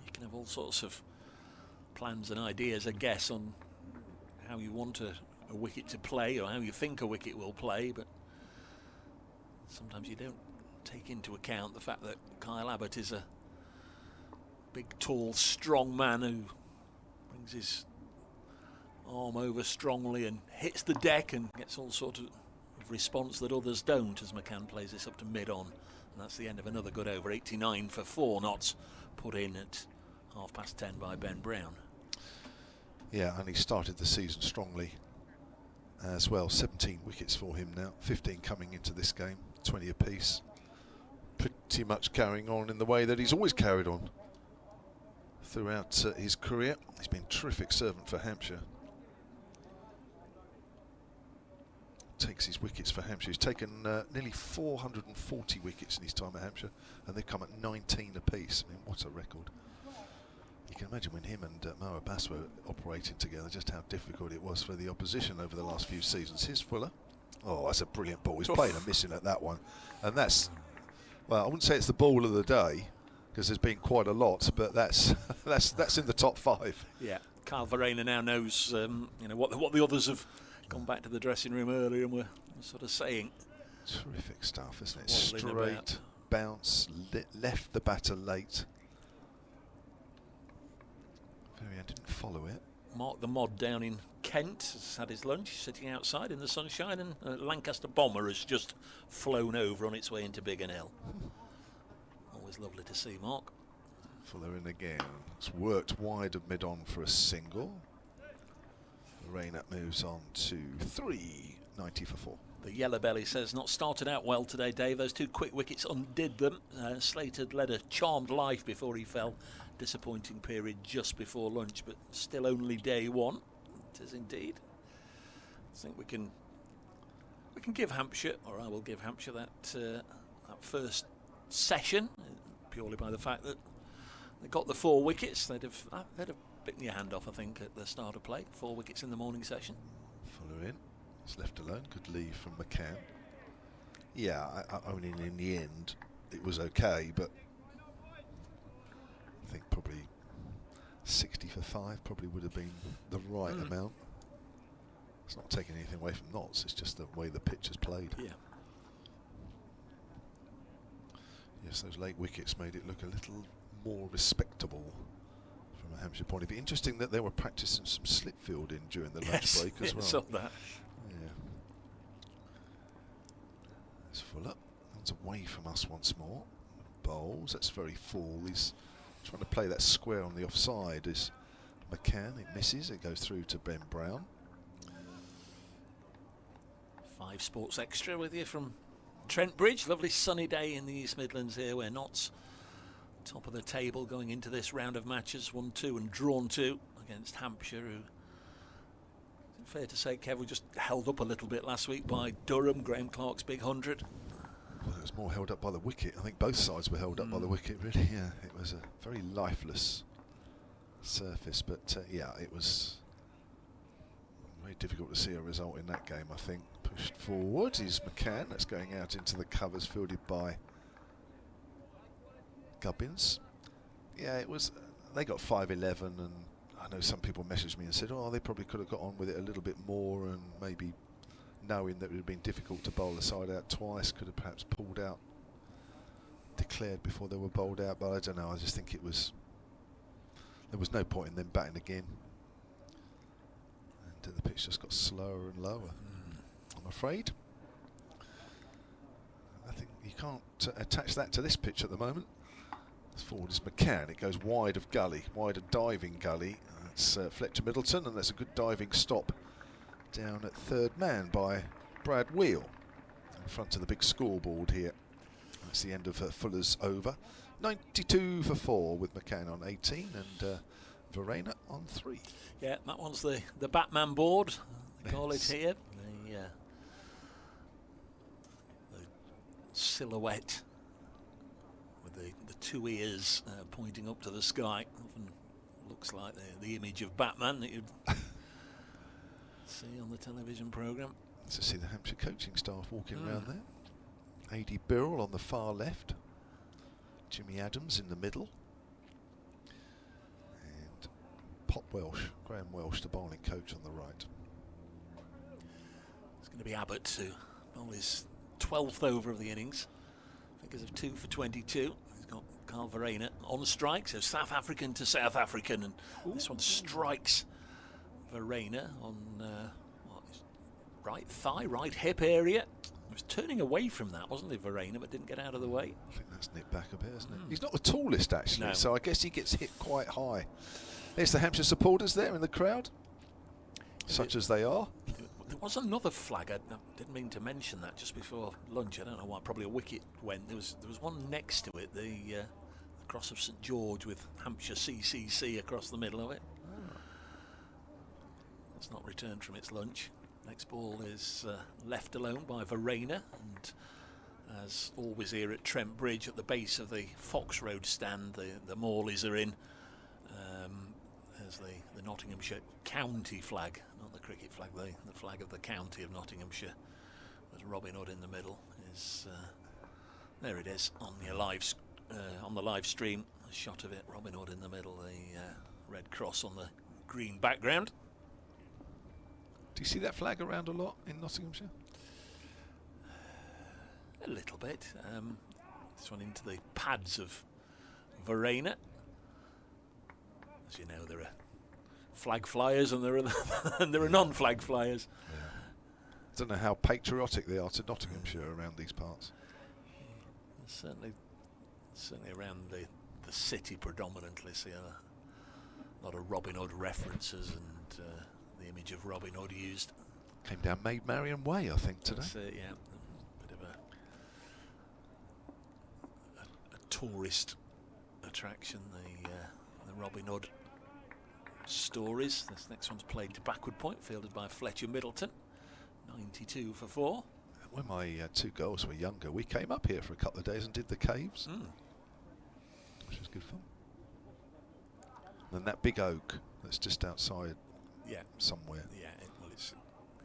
You can have all sorts of plans and ideas, I guess, on how you want a wicket to play or how you think a wicket will play, but sometimes you don't take into account the fact that Kyle Abbott is a big, tall, strong man who brings his arm over strongly and hits the deck and gets all sorts of response that others don't, as Macan plays this up to mid-on. And that's the end of another good over. 89 for 4 knots, put in at 10:30 by Ben Brown. Yeah, and he started the season strongly as well. 17 wickets for him now, 15 coming into this game, 20 apiece. Pretty much carrying on in the way that he's always carried on throughout his career. He's been a terrific servant for Hampshire. Takes his wickets for Hampshire. He's taken nearly 440 wickets in his time at Hampshire, and they've come at 19 apiece. I mean, what a record. You can imagine when him and Mo Abbas were operating together, just how difficult it was for the opposition over the last few seasons. Here's Fuller. Oh, that's a brilliant ball. He's playing a missing at that one. And that's, well, I wouldn't say it's the ball of the day, because there's been quite a lot, but that's that's in the top 5. Yeah, Kyle Verena now knows what the others have gone back to the dressing room earlier and we're sort of saying. Terrific stuff, isn't it? Waddling Straight bounce, left the batter late. Varian didn't follow it. Mark the Mod down in Kent has had his lunch, sitting outside in the sunshine, and Lancaster Bomber has just flown over on its way into Biggin Hill. Always lovely to see, Mark. Fuller in again. It's worked wide of mid-on for a single. Rainer moves on to 390 for 4. The Yellow Belly says not started out well today, Dave. Those 2 quick wickets undid them. Slater led a charmed life before he fell. Disappointing period just before lunch, but still only day 1. It is indeed. I think we can give Hampshire, or I will give Hampshire that first session, purely by the fact that they got the 4 wickets. They'd have bitten your hand off, I think, at the start of play. 4 wickets in the morning session. Fuller in. It's left alone. Good leave from Macan. Yeah, I mean, in the end, it was okay, but I think probably 60 for 5 probably would have been the right amount. It's not taking anything away from Notts, it's just the way the pitch is played. Yeah. Yes, those late wickets made it look a little more respectable from a Hampshire point of view. Interesting that they were practicing some slip fielding during the lunch break as well. Saw that. Yeah. It's Fuller. It's away from us once more. Bowls. That's very full. He's trying to play that square on the offside. Is Macan. It misses. It goes through to Ben Brown. 5 Sports Extra with you from Trent Bridge. Lovely sunny day in the East Midlands here, where Notts top of the table going into this round of matches. 1-2 and drawn 2 against Hampshire, who, fair to say, Kev, were just held up a little bit last week by Durham, Graham Clark's big 100. Well, it was more held up by the wicket. I think both sides were held up by the wicket, really. Yeah, it was a very lifeless surface, but yeah, it was very difficult to see a result in that game, I think. Pushed forward is Macan. That's going out into the covers, fielded by Gubbins. Yeah, it was. They got 5-11, and I know some people messaged me and said, oh, they probably could have got on with it a little bit more, and maybe knowing that it would have been difficult to bowl the side out twice, could have perhaps pulled out, declared before they were bowled out. But I don't know. I just think it was. There was no point in them batting again, and the pitch just got slower and lower. I'm afraid. I think you can't attach that to this pitch at the moment. As forward is Macan. It goes wide of gully, wide of diving gully. That's Fletcher Middleton, and that's a good diving stop down at third man by Brad Wheel in front of the big scoreboard here. That's the end of Fuller's over. 92 for 4 with Macan on 18 and Verena on 3. Yeah, that one's the Batman board, they call it here. The silhouette with the 2 ears pointing up to the sky. Often looks like the image of Batman that you'd see on the television programme. To see the Hampshire coaching staff walking around there. A.D. Birrell on the far left. Jimmy Adams in the middle. And Pop Welsh, Graham Welsh, the bowling coach, on the right. It's going to be Abbott to bowl his 12th over of the innings. Figures of 2 for 22. He's got Carl Verena on strike, so South African to South African, and this one strikes Verena on right thigh, right hip area. He was turning away from that, wasn't he, Verena, but didn't get out of the way. I think that's nipped back a bit, isn't it? He's not the tallest, actually, no. So I guess he gets hit quite high. There's the Hampshire supporters there in the crowd, such as they are. There was another flag. I didn't mean to mention that just before lunch. I don't know why. Probably a wicket went. There was one next to it. The cross of St George with Hampshire CCC across the middle of it. It's not returned from its lunch. Next ball is left alone by Verena, and as always here at Trent Bridge, at the base of the Fox Road stand, the Morleys are in. There's the Nottinghamshire county flag, not the cricket flag, the flag of the county of Nottinghamshire. There's Robin Hood in the middle. There it is on the live stream. A shot of it, Robin Hood in the middle, the red cross on the green background. Do you see that flag around a lot in Nottinghamshire? A little bit. This one into the pads of Verena. As you know, there are flag flyers and there are and there are non-flag flyers. Yeah. I don't know how patriotic they are to Nottinghamshire around these parts. Certainly around the city predominantly see a lot of Robin Hood references and the image of Robin Hood used. Came down Maid Marian Way, I think, today. That's it, yeah. Bit of a tourist attraction, the Robin Hood stories. This next one's played to backward point, fielded by Fletcher Middleton. 92 for 4. When my 2 girls were younger, we came up here for a couple of days and did the caves, which was good fun. And that big oak that's just outside, somewhere. Yeah, it's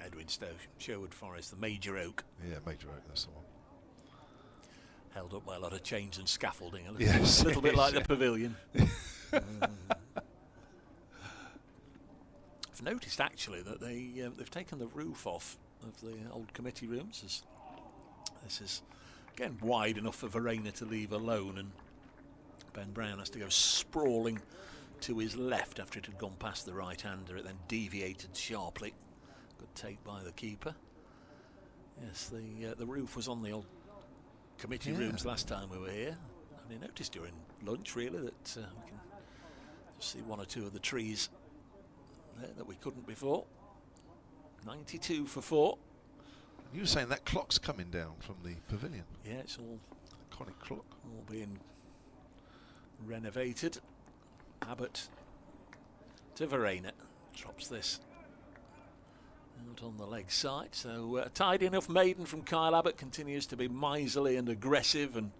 Edwin Stowe, Sherwood Forest, the Major Oak. Yeah, Major Oak, that's the one. Held up by a lot of chains and scaffolding, a Yes, little bit like the pavilion. I've noticed actually that they've taken the roof off of the old committee rooms. As this is again wide enough for Verena to leave alone, and Ben Brown has to go sprawling to his left after it had gone past the right-hander. It then deviated sharply. Good take by the keeper. Yes, the roof was on the old committee rooms last time we were here. And I noticed during lunch really that we can just see 1 or 2 of the trees there that we couldn't before. 92 for 4. You were saying that clock's coming down from the pavilion. Yeah, it's all Iconic clock. all being renovated. Abbott to Verena, drops this out on the leg side. So tidy enough maiden from Kyle Abbott, continues to be miserly and aggressive and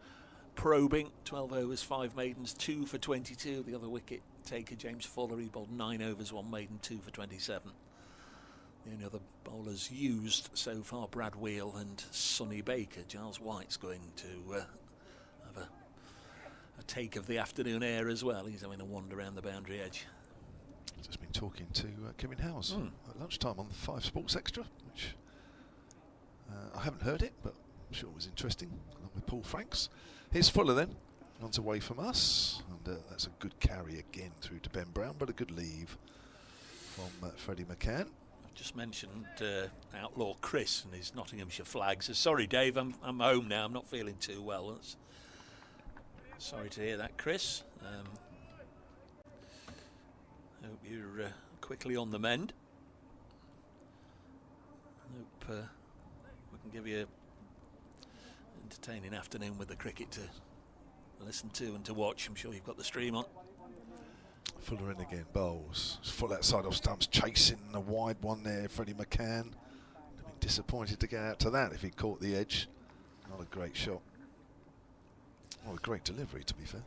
probing. 12 overs, 5 maidens, 2 for 22. The other wicket taker, James Fuller, he bowled 9 overs, 1 maiden, 2 for 27. The only other bowlers used so far, Brad Wheel and Sonny Baker. Giles White's going to have a take of the afternoon air as well. He's having a wander around the boundary edge. Just been talking to Kevin Howes at lunchtime on the 5 Sports Extra, which I haven't heard it, but I'm sure it was interesting, along with Paul Franks. Here's Fuller then, runs away from us, and that's a good carry again through to Ben Brown, but a good leave from Freddie Macan. Just mentioned Outlaw Chris and his Nottinghamshire flag. So sorry, Dave, I'm home now. I'm not feeling too well. Sorry to hear that, Chris. Hope you're quickly on the mend. Hope we can give you an entertaining afternoon with the cricket to listen to and to watch. I'm sure you've got the stream on. Fuller in again, bowls. Full outside off stumps, chasing a wide one there, Freddie Macan. I'd have been disappointed to get out to that if he'd caught the edge. Not a great shot. Well, a great delivery, to be fair.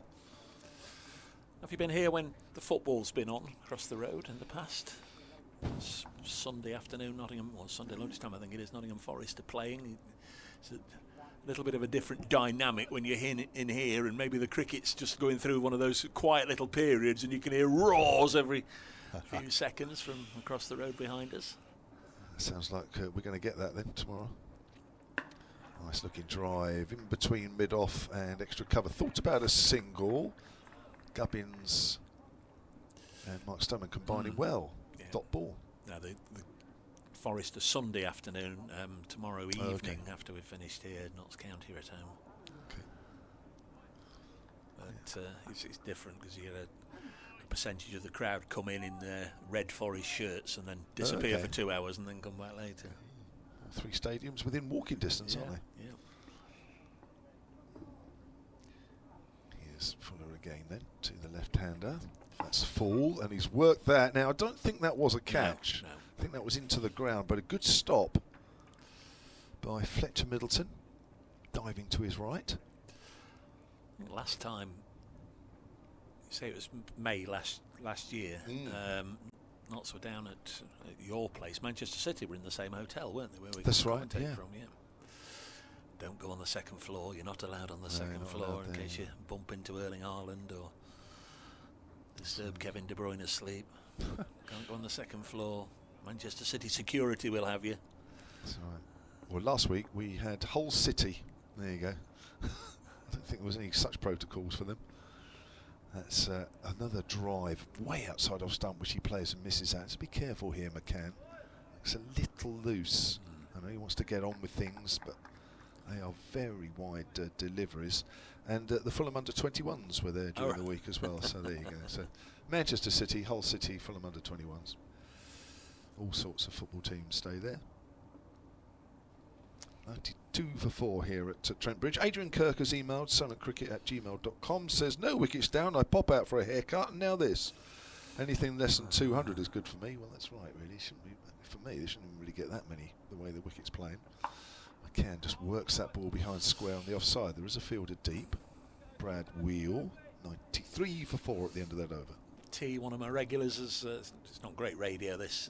Have you been here when the football's been on across the road in the past? It's Sunday afternoon, Nottingham, or Sunday lunchtime I think it is, Nottingham Forest are playing. It's a little bit of a different dynamic when you're in here, and maybe the cricket's just going through one of those quiet little periods and you can hear roars every few seconds from across the road behind us. Sounds like we're going to get that then tomorrow. Nice looking drive in between mid-off and extra cover. Thought about a single. Gubbins and Mark Stoneman combining well. Yeah. Dot ball. Now the Forest a Sunday afternoon, tomorrow evening after we've finished here, Notts County are at home. Okay. But it's different because you get a percentage of the crowd come in their red Forest shirts and then disappear for 2 hours and then come back later. 3 stadiums within walking distance, aren't they? Yeah. Here's Fuller again then to the left-hander. That's full, and he's worked that. Now I don't think that was a catch. No. I think that was into the ground, but a good stop by Fletcher Middleton, diving to his right. I think last time, you say it was May last year. Notts were down at your place. Manchester City were in the same hotel, weren't they? Where we That's right. commentate Yeah. from, yeah. Don't go on the second floor. You're not allowed on the second floor in case you bump into Erling Haaland or disturb Kevin De Bruyne's sleep. Can't go on the second floor. Manchester City security will have you. That's right. Well, last week we had Hull City. There you go. I don't think there was any such protocols for them. That's another drive way outside off stump, which he plays and misses out. So be careful here, Macan. It's a little loose. I know he wants to get on with things, but they are very wide deliveries. And the Fulham under-21s were there during the week as well. So there you go. So Manchester City, Hull City, Fulham under-21s. All sorts of football teams stay there. 92 for 4 here at Trent Bridge. Adrian Kirk has emailed sonatcricket@gmail.com, says, no wickets down, I pop out for a haircut, and now this. Anything less than 200 is good for me. Well, that's right, really. Shouldn't be, for me, they shouldn't really get that many, the way the wicket's playing. Macan just works that ball behind square on the offside. There is a fielder deep. Brad Wheel, 93 for 4 at the end of that over. T, one of my regulars, is it's not great radio, this.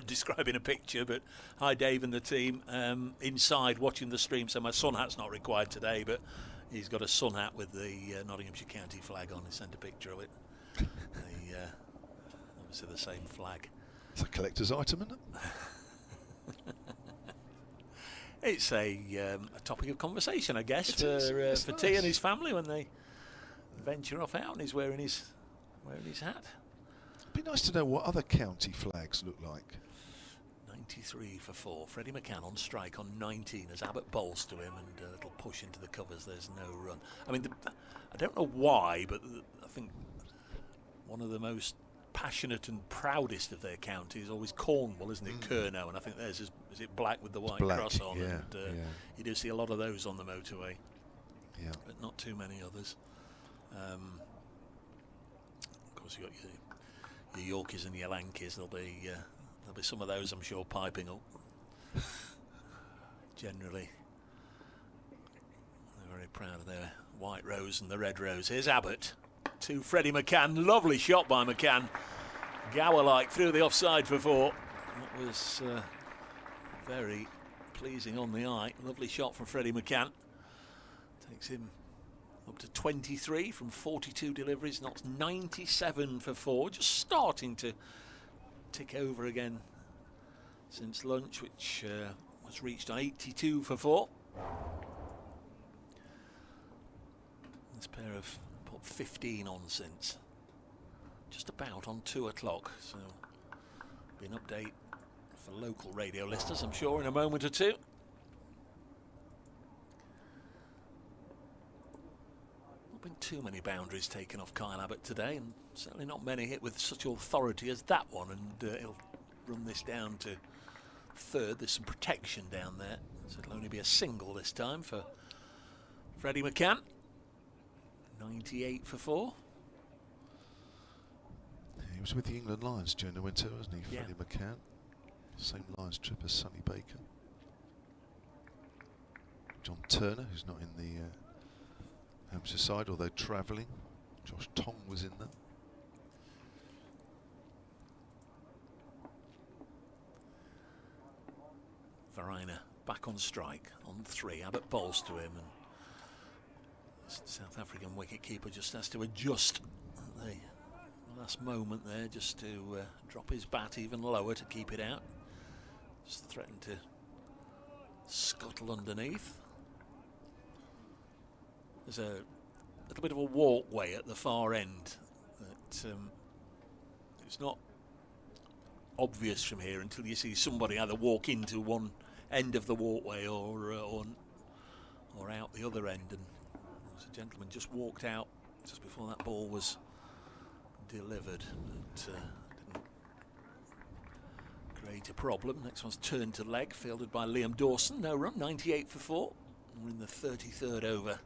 Describing a picture, but hi Dave and the team, inside watching the stream, so my sun hat's not required today, but he's got a sun hat with the Nottinghamshire County flag on. He sent a picture of it. Obviously the same flag. It's a collector's item, isn't it? It's a topic of conversation, I guess, for nice. T and his family when they venture off out and he's wearing his hat. It'd be nice to know what other county flags look like. 93 for 4. Freddie Macan on strike on 19 as Abbott bowls to him, and a little push into the covers. There's no run. I mean, I don't know why, but I think one of the most passionate and proudest of their county is always Cornwall, isn't it? Kernow, and I think theirs is it black with the white cross on. Yeah, and you do see a lot of those on the motorway, but not too many others. Of course, you got your Yorkies and your Lankies. There'll be some of those, I'm sure, piping up. Generally, they're very proud of their white rose and the red rose. Here's Abbott to Freddie Macan. Lovely shot by Macan. Gower-like through the offside for 4. That was very pleasing on the eye. Lovely shot from Freddie Macan. Takes him up to 23 from 42 deliveries, knocks 97 for 4, just starting to tick over again since lunch, which was reached on 82 for 4. This pair have put 15 on since, just about on 2 o'clock, so be an update for local radio listeners, I'm sure, in a moment or two. Been too many boundaries taken off Kyle Abbott today, and certainly not many hit with such authority as that one, and he'll run this down to third. There's some protection down there, so it'll only be a single this time for Freddie Macan. 98 for 4. He was with the England Lions during the winter, wasn't he, Freddie Macan? Same Lions trip as Sonny Baker. John Turner, who's not in the Hampshire side, although travelling. Josh Tong was in there. Varina back on strike on 3. Abbott bowls to him, and the South African wicket-keeper just has to adjust at the last moment there, just to drop his bat even lower to keep it out. Just threatened to scuttle underneath. There's a little bit of a walkway at the far end that it's not obvious from here until you see somebody either walk into one end of the walkway or out the other end. And there was a gentleman just walked out just before that ball was delivered, but didn't create a problem. Next one's turned to leg, fielded by Liam Dawson. No run, 98 for 4. We're in the 33rd over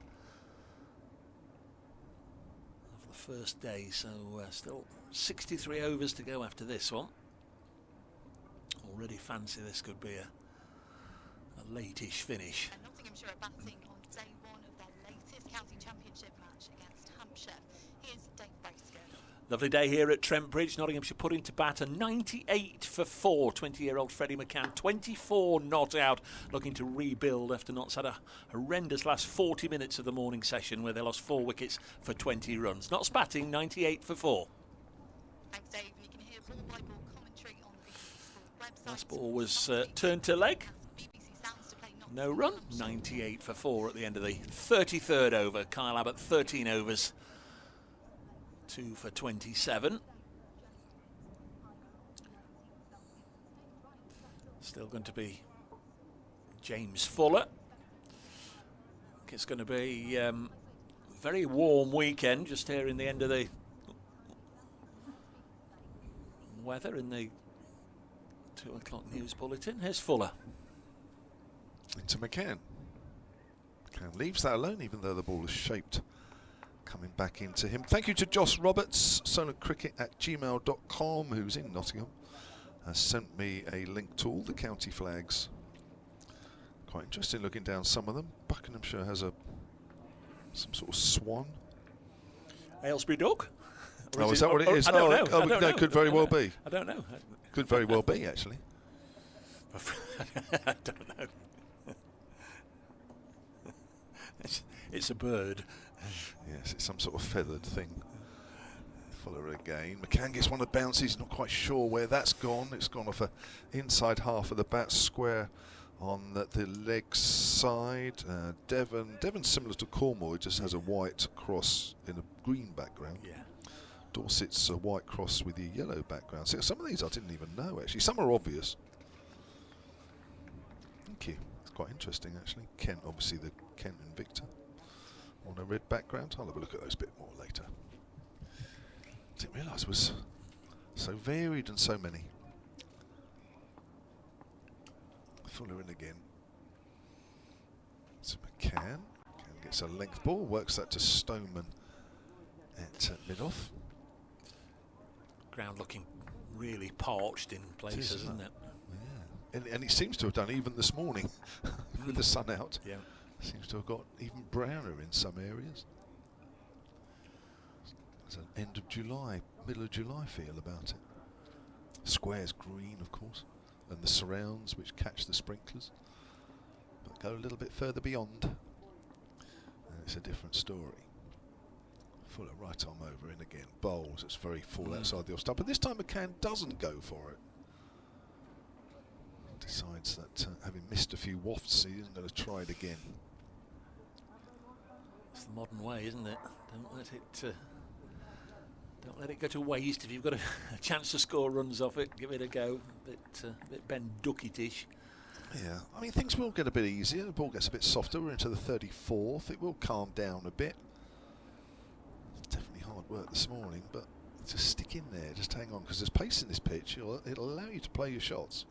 first day, so still 63 overs to go after this one. Already fancy this could be a late-ish finish. And Nottinghamshire are batting on day 1 of their latest county championship match against Hampshire. Here's Dave Bracegirdle. Lovely day here at Trent Bridge. Nottinghamshire putting to bat a 98 for 4. 20-year-old Freddie Macan, 24 not out, looking to rebuild after Notts had a horrendous last 40 minutes of the morning session where they lost 4 wickets for 20 runs. Notts batting 98 for 4. Thanks, Dave. You can hear ball-by-ball commentary on Last ball was turned to leg. No run. 98 for 4 at the end of the 33rd over. Kyle Abbott 13 overs. 2 for 27. Still going to be James Fuller. It's going to be a very warm weekend just here in the end of the weather in the 2 o'clock news bulletin. Here's Fuller. Into Macan. Macan leaves that alone, even though the ball is shaped. Coming back into him. Thank you to Josh Roberts, solentcricket@gmail.com, who's in Nottingham. Has sent me a link to all the county flags. Quite interesting looking down some of them. Buckinghamshire has some sort of swan. Aylesbury duck? Oh, is that what it is? I don't know. Oh, no, could very well be. I don't know. Could very well be, actually. I don't know. It's a bird. Yes, it's some sort of feathered thing. Fuller again. McCann gets one of the bounces, not quite sure where that's gone. It's gone off the inside half of the bat square on the leg side. Devon's similar to Cornwall, it just has a white cross in a green background. Yeah. Dorset's a white cross with a yellow background. So some of these I didn't even know, actually. Some are obvious. Thank you. It's quite interesting, actually. Kent, obviously the Kent and Victor on a red background. I'll have a look at those a bit more later. Didn't realise it was so varied and so many. Fuller in again. It's McCann. McCann gets a length ball, works that to Stoneman at mid-off. Ground looking really parched in places, isn't it? Yeah. And it seems to have done even this morning with the sun out. Yeah. Seems to have got even browner in some areas. There's an end of July, middle of July feel about it. Square's green, of course, and the surrounds which catch the sprinklers. But go a little bit further beyond, and it's a different story. Fuller right arm over in again. Bowls, it's very full outside the off stump. But this time McCann doesn't go for it. Decides that having missed a few wafts, he isn't going to try it again. It's the modern way, isn't it? Don't let it go to waste. If you've got a chance to score runs off it, give it a go. Bit Ben Duckett-ish. Yeah, I mean things will get a bit easier. The ball gets a bit softer. We're into the 34th. It will calm down a bit. It's definitely hard work this morning, but just stick in there. Just hang on, because there's pace in this pitch. It'll allow you to play your shots.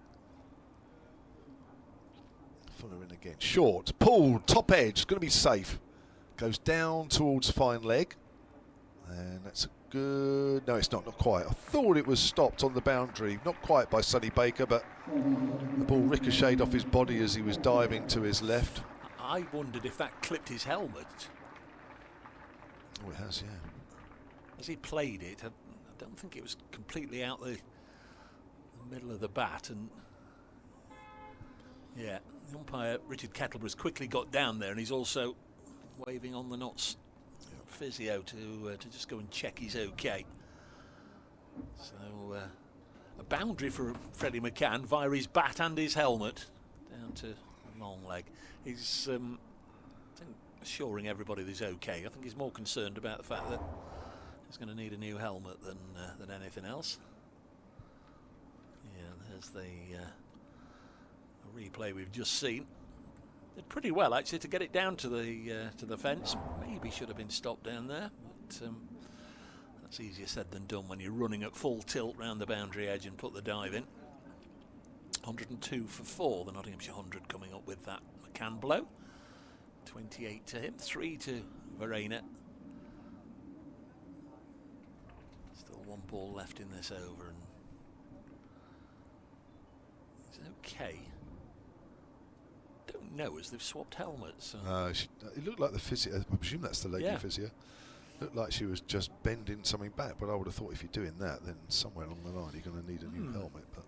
Fuller in again. Short, pulled, top edge. Going to be safe. Goes down towards fine leg. And that's a good... No, it's not quite. I thought it was stopped on the boundary. Not quite by Sonny Baker, but the ball ricocheted off his body as he was diving to his left. I wondered if that clipped his helmet. Oh, it has, yeah. As he played it, I don't think it was completely out the middle of the bat. And yeah, the umpire, Richard Kettleborough's quickly got down there, and he's also waving on the Notts physio to just go and check he's okay. So a boundary for Freddie McCann via his bat and his helmet down to long leg. He's I think assuring everybody that he's okay. I think he's more concerned about the fact that he's going to need a new helmet than anything else. Yeah, there's the replay we've just seen. Did pretty well actually to get it down to the fence. Maybe should have been stopped down there, but that's easier said than done when you're running at full tilt round the boundary edge and put the dive in. 102 for 4, the Nottinghamshire 100 coming up with that McCann blow. 28 to him, 3 to Verena. Still one ball left in this over, and he's okay. Don't know as they've swapped helmets. It looked like the physio. I presume that's the lady physio. Looked like she was just bending something back, but I would have thought if you're doing that, then somewhere along the line you're going to need a new helmet. But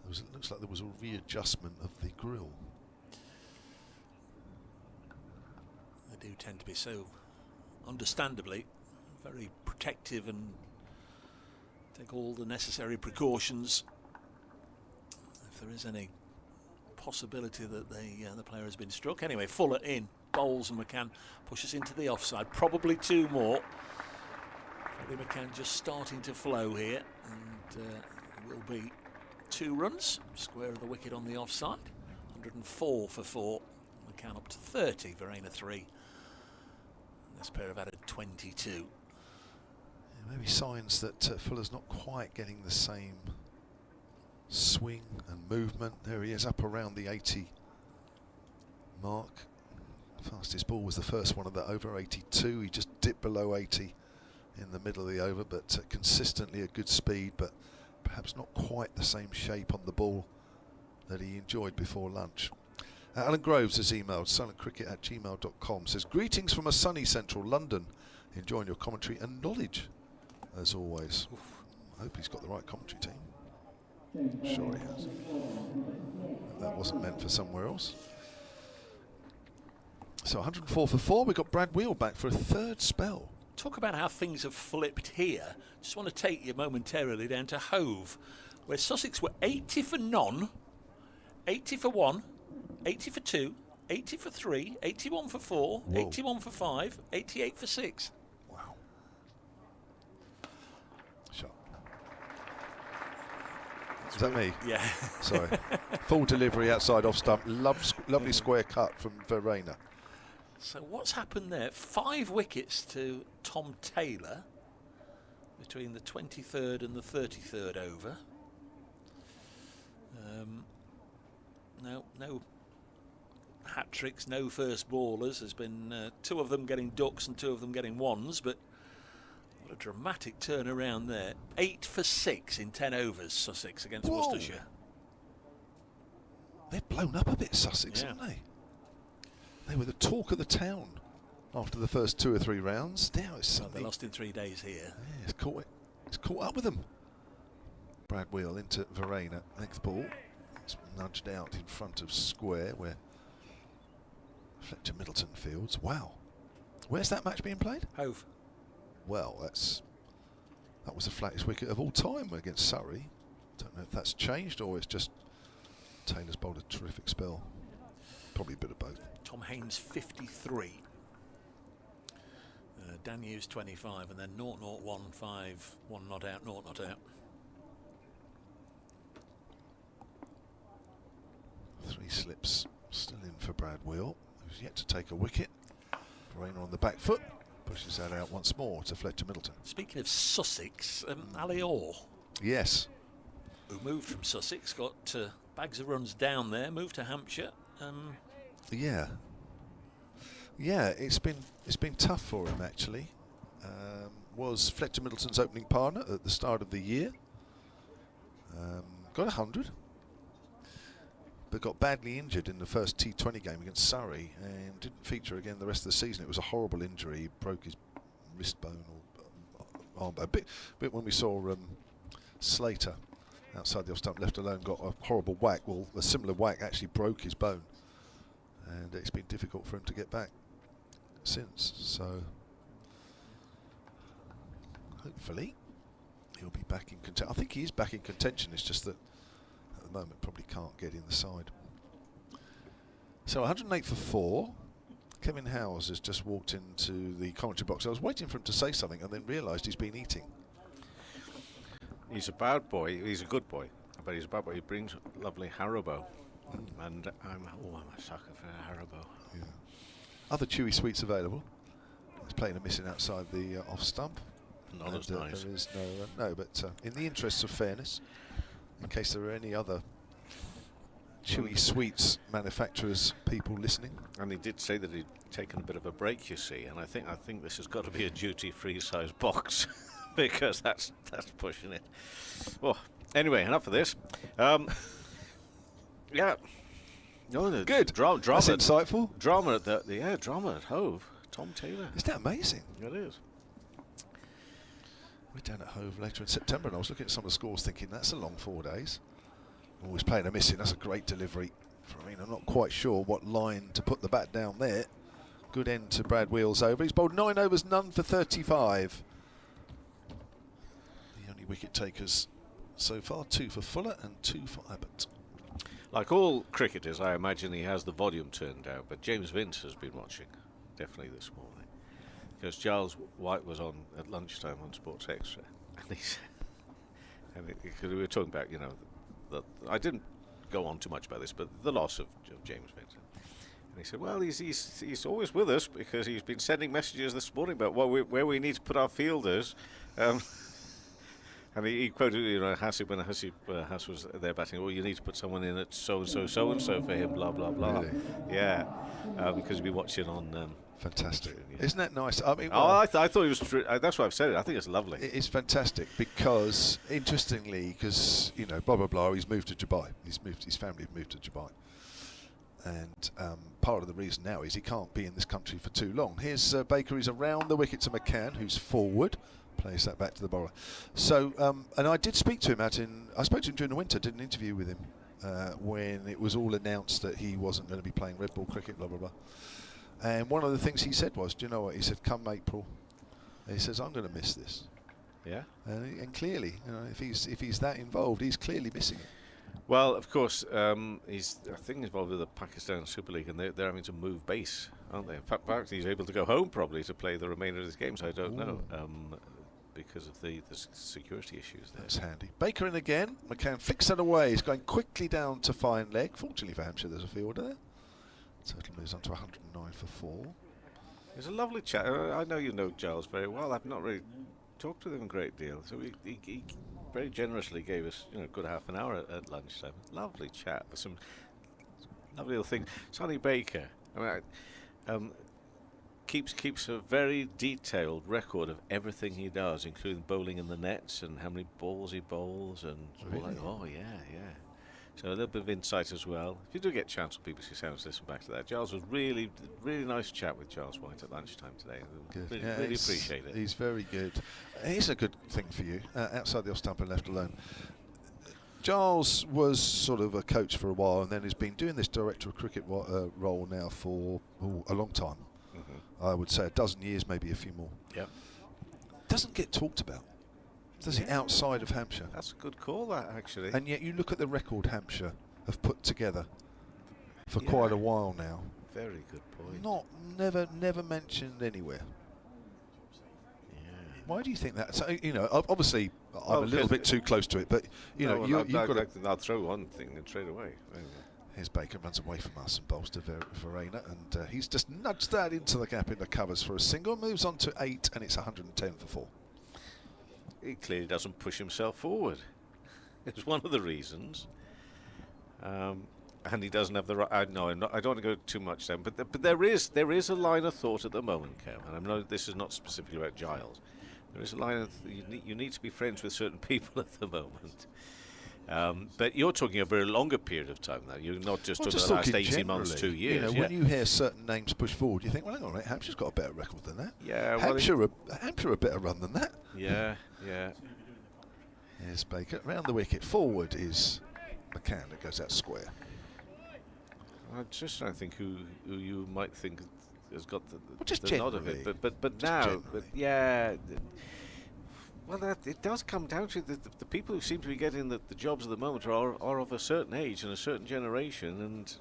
it looks like there was a readjustment of the grill. They do tend to be so, understandably, very protective and take all the necessary precautions there is any possibility that the player has been struck. Anyway, Fuller in, bowls, and Macan pushes into the offside. Probably 2 more. Freddie Macan just starting to flow here, and it will be 2 runs. Square of the wicket on the offside. 104 for 4. Macan up to 30. Verena 3. And this pair have added 22. Yeah, maybe signs that Fuller's not quite getting the same swing and movement. There he is, up around the 80 mark. Fastest ball was the first one of that over, 82. He just dipped below 80 in the middle of the over, but consistently a good speed, but perhaps not quite the same shape on the ball that he enjoyed before lunch. Alan Groves has emailed silentcricket@gmail.com, says, greetings from a sunny central London, enjoying your commentary and knowledge as always. Oof, I hope he's got the right commentary team. I'm sure he has. That wasn't meant for somewhere else. So 104 for 4. We've got Brad Wheel back for a 3rd spell. Talk about how things have flipped here. Just want to take you momentarily down to Hove, where Sussex were 80 for none, 80 for 1, 80 for 2, 80 for 3, 81 for 4, Whoa. 81 for 5, 88 for 6. Wow. Shot. Is that me? Yeah. Sorry. Full delivery outside off stump. Lovely square cut from Verena. So what's happened there? 5 wickets to Tom Taylor between the 23rd and the 33rd over. No hat tricks, no first ballers. There's been 2 of them getting ducks and 2 of them getting ones, but what a dramatic turnaround there. 8 for 6 in 10 overs, Sussex against Whoa. Worcestershire. They've blown up a bit, Sussex, Yeah. haven't they? They were the talk of the town after the first 2 or 3 rounds. Now it's Well, suddenly... they lost in 3 days here. Yeah, it's caught up with them. Brad Wheel into Verena. Next ball. It's nudged out in front of square where Fletcher Middleton fields. Wow. Where's that match being played? Hove. Well, that was the flattest wicket of all time against Surrey. Don't know if that's changed or it's just Taylor's bowled a terrific spell. Probably a bit of both. Tom Haynes 53. Dan Hughes 25, and then 0-0-1-5, 1 not out, 0 not out. 3 slips still in for Brad Wheel, who's yet to take a wicket. Verena on the back foot, pushes that out once more to Fletcher Middleton. Speaking of Sussex, Ali Orr, Yes. who moved from Sussex, got bags of runs down there, moved to Hampshire. Yeah. Yeah, it's been tough for him actually. Was Fletcher Middleton's opening partner at the start of the year. Got 100, but got badly injured in the first T20 game against Surrey and didn't feature again the rest of the season. It was a horrible injury. He broke his wrist bone or arm. A bit when we saw Slater outside the off stump, left alone, got a horrible whack. Well, a similar whack actually broke his bone, and it's been difficult for him to get back since. So hopefully he'll be back in contention. I think he is back in contention. It's just that at the moment probably can't get in the side. So 108 for 4. Kevin Howes has just walked into the commentary box. I was waiting for him to say something and then realised he's been eating. He's a bad boy. He's a good boy, but he's a bad boy. He brings lovely Haribo, and I'm a sucker for Haribo. Yeah. Other chewy sweets available. He's playing a missing outside the off stump. Not as nice. There is no, but in the interests of fairness, in case there are any other chewy sweets manufacturers, people listening. And he did say that he'd taken a bit of a break, you see, and I think this has got to be a duty-free size box because that's pushing it. Well, anyway, enough of this. Yeah. No, Good. Drama. That's insightful. Drama at drama at Hove. Tom Taylor. Isn't that amazing? It is. We're down at Hove later in September, and I was looking at some of the scores thinking that's a long 4 days. Always playing a missing. That's a great delivery. I'm not quite sure what line to put the bat down there. Good end to Brad Wheel's over. He's bowled 9 overs, none for 35. The only wicket takers so far, 2 for Fuller and 2 for Abbott. Like all cricketers, I imagine he has the volume turned down, but James Vince has been watching, definitely this morning. Because Giles White was on at lunchtime on Sports Extra, and he said, because we were talking about, I didn't go on too much about this, but the loss of James Vince. And he said, well, he's always with us because he's been sending messages this morning about where we need to put our fielders. And he quoted, Hassib, when Hass was there batting, you need to put someone in at so-and-so for him, blah, blah, blah. Really? Yeah, because we've been watching on... Fantastic. Yeah. Isn't that nice? I mean, I thought it was... that's why I've said it. I think it's lovely. It's fantastic because, interestingly, because, blah, blah, blah, he's moved to Dubai. His family have moved to Dubai. And part of the reason now is he can't be in this country for too long. Here's Baker. He's around the wicket to Macan, who's forward. Plays that back to the bowler. So, and I did speak to him I spoke to him during the winter, did an interview with him when it was all announced that he wasn't going to be playing red ball cricket, blah, blah, blah. And one of the things he said was, do you know what? He said, come April, he says, I'm going to miss this. Yeah. And clearly, if he's that involved, he's clearly missing it. Well, of course, he's, I think, involved with the Pakistan Super League, and they're having to move base, aren't they? In fact, he's able to go home probably to play the remainder of his games. I don't know. Because of the security issues there. That's handy. Baker in again. McCann flicks that away. He's going quickly down to fine leg. Fortunately for Hampshire, there's a fielder there. Total moves on to 109 for 4. He's a lovely chat. I know you know Giles very well. I've not really talked with him a great deal. So he very generously gave us a good half an hour at lunchtime. Lovely chat. With some lovely little things. Sonny Baker. Keeps a very detailed record of everything he does, including bowling in the nets and how many balls he bowls and Really? oh yeah. So a little bit of insight as well. If you do get a chance on BBC Sounds, listen back to that. Giles was really nice chat with Giles White at lunchtime today. Good. Really appreciate it. He's very good. Here's a good thing for you, outside the off stump and left alone. Giles was sort of a coach for a while and then has been doing this director of cricket role now for a long time. I would say a dozen years, maybe a few more. Yep. Doesn't get talked about, does it, outside of Hampshire? That's a good call, that, actually. And yet you look at the record Hampshire have put together for quite a while now. Very good point. Never mentioned anywhere. Yeah. Why do you think that? So, obviously I'm a little bit too close to it, but you've got to... I'll throw one thing and straight away. Here's Baker, runs away from us and bowls to Verena, and he's just nudged that into the gap in the covers for a single. Moves on to 8, and it's 110 for 4. He clearly doesn't push himself forward. It's one of the reasons. And he doesn't have the right... I don't want to go too much down, but there is a line of thought at the moment, Kev, and I know this is not specifically about Giles. There is a line of... You need to be friends with certain people at the moment. But you're talking over a longer period of time now. You're not just talking the last 18 months, 2 years. When you hear certain names push forward, you think, well, hang on a minute, Hampshire's got a better record than that. Yeah, Hampshire a better run than that. Yeah. Here's Baker. Round the wicket. Forward is Macan that goes out square. I'm just trying to think who you might think has got just the nod of it. But now, well, it does come down to the people who seem to be getting the jobs at the moment are of a certain age and a certain generation, and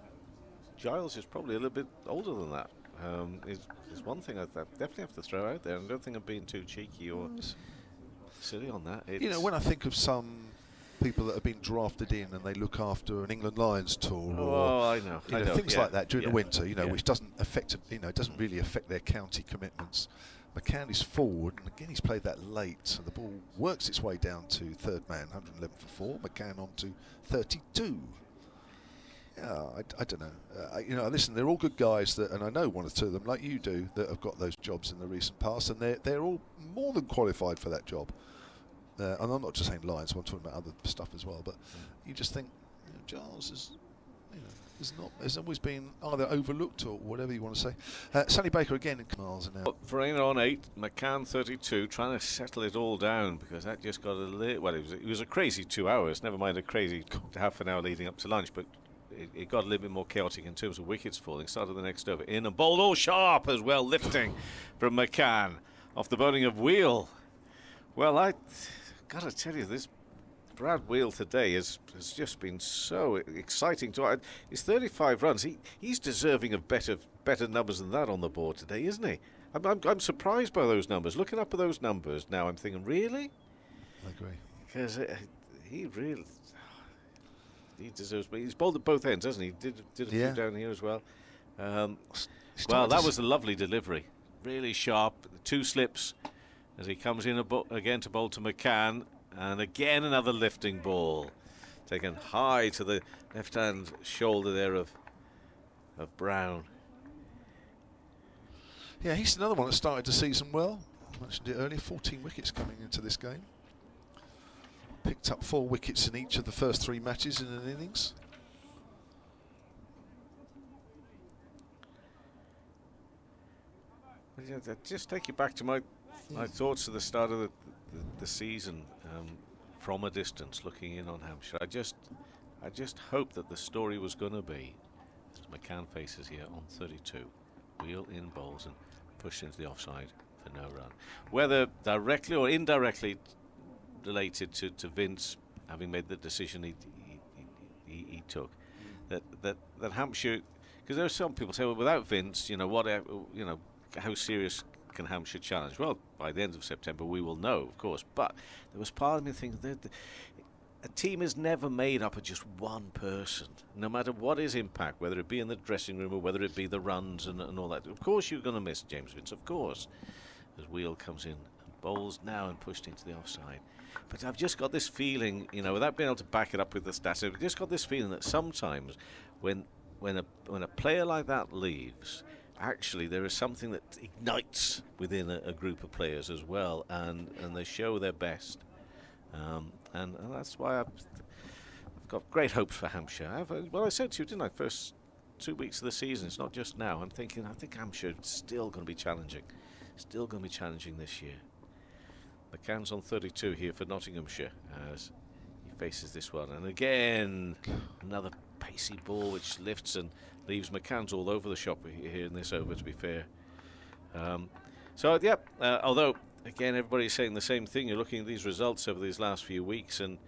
Giles is probably a little bit older than that. Is one thing I definitely have to throw out there, and I don't think I'm being too cheeky or silly on that. When I think of some people that have been drafted in and they look after an England Lions tour, I know things like that during the winter, which doesn't affect, it doesn't really affect their county commitments. McCann is forward, and again he's played that late, so the ball works its way down to third man, 111 for 4. McCann on to 32. Yeah, I don't know. Listen, they're all good guys, and I know one or two of them, like you do, that have got those jobs in the recent past, and they're all more than qualified for that job. And I'm not just saying Lions, I'm talking about other stuff as well. But you just think Giles has always been either overlooked or whatever you want to say. Sonny Baker again in miles an hour. Verena on 8, McCann 32, trying to settle it all down because that just got a little... Well, it was a crazy 2 hours, never mind a crazy half an hour leading up to lunch, but it got a little bit more chaotic in terms of wickets falling. Started the next over in and bowled all sharp as well, lifting from McCann off the bowling of Wheel. Well, I got to tell you, this Brad Wheel today has just been so exciting to. His 35 runs. He's deserving of better numbers than that on the board today, isn't he? I'm surprised by those numbers. Looking up at those numbers now, I'm thinking, really? I agree. Because he deserves. But he's bowled at both ends, hasn't he? Did a few down here as well. Well, that was a lovely delivery. Really sharp. 2 slips as he comes in again to bowl to Macan. And again another lifting ball. Taken high to the left-hand shoulder there of Brown. Yeah, he's another one that started the season well. I mentioned it earlier, 14 wickets coming into this game. Picked up 4 wickets in each of the first 3 matches in an innings. Just take you back to my thoughts at the start of the season, from a distance, looking in on Hampshire. I just hoped that the story was going to be, as Macan faces here on 32, Wheel in bowls and pushed into the offside for no run. Whether directly or indirectly related to Vince having made the decision he took, that Hampshire, because there are some people say, well, without Vince, how serious can Hampshire challenge? Well, by the end of September we will know, of course, but there was part of me thinking that a team is never made up of just one person, no matter what his impact, whether it be in the dressing room or whether it be the runs and all that. Of course you're going to miss James Vince, of course, as Wheel comes in and bowls now and pushed into the offside. But I've just got this feeling, without being able to back it up with the stats, I've just got this feeling that sometimes when a player like that leaves, actually there is something that ignites within a group of players as well, and they show their best, and that's why I've got great hopes for Hampshire. I said to you, didn't I, first 2 weeks of the season, it's not just now. I think Hampshire is still going to be challenging this year. Macan's on 32 here for Nottinghamshire as he faces this one, and again another pacey ball which lifts and leaves Macan's all over the shop here in this over, to be fair. Although again everybody's saying the same thing, you're looking at these results over these last few weeks, and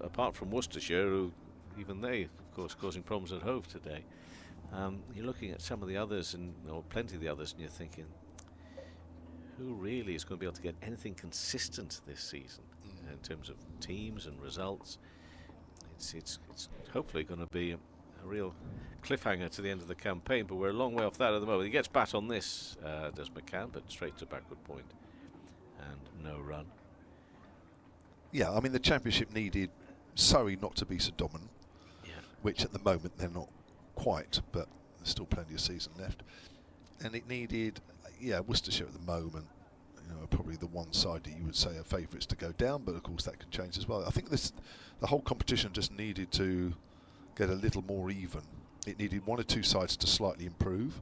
apart from Worcestershire, who even they of course causing problems at Hove today, you're looking at some of the others, or plenty of the others, and you're thinking, who really is going to be able to get anything consistent this season in terms of teams and results? It's hopefully going to be a real cliffhanger to the end of the campaign, but we're a long way off that at the moment. He gets bat on this, does Macan, but straight to backward point and no run. Yeah, I mean, the Championship needed Surrey not to be so dominant, which at the moment they're not quite, but there's still plenty of season left. And it needed, Worcestershire at the moment, probably the one side that you would say are favourites to go down, but of course that can change as well. I think the whole competition just needed to get a little more even. It needed 1 or 2 sides to slightly improve.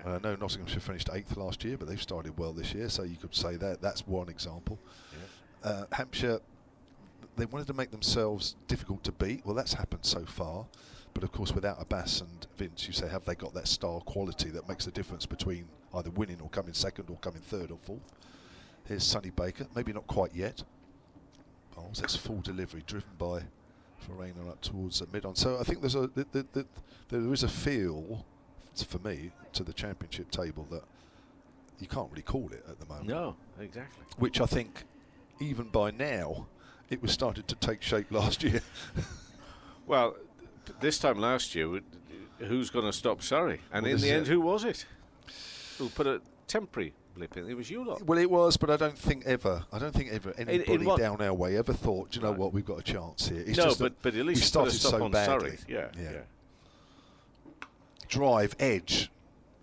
I know Nottinghamshire finished 8th last year, but they've started well this year, so you could say that's one example. Hampshire, they wanted to make themselves difficult to beat. Well, that's happened so far, but of course without Abbas and Vince, you say, have they got that star quality that makes the difference between either winning or coming second or coming 3rd or 4th? Here's Sonny Baker, maybe not quite yet. Bowls, that's full delivery, driven by Farina up towards mid-on. So I think there is a feel, for me, to the Championship table that you can't really call it at the moment. No, exactly. Which I think, even by now, it was started to take shape last year. Well, this time last year, who's going to stop Surrey? And in the end, who was it? Who put a temporary blip in? It was you lot. Well, it was, but I don't think ever anybody down our way ever thought, do you know what, we've got a chance here. It's just but at least we started so badly. Surrey. Yeah. Drive, edge,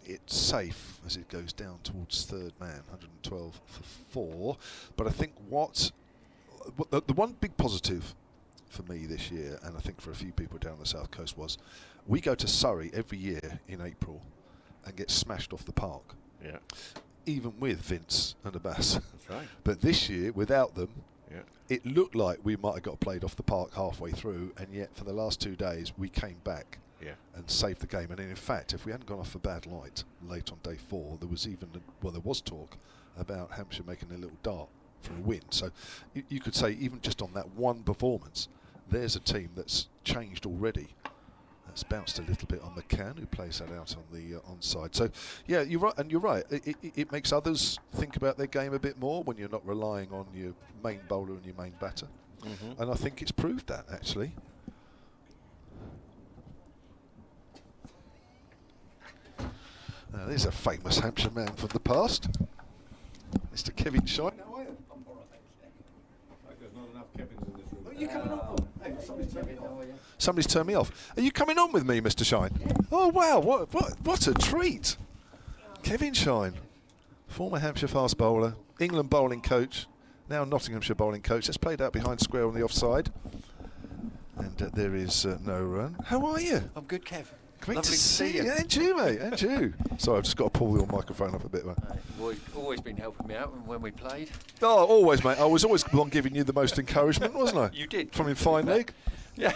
it's safe as it goes down towards 3rd man, 112 for 4. But I think the one big positive for me this year, and I think for a few people down the south coast, was we go to Surrey every year in April and get smashed off the park. Yeah. Even with Vince and Abbas. That's right. But this year, without them, it looked like we might have got played off the park halfway through, and yet for the last 2 days we came back and saved the game. And in fact, if we hadn't gone off a bad light late on day 4, there was talk about Hampshire making a little dart for a win. So you could say even just on that one performance, there's a team that's changed already. That's bounced a little bit on Macan, who plays that out on the onside. So, yeah, you're right, and you're right. It makes others think about their game a bit more when you're not relying on your main bowler and your main batter. And I think it's proved that, actually. Now, there's a famous Hampshire man from the past, Mr. Kevin Shine. How are you? I'm all right, there's not enough Kevins in this room. Are you coming on? Hey, somebody's turned me off. Are you coming on with me, Mr. Shine? Oh wow! What a treat! Kevin Shine, former Hampshire fast bowler, England bowling coach, now Nottinghamshire bowling coach. That's played out behind square on the offside, and there is no run. How are you? I'm good, Kev. Great Lovely to see you. And you, mate, and you. Sorry, I've just got to pull your microphone up a bit, mate. You've always been helping me out when we played. Oh, always, mate. I was always the one giving you the most encouragement, wasn't I? You did. From in fine league. Yeah.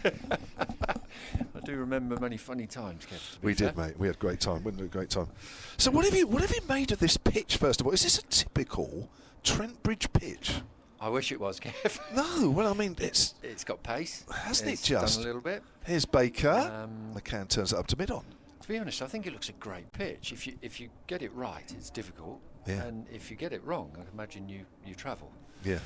I do remember many funny times, Kev. We did, mate. We had a great time. Wasn't it a great time? So what have you made of this pitch, first of all? Is this a typical Trent Bridge pitch? I wish it was, Kev. No, well, I mean, it's got pace. Hasn't it It's just? done a little bit. Here's Baker. McCann turns it up to mid-on. To be honest, I think it looks a great pitch. If you get it right, it's difficult. Yeah. And if you get it wrong, I imagine you travel. Yeah.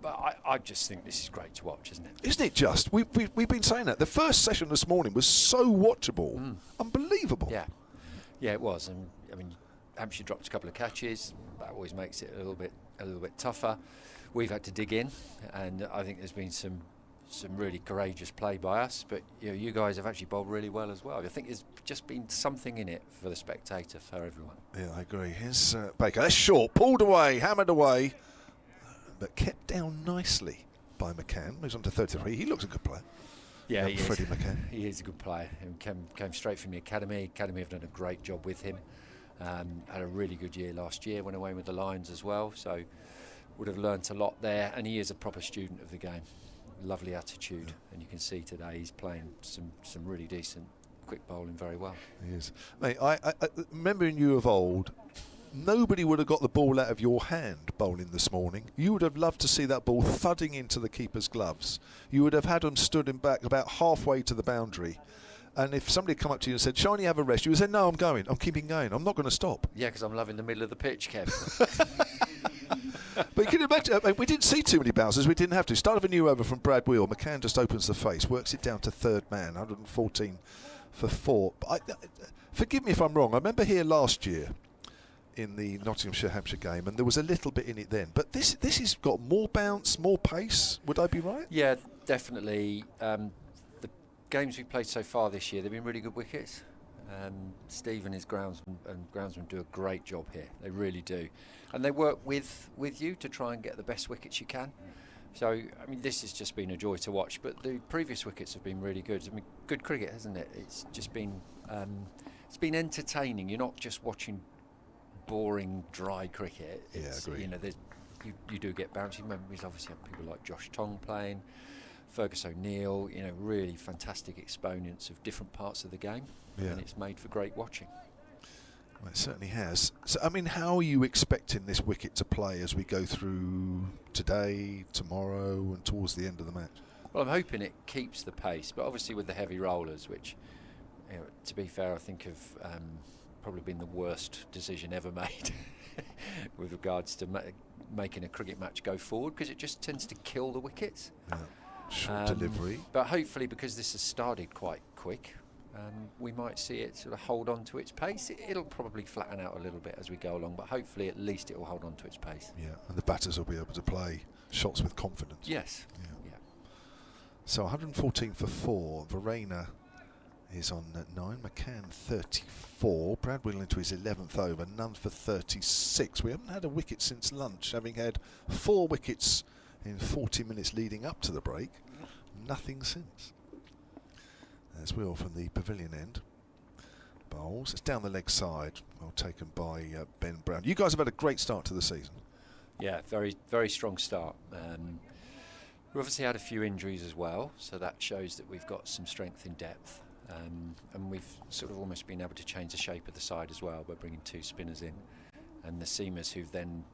But I just think this is great to watch, isn't it? Isn't it just? We've been saying that. The first session this morning was so watchable. Unbelievable. Yeah. Yeah, it was. And I mean, Hampshire dropped a couple of catches. That always makes it a little bit tougher. We've had to dig in, and I think there's been some really courageous play by us. But you guys have actually bowled really well as well. I think there's just been something in it for the spectator, for everyone. Yeah, I agree. Here's Baker. That's short. Pulled away, hammered away, but kept down nicely by McCann. Moves on to 33. He looks a good player. Yeah, he Freddie is. McCann. He is a good player. He came straight from the academy. Academy have done a great job with him. Had a really good year last year. Went away with the Lions as well. So would have learnt a lot there. And he is a proper student of the game. Lovely attitude. And you can see today he's playing some really decent quick bowling very well. He is. Mate, I remembering you of old, nobody would have got the ball out of your hand bowling this morning. You would have loved to see that ball thudding into the keeper's gloves. You would have had them stood in back about halfway to the boundary. And if somebody had come up to you and said, "Shiny, have a rest," you would say, "No, I'm going. I'm keeping going. I'm not going to stop." Yeah, because I'm loving the middle of the pitch, Kev. But you can imagine, we didn't see too many bouncers. We didn't have to. Start of a new over from Brad Wheel. McCann just opens the face, works it down to third man, 114 for 4. But forgive me if I'm wrong. I remember here last year in the Nottinghamshire-Hampshire game, and there was a little bit in it then. But this has got more bounce, more pace. Would I be right? Yeah, definitely. The games we've played so far this year, they've been really good wickets. Steve and his groundsmen do a great job here. They really do. And they work with you to try and get the best wickets you can. So, I mean, this has just been a joy to watch. But the previous wickets have been really good. I mean, good cricket, hasn't it? It's just been, it's been entertaining. You're not just watching boring, dry cricket. It's, yeah, I agree. You know, you do get bouncing memories. Obviously, have people like Josh Tong playing, Fergus O'Neill. You know, really fantastic exponents of different parts of the game. Yeah. And it's made for great watching. Well, it certainly has. So, I mean, how are you expecting this wicket to play as we go through today, tomorrow, and towards the end of the match? Well, I'm hoping it keeps the pace, but obviously with the heavy rollers, which, to be fair, I think have probably been the worst decision ever made with regards to making a cricket match go forward, because it just tends to kill the wickets. Yeah. Short delivery. But hopefully, because this has started quite quick, we might see it sort of hold on to its pace. It'll probably flatten out a little bit as we go along, but hopefully at least it will hold on to its pace. Yeah, and the batters will be able to play shots with confidence. Yes. Yeah. So 114 for 4. Verena is on 9. McCann 34. Brad Wheel into his 11th over. None for 36. We haven't had a wicket since lunch, having had 4 wickets in 40 minutes leading up to the break. Nothing since. There's Wheel from the pavilion end. Bowls. It's down the leg side. Well taken by Ben Brown. You guys have had a great start to the season. Yeah, very, very strong start. We've obviously had a few injuries as well, so that shows that we've got some strength in depth. And we've sort of almost been able to change the shape of the side as well by bringing 2 spinners in. And the seamers who've then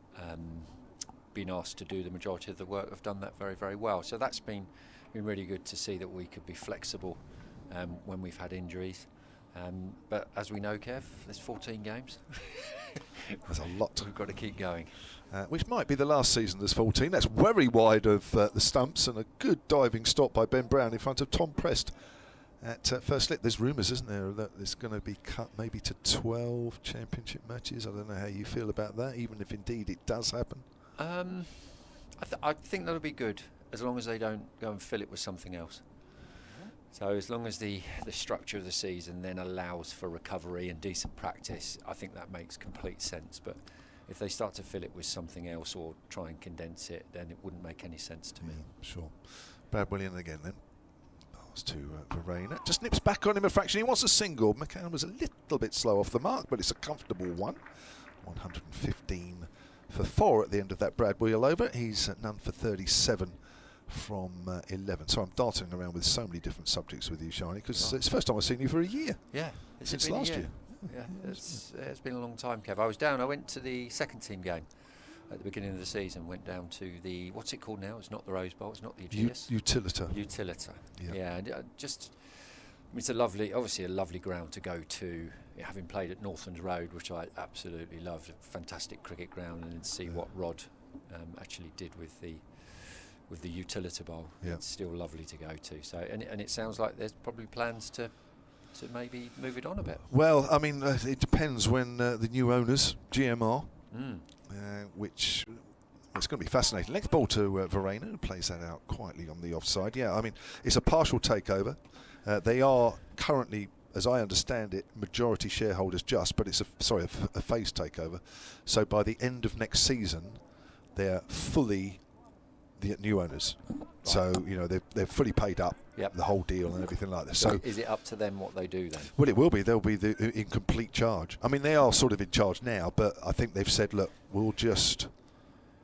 been asked to do the majority of the work have done that very, very well. So that's been really good to see that we could be flexible when we've had injuries. But as we know, Kev, there's 14 games. There's a lot. We've got to keep going. Which might be the last season there's 14. That's very wide of the stumps, and a good diving stop by Ben Brown in front of Tom Prest at first slip. There's rumours, isn't there, that it's going to be cut maybe to 12 championship matches. I don't know how you feel about that, even if indeed it does happen. I think that'll be good, as long as they don't go and fill it with something else. So as long as the structure of the season then allows for recovery and decent practice, I think that makes complete sense. But if they start to fill it with something else or try and condense it, then it wouldn't make any sense to me. Sure. Brad William again then. Pass to Verena. Just nips back on him a fraction. He wants a single. Macan was a little bit slow off the mark, but it's a comfortable one. 115 for 4 at the end of that Brad Wheel over. He's none for 37 from 11. So I'm darting around with so many different subjects with you, Shiny, because it's the first time I've seen you for a year. Yeah. Since last year. Yeah, it's been a long time, Kev. I went to the second team game at the beginning of the season, went down to the, what's it called now? It's not the Rose Bowl, it's not the Aegeus. Utilita. Yeah, and it's obviously a lovely ground to go to, having played at Northlands Road, which I absolutely loved, a fantastic cricket ground, and then see what Rod actually did with the Utilita Bowl. Yeah. It's still lovely to go to. So, and it sounds like there's probably plans to maybe move it on a bit. Well, I mean, it depends when the new owners, GMR, which it's going to be fascinating. Length ball to Verena, who plays that out quietly on the offside. Yeah, I mean, it's a partial takeover. They are currently, as I understand it, majority shareholders but it's a phased takeover. So by the end of next season, they're fully the new owners. Right. So, they're fully paid up, the whole deal and everything like this. So is it up to them what they do then? Well, it will be. They'll be in complete charge. I mean, they are sort of in charge now, but I think they've said, look, we'll just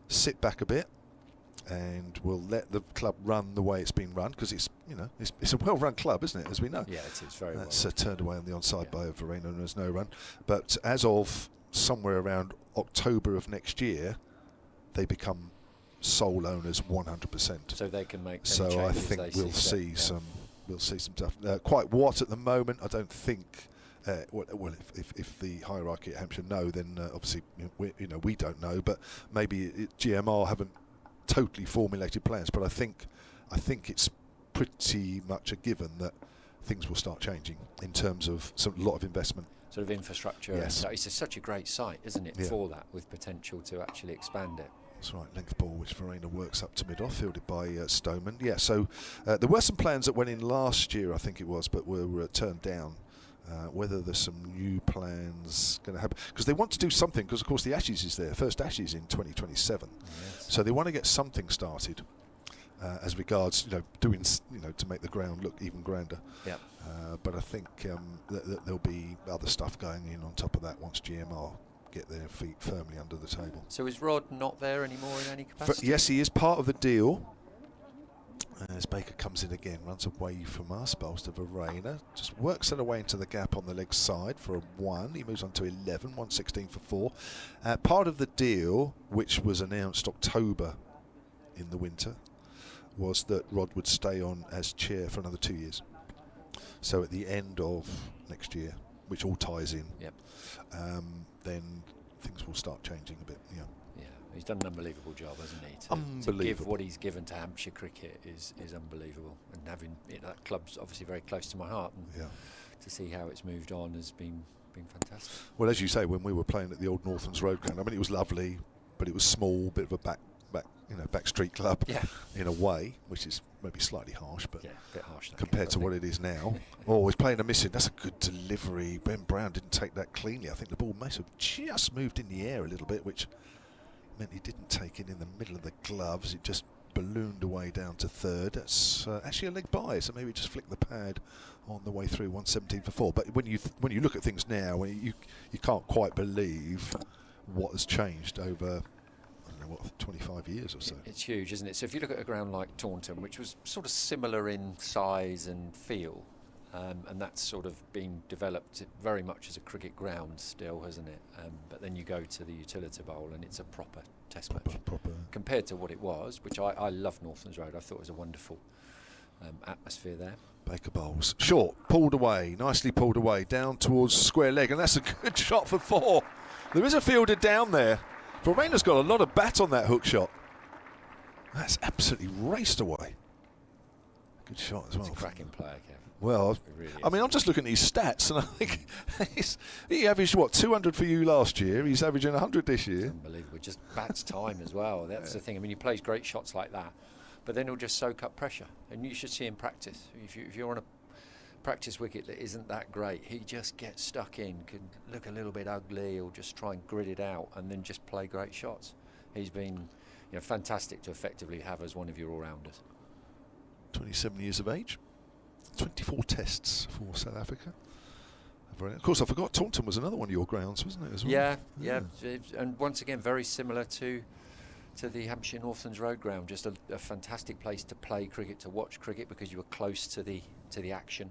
sit back a bit and we'll let the club run the way it's been run, because it's a well-run club, isn't it, as we know? Yeah, it is very well. That's turned away on the onside by Verena, and there's no run. But as of somewhere around October of next year, they become sole owners 100%. So they can make. So I think we'll see some stuff. Quite what at the moment, I don't think. Well, if the hierarchy at Hampshire know, then obviously we don't know. But maybe GMR haven't totally formulated plans. But I think it's pretty much a given that things will start changing in terms of a lot of investment. Sort of infrastructure. Yes. It's such a great site, isn't it, for that, with potential to actually expand it. That's right, length ball which Verena works up to mid-off, fielded by Stoneman. Yeah, so there were some plans that went in last year, I think it was, but were turned down. Whether there's some new plans going to happen, because they want to do something, because of course the Ashes is there, first Ashes in 2027. Yes. So they want to get something started as regards, doing, to make the ground look even grander. Yeah. But I think that there'll be other stuff going in on top of that once GMR get their feet firmly under the table. So is Rod not there anymore in any capacity? Yes, he is part of the deal. As Baker comes in again, runs away from us, bowls to Verena, just works it away into the gap on the leg side for a 1. He moves on to 11, 116 for 4. Part of the deal, which was announced October in the winter, was that Rod would stay on as chair for another 2 years. So at the end of next year, which all ties in, then things will start changing a bit. Yeah. He's done an unbelievable job, hasn't he? Unbelievable. To give what he's given to Hampshire cricket is unbelievable, and having that club's obviously very close to my heart, and to see how it's moved on has been fantastic. Well, as you say, when we were playing at the old Northlands Road ground, I mean, it was lovely, but it was small, bit of a back street club in a way, which is maybe slightly harsh, but a bit harsh compared to what it is now. Oh, he's playing a missing. That's a good delivery. Ben Brown didn't take that cleanly. I think the ball may have just moved in the air a little bit, which meant he didn't take it in the middle of the gloves. It just ballooned away down to third. That's actually a leg by, so maybe just flick the pad on the way through. 117 for 4. But when you look at things now, you can't quite believe what has changed over 25 years or so. It's huge, isn't it? So if you look at a ground like Taunton, which was sort of similar in size and feel, And that's sort of been developed very much as a cricket ground still, hasn't it? But then you go to the Utility Bowl and it's a proper test match. Proper. Compared to what it was, which I love Northlands Road. I thought it was a wonderful atmosphere there. Baker Bowls. Short, pulled away, nicely pulled away, down towards square leg, and that's a good shot for 4. There is a fielder down there. Vervaina's got a lot of bat on that hook shot. That's absolutely raced away. Good shot as well. He's a cracking player, Kev. Well, Really I mean, I'm just looking at his stats, and I think he averaged, what, 200 for you last year? He's averaging 100 this year. Unbelievable. Just bats time as well. That's the thing. I mean, he plays great shots like that, but then he'll just soak up pressure. And you should see him practice. If you're on a practice wicket that isn't that great, he just gets stuck in, can look a little bit ugly, or just try and grit it out, and then just play great shots. He's been, fantastic to effectively have as one of your all-rounders. 27 years of age. 24 tests for South Africa. Of course, I forgot Taunton was another one of your grounds, wasn't it, as well? Yeah. And once again, very similar to the Hampshire Northlands Road ground. Just a fantastic place to play cricket, to watch cricket, because you were close to the action.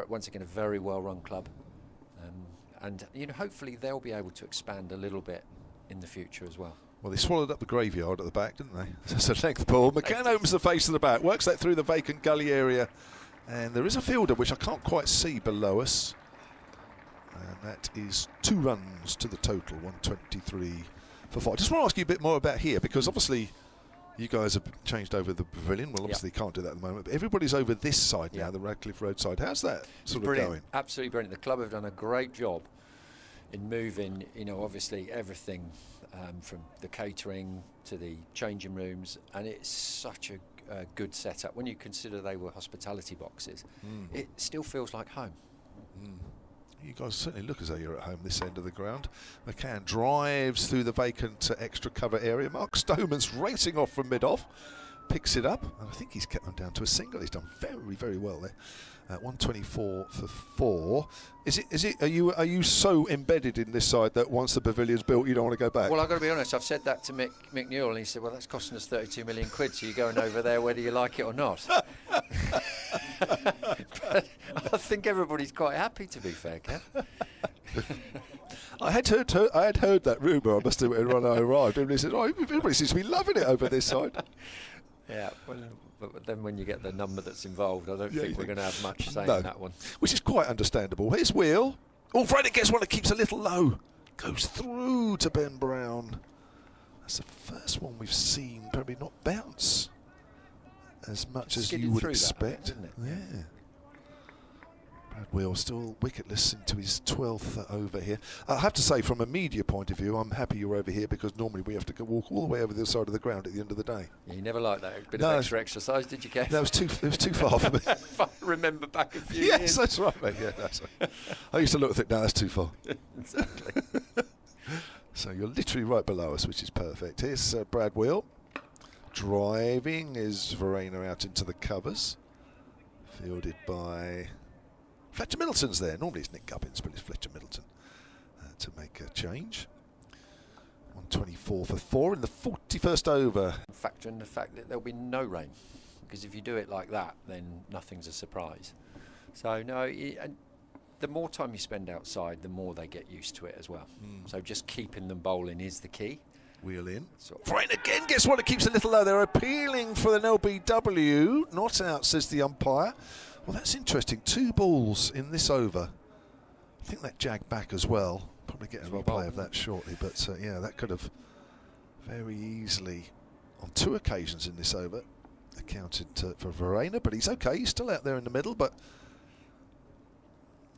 Once again, a very well-run club. And hopefully they'll be able to expand a little bit in the future as well. Well, they swallowed up the graveyard at the back, didn't they? That's a length ball. Macan opens the face of the bat, works that through the vacant gully area. And there is a fielder, which I can't quite see below us. And that is 2 runs to the total, 123 for 4. I just want to ask you a bit more about here, because obviously you guys have changed over the pavilion. Well, obviously can't do that at the moment, but everybody's over this side now, the Radcliffe Road side. How's that sort of going? Absolutely brilliant. The club have done a great job in moving, obviously everything from the catering to the changing rooms, and it's such a good setup. When you consider they were hospitality boxes, it still feels like home. You guys certainly look as though you're at home this end of the ground. McCann drives through the vacant extra cover area. Mark Stoneman's racing off from mid-off, picks it up, and I think he's kept them down to a single. He's done very, very well there. 124 for 4. Are you so embedded in this side that once the pavilion's built, you don't want to go back? Well, I've got to be honest. I've said that to Mick Newell, and he said, "Well, that's costing us 32 million quid, so you're going over there whether you like it or not." But I think everybody's quite happy, to be fair, Kev. I had heard that rumour. I must admit when I arrived. Everybody said, "Oh, everybody seems to be loving it over this side." Yeah, well, but then when you get the number that's involved, I don't think we're going to have much say in that one. Which is quite understandable. Here's Wheel. Oh, Friday gets one that keeps a little low. Goes through to Ben Brown. That's the first one we've seen probably not bounce as much as you would expect. That, isn't it? Yeah. Brad Wheel still wicketless into his 12th over here. I have to say, from a media point of view, I'm happy you're over here, because normally we have to walk all the way over the side of the ground at the end of the day. Yeah, you never liked that bit of extra exercise, did you, Kev? No, it was too far for me. If I remember back a few yes, years. that's right, mate. Yeah, that's right. I used to look at it, no, that's too far. Exactly. So you're literally right below us, which is perfect. Here's Brad Wheel. Driving is Vervaina out into the covers. Fielded by Fletcher Middleton's there. Normally it's Nick Gubbins, but it's Fletcher Middleton to make a change. 124 for 4 in the 41st over. Factor in the fact that there'll be no rain, because if you do it like that, then nothing's a surprise. So no, and the more time you spend outside, the more they get used to it as well. So just keeping them bowling is the key. Wheel in. Right again, guess what? It keeps a little low. They're appealing for an LBW. Not out, says the umpire. Well, that's interesting. 2 balls in this over. I think that jagged back as well. Probably get a replay of that shortly. But yeah, that could have very easily, on 2 occasions in this over, accounted for Vervaina. But he's okay. He's still out there in the middle. But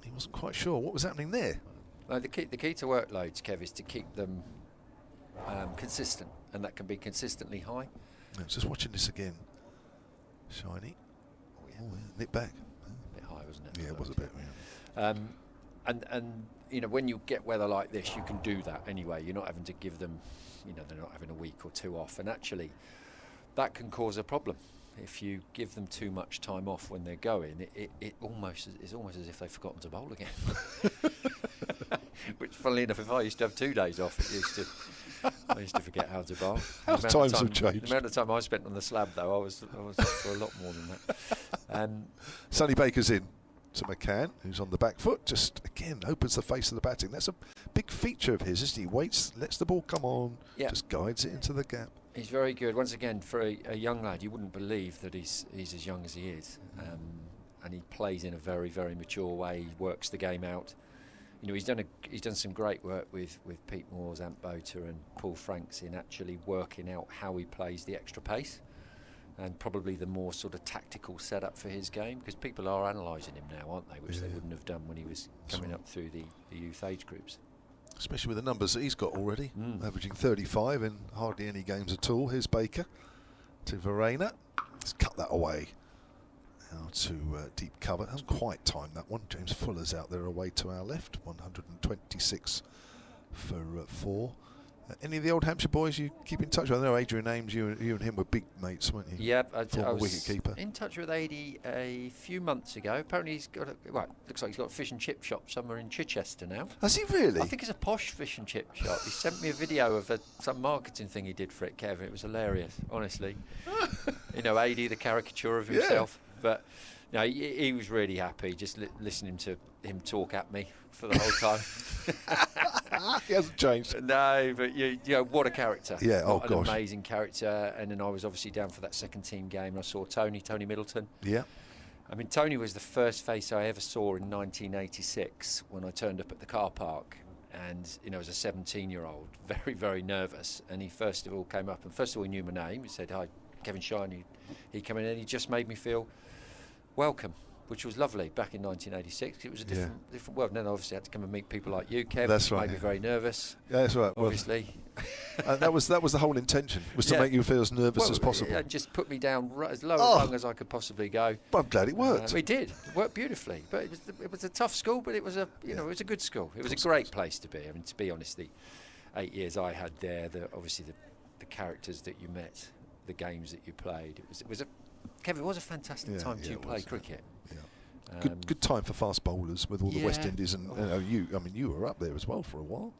he wasn't quite sure what was happening there. No, the key to workloads, Kev, is to keep them consistent, and that can be consistently high. I was just watching this again. Shiny. Oh, yeah. Nip back. A bit high, wasn't it? Yeah, it was a bit. Yeah. And when you get weather like this, you can do that anyway. You're not having to give them, they're not having a week or 2 off, and actually that can cause a problem. If you give them too much time off when they're going, it's almost as if they've forgotten to bowl again. Which, funnily enough, if I used to have 2 days off, I used to forget how to bowl. How times have changed. The amount of time I spent on the slab, though, I was up for a lot more than that. Sonny Baker's in. to Macan, who's on the back foot, just again opens the face of the batting. That's a big feature of his, isn't he? Waits, lets the ball come on, just guides it into the gap. He's very good. Once again, for a young lad, you wouldn't believe that he's as young as he is. And he plays in a very, very mature way. He works the game out. You know, he's done some great work with Pete Moores, Ant Boter and Paul Franks in actually working out how he plays the extra pace and probably the more sort of tactical setup for his game, because people are analysing him now, aren't they, which they wouldn't have done when he was coming up through the youth age groups. Especially with the numbers that he's got already, averaging 35 in hardly any games at all. Here's Baker to Verena. Let's cut that away. Now to deep cover. Hasn't quite timed that one. James Fuller's out there away to our left. 126 for 4. Any of the old Hampshire boys you keep in touch with? I know Adrian Ames, you and him were big mates, weren't you? Yep, I was wicket-keeper. in touch with Adi a few months ago. Apparently he's got looks like he's got a fish and chip shop somewhere in Chichester now. Has he really? I think it's a posh fish and chip shop. He sent me a video of some marketing thing he did for it, Kevin. It was hilarious, honestly. You know, Adi, the caricature of himself. But no, he was really happy just listening to him talk at me for the whole time. He hasn't changed. No, but you know, what a character. Yeah, What an amazing character. And then I was obviously down for that second team game, and I saw Tony Middleton. Yeah. I mean, Tony was the first face I ever saw in 1986 when I turned up at the car park. And, you know, as a 17-year-old, very, very nervous. And he first of all came up, and first of all he knew my name. He said, "Hi, Kevin Shine." He came in and he just made me feel welcome, which was lovely back in 1986. It was a different world. And then obviously I had to come and meet people like you, Kev. That's right. Made me very nervous. Yeah, that's right. Obviously. That was the whole intention, was to make you feel as nervous as possible. And just put me down as low a rung as I could possibly go. But I'm glad it worked. It did. It worked beautifully. But it was a tough school, but it was it was a good school. It was a great place to be. I mean, to be honest, the 8 years I had there, obviously the characters that you met, the games that you played, it was a fantastic time to play cricket. Yeah. Good time for fast bowlers with all the West Indies, and you were up there as well for a while.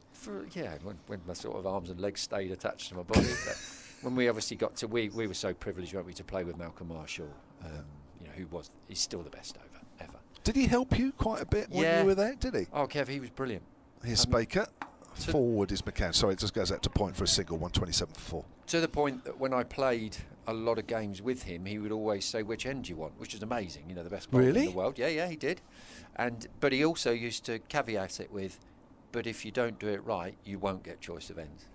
When my sort of arms and legs stayed attached to my body. But when we obviously got to, we were so privileged, weren't we, to play with Malcolm Marshall, you know, he's still the best ever. Did he help you quite a bit when you were there? Did he? Oh, Kev, he was brilliant. Here's Baker. Forward is Macan. Sorry, it just goes out to point for a single, 127 for 4. To the point that when I played a lot of games with him, he would always say, "Which end do you want?" Which is amazing, you know, the best bowler in the world. Yeah, he did. But he also used to caveat it with, "But if you don't do it right, you won't get choice of ends."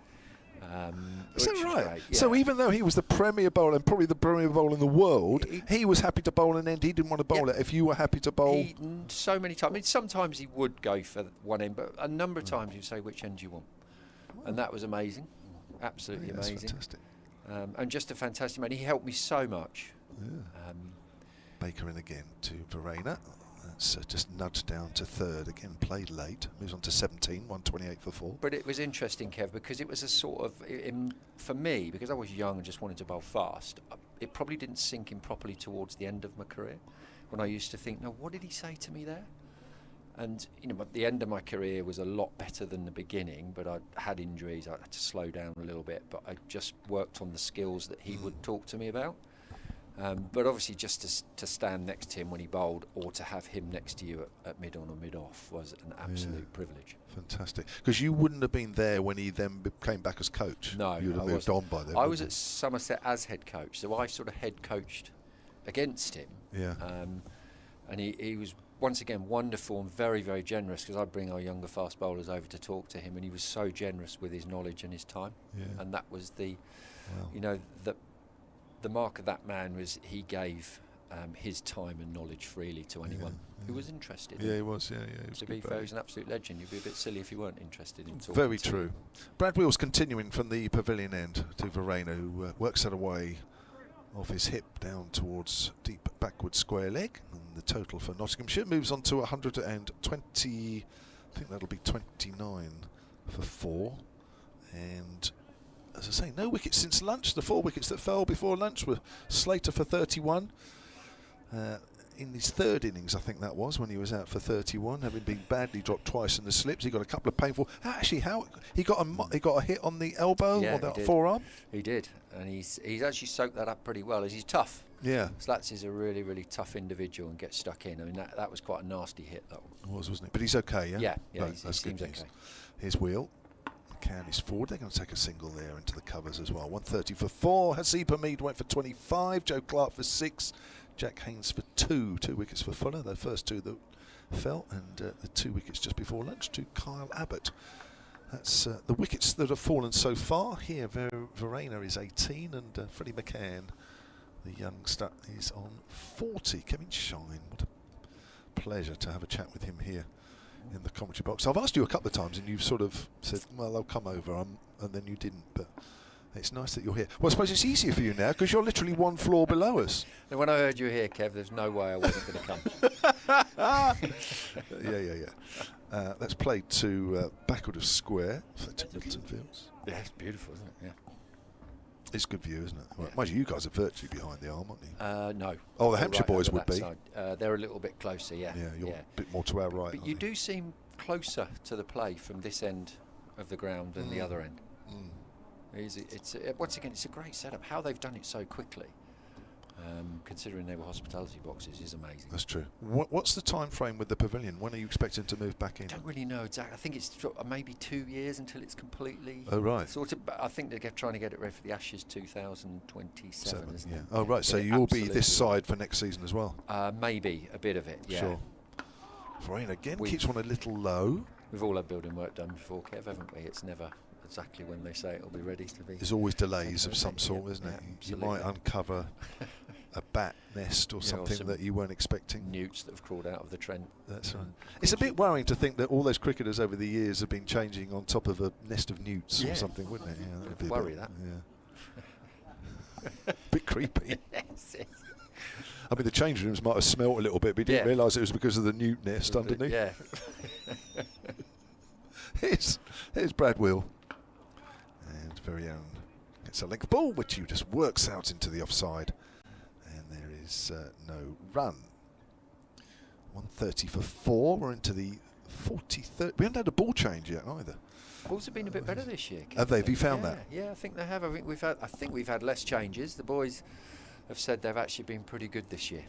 Is that right? Yeah. So even though he was the premier bowler and probably the premier bowler in the world, he was happy to bowl an end. He didn't want to bowl it if you were happy to bowl. So many times. I mean, sometimes he would go for one end, but a number of times he'd say, "Which end do you want?" And that was amazing. Absolutely amazing. Fantastic. And just a fantastic man. He helped me so much. Yeah. Baker in again to Verena. That's just nudged down to third. Again, played late. Moves on to 17, 128 for 4. But it was interesting, Kev, because it was a sort of, for me, because I was young and just wanted to bowl fast, it probably didn't sink in properly towards the end of my career, when I used to think, "No, what did he say to me there?" And, you know, the end of my career was a lot better than the beginning, but I had injuries. I had to slow down a little bit, but I just worked on the skills that he would talk to me about. But obviously just to stand next to him when he bowled, or to have him next to you at mid-on or mid-off, was an absolute privilege. Fantastic. Because you wouldn't have been there when he then came back as coach. No, you would have moved on by then. I was at Somerset as head coach, so I sort of head coached against him. Yeah. And he was, once again, wonderful and very, very generous, because I'd bring our younger fast bowlers over to talk to him, and he was so generous with his knowledge and his time. Yeah. And that was the mark of that man was he gave his time and knowledge freely to anyone who was interested. Yeah, he was. Yeah. To be fair, he's an absolute legend. You'd be a bit silly if you weren't interested in talking. Very true. Brad Wheels continuing from the pavilion end to Verena, who works that away off his hip down towards deep backward square leg. And the total for Nottinghamshire moves on to 120. I think that'll be 29 for 4. And as I say, no wickets since lunch. The 4 wickets that fell before lunch were Slater for 31. in his third innings, I think that was, when he was out for 31, having been badly dropped twice in the slips. He got a couple of painful. Actually, he got a hit on the elbow or the forearm. He did, and he's actually soaked that up pretty well. He's tough. Yeah. Slats is a really, really tough individual and gets stuck in. I mean, that was quite a nasty hit, that one. It was, wasn't it? But he's okay, yeah? Yeah, No, he that's seems good news. okay. Here's Wheel. Macan is forward. They're going to take a single there into the covers as well. 130 for 4. Hasib Hamid went for 25. Joe Clark for 6. Jack Haynes for 2. 2 wickets for Fuller. The first 2 that fell, and the 2 wickets just before lunch to Kyle Abbott. That's the wickets that have fallen so far. Here, Verena is 18, and Freddie Macan, the youngster, is on 40. Kevin Shine, what a pleasure to have a chat with him here in the commentary box. I've asked you a couple of times, and you've sort of said, well, they'll come over, and then you didn't. But it's nice that you're here. Well, I suppose it's easier for you now, because you're literally 1 floor below us. And when I heard you here, Kev, there's no way I wasn't going to come. Yeah. That's played to backward of square, so to Milton Fields. Yeah, it's beautiful, isn't it? Yeah. It's good view, isn't it? Well, mind you guys are virtually behind the arm, aren't you? No. Oh, the Hampshire Right boys over would that be. side. They're a little bit closer, yeah. Yeah, you're a bit more to our right. But you do seem closer to the play from this end of the ground than the other end. Once again, it's a great setup. How they've done it so quickly, considering they were hospitality boxes, is amazing. That's true. What's the time frame with the pavilion? When are you expecting to move back in? I don't really know exactly. I think it's maybe 2 years until it's completely sorted. But I think they're trying to get it ready for the Ashes 2027, isn't it? Oh, right. So you'll be this side for next season as well? Maybe a bit of it, yeah. Sure. Verena again keeps one a little low. We've all had building work done before, Kev, haven't we? It's never exactly when they say it'll be ready to be. There's always delays of some sort, isn't it? You might uncover a bat nest or something that you weren't expecting. Newts that have crawled out of the Trent. That's right. It's a bit worrying to think that all those cricketers over the years have been changing on top of a nest of newts or something, wouldn't it? Yeah, that'd be worry that. Yeah. Bit creepy. Yes. I mean, the change rooms might have smelt a little bit, but he didn't realise it was because of the newt nest underneath. Yeah. Here's Brad Will. And very own gets a length ball, which he just works out into the offside. And there is no run. 130 for 4. We're into the 43rd. We haven't had a ball change yet either. Balls have been a bit better this year. Have they? Have you found that? Yeah, I think they have. I think we've had less changes. The boys have said they've actually been pretty good this year,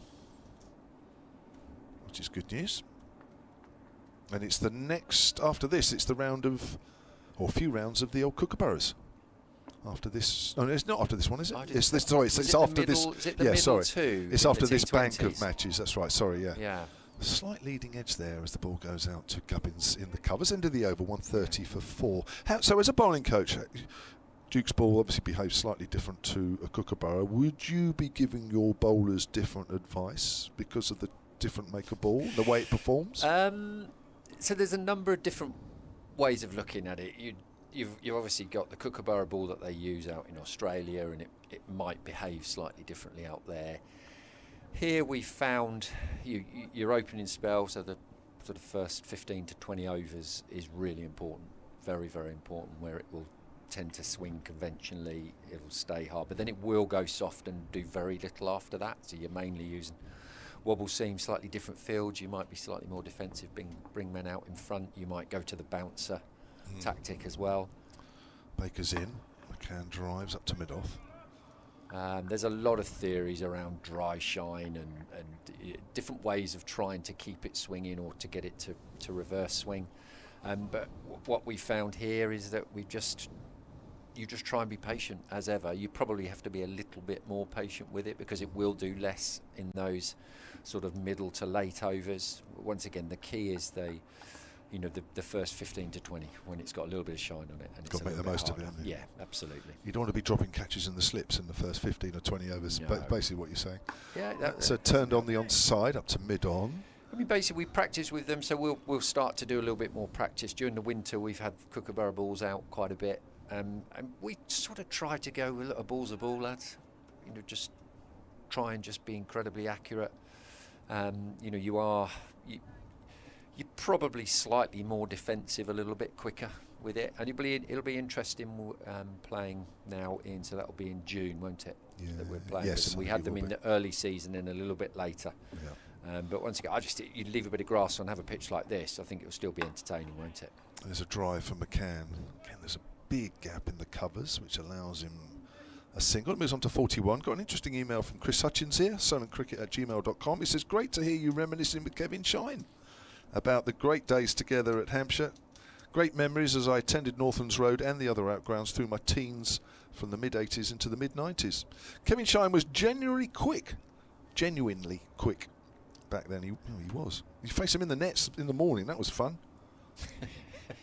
which is good news. And it's the next, after this, it's the round of, or a few rounds of the old Kookaburras. After this, no, it's not after this one, is it? It's this. Sorry, it's after this. Yeah, sorry. It's after this bank of matches. That's right. Sorry, yeah. Yeah. Slight leading edge there as the ball goes out to Gubbins in the covers. End of the over, 130 for 4. So as a bowling coach, Duke's ball obviously behaves slightly different to a Kookaburra. Would you be giving your bowlers different advice because of the different make of ball, the way it performs? So there's a number of different ways of looking at it. You've obviously got the Kookaburra ball that they use out in Australia, and it might behave slightly differently out there. Here we found your opening spell, so the sort of first 15 to 20 overs is really important, very, very important, where it will tend to swing conventionally, it will stay hard, but then it will go soft and do very little after that. So you're mainly using wobble seam, slightly different fields. You might be slightly more defensive, bring men out in front. You might go to the bouncer tactic as well. Baker's in, McCann drives up to mid-off. There's a lot of theories around dry shine and different ways of trying to keep it swinging or to get it to reverse swing. But what we found here is that you just try and be patient as ever. You probably have to be a little bit more patient with it because it will do less in those sort of middle to late overs. Once again, the key is the first 15 to 20 when it's got a little bit of shine on it. And got to make the most of it, haven't you? Yeah, absolutely. You don't want to be dropping catches in the slips in the first 15 or 20 overs, No. basically what you're saying. Yeah. So turned on the onside up to mid-on. I mean, basically, we practice with them, so we'll start to do a little bit more practice. During the winter, we've had Kookaburra balls out quite a bit. And we sort of try to go with a ball's a ball, lads. Just try and just be incredibly accurate. You're probably slightly more defensive, a little bit quicker with it, and it'll be interesting playing now in. So that'll be in June, won't it? Yeah. That we're playing. Yes, with them. We had them in the early season and a little bit later. Yeah. But once again, you leave a bit of grass on, have a pitch like this, I think it'll still be entertaining, won't it? There's a drive from Macan. Again, there's a big gap in the covers, which allows him a single. It moves on to 41. Got an interesting email from Chris Hutchins here, solentcricket@gmail.com. He says, great to hear you reminiscing with Kevin Shine about the great days together at Hampshire. Great memories as I attended Northlands Road and the other outgrounds through my teens from the mid-80s into the mid-90s. Kevin Shine was genuinely quick back then. He was. You face him in the nets in the morning. That was fun.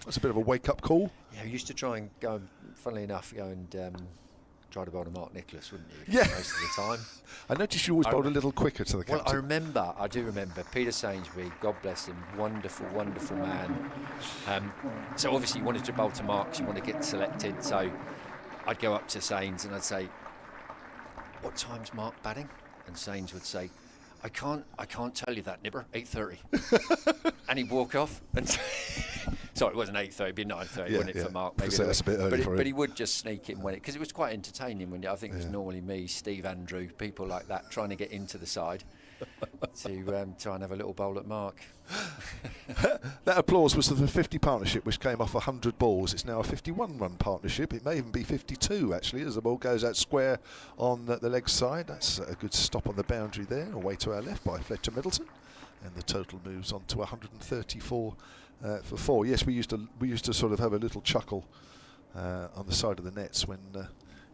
That's a bit of a wake-up call. Yeah, I used to try and go, funnily enough, try to bowl to Mark Nicholas, wouldn't you? Yeah. Most of the time. I noticed you always bowled a little quicker to the captain. Well, I do remember Peter Sainsbury, God bless him, wonderful, wonderful man. So obviously you wanted to bowl to Mark, so you wanted to get selected. So I'd go up to Sains and I'd say, what time's Mark batting? And Sains would say, I can't tell you that, Nibber, 8:30. And he'd walk off and sorry, it wasn't 8:30, it'd be 9:30, wouldn't it, for Mark? Maybe that's a bit early for him. But he would just sneak in because it was quite entertaining when I think it was normally me, Steve Andrew, people like that trying to get into the side to try and have a little bowl at Mark. That applause was for the 50 partnership, which came off 100 balls. It's now a 51-run partnership. It may even be 52, actually, as the ball goes out square on the leg side. That's a good stop on the boundary there, away to our left by Fletcher Middleton. And the total moves on to 134 for 4. Yes, we used to sort of have a little chuckle on the side of the nets when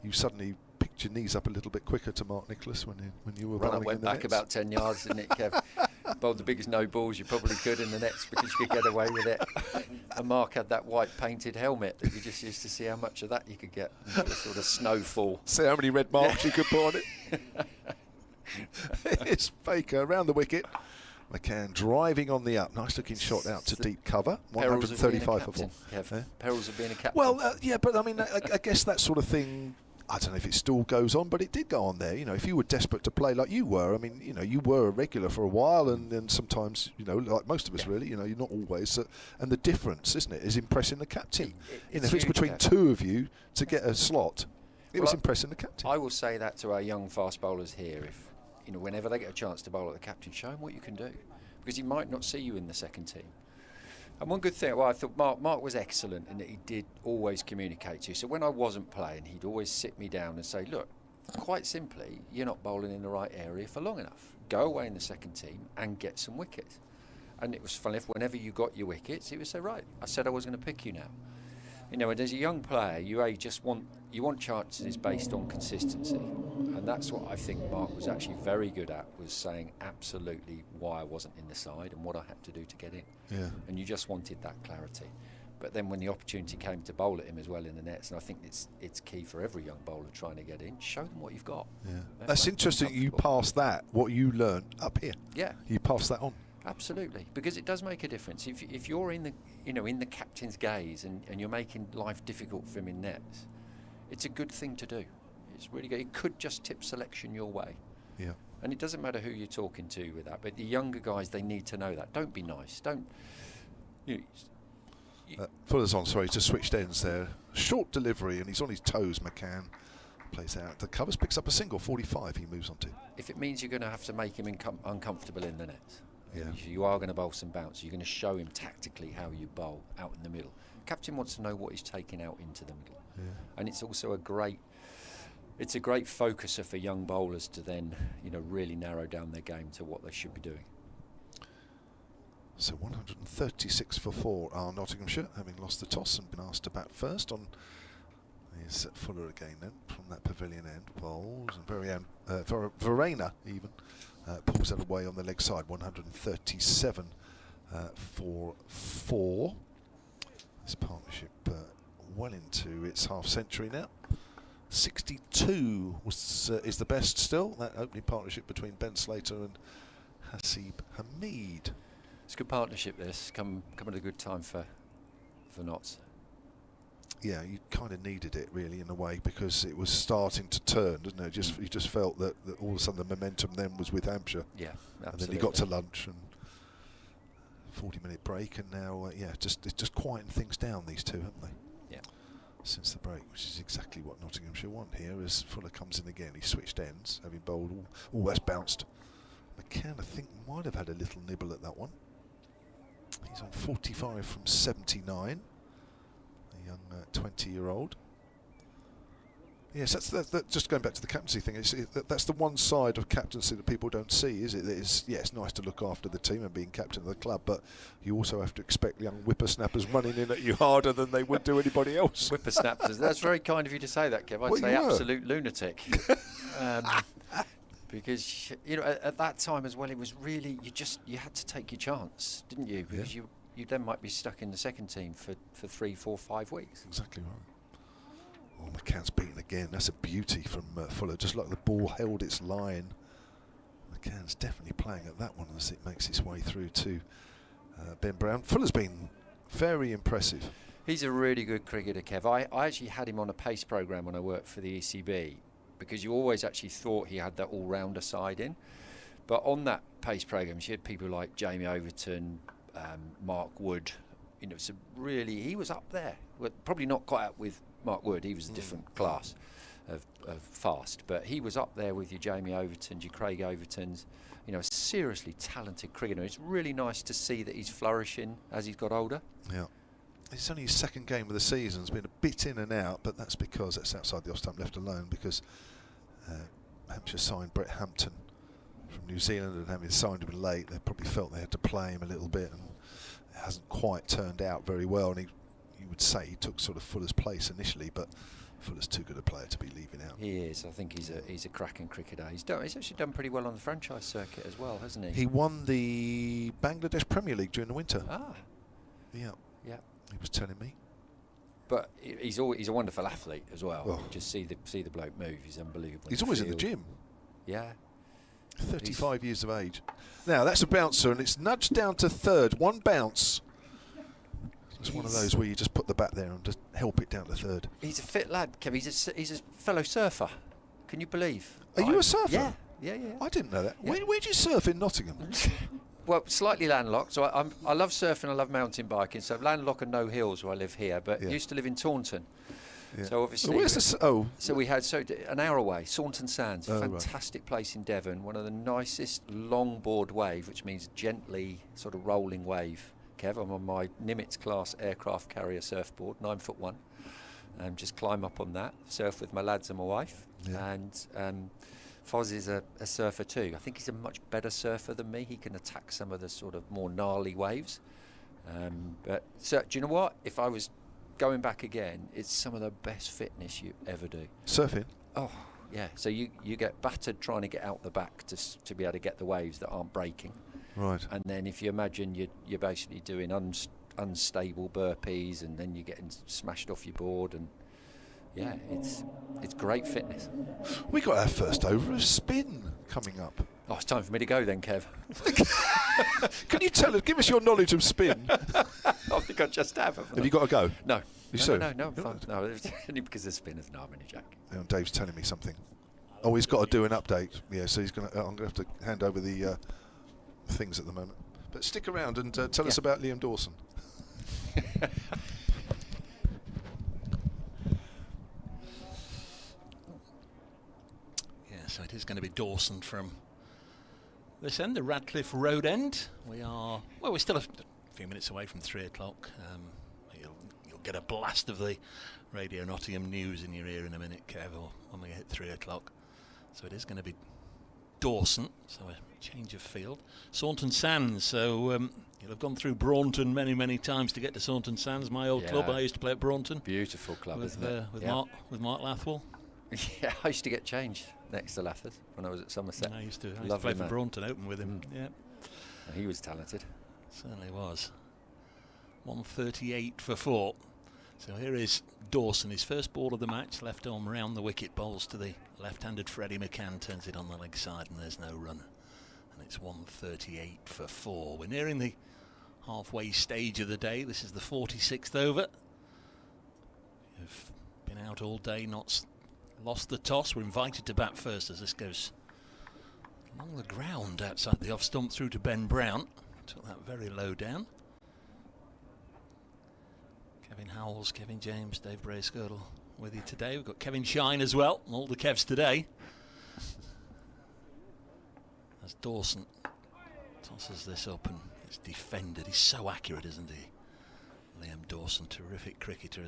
you suddenly picked your knees up a little bit quicker to Mark Nicholas when you were Run up, went back about 10 yards, didn't it, Kev? Bowled the biggest no balls you probably could in the nets because you could get away with it. And Mark had that white painted helmet that you just used to see how much of that you could get. The sort of snowfall. See how many red marks you could put on it. It's Baker around the wicket. McCann driving on the up. Nice looking shot out to deep cover. 135 for 4. Perils of being a captain. Well, yeah, but I mean, I guess that sort of thing, I don't know if it still goes on, but it did go on there. You know, if you were desperate to play like you were, I mean, you know, you were a regular for a while, and then sometimes, you know, like most of us really, you know, you're not always. And the difference, isn't it, is impressing the captain. If it's between two of you to get a slot, it was impressing the captain. I will say that to our young fast bowlers here. If you know, whenever they get a chance to bowl at the captain, show him what you can do, because he might not see you in the second team. And one good thing, well, I thought Mark was excellent in that he did always communicate to you. So when I wasn't playing, he'd always sit me down and say, look, quite simply, you're not bowling in the right area for long enough. Go away in the second team and get some wickets. And it was funny, if whenever you got your wickets, he would say, right, I said I was going to pick you now. You know, and as a young player, you want chances based on consistency. And that's what I think Mark was actually very good at, was saying absolutely why I wasn't in the side and what I had to do to get in. Yeah. And you just wanted that clarity. But then when the opportunity came to bowl at him as well in the nets, and I think it's key for every young bowler trying to get in, show them what you've got. Yeah. That's interesting you passed that, what you learned up here. Yeah. You passed that on. Absolutely, because it does make a difference. If you're in the captain's gaze and you're making life difficult for him in nets, it's a good thing to do. It's really good. It could just tip selection your way. Yeah. And it doesn't matter who you're talking to with that, but the younger guys, they need to know that. Don't be nice. Don't. Fuller's on, sorry, just switched ends there. Short delivery, and he's on his toes. McCann plays out the covers, picks up a single. 45 he moves on to. If it means you're going to have to make him uncomfortable in the nets. Yeah. You are going to bowl some bounce. You're going to show him tactically how you bowl out in the middle. Captain wants to know what he's taking out into the middle. Yeah. And it's also a great focuser for young bowlers to then, really narrow down their game to what they should be doing. So 136 for 4 are Nottinghamshire, having lost the toss and been asked to bat first. On is Fuller again then from that pavilion end. Bowls and Verena even pulls that away on the leg side. 137 for 4. This partnership well into its half century now. 62 is the best still. That opening partnership between Ben Slater and Hasib Hamid. It's a good partnership. This come at a good time for Notts. Yeah, you kind of needed it really in a way, because it was starting to turn, didn't it? You just felt that all of a sudden the momentum then was with Hampshire. Yeah, absolutely. And then you got to lunch and 40-minute break, and now it's just quieting things down, these two, haven't they? Yeah. Since the break, which is exactly what Nottinghamshire want here. As Fuller comes in again, he switched ends, having bowled all that's bounced. Macan, I think, might have had a little nibble at that one. He's on 45 from 79, a young 20-year-old. Yes, that's just going back to the captaincy thing. That's the one side of captaincy that people don't see, is it? It's nice to look after the team and being captain of the club, but you also have to expect young whippersnappers running in at you harder than they would do anybody else. Whippersnappers. That's very kind of you to say that, Kev. I'd Well, say you were. absolute lunatic. Because at that time as well, it was really you had to take your chance, didn't you? Because you then might be stuck in the second team for 3, 4, 5 weeks. Exactly right. Oh, McCann's beaten again. That's a beauty from Fuller. Just like the ball held its line. McCann's definitely playing at that one as it makes its way through to Ben Brown. Fuller's been very impressive. He's a really good cricketer, Kev. I actually had him on a pace programme when I worked for the ECB, because you always actually thought he had that all-rounder side in. But on that pace programme, you had people like Jamie Overton, Mark Wood. He was up there. Well, probably not quite up with Mark Wood. He was a different class of fast. But he was up there with your Jamie Overtons, your Craig Overtons. A seriously talented cricketer. It's really nice to see that he's flourishing as he's got older. Yeah. It's only his second game of the season. It's been a bit in and out, but that's because that's outside the off stump left alone, because Hampshire signed Brett Hampton from New Zealand, and having signed him late, they probably felt they had to play him a little bit, and it hasn't quite turned out very well. And you would say he took sort of Fuller's place initially, but Fuller's too good a player to be leaving out. He is. I think he's a cracking cricketer. He's actually done pretty well on the franchise circuit as well, hasn't he? He won the Bangladesh Premier League during the winter. Ah. Yeah. Yeah. He was telling me. But he's a wonderful athlete as well. Oh. Just see the bloke move. He's unbelievable. He's always in the gym. Yeah. 35 years of age. Now that's a bouncer, and it's nudged down to third. One bounce. It's one of those where you just put the bat there and just help it down to third. He's a fit lad, Kev. He's a fellow surfer. Can you believe? Are you a surfer? Yeah. I didn't know that. Yeah. Where do you surf in Nottingham? Well, slightly landlocked. So I love surfing. I love mountain biking. So landlocked and no hills where I live here. But used to live in Taunton. Yeah. So obviously, where's the so we had an hour away, Saunton Sands, Oh, fantastic place in Devon, one of the nicest longboard wave, which means gently sort of rolling wave. Kev, I'm on my Nimitz class aircraft carrier surfboard, 9'1", and just climb up on that, surf with my lads and my wife, and Foz is a surfer too. I think he's a much better surfer than me. He can attack some of the sort of more gnarly waves. But do you know what? If I was going back again, it's some of the best fitness you ever do. Surfing? Oh, yeah. So you get battered trying to get out the back to be able to get the waves that aren't breaking. Right. And then if you imagine you're basically doing unstable burpees, and then you're getting smashed off your board, and yeah, it's great fitness. We got our first over of spin coming up. Oh, it's time for me to go then, Kev. Can you give us your knowledge of spin? I think I just have. Have you got to go? No. You sure? No, I'm fine. No, only because the spinners. No, I'm in a jack. Dave's telling me something. Oh, he's got to do an update. Yeah, so I'm going to have to hand over the things at the moment. But stick around and tell us about Liam Dawson. So it is going to be Dawson from this end, the Radcliffe Road end. We're still a few minutes away from 3 o'clock. You'll get a blast of the Radio Nottingham news in your ear in a minute, Kev, or when we hit 3 o'clock. So it is going to be Dawson, so a change of field. Saunton Sands, so you'll have gone through Braunton many, many times to get to Saunton Sands, my old club. I used to play at Braunton. Beautiful club, isn't it? With Mark Lathwell. Yeah, I used to get changed next to Lathers when I was at Somerset. I used to play for Braunton Open with him. Yeah, he was talented. Certainly was. 138 for 4. So here is Dawson, his first ball of the match, left arm round the wicket, bowls to the left-handed Freddie Macan, turns it on the leg side, and there's no run. And it's 138 for 4. We're nearing the halfway stage of the day. This is the 46th over. You've been out all day, not lost the toss. We're invited to bat first as this goes along the ground outside the off stump through to Ben Brown. Took that very low down. Kevin Howells, Kevin James, Dave Bracegirdle with you today. We've got Kevin Shine as well, all the Kevs today. as Dawson tosses this up and it's defended. He's so accurate, isn't he? Liam Dawson, terrific cricketer.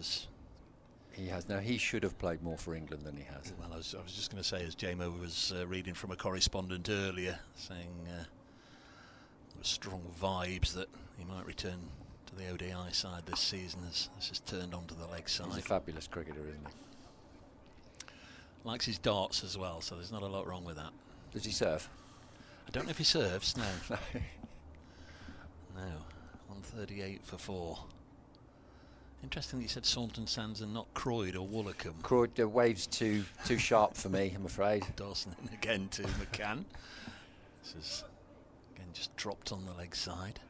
He has. Now, he should have played more for England than he has. Well, I was just going to say, as Jamo was reading from a correspondent earlier, saying there were strong vibes that he might return to the ODI side this season as this has turned onto the leg side. He's a fabulous cricketer, isn't he? Likes his darts as well, so there's not a lot wrong with that. Does he serve? I don't know if he serves, no. No. No, 138 for 4. Interesting that you said Saunton Sands and not Croyd or Woolacombe. Croyd, the wave's too sharp for me, I'm afraid. Dawson in again to Macan. This is again just dropped on the leg side.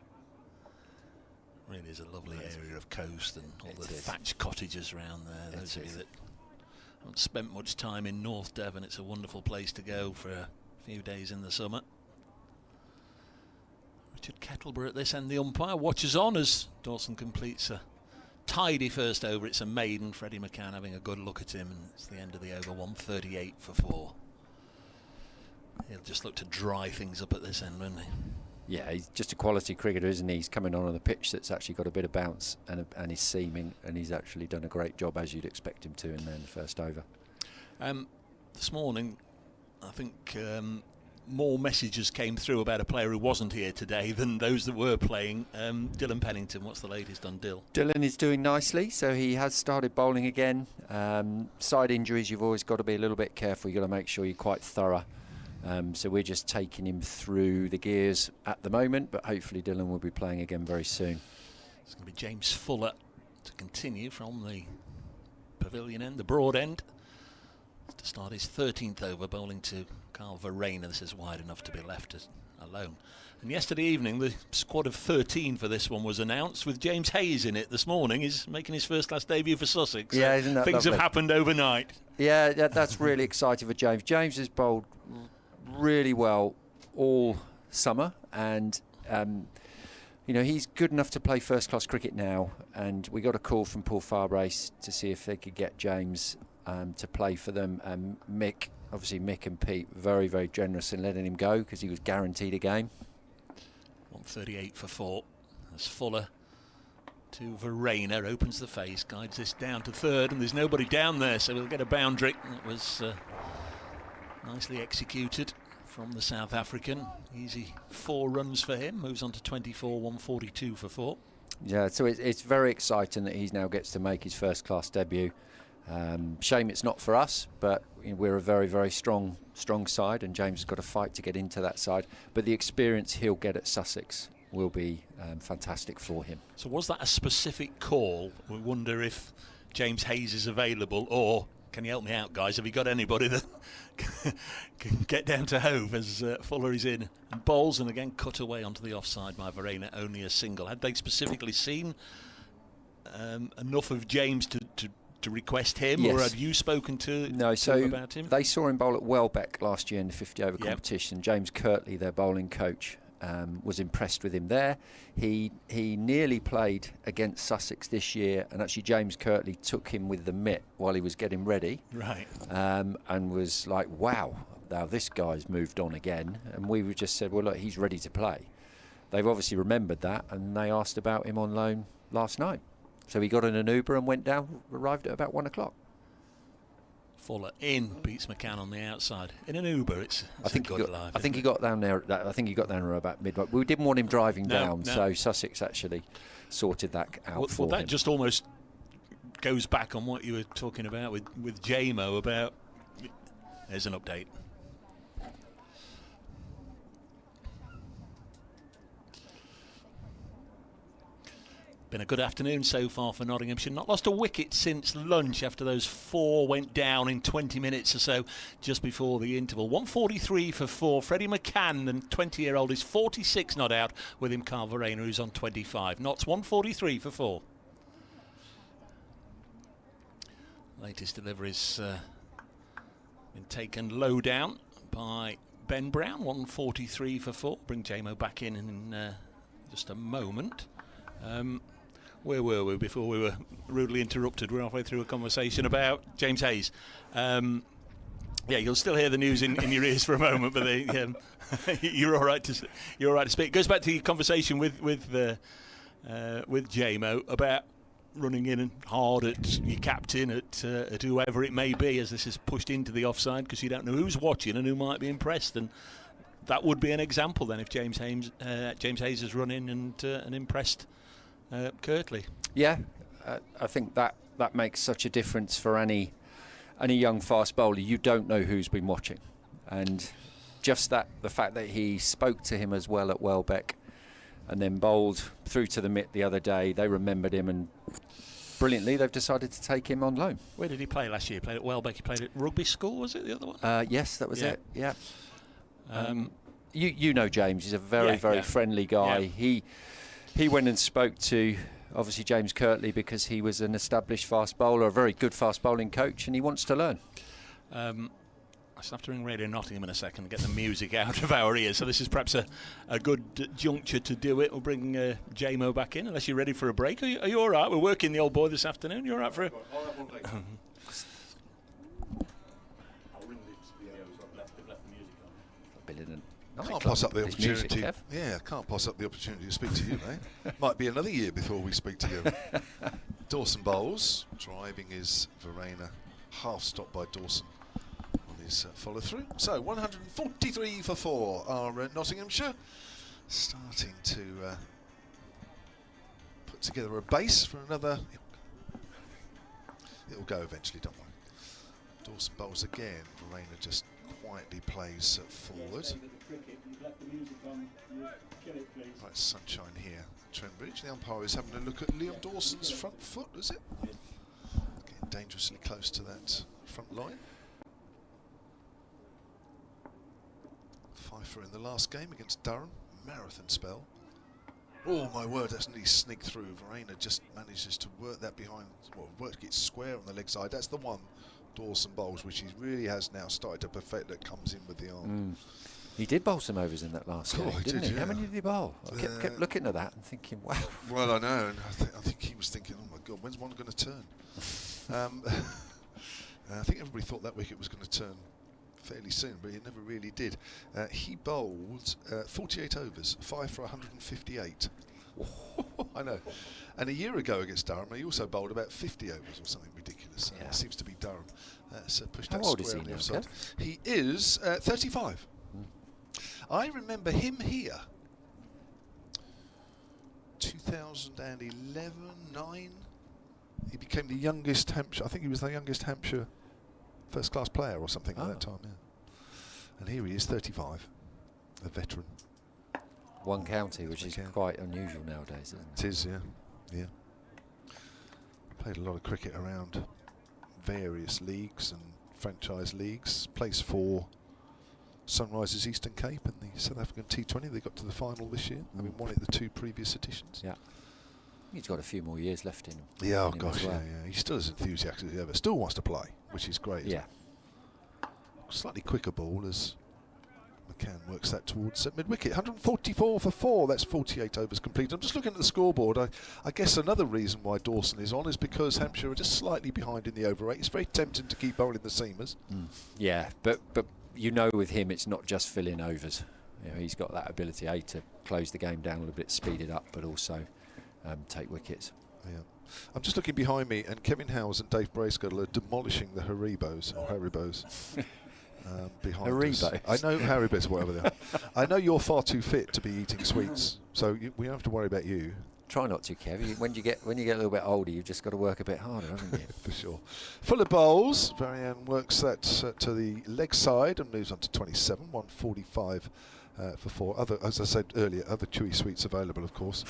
Really is a lovely area of coast and all the thatched cottages around there. Those of you that haven't spent much time in North Devon, it's a wonderful place to go for a few days in the summer. Richard Kettleborough at this end, the umpire, watches on as Dawson completes a tidy first over. It's a maiden. Freddie McCann having a good look at him, and it's the end of the over. 138 for 4. He'll just look to dry things up at this end, won't he? Yeah, he's just a quality cricketer, isn't he? He's coming on a pitch that's actually got a bit of bounce and he's seaming, and he's actually done a great job, as you'd expect him to, in the first over. This morning, I think more messages came through about a player who wasn't here today than those that were playing. Dylan Pennington, what's the latest on Dill? Dylan is doing nicely, so he has started bowling again. Side injuries, you've always got to be a little bit careful. You've got to make sure you're quite thorough. So we're just taking him through the gears at the moment, but hopefully Dylan will be playing again very soon. It's going to be James Fuller to continue from the pavilion end, the broad end, to start his 13th over, bowling to Carl Verreynne. This is wide enough to be left alone. And yesterday evening, the squad of 13 for this one was announced, with James Hayes in it this morning. He's making his first-class debut for Sussex. Yeah, isn't that things lovely? Have happened overnight. Yeah, that's really exciting for James. James has bowled really well all summer, and he's good enough to play first-class cricket now. And we got a call from Paul Farbrace to see if they could get James to play for them. Mick and Pete very, very generous in letting him go because he was guaranteed a game. 138 for 4 as Fuller to Verreynne opens the face, guides this down to third, and there's nobody down there, so we'll get a boundary. It was nicely executed from the South African. Easy 4 runs for him, moves on to 24, 142 for 4. Yeah, so it's very exciting that he now gets to make his first class debut. Shame it's not for us, but we're a very, very strong side, and James has got to fight to get into that side. But the experience he'll get at Sussex will be fantastic for him. So was that a specific call? We wonder if James Hayes is available, or can you help me out, guys? Have you got anybody that can get down to Hove as Fuller is in and bowls, and again cut away onto the offside by Verreynne, only a single? Had they specifically seen enough of James to request him, yes. Or had you spoken to him about him? They saw him bowl at Welbeck last year in the 50 over competition. James Kirtley, their bowling coach, was impressed with him there. He nearly played against Sussex this year, and actually James Kirtley took him with the mitt while he was getting ready, right? And was like, wow, now this guy's moved on again. And we just said, well, look, he's ready to play. They've obviously remembered that, and they asked about him on loan last night. So he got in an Uber and went down, arrived at about 1 o'clock. Fuller in, beats McCann on the outside. In an Uber, I think he got down there about midnight. We didn't want him driving down, so Sussex actually sorted that out for him. Well, that just almost goes back on what you were talking about with Jamo about. There's an update. Been a good afternoon so far for Nottinghamshire. Not lost a wicket since lunch after those 4 went down in 20 minutes or so just before the interval. 143 for 4. Freddie McCann, the 20-year-old, is 46 not out, with him Carl Verreynne, who's on 25. Notts 143 for 4. Latest delivery's been taken low down by Ben Brown. 143 for 4. Bring Jamo back in just a moment. Where were we before we were rudely interrupted? We're halfway through a conversation about James Hayes. Yeah, you'll still hear the news in your ears for a moment, but you're all right to speak. It goes back to your conversation with Jamo about running in and hard at your captain, at whoever it may be, as this is pushed into the offside, because you don't know who's watching and who might be impressed. And that would be an example then if James Hayes has run in and impressed Kirtley. Yeah, I think that makes such a difference for any young fast bowler. You don't know who's been watching, and just the fact that he spoke to him as well at Welbeck and then bowled through to the mitt the other day, they remembered him, and brilliantly they've decided to take him on loan. Where did he play last year? He played at Welbeck. He played at Rugby School, was it the other one? Yes, that was it. Yeah. You know James, he's a very friendly guy. Yeah. He went and spoke to obviously James Kirtley because he was an established fast bowler, a very good fast bowling coach, and he wants to learn. I just have to ring Radio Nottingham in a second and get the music out of our ears. So this is perhaps a good juncture to do it. We'll bring Jamo back in, unless you're ready for a break. Are you all right? We're working the old boy this afternoon. You all right for a... Can't pass up the opportunity. Can't pass up the opportunity to speak to you, mate. Might be another year before we speak together. Dawson bowls. Driving is Verena. Half stopped by Dawson on his follow through. So 143 for 4 are Nottinghamshire. Starting to put together a base for another. It'll go eventually, don't worry. Dawson bowls again. Verena just quietly plays forward. Right, sunshine here. Trent Bridge. The umpire is having a look at Liam Dawson's front foot, is it? Getting dangerously close to that front line. Pfeiffer in the last game against Durham. Marathon spell. Oh my word, that's nearly sneaked through. Verena just manages to work that behind, work it square on the leg side. That's the one Dawson bowls, which he really has now started to perfect, that comes in with the arm. He did bowl some overs in that last game, didn't he? Yeah. How many did he bowl? I kept looking at that and thinking, wow. Well, I know, and I think he was thinking, oh my God, when's one going to turn? I think everybody thought that wicket was going to turn fairly soon, but it never really did. He bowled 48 overs, 5 for 158. I know. And a year ago against Durham, he also bowled about 50 overs or something ridiculous. It seems to be Durham. Pushed How that old is square he on the now, offside. Kev? He is 35. I remember him here 2011, 9. He became the youngest Hampshire, I think he was the youngest Hampshire first class player or something at that time, And here he is, 35, a veteran. One county, which is quite unusual nowadays, isn't it? It is, yeah. Played a lot of cricket around various leagues and franchise leagues. Plays for Sunrisers Eastern Cape and the South African T20. They got to the final this year, having won it the 2 previous editions. Yeah. He's got a few more years left in him. Yeah, oh gosh, yeah. He's still as enthusiastic as ever. Still wants to play, which is great. Yeah. Slightly quicker ball as Macan works that towards mid-wicket. 144 for 4. That's 48 overs complete. I'm just looking at the scoreboard. I guess another reason why Dawson is on is because Hampshire are just slightly behind in the over 8. It's very tempting to keep bowling the seamers. Yeah, but you know with him it's not just filling overs. You know, he's got that ability to close the game down a little bit, speed it up, but also take wickets. Yeah. I'm just looking behind me, and Kevin Howes and Dave Bracegirdle are demolishing the Haribos behind us. I know Haribos, whatever they are. I know you're far too fit to be eating sweets, so we don't have to worry about you. Try not to, Kev. When you get a little bit older, you've just got to work a bit harder, haven't you? For sure. Full of bowls. Varian works that to the leg side and moves on to 27. 145 for 4. Other, as I said earlier, other chewy sweets available, of course.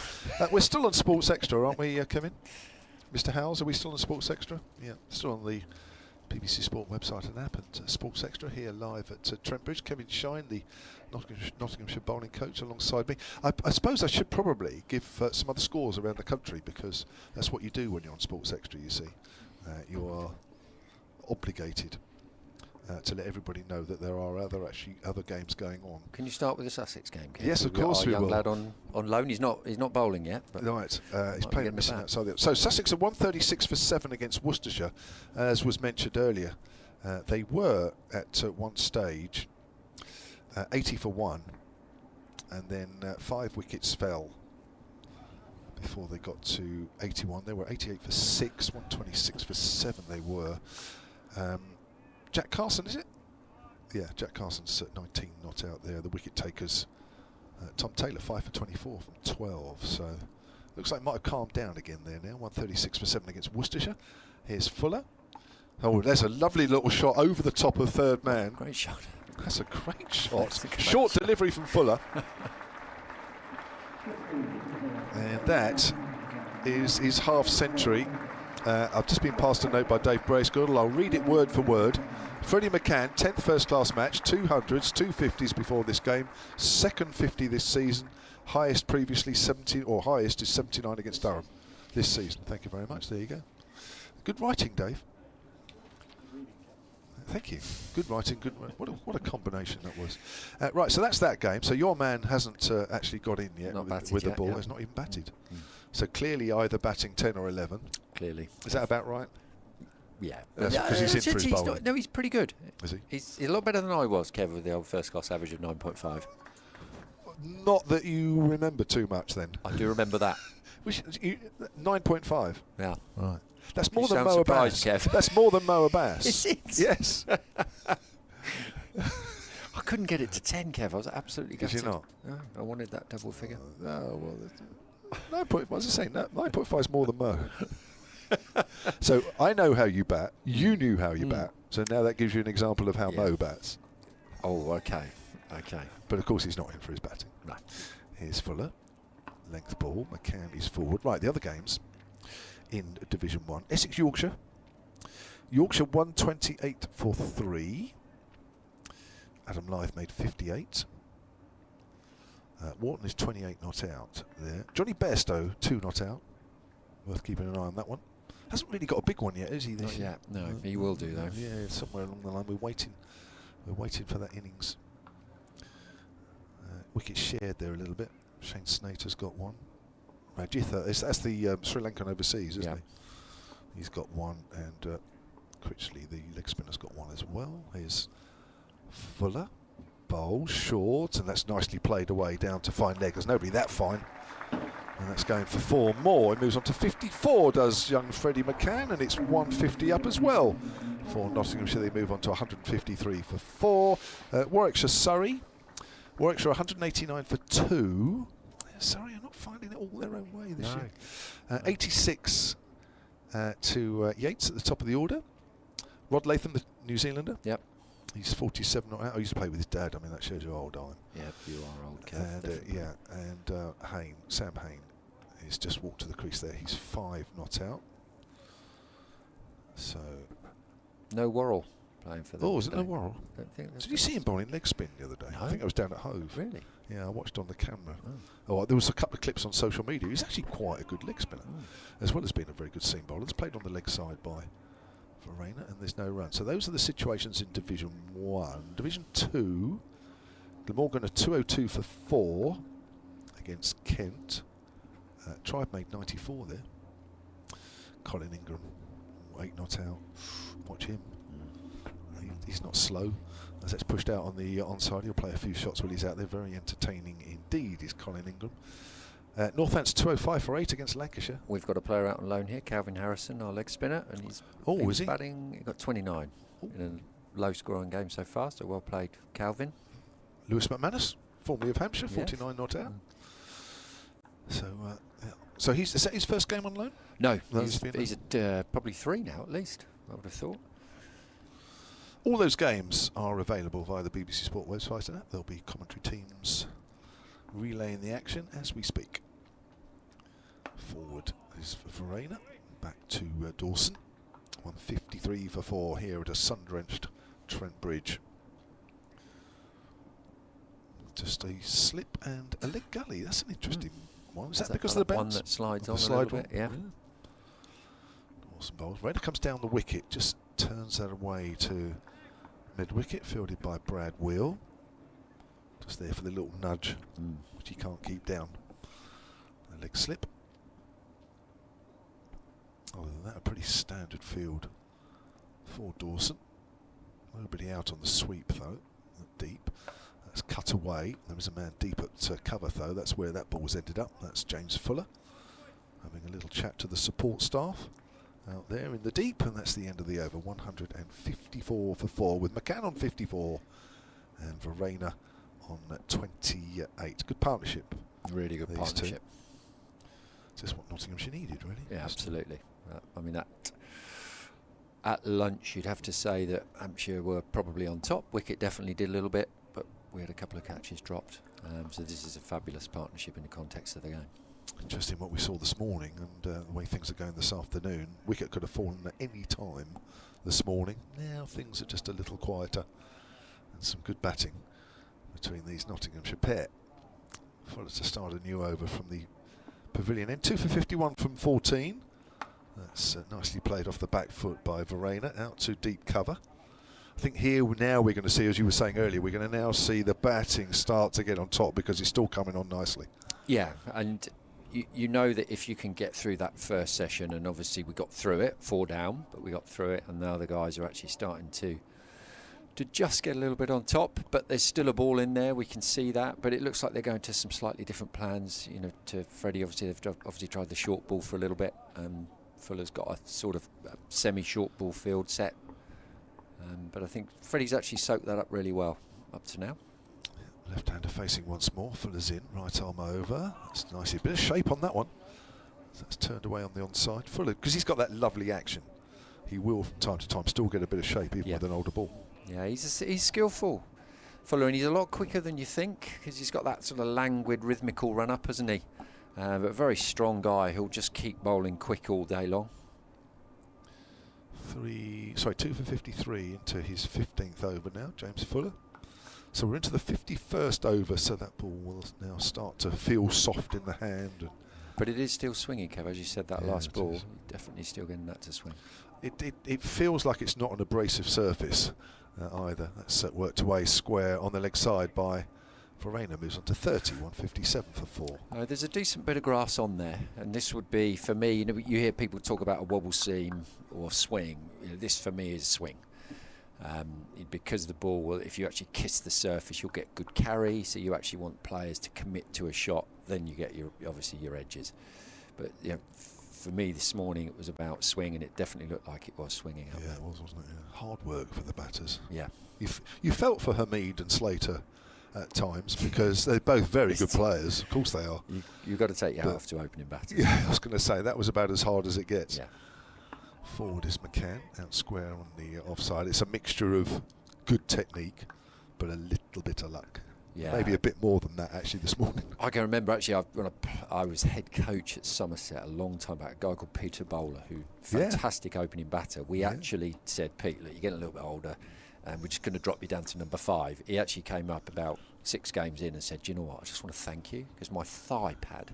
We're still on Sports Extra, aren't we, Kevin? Mr. Howes, are we still on Sports Extra? Yeah, still on the BBC Sport website and app, and Sports Extra here live at Trent Bridge. Kevin Shine, the Nottinghamshire bowling coach, alongside me. I suppose I should probably give some other scores around the country, because that's what you do when you're on Sports Extra, you see. You are obligated to let everybody know that there are other games going on. Can you start with the Sussex game, Kev? Yes, of course we will. Young lad on loan. He's not bowling yet. But right, he's playing missing outside. So Sussex are 136 for 7 against Worcestershire, as was mentioned earlier. They were at one stage 80 for 1, and then 5 wickets fell before they got to 81. They were 88 for 6, 126 for 7 they were. Jack Carson, is it? Yeah, Jack Carson's at 19 not out there. The wicket takers, Tom Taylor 5 for 24 from 12. So looks like might have calmed down again there now. 136 for 7 against Worcestershire. Here's Fuller. Oh, there's a lovely little shot over the top of third man. Great shot. That's a great shot. Short delivery from Fuller. And that is his half century. I've just been passed a note by Dave Bracegirdle. I'll read it word for word. Freddie Macan, 10th first class match, 200s, 250s before this game, second 50 this season, highest previously 70, or highest is 79 against Durham this season. Thank you very much. There you go. Good writing, Dave. Thank you. Good writing. Good. What a combination that was. Right, so that's that game. So your man hasn't actually got in yet with the ball. He's not even batted. So clearly either batting 10 or 11. Clearly. Is that about right? Yeah. Because he's in for his bowling. No, he's pretty good. Is he? He's a lot better than I was, Kev, with the old first class average of 9.5. Not that you remember too much then. I do remember that. 9.5. Yeah. Right. That's more You than sound Moa Bass. surprised, Kev. That's more than Moa Bass. Is it? Yes. I couldn't get it to 10, Kev. I was absolutely gutted. Did you not? No, I wanted that double figure. Oh, well, 9.5. As I say, 9.5 is more than Mo. So I know how you bat. You knew how you bat. So now that gives you an example of how Mo bats. Oh, okay. Okay. But of course he's not in for his batting. No. Here's Fuller. Length ball. Macan is forward. Right, the other games in Division 1. Essex, Yorkshire. Yorkshire 128 for 3. Adam Lyth made 58. Wharton is 28 not out there. Johnny Bairstow 2 not out. Worth keeping an eye on that one. Hasn't really got a big one yet, is he? Not yet. No, he will do though. Yeah, somewhere along the line. We're waiting for that innings. Wicket shared there a little bit. Shane Snater's got one. Rajitha, that's the Sri Lankan overseas, isn't he? He's got one, and Critchley, the leg spinner's got one as well. Here's Fuller, bowl, short, and that's nicely played away down to fine leg. There's nobody that fine. And that's going for 4 more. It moves on to 54, does young Freddie Macan, and it's 150 up as well for Nottinghamshire. They move on to 153 for 4. Warwickshire, Surrey. Warwickshire 189 for 2. Surrey are not finding it all their own way this year. 86 to Yates at the top of the order. Rod Latham, the New Zealander. Yep. He's 47 not out. I used to play with his dad. I mean, that shows you how old I am. Yeah, you are old, Kev. And Sam Hain is just walked to the crease there. He's 5 not out. So no Worrell playing for them. Oh, is it no Worrell? Did you see him bowling leg spin the other day? No. I think I was down at Hove. Really? Yeah, I watched on the camera. Oh, there was a couple of clips on social media. He's actually quite a good leg spinner, as well as being a very good seam bowler. It's played on the leg side by Verena, and there's no run. So those are the situations in Division 1. Division 2, Glamorgan are 202 for 4 against Kent. Tribe made 94 there. Colin Ingram, 8 not out. Watch him. He's not slow. As it's pushed out on the onside, he'll play a few shots while he's out there. Very entertaining indeed is Colin Ingram. Northants 205 for 8 against Lancashire. We've got a player out on loan here, Calvin Harrison, our leg spinner, and he's is he? batting. He got 29 in a low-scoring game so far. So well played, Calvin. Lewis McManus, formerly of Hampshire, 49 not out. So, so is that his first game on loan? No, he's at probably 3 now at least. I would have thought. All those games are available via the BBC Sport website and app. There'll be commentary teams relaying the action as we speak. Forward is Verena, back to Dawson. 153 for 4 here at a sun-drenched Trent Bridge. Just a slip and a leg gully. That's an interesting one. Is that because of the bounce? One that slides on a slide little bit, yeah. Dawson bowls. Verena comes down the wicket, just turns that away to mid-wicket, fielded by Brad Wheel. Just there for the little nudge, which he can't keep down. A leg slip. Other than that, a pretty standard field for Dawson. Nobody out on the sweep though, deep. That's cut away. There was a man deep at cover though. That's where that ball's ended up. That's James Fuller having a little chat to the support staff out there in the deep, and that's the end of the over. 154 for 4 with Macan on 54 and Verena on 28. Good partnership. Really good partnership. Just what Nottinghamshire needed, really. Yeah, absolutely. I mean, at lunch, you'd have to say that Hampshire were probably on top. Wicket definitely did a little bit, but we had a couple of catches dropped. So this is a fabulous partnership in the context of the game. Interesting what we saw this morning and the way things are going this afternoon. Wicket could have fallen at any time this morning. Now things are just a little quieter, and some good batting between these Nottinghamshire pair. Fuller to start a new over from the pavilion end. 2 for 51 from 14. That's nicely played off the back foot by Verena, out to deep cover. I think here now we're going to see, as you were saying earlier, we're going to now see the batting start to get on top because it's still coming on nicely. Yeah, and you know that if you can get through that first session, and obviously we got through it, 4 down, but we got through it, and now the guys are actually starting to just get a little bit on top, but there's still a ball in there, we can see that, but it looks like they're going to some slightly different plans. You know, to Freddie, obviously they've obviously tried the short ball for a little bit. Fuller's got a sort of semi-short ball field set, but I think Freddie's actually soaked that up really well up to now. Left-hander facing once more. Fuller's in, right arm over. That's nicely, a bit of shape on that one. So that's turned away on the onside. Fuller, because he's got that lovely action, he will from time to time still get a bit of shape even with an older ball. Yeah, he's skillful, Fuller, and he's a lot quicker than you think because he's got that sort of languid, rhythmical run-up, hasn't he? But a very strong guy who'll just keep bowling quick all day long. 2 for 53 into his 15th over now, James Fuller. So we're into the 51st over, so that ball will now start to feel soft in the hand. But it is still swinging, Kev, as you said, that last ball. Definitely still getting that to swing. It feels like it's not an abrasive surface either. That's worked away square on the leg side by Verena. Moves on to 30, 157 for 4. There's a decent bit of grass on there, and this would be, for me, you know, you hear people talk about a wobble seam or swing. You know, this for me is swing. Because the ball will, if you actually kiss the surface, you'll get good carry, so you actually want players to commit to a shot, then you get obviously your edges. But you know, for me this morning it was about swing, and it definitely looked like it was swinging up. Yeah, it was, wasn't it? Yeah. Hard work for the batters. Yeah. You felt for Hamid and Slater at times because they're both very good players. Of course they are. You've got to take your hat off to opening batters. Yeah, I was going to say that was about as hard as it gets. Yeah. Forward is Macan, out square on the offside. It's a mixture of good technique, but a little bit of luck. Yeah. Maybe a bit more than that actually this morning. I can remember actually when I was head coach at Somerset a long time back, a guy called Peter Bowler, who fantastic opening batter. We actually said, Pete, look, you're getting a little bit older, and we're just going to drop you down to number 5. He actually came up about 6 games in and said, do you know what, I just want to thank you because my thigh pad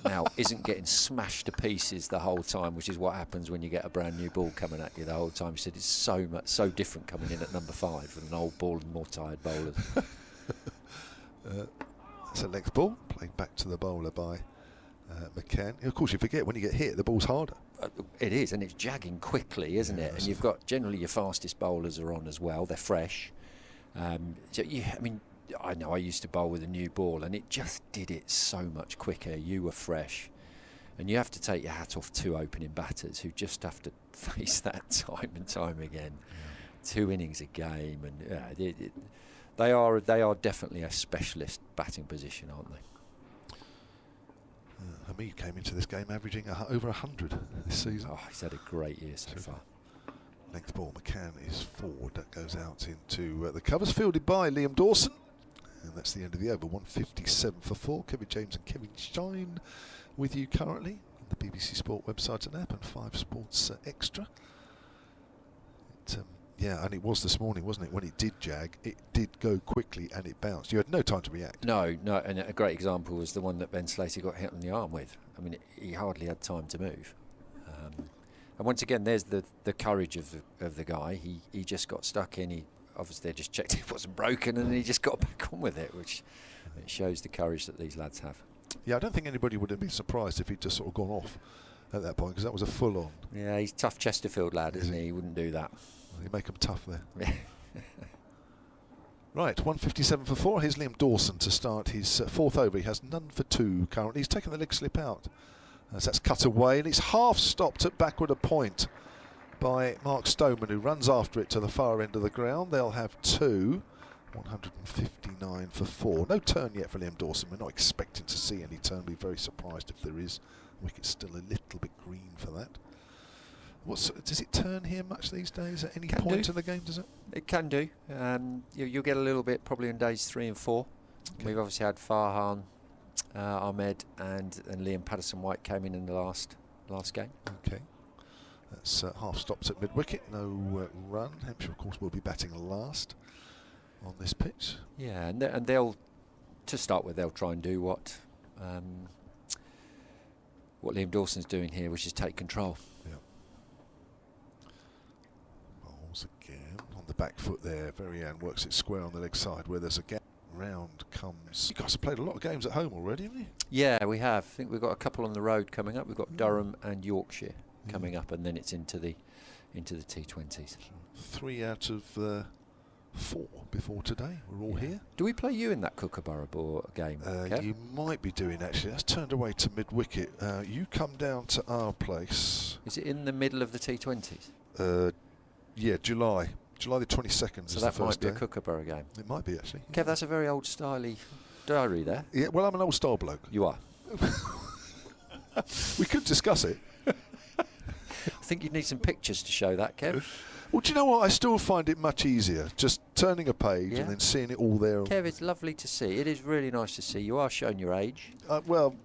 now isn't getting smashed to pieces the whole time, which is what happens when you get a brand new ball coming at you the whole time. He said it's so different coming in at number 5 with an old ball and more tired bowlers. That's a length ball, played back to the bowler by Macan. Of course, you forget when you get hit, the ball's harder. It is, and it's jagging quickly, isn't it? And you've got generally your fastest bowlers are on as well. They're fresh. I mean, I know I used to bowl with a new ball, and it just did it so much quicker. You were fresh, and you have to take your hat off to opening batters who just have to face that time and time again. 2 innings a game, and they are definitely a specialist batting position, aren't they? Hamid came into this game averaging over 100 this season. Oh, he's had a great year so far. Length ball, Macan is forward. That goes out into the covers, fielded by Liam Dawson. And that's the end of the over. 157 for 4. Kevin James and Kevin Shine with you currently on the BBC Sport website and app, and 5 Sports Extra. Yeah, and it was this morning, wasn't it? When it did jag, it did go quickly and it bounced. You had no time to react. No, and a great example was the one that Ben Slater got hit on the arm with. I mean, he hardly had time to move. And once again, there's the courage of the guy. He just got stuck in. He obviously they just checked it wasn't broken, and he just got back on with it, which it shows the courage that these lads have. Yeah, I don't think anybody would have been surprised if he'd just sort of gone off at that point, because that was a full-on. Yeah, he's tough Chesterfield lad, isn't he? He wouldn't do that. You make them tough there. Right, 157 for 4. Here's Liam Dawson to start his fourth over. He has none for 2 currently. He's taken the leg slip out as that's cut away, and it's half stopped at backward a point by Mark Stoneman, who runs after it to the far end of the ground. They'll have 2. 159 for 4. No turn yet for Liam Dawson. We're not expecting to see any turn. We'll be very surprised if there is. Wicket's still a little bit green for that. Does it turn here much these days at any point in the game, does it? It can do. You'll get a little bit probably on days 3 and 4. Okay. We've obviously had Farhan, Ahmed and Liam Patterson-White came in the last game. Okay. That's half stops at mid-wicket. No run. Hampshire, of course, will be batting last on this pitch. Yeah, and they'll, to start with, they'll try and do what Liam Dawson's doing here, which is take control. Yeah. Bowls again on the back foot there. Verian works it square on the leg side where there's a gap. Round comes. You guys have played a lot of games at home already, haven't you? Yeah, we have. I think we've got a couple on the road coming up. We've got Durham and Yorkshire coming up, and then it's into the T20s. 3 out of 4 before today. We're all here. Do we play you in that Kookaburra game? Kev? You might be doing, actually. That's turned away to mid-wicket. You come down to our place. Is it in the middle of the T20s? Yeah, July the 22nd. So is that the first might be day. a Kookaburra game. It might be, actually. Kev, that's a very old styley diary there. Yeah, well, I'm an old style bloke. You are. We could discuss it. I think you'd need some pictures to show that, Kev. Well, do you know what? I still find it much easier just turning a page and then seeing it all there. Kev, it's lovely to see. It is really nice to see. You are showing your age. Well,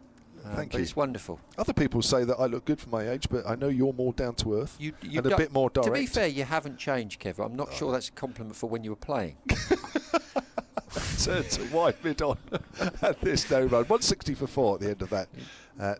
thank you. It's wonderful. Other people say that I look good for my age, but I know you're more down to earth and a bit more direct. To be fair, you haven't changed, Kev. I'm not sure that's a compliment for when you were playing. to wipe it on at this no run. 160 for 4 at the end of that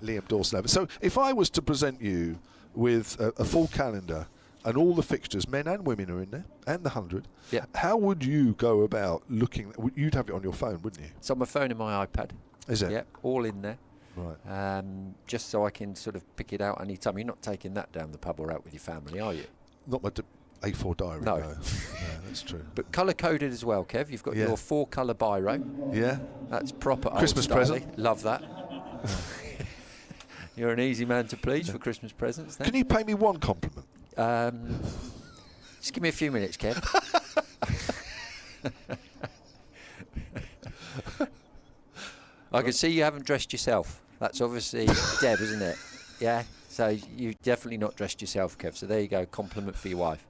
Liam Dawson over. So if I was to present you with a full calendar and all the fixtures, men and women are in there, and the 100, how would you go about looking? You'd have it on your phone, wouldn't you? It's on my phone and my iPad. Is it? Yeah, all in there. Right. Just so I can sort of pick it out any time. You're not taking that down the pub or out with your family, are you? Not my A4 diary. No. No, that's true. But colour-coded as well, Kev. You've got your 4-colour biro. Yeah. That's proper Christmas present. Love that. You're an easy man to please for Christmas presents. Then. Can you pay me one compliment? Just give me a few minutes, Kev. I can see you haven't dressed yourself. That's obviously Deb, isn't it? Yeah. So you've definitely not dressed yourself, Kev. So there you go. Compliment for your wife.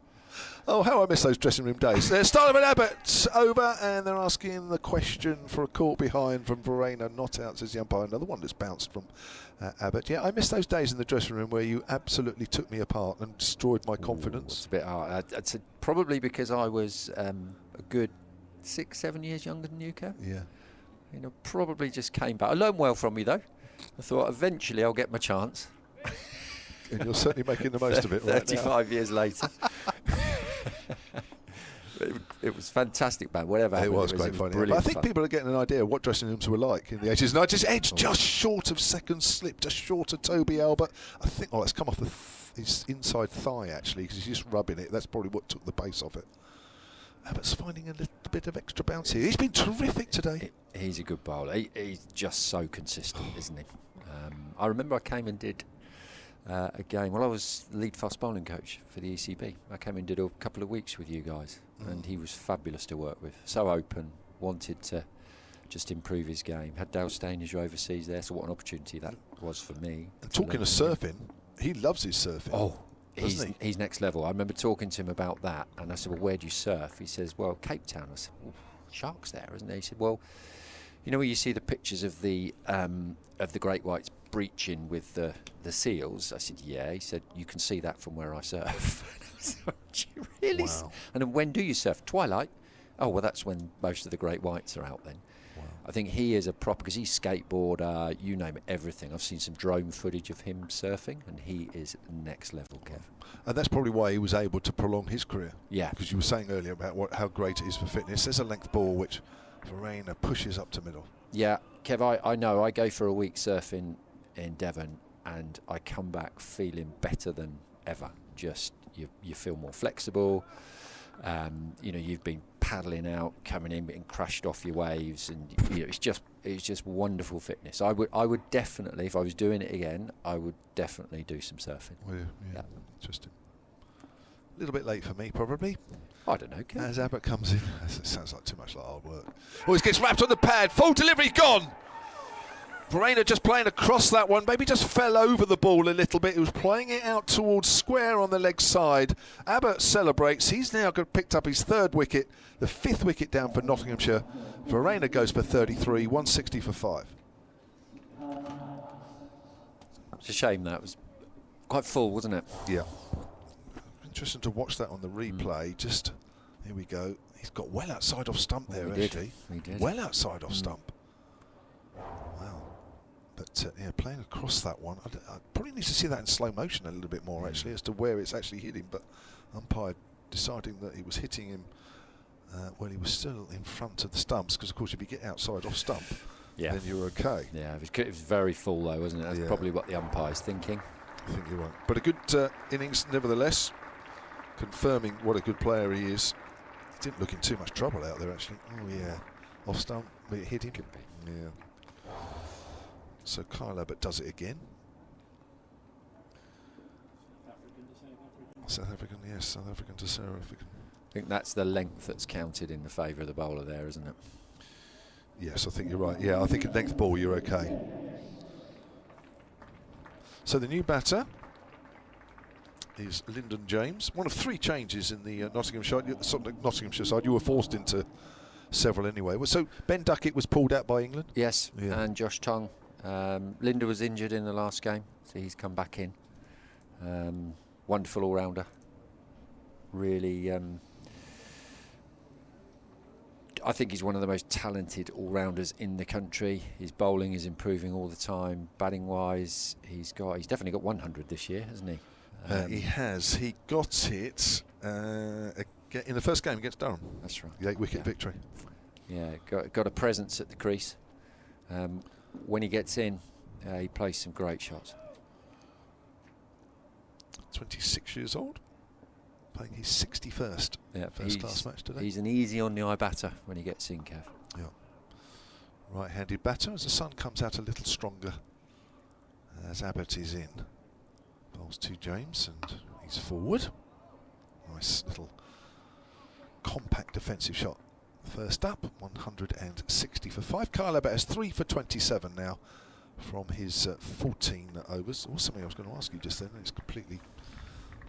Oh, how I miss those dressing room days. Starling and Abbott over, and they're asking the question for a caught behind from Verena. Not out, says the umpire. Another one that's bounced from Abbott. Yeah, I miss those days in the dressing room where you absolutely took me apart and destroyed my confidence. It's a bit hard. I'd say probably because I was a good 6-7 years younger than you, Kev. Yeah. You know, probably just came back. I learned well from you, though. I thought eventually I'll get my chance. And you're certainly making the most of it right now. 35 years later. It was fantastic, man. Whatever happened, it was great fun. But I think people are getting an idea of what dressing rooms were like in the 80s and 90s. Edge just short of second slip, just short of Toby Albert. I think, it's come off his inside thigh, actually, because he's just rubbing it. That's probably what took the pace off it. Abbott's finding a little bit of extra bounce here. He's been terrific today. He's a good bowler. He's just so consistent, isn't he? I remember I came and did a game. Well, I was lead fast bowling coach for the ECB. I came and did a couple of weeks with you guys, and he was fabulous to work with. So open, wanted to just improve his game. Had Dale Steyn as your overseas there, so what an opportunity that was for me. And talking of surfing, he loves his surfing. Oh, he's next level. I remember talking to him about that, and I said, well, where do you surf? He says, well, Cape Town. I said, well, sharks there, isn't there? He said, well, you know where you see the pictures of the great whites breaching with the seals? I said, yeah. He said, you can see that from where I surf. Really? Wow. And then when do you surf? Twilight? Oh, well, that's when most of the great whites are out then. Wow. I think he is a proper, because he's skateboarder, you name it, everything. I've seen some drone footage of him surfing, and he is next level, Kev. And that's probably why he was able to prolong his career. Yeah. Because you were saying earlier about how great it is for fitness. There's a length ball which Verena pushes up to middle. Yeah, Kev, I know. I go for a week surfing in Devon, and I come back feeling better than ever. Just you feel more flexible. You've been paddling out, coming in, getting crushed off your waves, and it's just wonderful fitness. I would definitely, if I was doing it again, I would definitely do some surfing. Yeah. Interesting. A little bit late for me, probably. I don't know. As Abbott comes in, it sounds like too much like hard work. Oh, he gets wrapped on the pad. Full delivery gone. Verena just playing across that one. Maybe just fell over the ball a little bit. He was playing it out towards square on the leg side. Abbott celebrates. He's now picked up his 3rd wicket, the 5th wicket down for Nottinghamshire. Verena goes for 33, 160 for 5. It's a shame that. It was quite full, wasn't it? Yeah. Interesting to watch that on the replay. Just, here we go. He's got well outside off stump there, actually. He did. Well outside off stump. Wow. But playing across that one, I probably need to see that in slow motion a little bit more, actually, as to where it's actually hit him. But umpire deciding that he was hitting him when he was still in front of the stumps, because of course if you get outside off stump, then you're okay. Yeah, it was very full though, wasn't it? That's probably what the umpire's thinking. I think you're right. But a good innings nevertheless, confirming what a good player he is. He didn't look in too much trouble out there, actually. Oh yeah, off stump, but it hit him. Could be. Yeah. So Kyle Abbott does it again. South African, yes, South African to South African. I think that's the length that's counted in the favour of the bowler there, isn't it? Yes, I think you're right. Yeah, I think at length ball you're okay. So the new batter is Lyndon James. One of 3 changes in the Nottinghamshire side. You were forced into several anyway. So Ben Duckett was pulled out by England? Yes, and Josh Tongue. Linda was injured in the last game, so he's come back in. Wonderful all-rounder. Really, I think he's one of the most talented all-rounders in the country. His bowling is improving all the time. Batting-wise, he's definitely got 100 this year, hasn't he? He has. He got it in the first game against Durham. That's right. The 8-wicket victory. Yeah, got a presence at the crease. When he gets in, he plays some great shots. 26 years old, playing his 61st first-class match today. He's an easy-on-the-eye batter when he gets in, Kev. Yeah. Right-handed batter as the sun comes out a little stronger as Abbott is in. Bowls to James and he's forward. Nice little compact defensive shot. First up, 160 for 5. Kyle Abbott has 3 for 27 now from his 14 overs. There was something I was going to ask you just then, and it's completely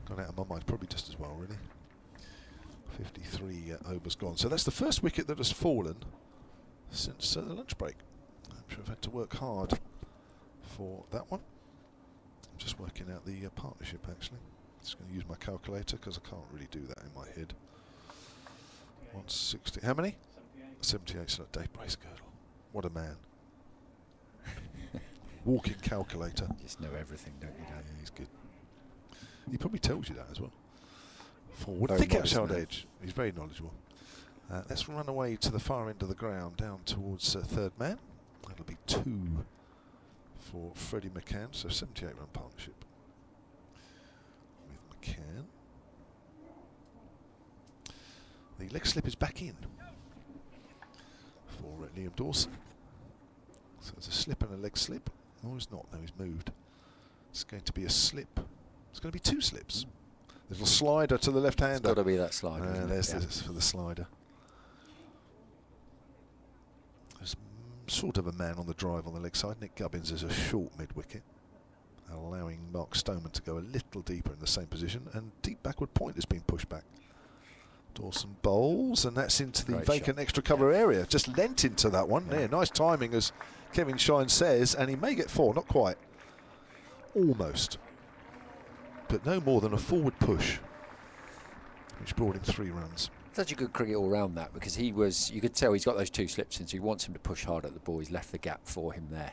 gone out of my mind. Probably just as well, really. 53 overs gone. So that's the first wicket that has fallen since the lunch break. I'm sure I've had to work hard for that one. I'm just working out the partnership, actually. Just going to use my calculator because I can't really do that in my head. 160. How many? 78. So Dave Bracegirdle. What a man. Walking calculator. You just know everything, don't you, Dad? Yeah, he's good. He probably tells you that as well. Forward. Very Thick modest outside man. edge. He's very knowledgeable. Let's run away to the far end of the ground, down towards third man. That'll be 2 for Freddie Macan. So 78-run partnership with Macan. The leg slip is back in for Liam Dawson. So it's a slip and a leg slip. Oh, it's not. No, he's moved. It's going to be a slip. It's going to be 2 slips. Little slider to the left-hander. It's got to be that slider. There's this for the slider. There's sort of a man on the drive on the leg side. Nick Gubbins is a short mid-wicket, allowing Mark Stoneman to go a little deeper in the same position, and deep backward point has been pushed back. Dawson bowls, and that's into the vacant extra cover area. Just lent into that one. Yeah, nice timing, as Kevin Shine says, and he may get 4, not quite. Almost. But no more than a forward push, which brought him 3 runs. Such a good cricket all round that, because you could tell he's got those 2 slips in, so he wants him to push hard at the ball. He's left the gap for him there.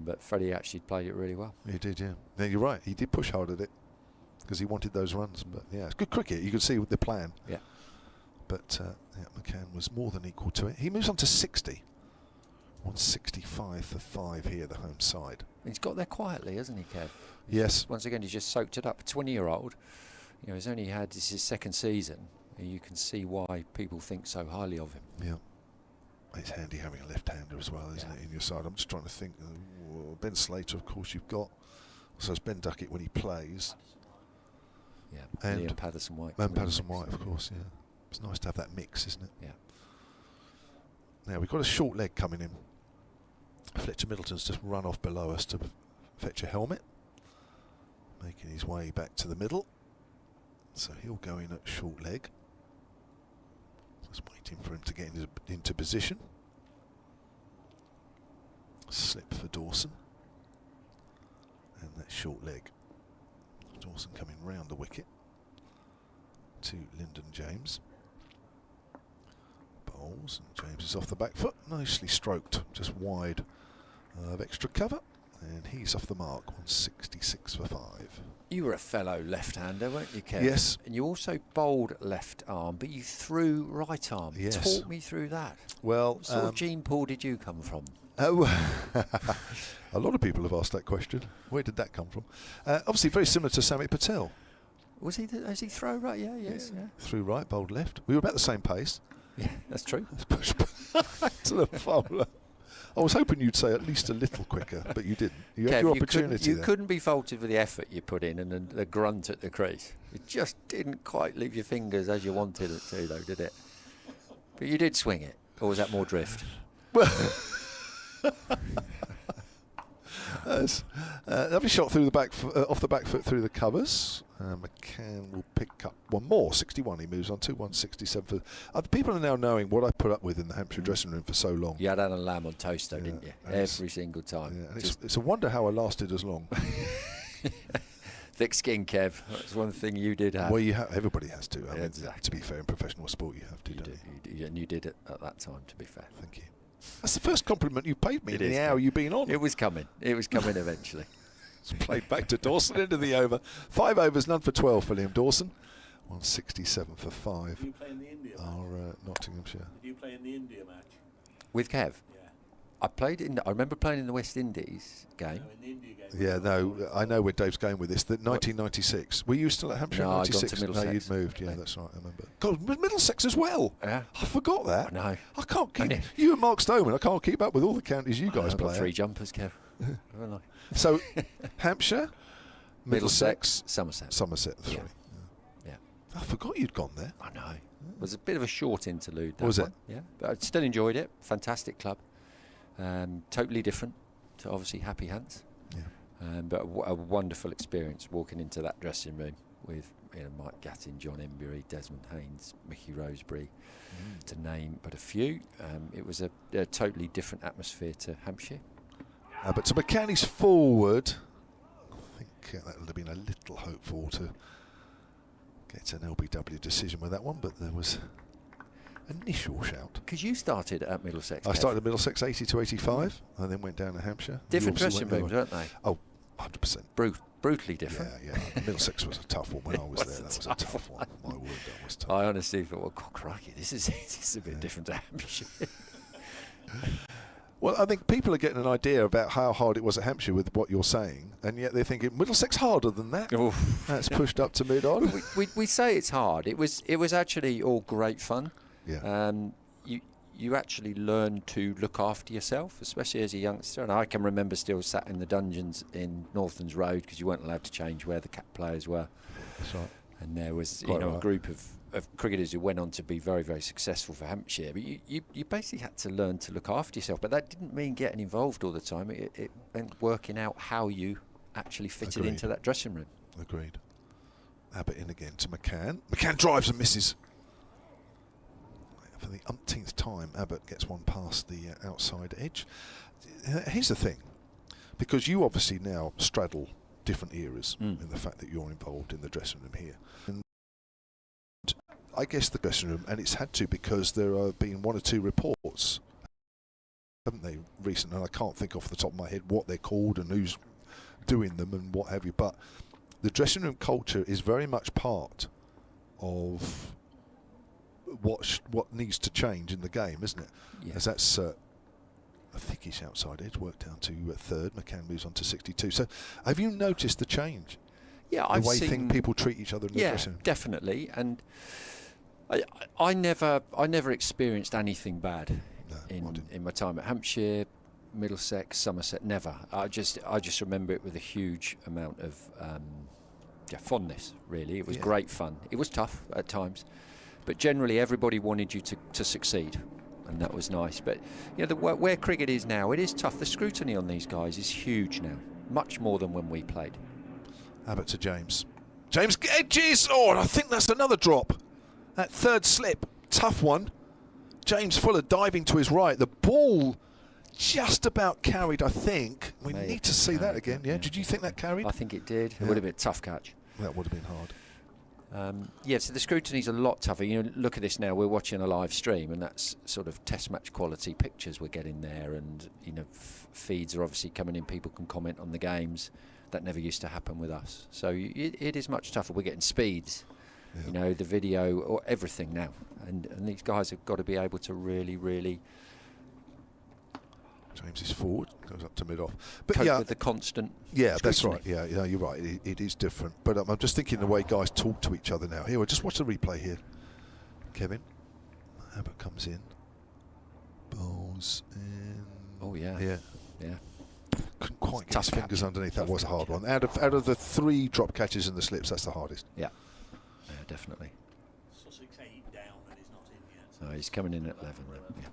But Freddie actually played it really well. He did, yeah. No, you're right. He did push hard at it because he wanted those runs. But yeah, it's good cricket. You could see with the plan. Yeah. But McCann was more than equal to it. He moves on to 60. 165 for 5 here, the home side. He's got there quietly, hasn't he, Kev? Yes. Once again, he's just soaked it up. A 20-year-old, he's only had this is his 2nd season, You can see why people think so highly of him. Yeah. It's handy having a left-hander as well, isn't it, in your side? I'm just trying to think. Ben Slater, of course, you've got. So it's Ben Duckett when he plays. Yeah, and Liam Patterson-White. And Patterson-White, of course, yeah. It's nice to have that mix, isn't it? Yeah. Now, we've got a short leg coming in. Fletcher Middleton's just run off below us to fetch a helmet. Making his way back to the middle. So he'll go in at short leg. Just waiting for him to get into position. Slip for Dawson. And that short leg. Dawson coming round the wicket to Lyndon James. Bowls, and James is off the back foot. Nicely stroked, just wide of extra cover. And he's off the mark, 166 for 5. You were a fellow left-hander, weren't you, Kev? Yes. And you also bowled left arm, but you threw right arm. Yes. Talk me through that. Well, What sort of gene pool did you come from? Oh, a lot of people have asked that question. Where did that come from? Obviously, very similar to Samit Patel. Was he? Does he throw right? Yeah, yes. Yeah. Threw right, bowled left. We were about the same pace. Yeah, that's true. Push back to the bowler. I was hoping you'd say at least a little quicker, but you didn't. You had Kev, your opportunity. You couldn't be faulted for the effort you put in and the grunt at the crease. It just didn't quite leave your fingers as you wanted it to, though, did it? But you did swing it, or was that more drift? Well, lovely shot through the back, off the back foot through the covers. McCann will pick up one more, 61. He moves on to 167. People are now knowing what I put up with in the Hampshire dressing room for so long. You had Alan Lamb on toast, though, didn't you? Every single time. Yeah, and it's a wonder how I lasted as long. Thick skin, Kev. That's one thing you did have. Well, everybody has to. I mean, exactly. To be fair, in professional sport, you have to. And you did it at that time, to be fair. Thank you. That's the first compliment you paid me It in the is, hour you've been on. It was coming. It was coming eventually. It's played back to Dawson into the over. 5 overs, none for 12 for Liam Dawson. 167 for 5. Did you play in the India match? Nottinghamshire. Did you play in the India match? With Kev? Yeah. I remember playing in the West Indies game. No, in the India game. Yeah, no, I know where Dave's going with this. The 1996. Were you still at Hampshire? No, in I'd gone to 96? Middlesex. No, you'd moved. Yeah, that's right. I remember. God, Middlesex as well. Yeah. I forgot that. I know. I can't keep you and Mark Stoneman. I can't keep up with all the counties you guys I've play. got 3 jumpers, Kev. Haven't I? So, Hampshire, Middlesex, Somerset. Somerset. 3. Yeah. I forgot you'd gone there. I know. It was a bit of a short interlude. Was it? One. Yeah. But I still enjoyed it. Fantastic club. Totally different to obviously Happy Hunts. Yeah. But a wonderful experience walking into that dressing room with Mike Gattin, John Embury, Desmond Haynes, Mickey Rosebery, to name but a few. It was a totally different atmosphere to Hampshire. But to McCann forward, I think that would have been a little hopeful to get an LBW decision with that one, but there was initial shout. Because you started at Middlesex. I started at Middlesex 80 to 85, and then went down to Hampshire. Different dressing rooms, weren't they? Oh, 100%. Brutally different. Yeah. Middlesex was a tough one when I was there. That was a tough one. My word, that was tough. I honestly thought, well, God, crikey, this is a bit different to Hampshire. Well, I think people are getting an idea about how hard it was at Hampshire with what you're saying, and yet they're thinking Middlesex harder than that. Oof. That's pushed up to mid-on. we say it's hard. It was actually all great fun. Yeah. You actually learn to look after yourself, especially as a youngster. And I can remember still sat in the dungeons in Northlands Road because you weren't allowed to change where the cap players were. That's right. And there was Quite a right. group of cricketers who went on to be very, very successful for Hampshire. But you basically had to learn to look after yourself. But that didn't mean getting involved all the time. It meant working out how you actually fitted Agreed. into that dressing room. Agreed. Abbott in again to McCann. McCann drives and misses. For the umpteenth time, Abbott gets one past the outside edge. Here's the thing, because you obviously now straddle different eras in the fact that you're involved in the dressing room here. And I guess the dressing room, and it's had to because there have been 1 or 2 reports, haven't they, recently, and I can't think off the top of my head what they're called and who's doing them and what have you, but the dressing room culture is very much part of what needs to change in the game, isn't it? Yeah. As that's a thickish outside edge, worked down to 3rd. McCann moves on to 62. So, have you noticed the change? Yeah, The I've way seen people treat each other in the dressing room? definitely. And I never experienced anything bad I didn't. in my time at Hampshire, Middlesex, Somerset. Never. I just remember it with a huge amount of fondness. Really, it was great fun. It was tough at times, but generally everybody wanted you to succeed, and that was nice. But where cricket is now, it is tough. The scrutiny on these guys is huge now, much more than when we played. Abbott to James. James edges. Oh, and I think that's another drop. That third slip, tough one. James Fuller diving to his right. The ball just about carried, I think. We need to see that again. Yeah. Did you think that carried? I think it did. It would have been a tough catch. That would have been hard. So the scrutany's a lot tougher. Look at this now. We're watching a live stream, and that's sort of test match quality pictures we're getting there. And feeds are obviously coming in. People can comment on the games. That never used to happen with us. So it is much tougher. We're getting speeds. The video or everything now, and these guys have got to be able to really James is forward, goes up to mid-off, but cope with the constant scrutiny. That's right. Yeah, you're right, it is different, but I'm just thinking the way guys talk to each other now. Here, we'll just watch the replay here. Kevin Abbott comes in, bowls in. Oh yeah. Couldn't quite get his fingers underneath. That was a hard one. Out of the 3 drop catches and the slips, that's the hardest. Yeah, definitely. Sussex 8 down and he's not in yet. So he's coming in at 11. Yeah.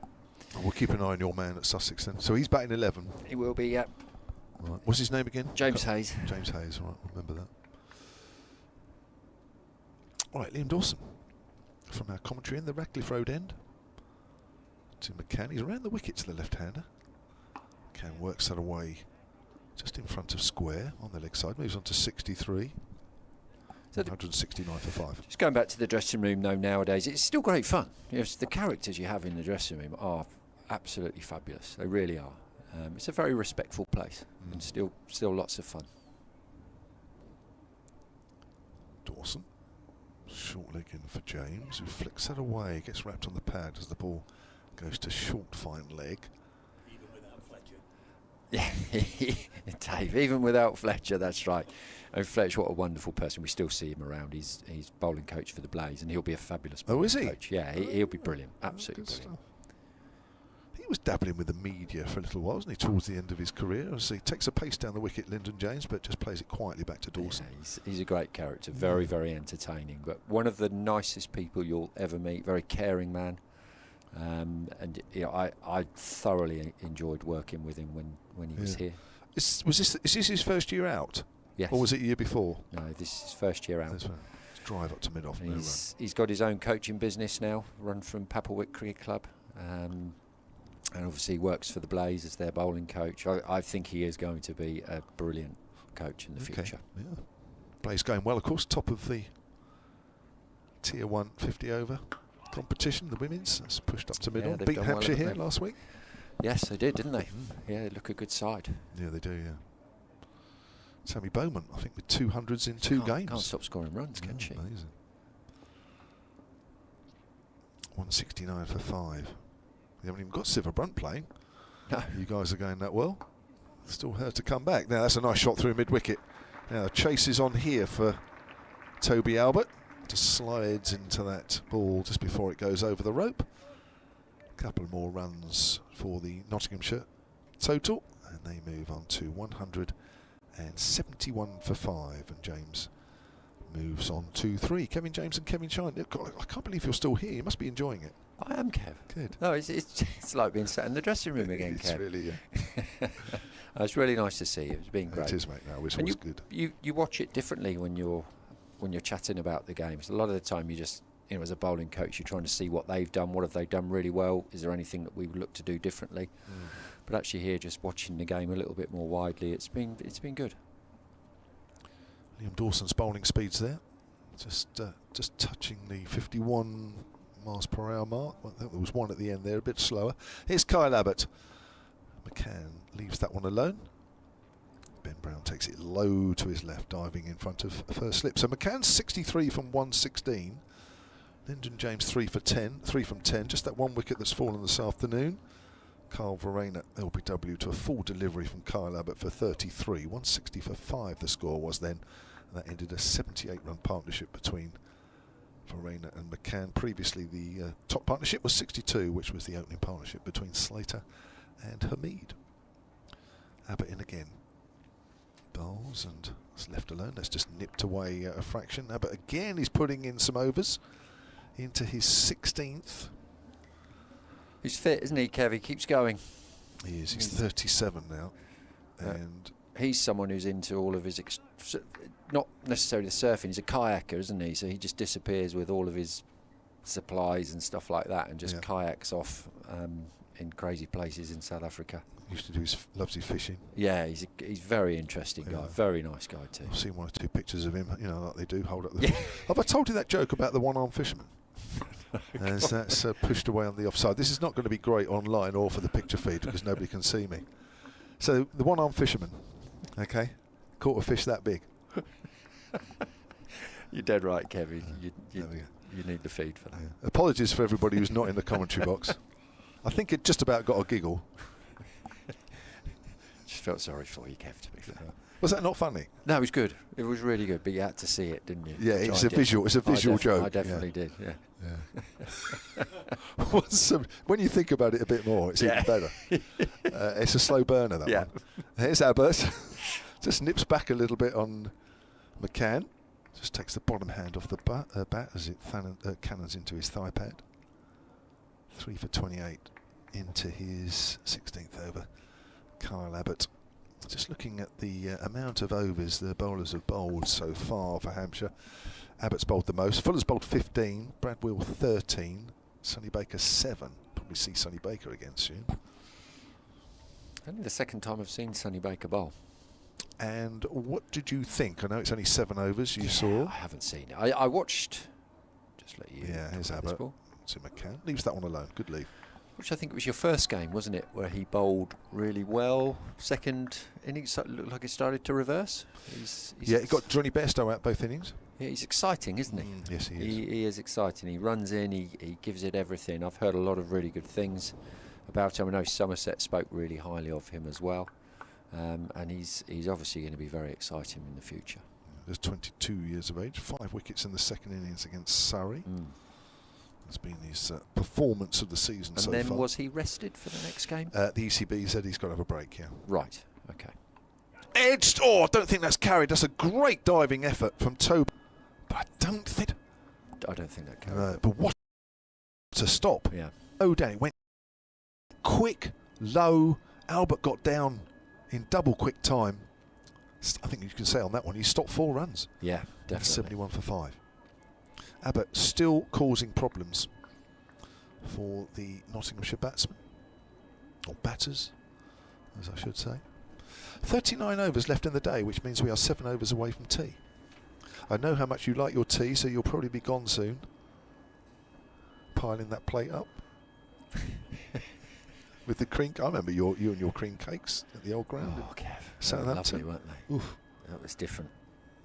We'll keep an eye on your man at Sussex then. So he's batting 11. He will be. Yeah. Right. What's his name again? James Hayes. James Hayes. Right, remember that. All right, Liam Dawson from our commentary in the Radcliffe Road end to Macan. He's around the wicket to the left-hander. Macan works that away just in front of square on the leg side. Moves on to 63. So 169 for 5. Just going back to the dressing room though, nowadays it's still great fun. The characters you have in the dressing room are absolutely fabulous. They really are. It's a very respectful place and still lots of fun. Dawson, short leg in for James, who flicks that away, gets wrapped on the pad as the ball goes to short fine leg. Even without Fletcher. Yeah, Dave, even without Fletcher, that's right. And Fletcher, what a wonderful person. We still see him around. He's bowling coach for the Blaze, and he'll be a fabulous bowling coach. Yeah, he'll be brilliant. Absolutely brilliant. He was dabbling with the media for a little while, wasn't he, towards the end of his career? So he takes a pace down the wicket, Lyndon James, but just plays it quietly back to Dawson. Yeah, he's a great character, very, very entertaining, but one of the nicest people you'll ever meet, very caring man. And I thoroughly enjoyed working with him when he was here. Is this his first year out? Yes. Or was it year before? No, this is his first year out. Let's drive up to mid-off. He's got his own coaching business now, run from Papplewick Cricket Club. And obviously works for the Blaze as their bowling coach. I think he is going to be a brilliant coach in the future. Yeah. Blaze going well, of course, top of the Tier 1 50 over competition, the women's. That's pushed up to middle. Beat Hampshire here last week. Yes, they did, didn't they? Yeah, they look a good side. Yeah, they do, yeah. Sammy Bowman, I think, with 200s in 2 games. Can't stop scoring runs, can she? Amazing. 169 for 5. We haven't even got Siva Brunt playing. No. You guys are going that well. Still her to come back. Now that's a nice shot through mid-wicket. Now the chase is on here for Toby Albert. Just slides into that ball just before it goes over the rope. A couple more runs for the Nottinghamshire total, and they move on to 171 for 5, and James moves on to 3. Kevin James and Kevin Shine. I can't believe you're still here. You must be enjoying it. I am, Kev. Good. No, it's like being sat in the dressing room again, Kev. It's really, yeah. It's really nice to see you. It's been great. It is, mate. No, it's always good. You watch it differently when you're chatting about the games. A lot of the time, you just, as a bowling coach, you're trying to see what they've done. What have they done really well? Is there anything that we would look to do differently? But actually, here, just watching the game a little bit more widely, it's been good. Liam Dawson's bowling speeds there, just touching the 51 miles per hour mark. Well, there was one at the end there, a bit slower. Here's Kyle Abbott. McCann leaves that one alone. Ben Brown takes it low to his left, diving in front of first slip. So McCann's 63 from 116. Lyndon James 3 from 10. Just that one wicket that's fallen this afternoon. Carl Verreynne at LBW to a full delivery from Kyle Abbott for 33. 160 for 5 the score was then. And that ended a 78-run partnership between for Rayner and Macan. Previously, the top partnership was 62, which was the opening partnership between Slater and Hamid. Abbott in again. Bowls and it's left alone. That's just nipped away a fraction. Abbott again, he's putting in some overs into his 16th. He's fit, isn't he, Kev? He keeps going. He is. He's 37 now. And he's someone who's into all of his, not necessarily the surfing, he's a kayaker, isn't he? So he just disappears with all of his supplies and stuff like that and just kayaks off in crazy places in South Africa. Used to do loves his fishing. Yeah, he's very interesting guy, very nice guy too. I've seen 1 or 2 pictures of him, you know, like they do, hold up the... Have I told you that joke about the one-armed fisherman? As that's pushed away on the offside. This is not going to be great online or for the picture feed because nobody can see me. So the one-armed fisherman, okay, caught a fish that big. You're dead right, Kevin. You need the feed for that. Yeah. Apologies for everybody who's not in the commentary box. I think it just about got a giggle. Just felt sorry for you, Kev, to be fair. Was that not funny? No, it was good. It was really good, but you had to see it, didn't you? Yeah, it's a visual. It's a visual joke. I definitely did. Yeah. When you think about it a bit more, it's even better. It's a slow burner, that one. Here's Abbott. Just nips back a little bit on McCann. Just takes the bottom hand off the bat as it cannons into his thigh pad. 3 for 28 into his 16th over. Kyle Abbott. Just looking at the amount of overs the bowlers have bowled so far for Hampshire. Abbott's bowled the most. Fuller's bowled 15. Brad Will 13. Sonny Baker 7. Probably see Sonny Baker again soon. Only the second time I've seen Sonny Baker bowl. And what did you think? I know it's only 7 overs you saw. I haven't seen it. I watched. Just let you. Yeah, here's Abbott. To McCann. Leaves that one alone. Good leave. Which I think was your first game, wasn't it, where he bowled really well. Second innings looked like it started to reverse. He got Johnny Bairstow out both innings. Yeah, he's exciting, isn't he? Yes, he is. He is exciting. He runs in, he gives it everything. I've heard a lot of really good things about him. I know Somerset spoke really highly of him as well. And he's obviously going to be very exciting in the future. He's 22 years of age, 5 wickets in the second innings against Surrey. It's been his performance of the season so far. And then was he rested for the next game? The ECB said he's got to have a break, yeah. Right, okay. Edged! Oh, I don't think that's carried. That's a great diving effort from Toby. But I don't think that carried. But what to stop. Yeah. Oh, down. It went quick, low. Albert got down in double quick time. I think you can say on that one, he stopped 4 runs. Yeah, definitely. 71 for 5. Abbott still causing problems for the Nottinghamshire batsmen, or batters, as I should say. 39 overs left in the day, which means we are 7 overs away from tea. I know how much you like your tea, so you'll probably be gone soon. Piling that plate up. With the cream, I remember you and your cream cakes at the old ground. Oh, Kev, Southampton. lovely, weren't they? Oof. That was different.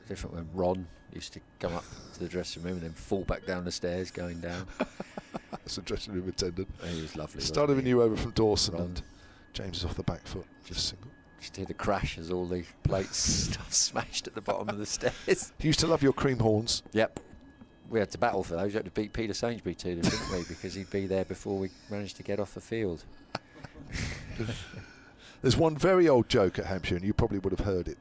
Different when Ron used to come up to the dressing room and then fall back down the stairs going down. That's a dressing room attendant. He was lovely. Started with you over from Dawson, and James is off the back foot. Just single. Just hear the crash as all the plates stuff smashed at the bottom of the stairs. You used to love your cream horns. Yep. We had to battle for those. We had to beat Peter Sainsbury to them, didn't we? Because he'd be there before we managed to get off the field. There's one very old joke at Hampshire, and you probably would have heard it.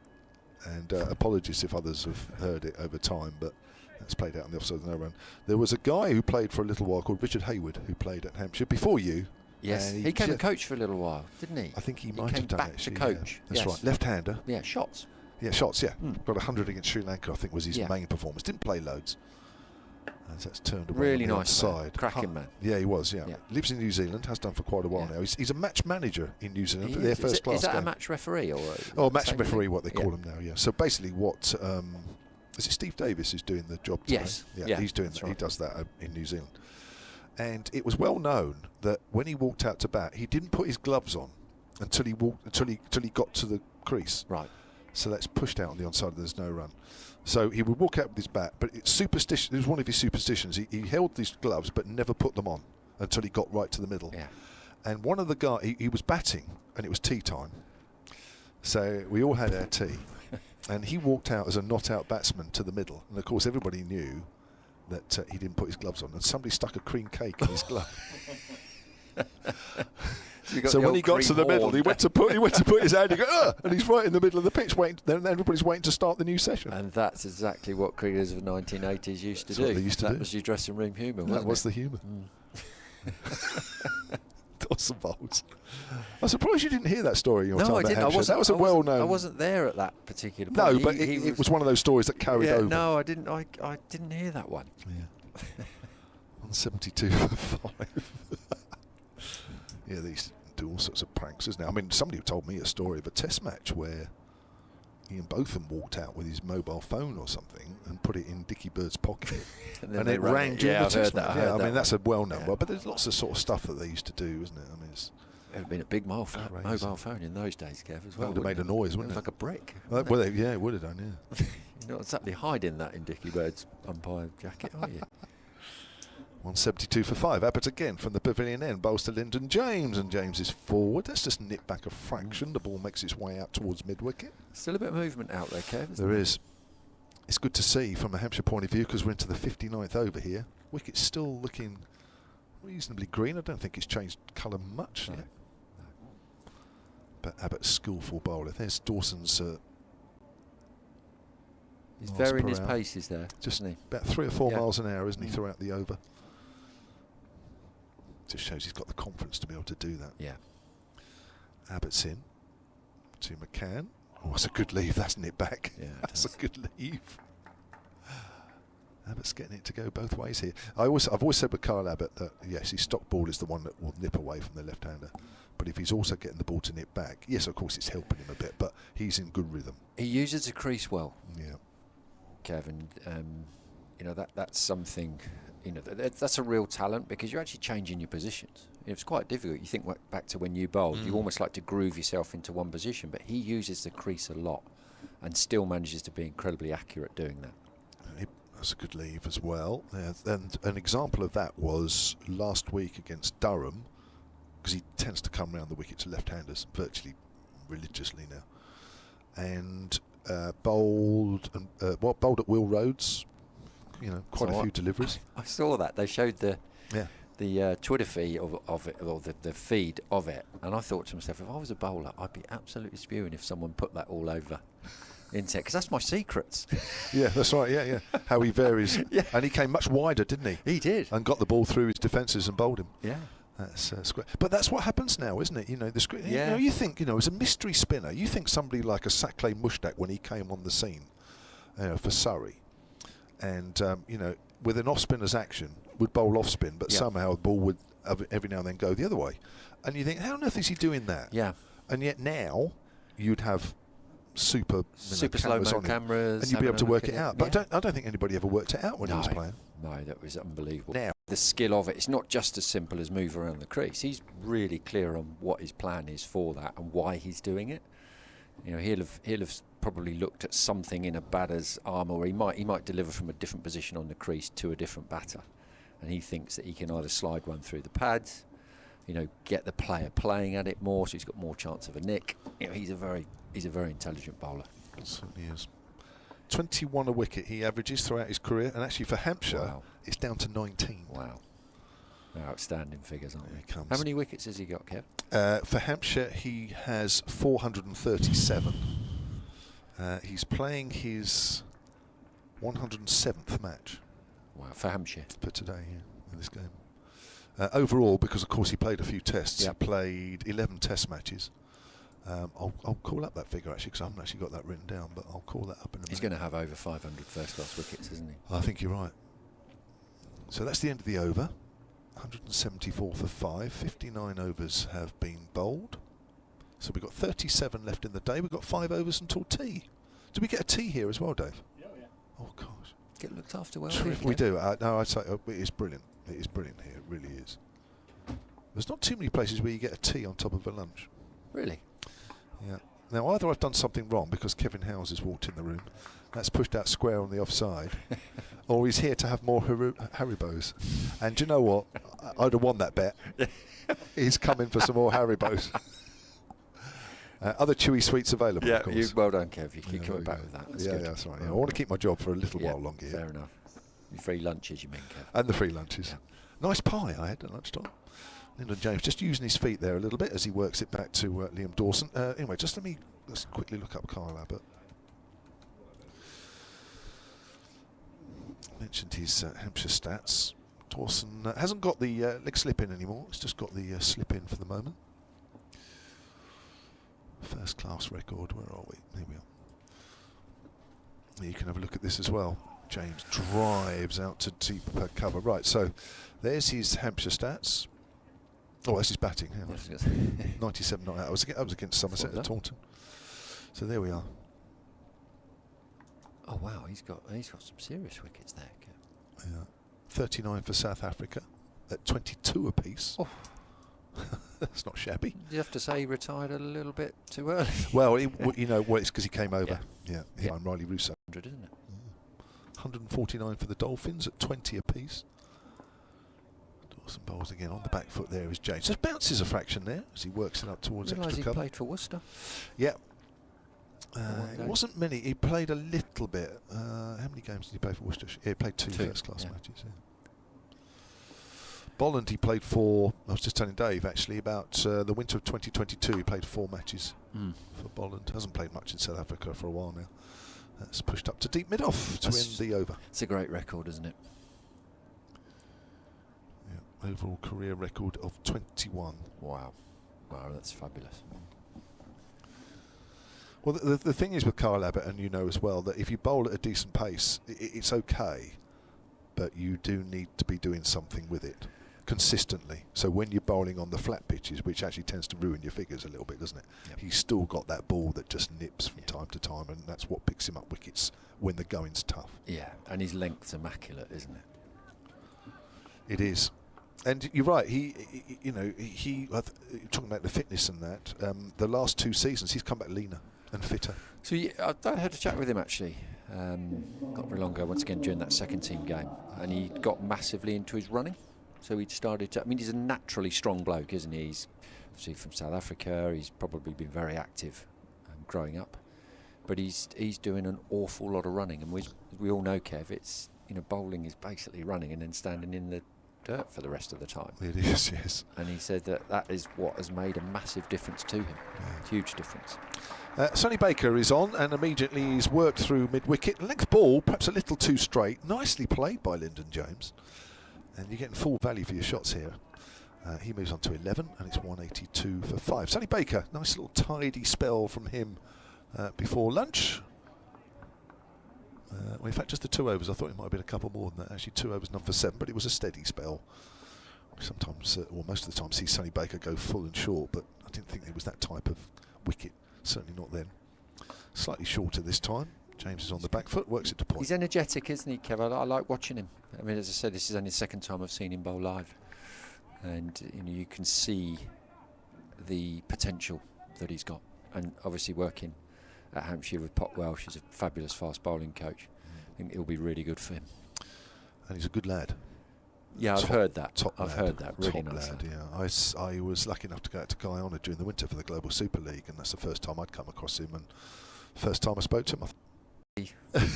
And apologies if others have heard it over time, but it's played out on the offside of no run. There was a guy who played for a little while called Richard Hayward, who played at Hampshire before you. Yes, he came and coached for a little while, didn't he? I think he might have done back actually. to coach. Yeah. That's right, left-hander. Yeah, shots. Yeah, shots. Yeah, got 100 against Sri Lanka. I think was his main performance. Didn't play loads. As that's turned away really on the nice side. Cracking man. Yeah, he was. Yeah. Lives in New Zealand. Has done for quite a while now. He's a match manager in New Zealand for their first class. Is that a match referee or? Match referee, what they call him now. Yeah. So basically, what is it? Steve Davis who's doing the job today? Yes. Yeah, he's doing that. Right. He does that in New Zealand. And it was well known that when he walked out to bat, he didn't put his gloves on until he got to the crease. Right. So that's pushed out on the onside. There's no run. So he would walk out with his bat, but it's superstition. It was one of his superstitions. He held these gloves, but never put them on until he got right to the middle. Yeah. And one of the guys, he was batting, and it was tea time. So we all had our tea, and he walked out as a not-out batsman to the middle. And of course, everybody knew that he didn't put his gloves on, and somebody stuck a cream cake in his glove. So when he got to the middle, he went to put his hand. He go, ugh, and he's right in the middle of the pitch, waiting. Then everybody's waiting to start the new session. And that's exactly what cricketers of the 1980s used to That's do. what they used to do. That was your dressing room humour. That was the humour. Dots and bowls. I'm surprised you didn't hear that story in your time I at didn't. Hampshire. That was a well-known. I wasn't there at that particular point. No, but it was one of those stories that carried over. No, I didn't. I didn't hear that one. Yeah. 172 for 5. Yeah, they used to do all sorts of pranks, isn't it? I mean, somebody told me a story of a test match where Ian Botham walked out with his mobile phone or something and put it in Dickie Bird's pocket. and it rang during the test match. I mean, that's a well-known one, but there's lots of sort of stuff that they used to do, isn't it? I mean, it would have been a big mobile phone in those days, Kev, as well. It would have made a noise, wouldn't it? Like a brick. Well, yeah, it would have done, yeah. You're not exactly hiding that in Dickie Bird's umpire jacket, are you? 172 for 5. Abbott again from the pavilion end. Bowls to Lyndon James, and James is forward. Let's just nip back a fraction. The ball makes its way out towards mid-wicket. Still a bit of movement out there, Kev. There is. It's good to see from a Hampshire point of view because we're into the 59th over here. Wicket's still looking reasonably green. I don't think it's changed colour much. No. But Abbott's skillful bowler. There's Dawson's. He's varying his paces there, just isn't he? About 3 or 4 miles an hour, isn't he, throughout the over? Just shows he's got the confidence to be able to do that. Yeah. Abbott's in to Macan. Oh, that's a good leave. That's nipped back. Yeah, that's a good leave. Abbott's getting it to go both ways here. I've always said with Kyle Abbott that yes, his stock ball is the one that will nip away from the left-hander. But if he's also getting the ball to nip back, yes, of course, it's helping him a bit. But he's in good rhythm. He uses the crease well. Yeah. Kevin, you know that's something. You know that's a real talent because you're actually changing your positions. It's quite difficult. You think back to when you bowled, you almost like to groove yourself into one position, but he uses the crease a lot and still manages to be incredibly accurate doing that. That's a good leave as well. And an example of that was last week against Durham, because he tends to come round the wicket to left-handers virtually religiously now, and bowled at Will Rhodes. You know, quite a few deliveries. I saw that they showed the Twitter feed of it, or the feed of it, and I thought to myself, if I was a bowler, I'd be absolutely spewing if someone put that all over into it, because that's my secrets. Yeah, that's right. Yeah. How he varies, and he came much wider, didn't he? He did, and got the ball through his defences and bowled him. Yeah. That's but that's what happens now, isn't it? You know, you know, you think, you know, as a mystery spinner, you think somebody like a Sackley Mushtaq when he came on the scene, for Surrey, and you know, with an off-spinner's action, would bowl off-spin, but somehow the ball would every now and then go the other way, and you think, how on earth is he doing that? Yeah. And yet now you'd have super slow-mo cameras, and you'd be able to work it out. But I don't think anybody ever worked it out when he was playing. No, that was unbelievable. Now, the skill of it's not just as simple as move around the crease. He's really clear on what his plan is for that and why he's doing it. You know, he'll have probably looked at something in a batter's arm, or he might deliver from a different position on the crease to a different batter, and he thinks that he can either slide one through the pads, you know, get the player playing at it more, so he's got more chance of a nick. You know, he's a very intelligent bowler. Certainly is. 21 a wicket he averages throughout his career, and actually for Hampshire, it's down to 19. Wow. They're outstanding figures, aren't they? Comes. How many wickets has he got, Kev? For Hampshire, he has 437. He's playing his 107th match. Wow, for Hampshire. For today, in this game. Overall, because of course he played a few tests, he played 11 test matches. I'll call up that figure actually, because I haven't actually got that written down, but I'll call that up in a minute. He's going to have over 500 first-class wickets, isn't he? I think you're right. So that's the end of the over. 174 for 5. 59 overs have been bowled. So we've got 37 left in the day. We've got 5 overs until tea. Do we get a tea here as well, Dave? Yeah. Oh, gosh. Get looked after well. We do. No, I'd say it is brilliant. It is brilliant here. It really is. There's not too many places where you get a tea on top of a lunch. Really? Yeah. Now, either I've done something wrong because Kevin Howes has walked in the room, that's pushed out square on the offside, or he's here to have more Haribos. And do you know what? I'd have won that bet. He's coming for some more Haribos. Other chewy sweets available, of course. Well done, Kev. You keep coming back with that. That's good. That's right. I want to keep my job for a little while longer. Fair enough. Free lunches, you mean, Kev? And the free lunches. Yeah. Nice pie I had at lunchtime. Lyndon James just using his feet there a little bit as he works it back to Liam Dawson. Anyway, let's quickly look up Kyle Abbott. Mentioned his Hampshire stats. Dawson hasn't got the leg slip in anymore. It's just got the slip in for the moment. First class record. Where are we? Here we are. You can have a look at this as well. James drives out to deep cover. Right, so there's his Hampshire stats. Oh, that's his batting. 97 not out. I was against Somerset at Taunton. So there we are. Oh wow, he's got some serious wickets there. Yeah. 39 for South Africa at 22 apiece. Oh. That's not shabby. You have to say he retired a little bit too early. Well, it's because he came over. Yeah. I'm Riley Russo. 100, isn't it? 149 for the Dolphins at 20 apiece. Dawson bowls again on the back foot. There is James. Just bounces a fraction there as he works it up towards extra he cover. Played for Worcester. Yeah. It wasn't many. He played a little bit. How many games did he play for Worcester? Yeah, he played two first-class matches. Yeah. Bolland he played for. I was just telling Dave actually about the winter of 2022. He played 4 matches for Bolland. Hasn't played much in South Africa for a while now. That's pushed up to deep mid-off to end the over. It's a great record, isn't it? Yeah, overall career record of 21. Wow, that's fabulous. Well, the thing is with Kyle Abbott, and you know as well, that if you bowl at a decent pace, it's okay, but you do need to be doing something with it consistently. So when you're bowling on the flat pitches, which actually tends to ruin your figures a little bit, doesn't it? Yep. He's still got that ball that just nips from time to time, and that's what picks him up wickets when the going's tough. Yeah, and his length's immaculate, isn't it? It is. And you're right. He talking about the fitness and that. The last 2 seasons, he's come back leaner and fitter. So I had a chat with him actually, not very long ago. Once again during that second team game, and he got massively into his running. So he'd started to. I mean, he's a naturally strong bloke, isn't he? He's obviously from South Africa. He's probably been very active growing up, but he's doing an awful lot of running. And we all know, Kev, it's bowling is basically running and then standing in the dirt for the rest of the time. It is, yes. And he said that is what has made a massive difference to him. Yeah. Huge difference. Sonny Baker is on, and immediately he's worked through mid-wicket. Length ball, perhaps a little too straight. Nicely played by Lyndon James. And you're getting full value for your shots here. He moves on to 11, and it's 182 for 5. Sonny Baker, nice little tidy spell from him before lunch. Well, in fact, just the 2 overs. I thought it might have been a couple more than that. Actually, 2 overs, none for 7, but it was a steady spell. Sometimes, or most of the time, see Sonny Baker go full and short, but I didn't think it was that type of wicket. Certainly not then. Slightly shorter this time. James is on the back foot, works it to point. He's energetic, isn't he, Kev? I like watching him. I mean, as I said, this is only the second time I've seen him bowl live, and you can see the potential that he's got. And obviously, working at Hampshire with Pot Welsh, who's a fabulous fast bowling coach. I think it'll be really good for him. And he's a good lad. Yeah, I've heard that. I've heard that. Really nice lad. Yeah, I was lucky enough to go out to Guyana during the winter for the Global Super League, and that's the first time I'd come across him, and first time I spoke to him.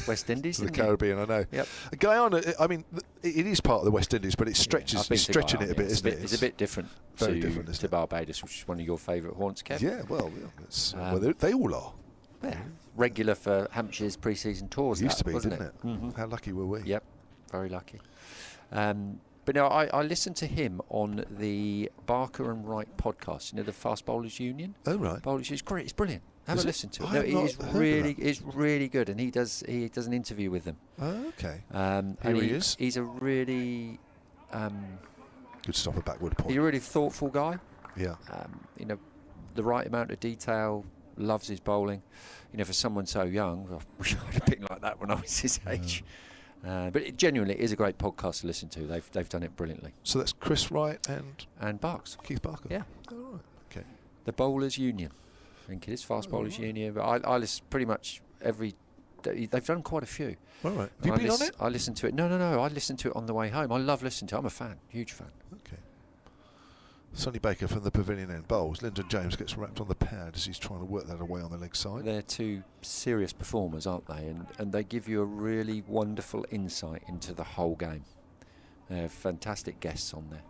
West Indies, the Caribbean, I know. Yep. Guyana, I mean, it is part of the West Indies, but it stretches, it's stretching it a bit, isn't it? It's a bit different. Very different, isn't to Barbados, which is one of your favourite haunts, Kev. Yeah, well, they all are. Yeah, regular for Hampshire's pre-season tours. It used to be, wasn't didn't it? Mm-hmm. How lucky were we? Yep, very lucky. But no, I listened to him on the Barker and Wright podcast. The Fast Bowlers Union. Oh right. Bowlers, it's great. It's brilliant. Have a listen to it. No, it's really good, and he does an interview with them. Oh, okay. Here he is. He's a really good stop, a backward point. He's a really thoughtful guy. Yeah. The right amount of detail. Loves his bowling. For someone so young, I wish I'd have been like that when I was his age. But it genuinely is a great podcast to listen to. They've done it brilliantly. So that's Chris Wright and Barks. Keith Barker. Yeah. Oh, right. Okay. The Bowlers Union. I think it is Fast Bowlers Union. But I listen pretty much every day. They've done quite a few. All right. Have you been on it? I listened to it. No. I listened to it on the way home. I love listening to it. I'm a fan. Huge fan. Okay. Sonny Baker from the pavilion end bowls. Lyndon James gets wrapped on the pad as he's trying to work that away on the leg side. They're two serious performers, aren't they? And they give you a really wonderful insight into the whole game. They have fantastic guests on there.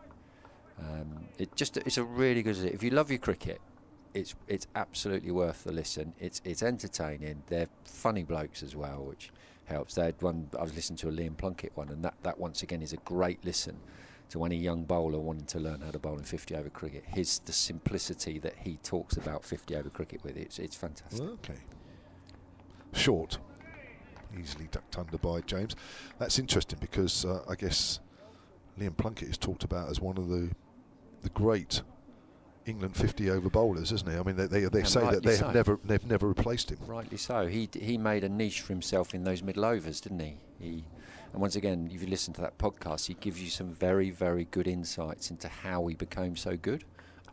It's a really good. If you love your cricket, it's absolutely worth the listen. It's entertaining. They're funny blokes as well, which helps. They had one. I was listening to a Liam Plunkett one, and that once again is a great listen to any young bowler wanting to learn how to bowl in 50 over cricket. The simplicity that he talks about 50 over cricket with, it's fantastic. Okay. Short, easily ducked under by James. That's interesting because I guess Liam Plunkett is talked about as one of the great England 50 over bowlers, isn't he? I mean, they say that they've never replaced him. Rightly so. He made a niche for himself in those middle overs, didn't he? And once again, if you listen to that podcast, he gives you some very, very good insights into how he became so good.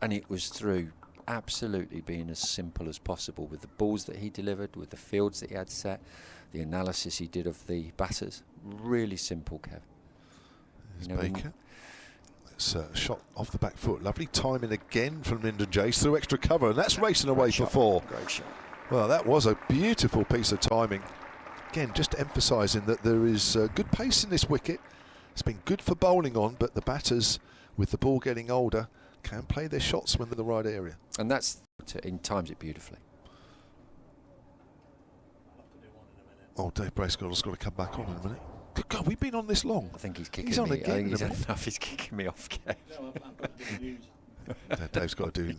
And it was through absolutely being as simple as possible with the balls that he delivered, with the fields that he had set, the analysis he did of the batters. Really simple, Kev. There's Baker. It's a shot off the back foot. Lovely timing again from Lyndon James through extra cover, and that's racing away for 4. Great shot. Well, that was a beautiful piece of timing. Again, just emphasising that there is good pace in this wicket. It's been good for bowling on, but the batters, with the ball getting older, can play their shots when they're in the right area. And that's in times it beautifully. Oh, Dave Bracegirdle's got to come back on in a minute. Good God, we've been on this long. I think he's kicking he's on me. again. I think he's had enough. He's kicking me off, Kev. Dave's got to do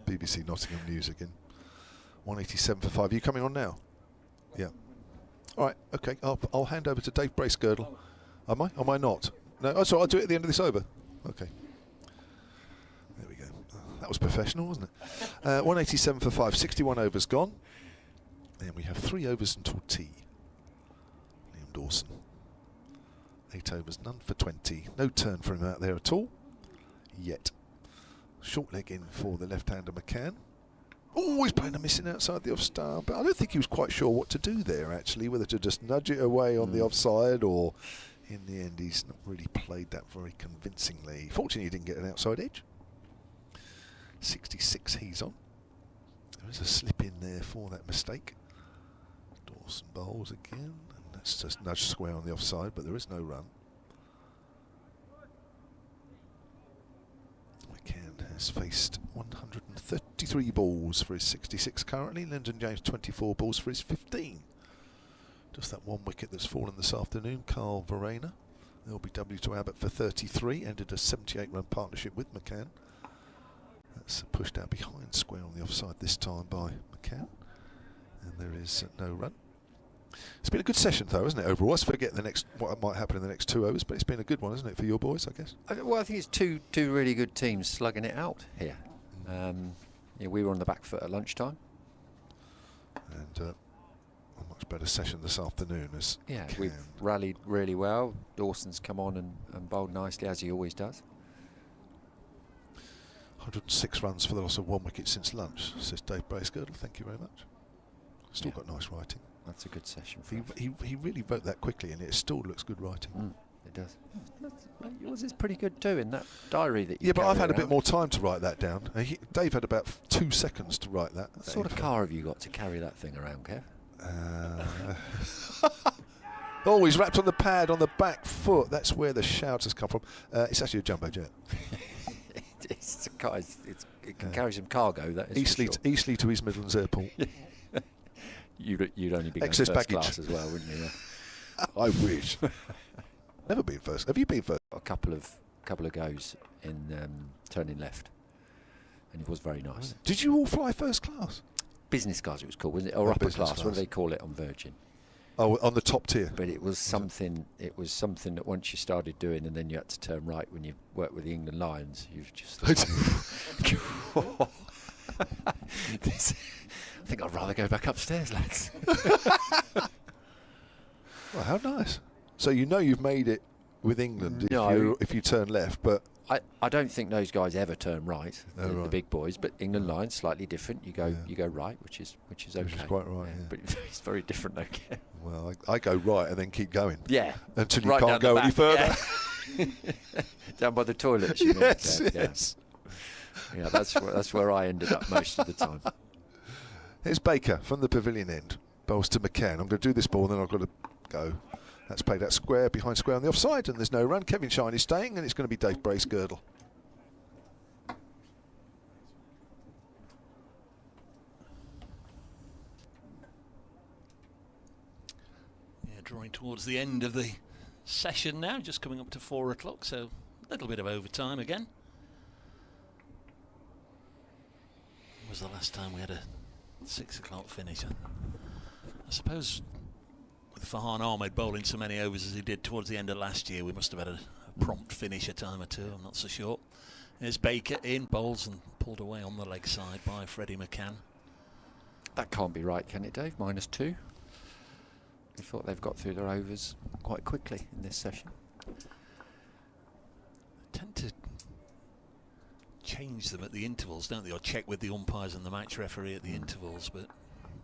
BBC Nottingham news again. 187 for 5. Are you coming on now? Yeah. All right, okay. I'll hand over to Dave Bracegirdle. Am I? Am I not? No. Oh, sorry. I'll do it at the end of this over. Okay. There we go. That was professional, wasn't it? 187 for 5. 61 overs gone. And we have 3 overs until tea. Liam Dawson. 8 overs, none for 20. No turn for him out there at all. Yet. Short leg in for the left-hander Macan. Oh, he's playing a missing outside the off-stump, but I don't think he was quite sure what to do there, actually, whether to just nudge it away on the offside, or in the end he's not really played that very convincingly. Fortunately, he didn't get an outside edge. 66 he's on. There is a slip in there for that mistake. Dawson bowls again, and that's just nudged square on the offside, but there is no run. Macan has faced 133 balls for his 66 currently. Lyndon James 24 balls for his 15. Just that one wicket that's fallen this afternoon. Carl Verena, LBW to Abbott for 33. Ended a 78-run partnership with Macan. That's pushed out behind square on the offside this time by Macan. And there is no run. It's been a good session though, isn't it, overall? Let's forget what might happen in the next 2 overs, but it's been a good one, isn't it, for your boys, I guess? Well, I think it's two really good teams slugging it out here. Yeah, we were on the back foot at lunchtime. And a much better session this afternoon. We've rallied really well. Dawson's come on and bowled nicely, as he always does. 106 runs for the loss of 1 wicket since lunch, says Dave Bracegirdle. Thank you very much. Still got nice writing. That's a good session. He really wrote that quickly, and it still looks good writing. It does. Yours is pretty good too in that diary that you Yeah, but I've had around. a bit more time to write that down. Dave had about 2 seconds to write that. What sort of car have you got to carry that thing around, Kev? Oh, he's wrapped on the pad on the back foot. That's where the shout has come from. It's actually a jumbo jet. It's a car. It can carry some cargo. That is Eastleigh to East Midlands Airport. You'd only be going Excess first baggage class as well, wouldn't you? Yeah. I wish. Never been first. Have you been first? A couple of goes in turning left, and it was very nice. Did you all fly first class? Business class, it was called, wasn't it? Or upper business class. What do they call it on Virgin? Oh, on the top tier. But it was something. It was something that once you started doing, and then you had to turn right when you worked with the England Lions. You've just. I think I'd rather go back upstairs, lads. Well, how nice. So you know you've made it with England if you turn left, but I don't think those guys ever turn right, the big boys. But England Lions slightly different. You go right, which is okay. Which is quite right. Yeah. But it's very different, though. Well, I go right and then keep going. Yeah. Until you can't go any further. Yeah. Down by the toilets. Yes. Yeah, that's where I ended up most of the time. Here's Baker from the pavilion end. Bowls to Macan. I'm going to do this ball, and then I've got to go. That's played out square, behind square on the offside, and there's no run. Kevin Shine is staying, and it's going to be Dave Bray's girdle. Yeah, drawing towards the end of the session now, just coming up to 4 o'clock, so a little bit of overtime again. When was the last time we had a 6 o'clock finish? I suppose with Farhan Ahmed bowling so many overs as he did towards the end of last year, we must have had a prompt finish a time or two, I'm not so sure. There's Baker in, bowls and pulled away on the leg side by Freddie Macan. That can't be right, can it, Dave? -2. I thought they've got through their overs quite quickly in this session. They tend to change them at the intervals, don't they, or check with the umpires and the match referee at the intervals, but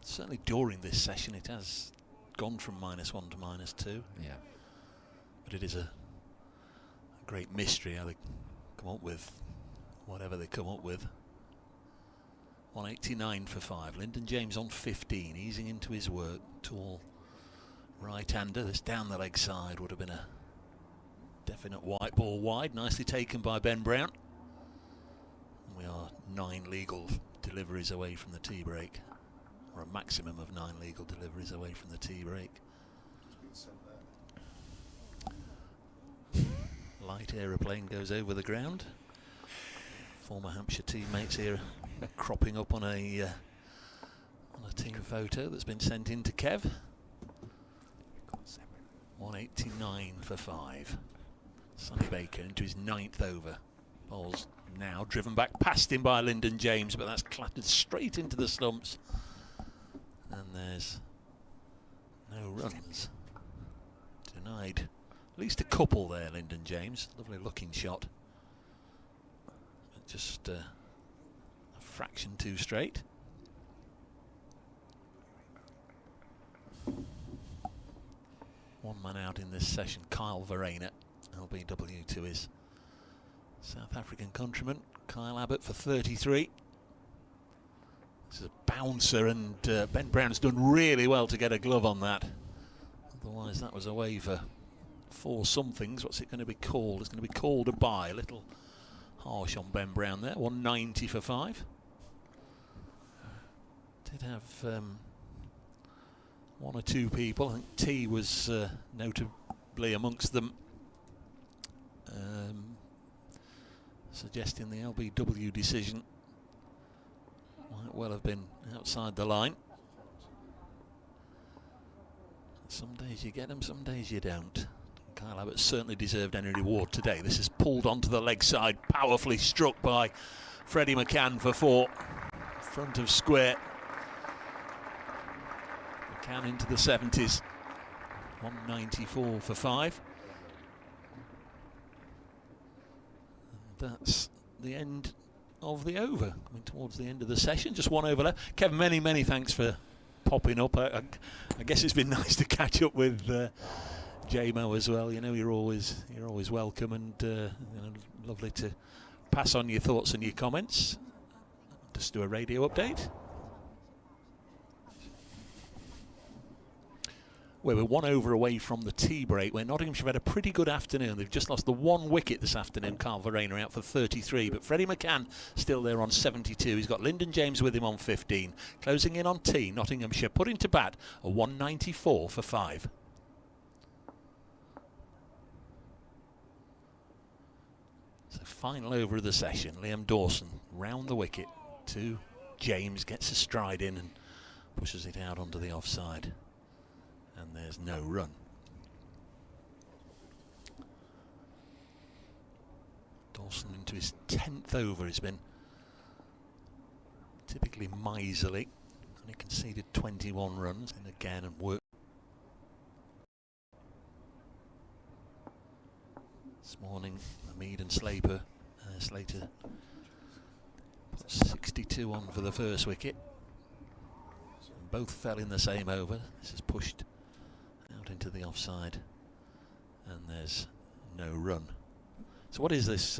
certainly during this session it has gone from -1 to -2. Yeah. But it is a great mystery how they come up with whatever they come up with. 189 for 5. Lyndon James on 15, easing into his work. Tall right-hander. This down the leg side would have been a definite white ball wide. Nicely taken by Ben Brown. And we are 9 legal deliveries away from the tea break, or a maximum of 9 legal deliveries away from the tea break. Light aeroplane goes over the ground. Former Hampshire teammates here cropping up on a team photo that's been sent in to Kev. 189 for 5. Sonny Baker into his 9th over. Ball's now driven back past him by Lyndon James, but that's clattered straight into the stumps. And there's no runs. Denied at least a couple there, Lyndon James. Lovely looking shot. But just a fraction too straight. One man out in this session, Kyle Verena, LBW to his South African countryman, Kyle Abbott for 33. This is a bouncer, and Ben Brown's done really well to get a glove on that. Otherwise that was away for 4 somethings. What's it going to be called? It's going to be called a bye. A little harsh on Ben Brown there. 190 for 5. Did have 1 or 2 people. I think T was notably amongst them, suggesting the LBW decision might well have been outside the line. Some days you get them, some days you don't. Kyle Abbott certainly deserved any reward today. This is pulled onto the leg side, powerfully struck by Freddie Macan for 4. Front of square. Macan into the 70s. 194 for 5. And that's the end of the over. Coming towards the end of the session. Just 1 over left. Kevin, many thanks for popping up. I guess it's been nice to catch up with J-Mo as well. You know, you're always welcome, and you know, lovely to pass on your thoughts and your comments. Just do a radio update. We're 1 over away from the tea break, where Nottinghamshire have had a pretty good afternoon. They've just lost the 1 wicket this afternoon. Kyle Verena out for 33, but Freddie Macan still there on 72. He's got Lyndon James with him on 15. Closing in on tea, Nottinghamshire putting to bat a 194 for 5. So final over of the session. Liam Dawson round the wicket to James, gets a stride in and pushes it out onto the offside. And there's no run. Dawson into his 10th over. He's been typically miserly. Only conceded 21 runs. And again, and work. This morning, Hamid and Slater put 62 on for the first wicket. And both fell in the same over. This is pushed out into the offside, and there's no run. So what is this?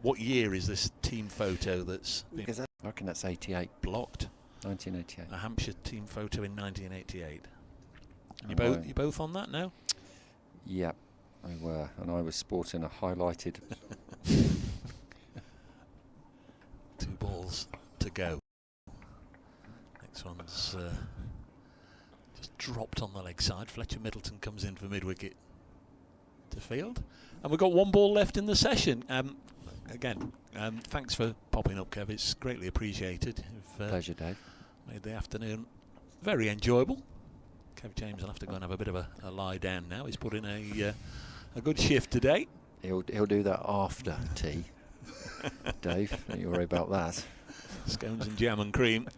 What year is this team photo that's been I reckon that's 88. blocked? 1988. A Hampshire team photo in 1988. And you both on that now? Yeah, I were, and I was sporting a highlighted. 2 balls to go. Next one's just dropped on the leg side. Fletcher Middleton comes in for mid-wicket to field. And we've got 1 ball left in the session. Again, thanks for popping up, Kev. It's greatly appreciated. Pleasure, Dave. Made the afternoon very enjoyable. Kev James will have to go and have a bit of a lie down now. He's put in a good shift today. He'll do that after tea. Dave, don't you worry about that. Scones and jam and cream.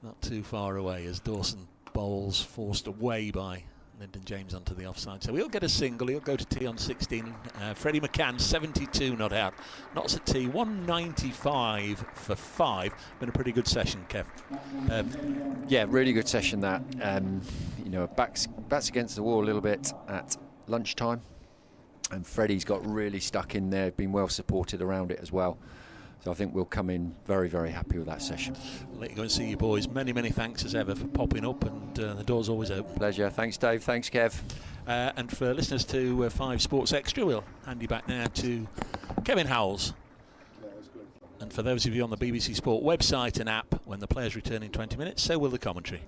Not too far away as Dawson bowls, forced away by Lyndon James onto the offside. So he'll get a single. He'll go to tea on 16. Freddie Macan, 72 not out. Knots at tea, 195 for 5. Been a pretty good session, Kev. Yeah, really good session that. You know, backs against the wall a little bit at lunchtime. And Freddie's got really stuck in there, been well supported around it as well. So I think we'll come in very, very happy with that session. I'll let you go and see you boys. Many, many thanks as ever for popping up, and the door's always open. Pleasure. Thanks, Dave. Thanks, Kev. And for listeners to 5 Sports Extra, we'll hand you back now to Kevin Howells. And for those of you on the BBC Sport website and app, when the players return in 20 minutes, so will the commentary.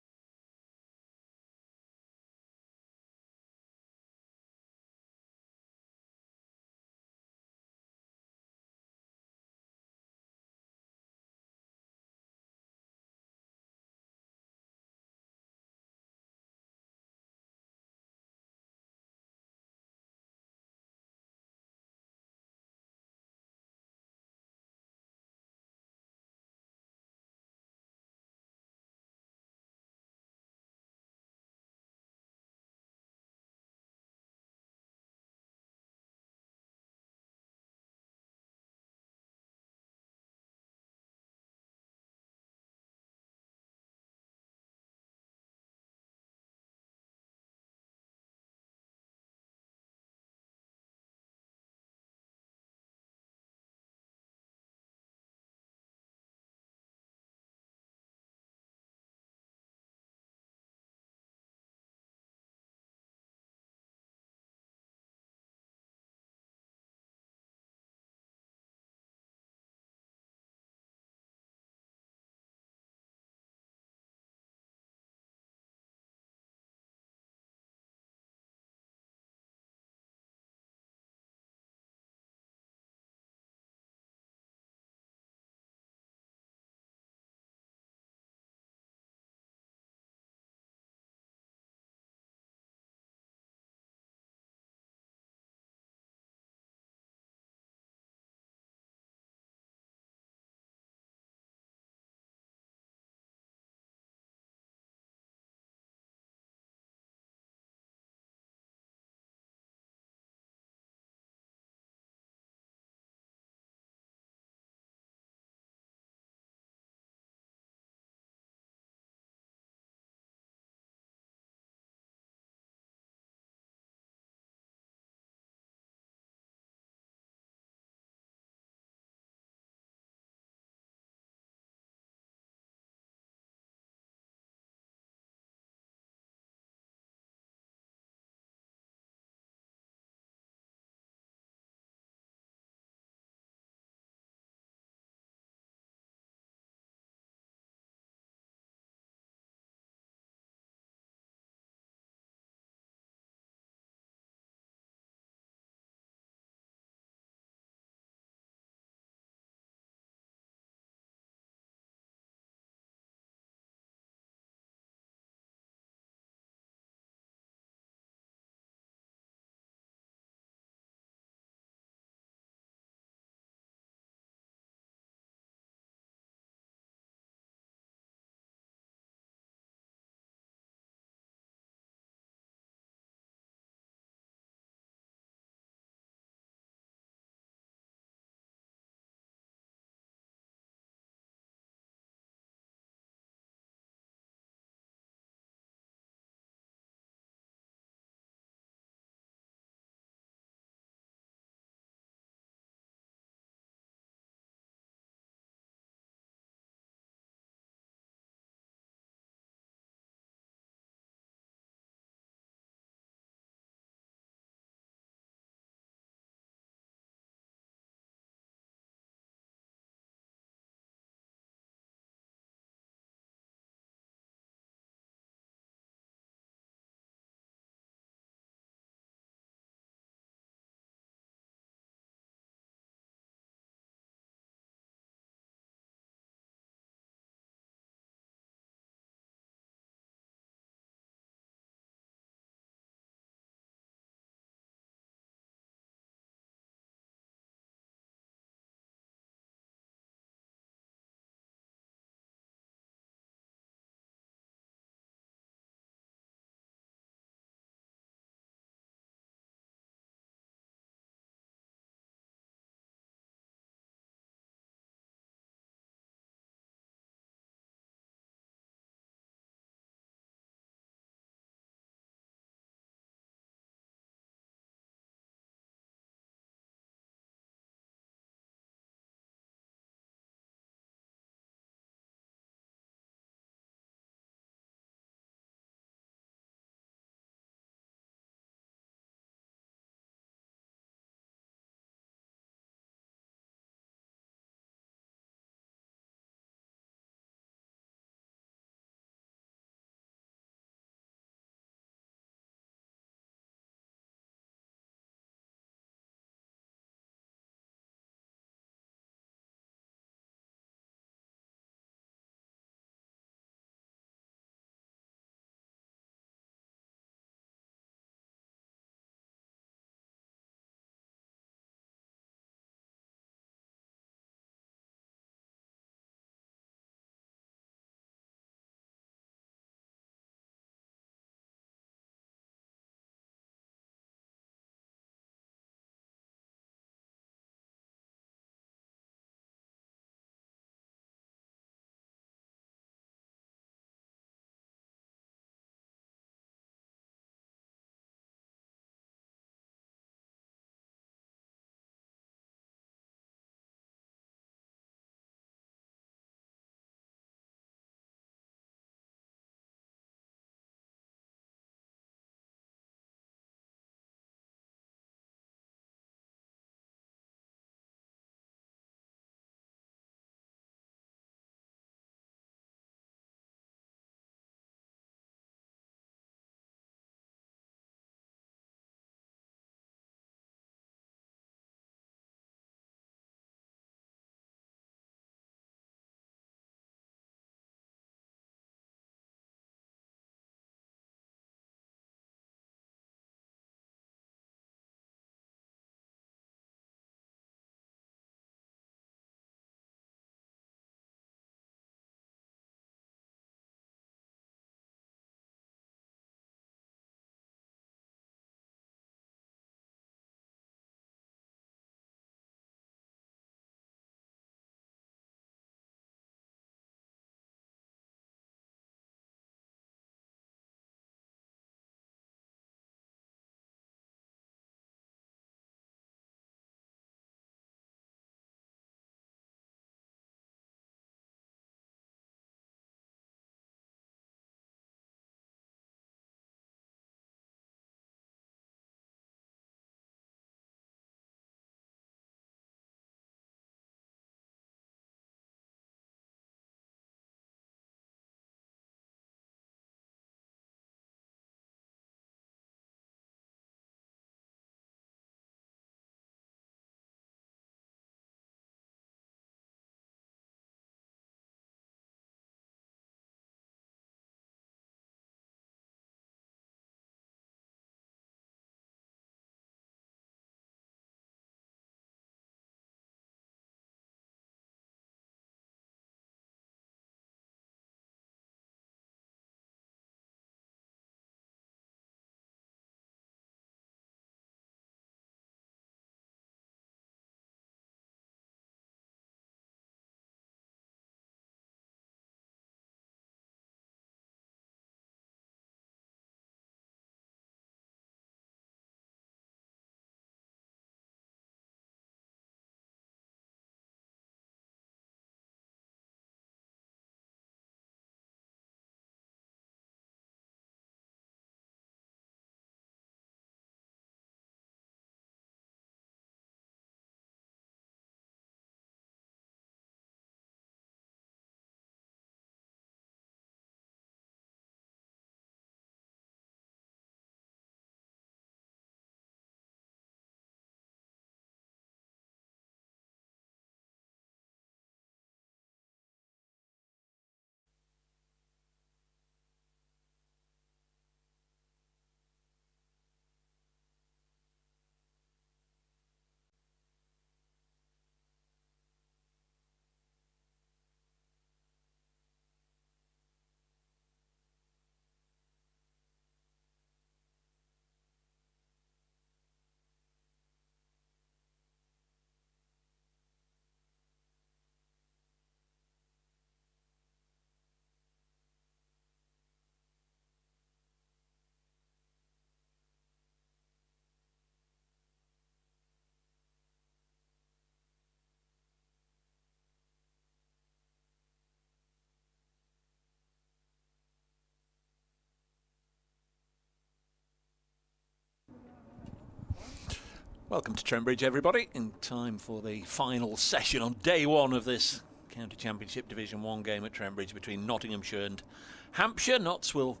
Welcome to Trent Bridge, everybody, in time for the final session on day one of this County Championship Division 1 game at Trent Bridge between Nottinghamshire and Hampshire. Notts will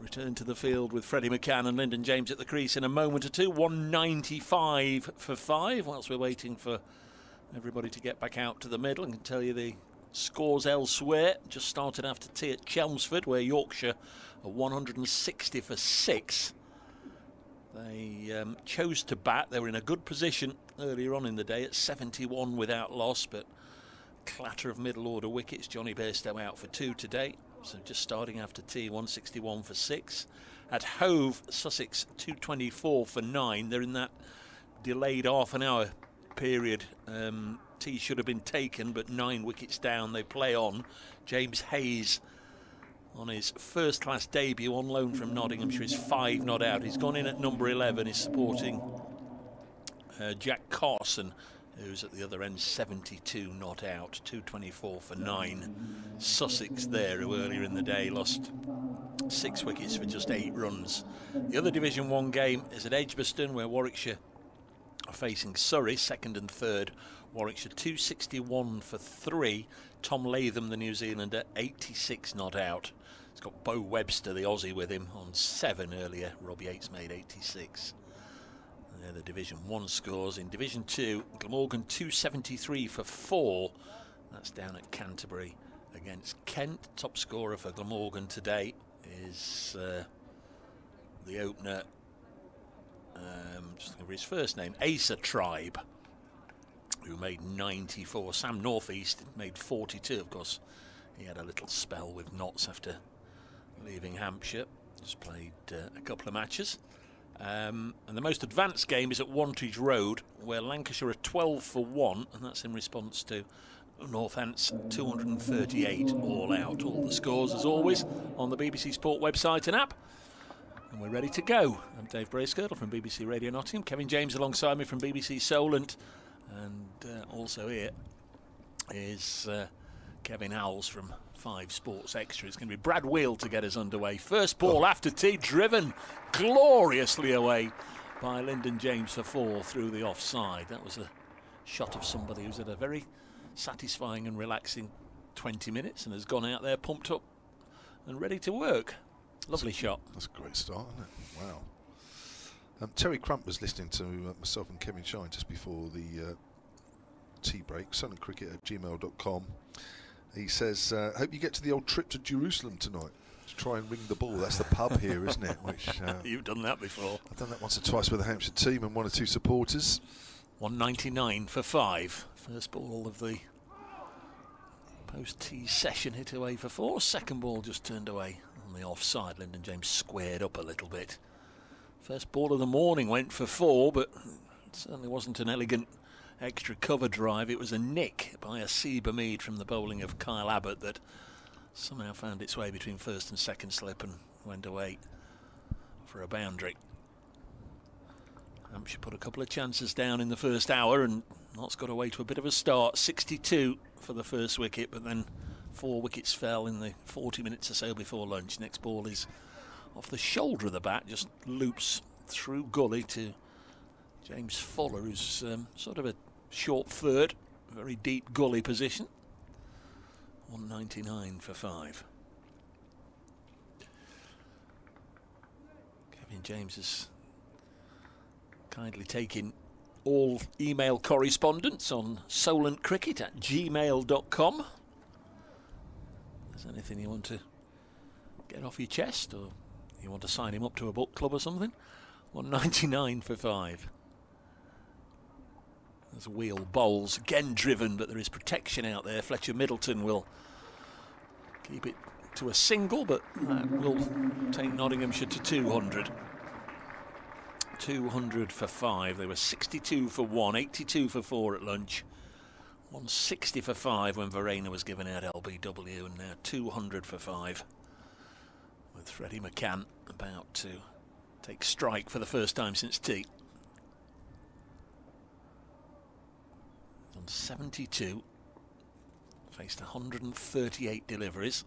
return to the field with Freddie Macan and Lyndon James at the crease in a moment or two. 195 for 5, whilst we're waiting for everybody to get back out to the middle. I can tell you the scores elsewhere. Just started after tea at Chelmsford, where Yorkshire are 160 for 6. They chose to bat. They were in a good position earlier on in the day at 71 without loss, but clatter of middle order wickets. Johnny Bairstow out for 2 today, so just starting after tea, 161 for 6. At Hove, Sussex 224 for 9. They're in that delayed half an hour period. Tea should have been taken, but 9 wickets down. They play on. James Hayes, on his first class debut on loan from Nottinghamshire, is 5 not out. He's gone in at number 11. He's supporting Jack Carson, who's at the other end, 72 not out, 224 for 9. Sussex there, who earlier in the day lost 6 wickets for just 8 runs. The other Division 1 game is at Edgbaston, where Warwickshire are facing Surrey, 2nd and 3rd. Warwickshire 261 for 3. Tom Latham, the New Zealander, 86 not out. He's got Bo Webster, the Aussie, with him on 7 earlier. Robbie Yates made 86. They're the Division 1 scores. In Division 2, Glamorgan 273 for 4. That's down at Canterbury against Kent. Top scorer for Glamorgan today is the opener, just looking for his first name, Asa Tribe, who made 94. Sam Northeast made 42. Of course, he had a little spell with Notts after leaving Hampshire. Just played a couple of matches. And the most advanced game is at Wantage Road, where Lancashire are 12 for 1, and that's in response to Northants 238 all out. All the scores, as always, on the BBC Sport website and app. And we're ready to go. I'm Dave Bracegirdle from BBC Radio Nottingham. Kevin James alongside me from BBC Solent. And also here is Kevin Howells from 5 Sports Extra. It's going to be Brad Wheel to get us underway. First ball after tea, driven gloriously away by Lyndon James for 4 through the offside. That was a shot of somebody who's had a very satisfying and relaxing 20 minutes and has gone out there pumped up and ready to work. Lovely shot. That's a great start, isn't it? Wow. Terry Crump was listening to myself and Kevin Shine just before the tea break. sunandcricket@gmail.com. He says, hope you get to the old trip to Jerusalem tonight to try and ring the ball. That's the pub here, isn't it? Which you've done that before. I've done that once or twice with the Hampshire team and 1 or 2 supporters. 199 for 5. First ball of the post-tea session hit away for 4. Second ball just turned away on the offside. Lyndon James squared up a little bit. First ball of the morning went for 4, but it certainly wasn't an elegant extra cover drive. It was a nick by a Seba Mead from the bowling of Kyle Abbott that somehow found its way between first and second slip and went away for a boundary. Hampshire put a couple of chances down in the first hour and Notts got away to a bit of a start. 62 for the first wicket, but then 4 wickets fell in the 40 minutes or so before lunch. Next ball is off the shoulder of the bat, just loops through gully to James Fuller, who's sort of a short third, very deep gully position. 199 for 5. Kevin James has kindly taken all email correspondence on solentcricket@gmail.com. If there's anything you want to get off your chest, or you want to sign him up to a book club or something, 199 for 5. As Wheel bowls, again driven, but there is protection out there. Fletcher Middleton will keep it to a single, but that will take Nottinghamshire to 200. 200 for 5. They were 62 for 1, 82 for 4 at lunch. 160 for 5 when Verena was given out LBW, and now 200 for 5. With Freddie Macan about to take strike for the first time since tea. On 72, faced 138 deliveries.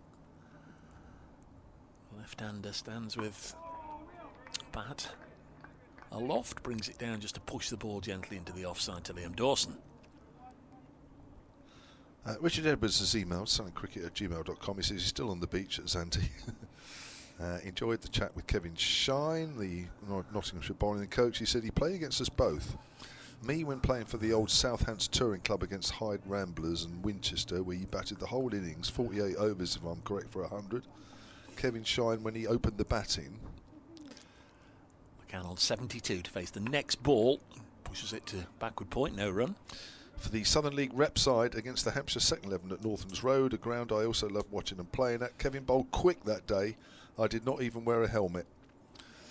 Left-hander stands with bat aloft, brings it down just to push the ball gently into the offside to Liam Dawson. Richard Edwards has emailed sunnycricket@gmail.com. He says he's still on the beach at Zante. Enjoyed the chat with Kevin Shine, the Nottinghamshire bowling coach. He said he played against us both. Me when playing for the old Southampton Touring Club against Hyde Ramblers and Winchester, where he batted the whole innings, 48 overs if I'm correct, for 100. Kevin Shine when he opened the batting. Macan on 72 to face the next ball. Pushes it to backward point, no run. For the Southern League rep side against the Hampshire second 11 at Northams Road, a ground I also love watching and playing at. Kevin bowled quick that day. I did not even wear a helmet.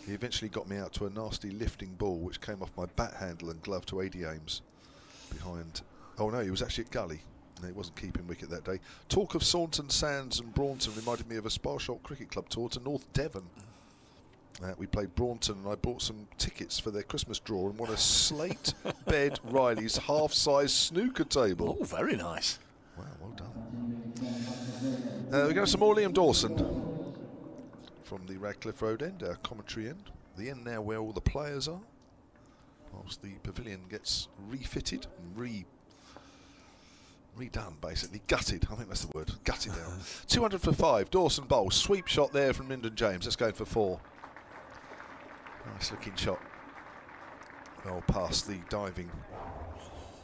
He eventually got me out to a nasty lifting ball which came off my bat handle and glove to 80 Ames behind. Oh no, he was actually at Gully. No, he wasn't keeping wicket that day. Talk of Saunton Sands and Braunton reminded me of a Sparshot Cricket Club tour to North Devon. We played Braunton and I bought some tickets for their Christmas draw and won a slate bed Riley's half-size snooker table. Oh, very nice. Wow, well done. We're going to have some more Liam Dawson from the Radcliffe Road end, our commentary end. The end now where all the players are, whilst the pavilion gets refitted and redone, basically. Gutted, I think that's the word. Gutted down. 200 for 5. Dawson bowls. Sweep shot there from Lyndon James. Let's go for 4. Nice looking shot. Well past the diving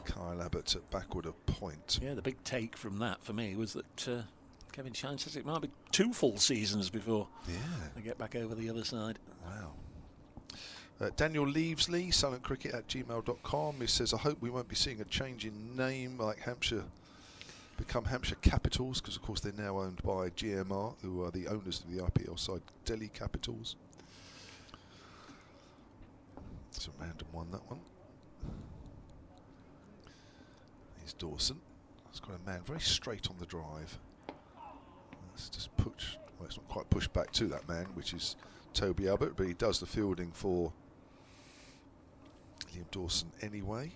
Kyle Abbott at backward of point. Yeah, the big take from that for me was that Kevin Shine says it might be 2 full seasons before they get back over the other side. Wow. Daniel Leavesley, silentcricket@gmail.com. He says, I hope we won't be seeing a change in name like Hampshire become Hampshire Capitals, because of course they're now owned by GMR, who are the owners of the IPL side Delhi Capitals. It's a random one, that one. Here's Dawson. He's got a man very straight on the drive. Let's just push. Well, it's not quite pushed back to that man, which is Toby Abbott, but he does the fielding for Liam Dawson anyway.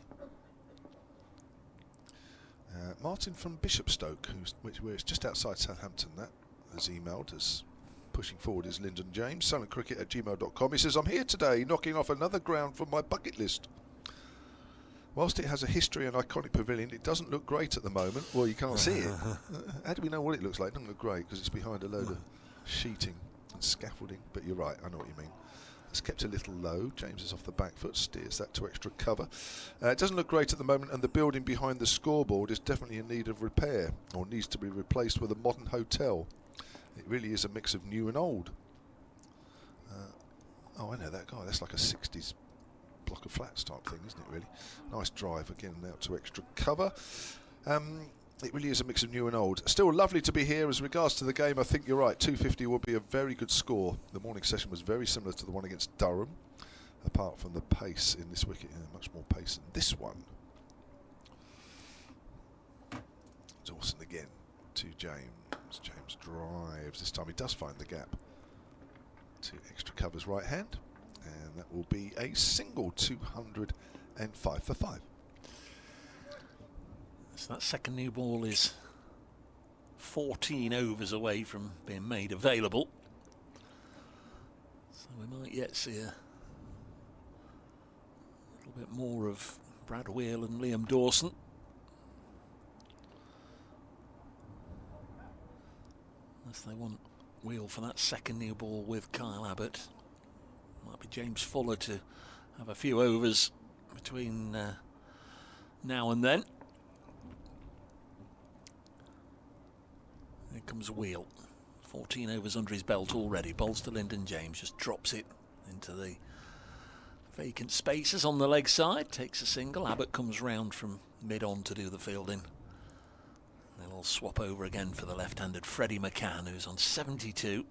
Martin from Bishopstoke, where it's just outside Southampton, that has emailed us. Pushing forward is Lyndon James, silentcricket@gmail.com. He says, I'm here today knocking off another ground from my bucket list. Whilst it has a history and iconic pavilion, it doesn't look great at the moment. Well, you can't see it. How do we know what it looks like? It doesn't look great because it's behind a load of sheeting and scaffolding. But you're right, I know what you mean. It's kept a little low. James is off the back foot, steers that to extra cover. It doesn't look great at the moment, and the building behind the scoreboard is definitely in need of repair or needs to be replaced with a modern hotel. It really is a mix of new and old. Oh, I know that guy. That's like a 60s block of flats type thing, isn't it, really? Nice drive, again, out to extra cover. It really is a mix of new and old. Still lovely to be here. As regards to the game, I think you're right. 250 will be a very good score. The morning session was very similar to the one against Durham, apart from the pace in this wicket. Much more pace than this one. Dawson again to James. James drives. This time he does find the gap to extra covers right hand, and that will be a single 205 for 5. So that second new ball is 14 overs away from being made available. So we might yet see a little bit more of Brad Wheel and Liam Dawson. Unless they want Wheel for that second new ball with Kyle Abbott. Might be James Fuller to have a few overs between now and then. Here comes Wheel. 14 overs under his belt already. Bowls to Lyndon James, just drops it into the vacant spaces on the leg side. Takes a single. Abbott comes round from mid-on to do the fielding. They'll all swap over again for the left-handed Freddie Macan, who's on 72.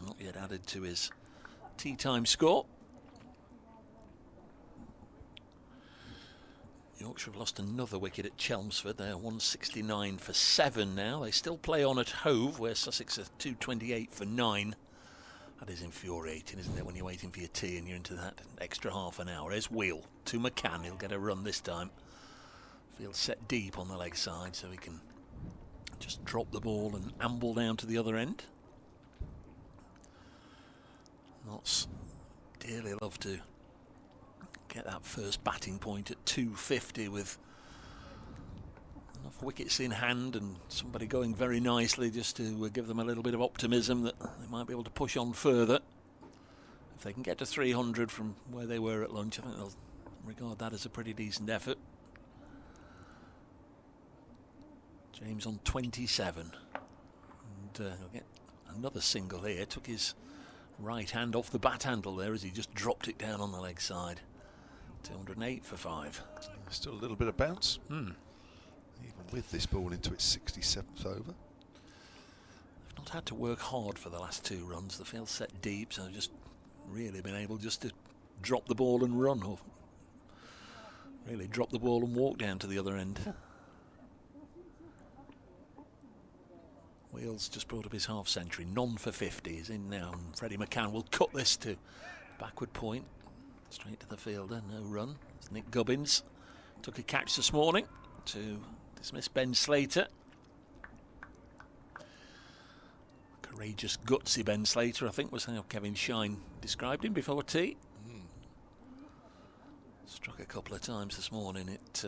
Not yet added to his tea time score. Yorkshire have lost another wicket at Chelmsford. They're 169 for 7 now. They still play on at Hove, where Sussex are 228 for 9. That is infuriating, isn't it, when you're waiting for your tea and you're into that extra half an hour. There's Wheel to Macan. He'll get a run this time. Field set deep on the leg side, so he can just drop the ball and amble down to the other end. Notts dearly love to get that first batting point at 250 with enough wickets in hand and somebody going very nicely just to give them a little bit of optimism that they might be able to push on further. If they can get to 300 from where they were at lunch, I think they'll regard that as a pretty decent effort. James on 27, and he'll get another single here. Took his right hand off the bat handle there as he just dropped it down on the leg side. 208 for 5. Still a little bit of bounce. Even With this ball into its 67th over. They've not had to work hard for the last 2 runs. The field's set deep, so they've just really been able just to drop the ball and run, or really drop the ball and walk down to the other end. Wheels just brought up his half century. None for 50. He's in now, and Freddie Macan will cut this to backward point. Straight to the fielder, no run. It's Nick Gubbins. Took a catch this morning to dismiss Ben Slater. Courageous, gutsy Ben Slater, I think, was how Kevin Shine described him before tea. Struck a couple of times this morning. It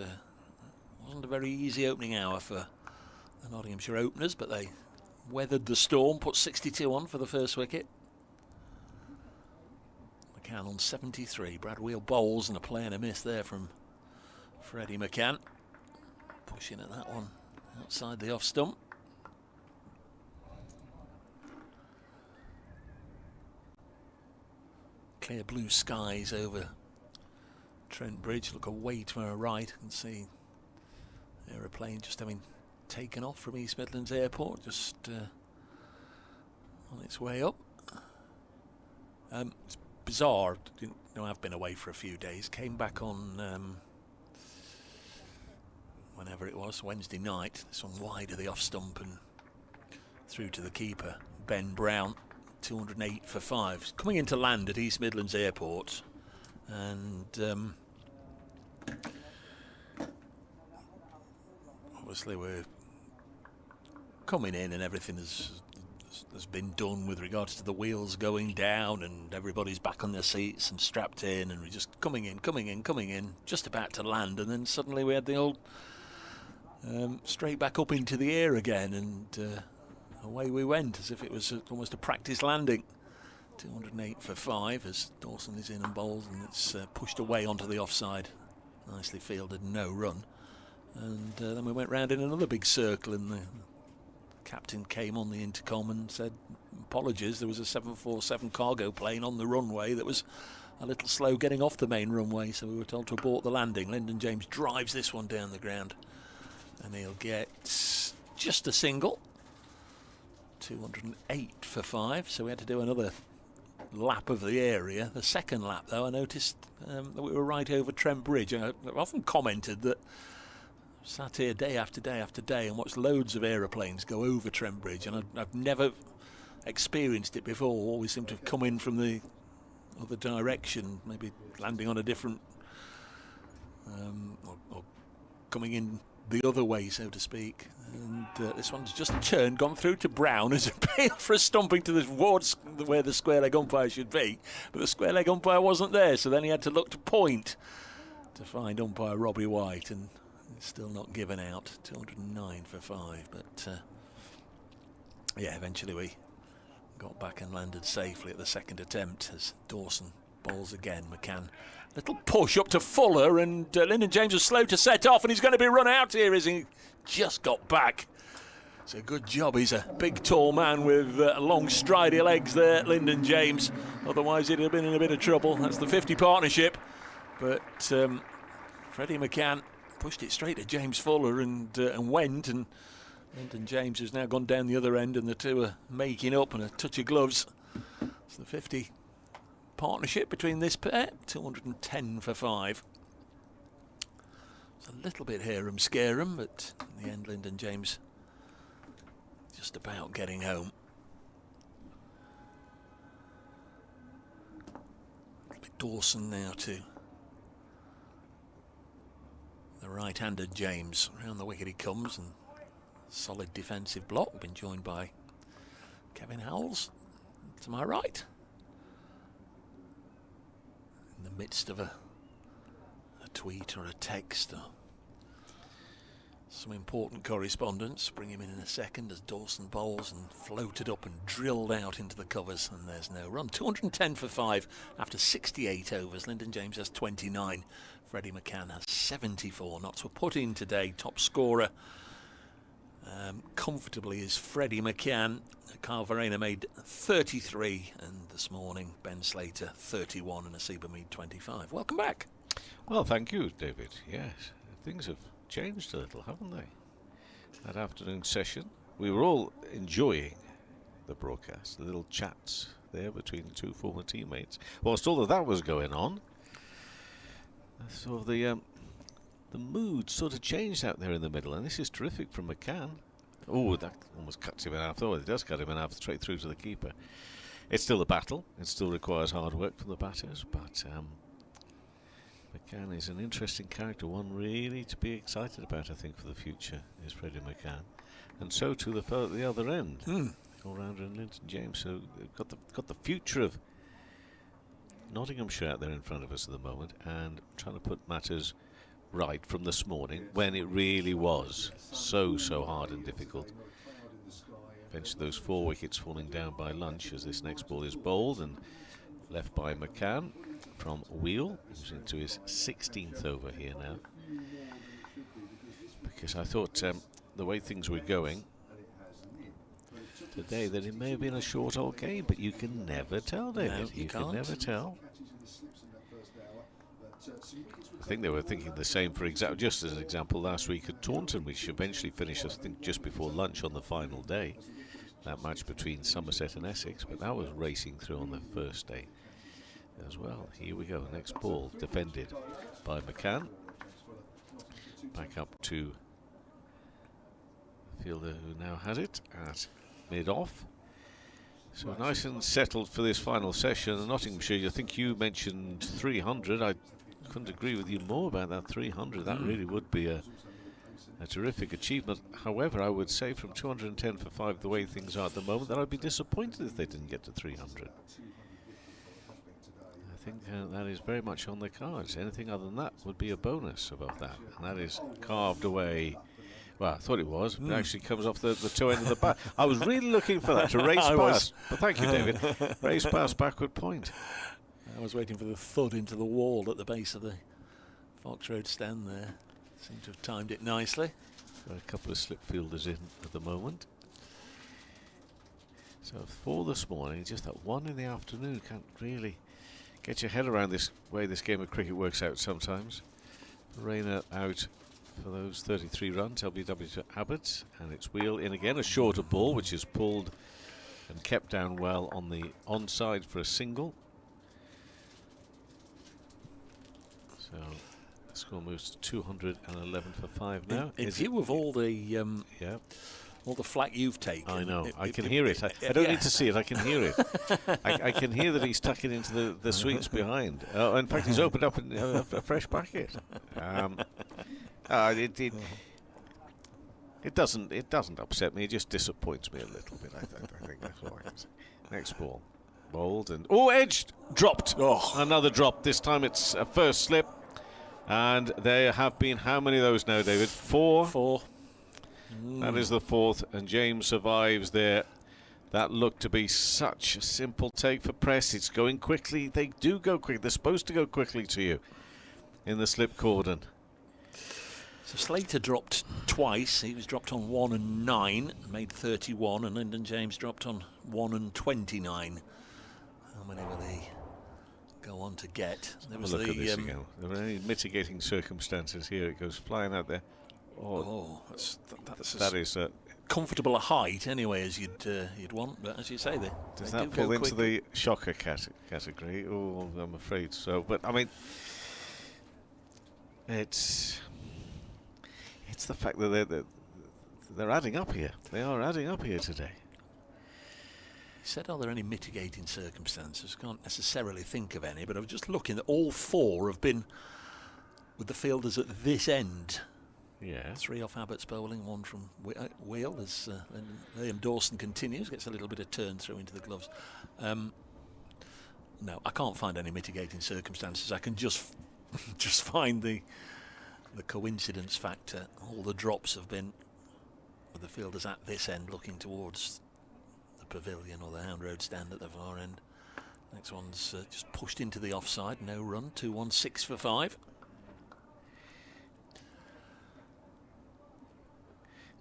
wasn't a very easy opening hour for the Nottinghamshire openers, but they weathered the storm, put 62 on for the first wicket. Macan on 73. Brad Wheel bowls and a play and a miss there from Freddie Macan. Pushing at that one outside the off stump. Clear blue skies over Trent Bridge. Look away to our right and see the aeroplane just having taken off from East Midlands Airport, just on its way up. It's bizarre. Didn't know I've been away for a few days. Came back on whenever it was, Wednesday night. This one wide of the off stump and through to the keeper, Ben Brown. 208 for 5. Coming into land at East Midlands Airport, and obviously we're coming in and everything has been done with regards to the wheels going down and everybody's back on their seats and strapped in, and we're just coming in, just about to land, and then suddenly we had the old straight back up into the air again, and away we went as if it was almost a practice landing. 208 for 5 as Dawson is in and bowls, and it's pushed away onto the offside. Nicely fielded, no run. And then we went round in another big circle, and the captain came on the intercom and said, apologies, there was a 747 cargo plane on the runway that was a little slow getting off the main runway, so we were told to abort the landing. Lyndon James drives this one down the ground, and he'll get just a single. 208 for 5, so we had to do another lap of the area. The second lap, though, I noticed that we were right over Trent Bridge. I've often commented that I've sat here day after day after day and watched loads of aeroplanes go over Trent Bridge, and I've never experienced it before. Always seem to have come in from the other direction, maybe landing on a different or coming in the other way, so to speak. And this one's just turned, gone through to Brown as appealed for a stumping towards where the square leg umpire should be, but the square leg umpire wasn't there, so then he had to look to point to find umpire Robbie White, and it's still not given out. 209 for 5, but yeah, eventually we got back and landed safely at the second attempt as Dawson bowls again. Macan, little push up to Fuller, and Lyndon James was slow to set off, and he's going to be run out here as he just got back. It's a good job. He's a big, tall man with long, stridey legs there, Lyndon James. Otherwise, he'd have been in a bit of trouble. That's the 50 partnership. But Freddie Macan pushed it straight at James Fuller and went, and Lyndon James has now gone down the other end, and the two are making up, and a touch of gloves. It's the 50 partnership between this pair. 210 for 5. It's a little bit harum scarum, but in the end Lyndon James just about getting home. Dawson now to the right-handed James. Round the wicket he comes, and solid defensive block, been joined by Kevin Howells to my right. In the midst of a tweet or a text or some important correspondence. Bring him in a second as Dawson bowls and floated up and drilled out into the covers, and there's no run. 210 for 5 after 68 overs. Lyndon James has 29. Freddie Macan has 74. Knots were put in today. Top scorer comfortably is Freddie Macan. Carl Verena made 33, and this morning Ben Slater 31 and Asiba Mead 25. Welcome back. Well, thank you, David. Yes, things have changed a little, haven't they? That afternoon session, we were all enjoying the broadcast, the little chats there between the two former teammates. Whilst all of that was going on, sort of the mood sort of changed out there in the middle, and this is terrific from Macan. Oh, that almost cuts him in half. Oh, it does cut him in half straight through to the keeper. It's still a battle. It still requires hard work from the batters, but Macan is an interesting character, one really to be excited about, I think, for the future, is Freddie Macan. And so to the fellow at the other end, all-rounder and Lyndon James. So they've got the future of Nottinghamshire out there in front of us at the moment, and trying to put matters right from this morning when it really was so hard and difficult. Eventually those 4 wickets falling down by lunch as this next ball is bowled and left by Macan from Wheel, who's into his 16th over here now. Because I thought the way things were going today that it may have been a short old game, but you can never tell, David. No, you can never tell. I think they were thinking the same for just as an example last week at Taunton, which eventually finished, I think, just before lunch on the final day. That match between Somerset and Essex, but that was racing through on the first day as well. Here we go, next ball defended by Macan. Back up to the fielder who now has it at mid-off. So nice and settled for this final session. Nottinghamshire, I think you mentioned 300. I couldn't agree with you more about that 300. That really would be a terrific achievement. However, I would say from 210 for 5, the way things are at the moment, that I'd be disappointed if they didn't get to 300. I think that is very much on the cards. Anything other than that would be a bonus above that. And that is carved away. Well, I thought it was, but it actually comes off the toe end of the bat. I was really looking for that, to race past. But thank you, David. Race past backward point. I was waiting for the thud into the wall at the base of the Fox Road stand there. Seemed to have timed it nicely. Got a couple of slip fielders in at the moment. So 4 this morning, just that 1 in the afternoon. Can't really get your head around this way this game of cricket works out sometimes. Reina out for those 33 runs, LBW to Abbott, and it's Wheel in again, a shorter ball which is pulled and kept down well on the onside for a single. So the score moves to 211 for 5 now. In view of all the all the flack you've taken, I know. I can hear it. I don't need to see it. I can hear it. I can hear that he's tucking into the sweets behind. In fact, he's opened up a fresh packet. It doesn't upset me. It just disappoints me a little bit. I think that's all I can say. Next ball, bowled and edged, dropped. Another drop. This time it's a first slip, and there have been how many of those now, David? 4. That is the 4th, and James survives there. That looked to be such a simple take for press. It's going quickly. They do go quick. They're supposed to go quickly to you in the slip cordon. So Slater dropped twice. He was dropped on 1 and 9, made 31, and Lyndon James dropped on 1 and 29. How many will they go on to get? There was look at this again. There were any mitigating circumstances here. It goes flying out there. That is comfortable a height anyway as you'd want, but as you say, does that fall into the shocker category? Oh, I'm afraid so. But I mean, it's the fact that they're adding up here. They are adding up here today. He said, are there any mitigating circumstances? Can't necessarily think of any, but I was just looking that all 4 have been with the fielders at this end. Yeah. 3 off Abbott's bowling, 1 from Wheel as Liam Dawson continues, gets a little bit of turn through into the gloves. No, I can't find any mitigating circumstances. I can just just find the coincidence factor. All the drops have been with the fielders at this end looking towards the pavilion or the Hound Road stand at the far end. Next one's just pushed into the offside, no run, 2-1, 6 for 5.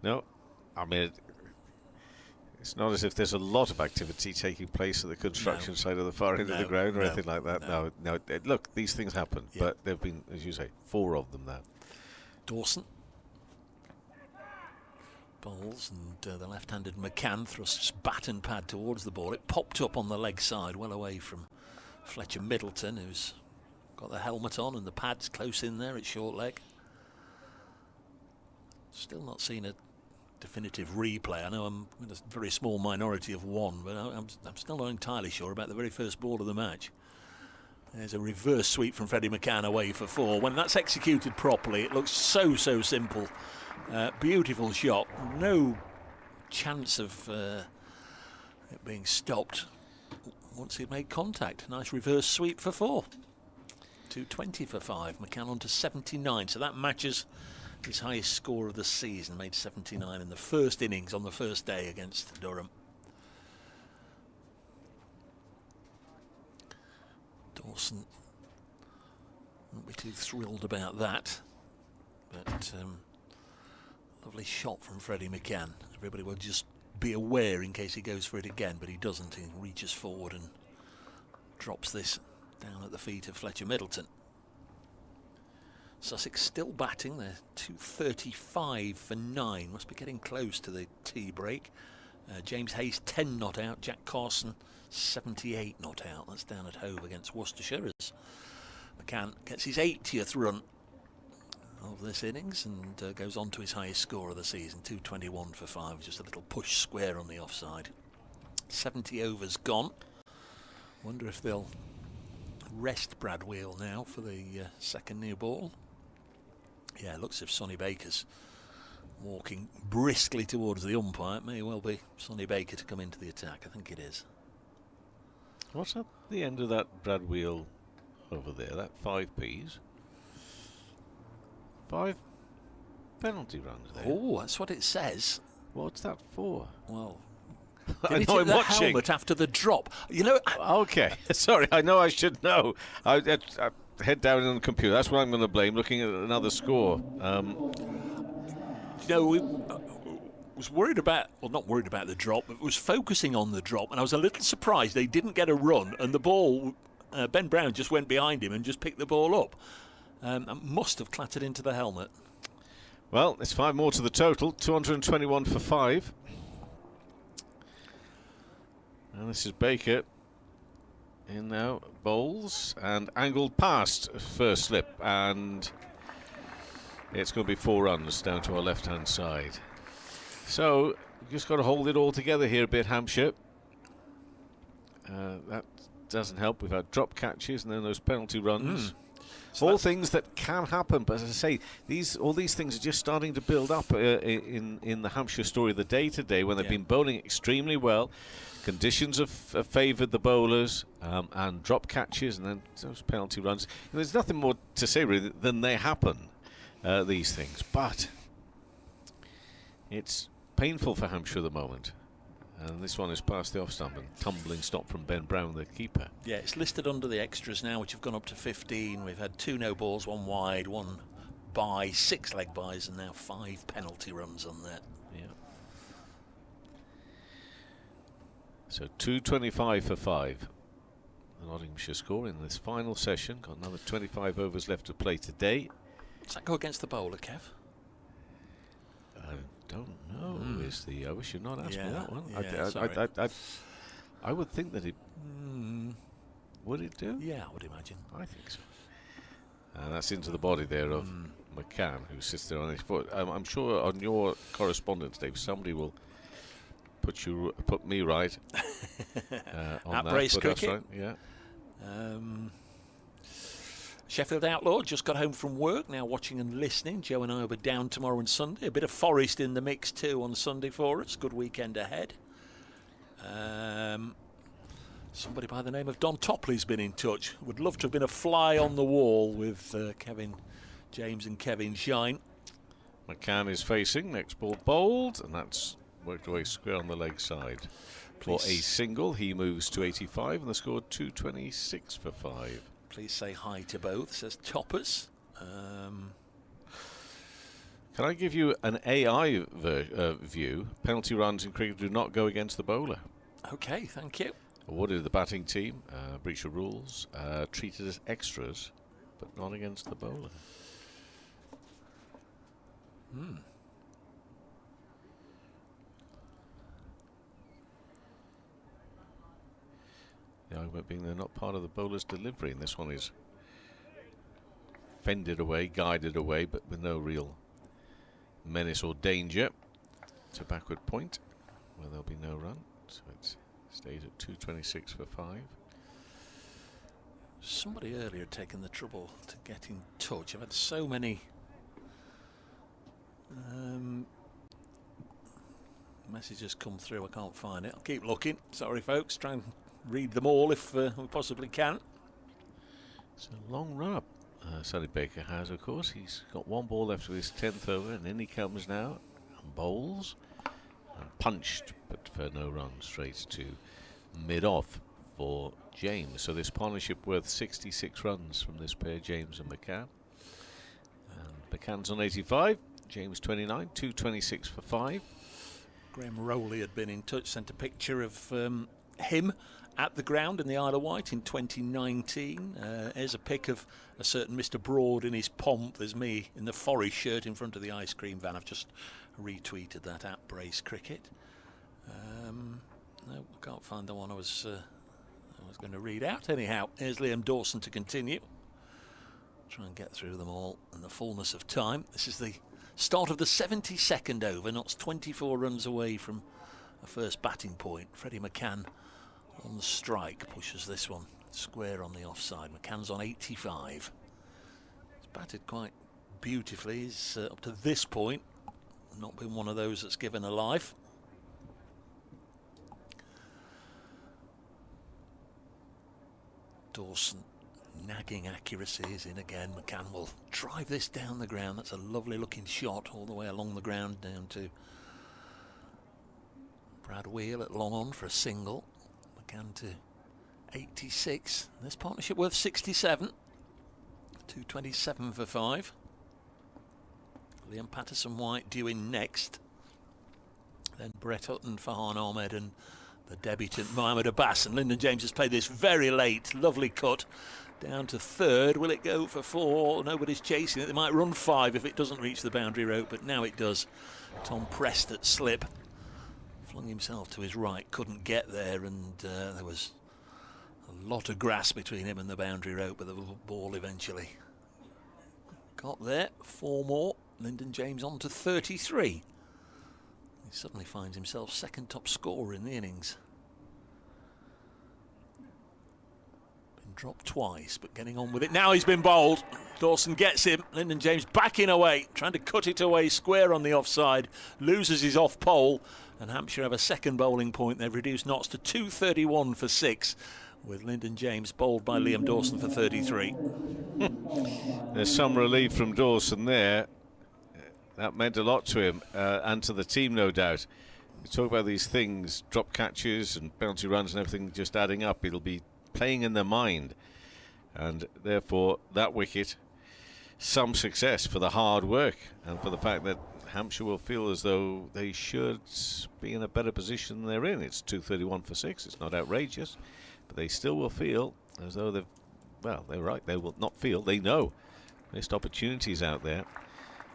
No, I mean, it's not as if there's a lot of activity taking place at the construction side of the far end of the ground or anything like that. No. Look, these things happen, but there have been, as you say, 4 of them now. Dawson bowls, and the left-handed Macan thrusts bat and pad towards the ball. It popped up on the leg side, well away from Fletcher Middleton, who's got the helmet on and the pads close in there at short leg. Still not seen a definitive replay. I know I'm in a very small minority of one, but I'm still not entirely sure about the very first ball of the match. There's a reverse sweep from Freddie Macan away for 4. When that's executed properly, it looks so simple. Beautiful shot. No chance of it being stopped once he made contact. Nice reverse sweep for 4. 220 for 5. Macan on to 79. So that matches his highest score of the season. Made 79 in the first innings on the first day against Durham. Dawson won't be too thrilled about that, but lovely shot from Freddie Macan. Everybody will just be aware in case he goes for it again, but he doesn't. He reaches forward and drops this down at the feet of Fletcher Middleton. Sussex still batting. They're 235 for 9. Must be getting close to the tea break. James Hayes 10 not out. Jack Carson 78 not out. That's down at Hove against Worcestershire as Macan gets his 80th run of this innings and goes on to his highest score of the season, 221 for 5. Just a little push square on the offside. 70 overs gone. Wonder if they'll rest Brad Wheel now for the second new ball. Yeah, it looks as if Sonny Baker's walking briskly towards the umpire. It may well be Sonny Baker to come into the attack. I think it is. What's at the end of that Brad Wheel over there? That 5 Ps. 5 penalty runs there. Oh, that's what it says. What's that for? Well, I did know it I'm hit the watching. helmet after the drop? You know. Okay, sorry, I know I should know. I head down on the computer. That's what I'm going to blame. Looking at another score. You know, we was worried about, well, not worried about the drop, but was focusing on the drop, and I was a little surprised they didn't get a run, and the ball, Ben Brown just went behind him and just picked the ball up. Must have clattered into the helmet. Well, it's 5 more to the total. 221 for 5. And this is Baker in now, bowls and angled past first slip, and it's going to be 4 runs down to our left hand side. So you've just got to hold it all together here a bit, Hampshire. That doesn't help. We've had drop catches and then those penalty runs. So all things that can happen, but as I say, all these things are just starting to build up in the Hampshire story of the day today, when they've been bowling extremely well. Conditions have favoured the bowlers, and drop catches and then those penalty runs. And there's nothing more to say really than they happen, these things. But it's painful for Hampshire at the moment. And this one is past the off stump and tumbling stop from Ben Brown, the keeper. Yeah, it's listed under the extras now, which have gone up to 15. We've had 2 no balls, 1 wide, 1 bye, 6 leg byes, and now 5 penalty runs on that. Yeah. So 225 for 5. The Nottinghamshire score in this final session. Got another 25 overs left to play today. Does that go against the bowler, Kev? I don't know. I wish you'd not asked me that one. Yeah, I would think that it would it do? Yeah, I would imagine. I think so. And that's into the body there of McCann, who sits there on his foot. I'm sure on your correspondence, Dave, somebody will put me right on At that. brace But that's cricket. right, yeah. Sheffield Outlaw just got home from work, now watching and listening. Joe and I will be down tomorrow and Sunday. A bit of Forest in the mix too on Sunday for us. Good weekend ahead. Somebody by the name of Don Topley's been in touch. Would love to have been a fly on the wall with Kevin James and Kevin Shine. Macan is facing, next ball bowled, and that's worked away square on the leg side. For a single, he moves to 85, and the score 226 for 5. Please say hi to both, says Toppers. Can I give you an AI view? Penalty runs in cricket do not go against the bowler. Okay, thank you. Awarded to the batting team, breach of rules, treated as extras, but not against the bowler. The argument being they're not part of the bowler's delivery, and this one is fended away, guided away, but with no real menace or danger. It's a backward point where there'll be no run, so it stays at 226 for 5. Somebody earlier had taken the trouble to get in touch. I've had so many messages come through, I can't find it. I'll keep looking. Sorry folks, try and read them all if we possibly can. It's a long run up. Sonny Baker has, of course. He's got one ball left of his 10th over, and in he comes now and bowls and punched, but for no run, straight to mid-off for James. So this partnership worth 66 runs from this pair, James and Macan. And Macan's on 85, James 29, 226 for 5. Graham Rowley had been in touch, sent a picture of him at the ground in the Isle of Wight in 2019. Here's a pic of a certain Mr. Broad in his pomp. There's me in the Forest shirt in front of the ice cream van. I've just retweeted that at Brace Cricket. No, I can't find the one I was going to read out. Anyhow, here's Liam Dawson to continue. Try and get through them all in the fullness of time. This is the start of the 72nd over. Notts 24 runs away from a first batting point. Freddie Macan on the strike pushes this one square on the offside. Macan's on 85. He's batted quite beautifully. He's up to this point not been one of those that's given a life. Dawson nagging accuracy is in again. Macan will drive this down the ground. That's a lovely looking shot all the way along the ground down to Brad Wheel at long on for a single. Macan to 86. This partnership worth 67. 227 for 5. Liam Patterson-White due in next. Then Brett Hutton, Farhan Ahmed and the debutant Mohamed Abbas. And Lyndon James has played this very late. Lovely cut down to third. Will it go for 4? Nobody's chasing it. They might run 5 if it doesn't reach the boundary rope, but now it does. Tom pressed at slip. Flung himself to his right, couldn't get there, and there was a lot of grass between him and the boundary rope, but the ball eventually got there. 4 more. Lyndon James on to 33. He suddenly finds himself second top scorer in the innings. Been dropped twice, but getting on with it. Now he's been bowled. Dawson gets him. Lyndon James backing away, trying to cut it away square on the offside. Loses his off pole, and Hampshire have a second bowling point. They've reduced Notts to 231 for 6. With Lyndon James bowled by Liam Dawson for 33. There's some relief from Dawson there. That meant a lot to him and to the team, no doubt. You talk about these things, drop catches and bouncy runs and everything just adding up. It'll be playing in their mind. And therefore, that wicket, some success for the hard work and for the fact that Hampshire will feel as though they should be in a better position than they're in. It's 231 for 6. It's not outrageous. But they still will feel as though they've, well, they're right. They will not feel. They know missed opportunities out there.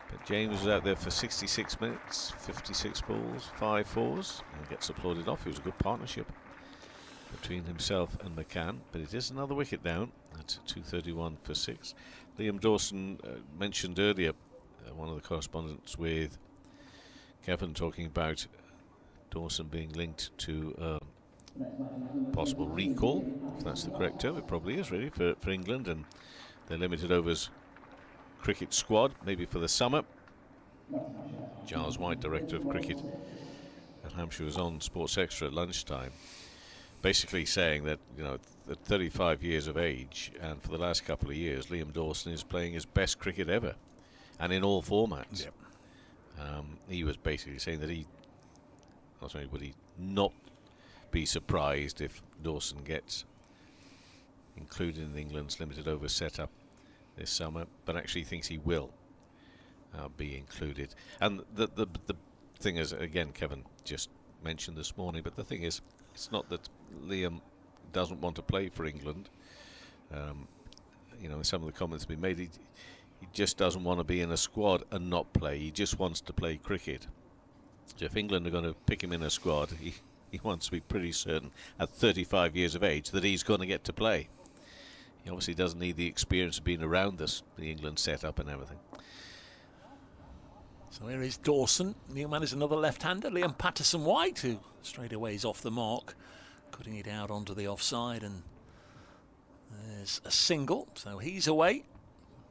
But James was out there for 66 minutes, 56 balls, 5 fours, and gets applauded off. It was a good partnership between himself and Macan. But it is another wicket down at 231 for 6. Liam Dawson mentioned earlier, one of the correspondents with Kevin talking about Dawson being linked to possible recall, if that's the correct term. It probably is really for England and their limited overs cricket squad, maybe for the summer. Giles White, director of cricket at Hampshire, was on Sports Extra at lunchtime basically saying that, at 35 years of age, and for the last couple of years, Liam Dawson is playing his best cricket ever, and in all formats. Yep. He was basically saying that not only would he not be surprised if Dawson gets included in England's limited over setup this summer, but actually thinks he will be included. And the thing is, again, Kevin just mentioned this morning, but the thing is, it's not that Liam doesn't want to play for England. Some of the comments have been made, he just doesn't want to be in a squad and not play. He just wants to play cricket. So if England are going to pick him in a squad, he wants to be pretty certain at 35 years of age that he's going to get to play. He obviously doesn't need the experience of being around the England setup and everything. So here is Dawson. New man is another left-hander, Liam Patterson-White, who straight away is off the mark, cutting it out onto the offside, and there's a single, so he's away.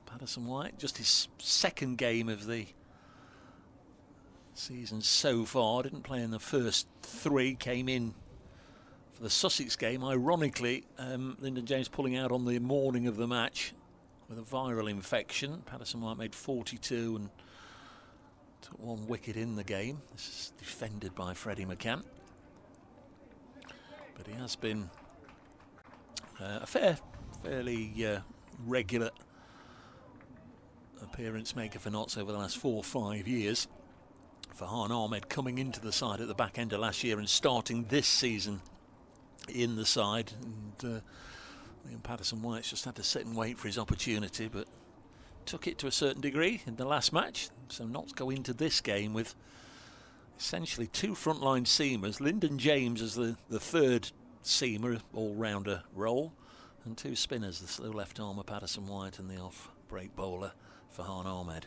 Patterson-White, just his second game of the season so far. Didn't play in the first three, came in for the Sussex game. Ironically, Lyndon James pulling out on the morning of the match with a viral infection. Patterson-White made 42 and took one wicket in the game. This is defended by Freddie Macan. But he has been a fairly regular appearance maker for Notts over the last 4 or 5 years. Farhan Ahmed coming into the side at the back end of last year and starting this season in the side. And Liam Patterson-White's just had to sit and wait for his opportunity, but took it to a certain degree in the last match. So Notts go into this game with essentially 2 frontline seamers, Lyndon James as the third seamer, all-rounder role, and 2 spinners, the slow left-armer Patterson-White and the off-break bowler Farhan Ahmed.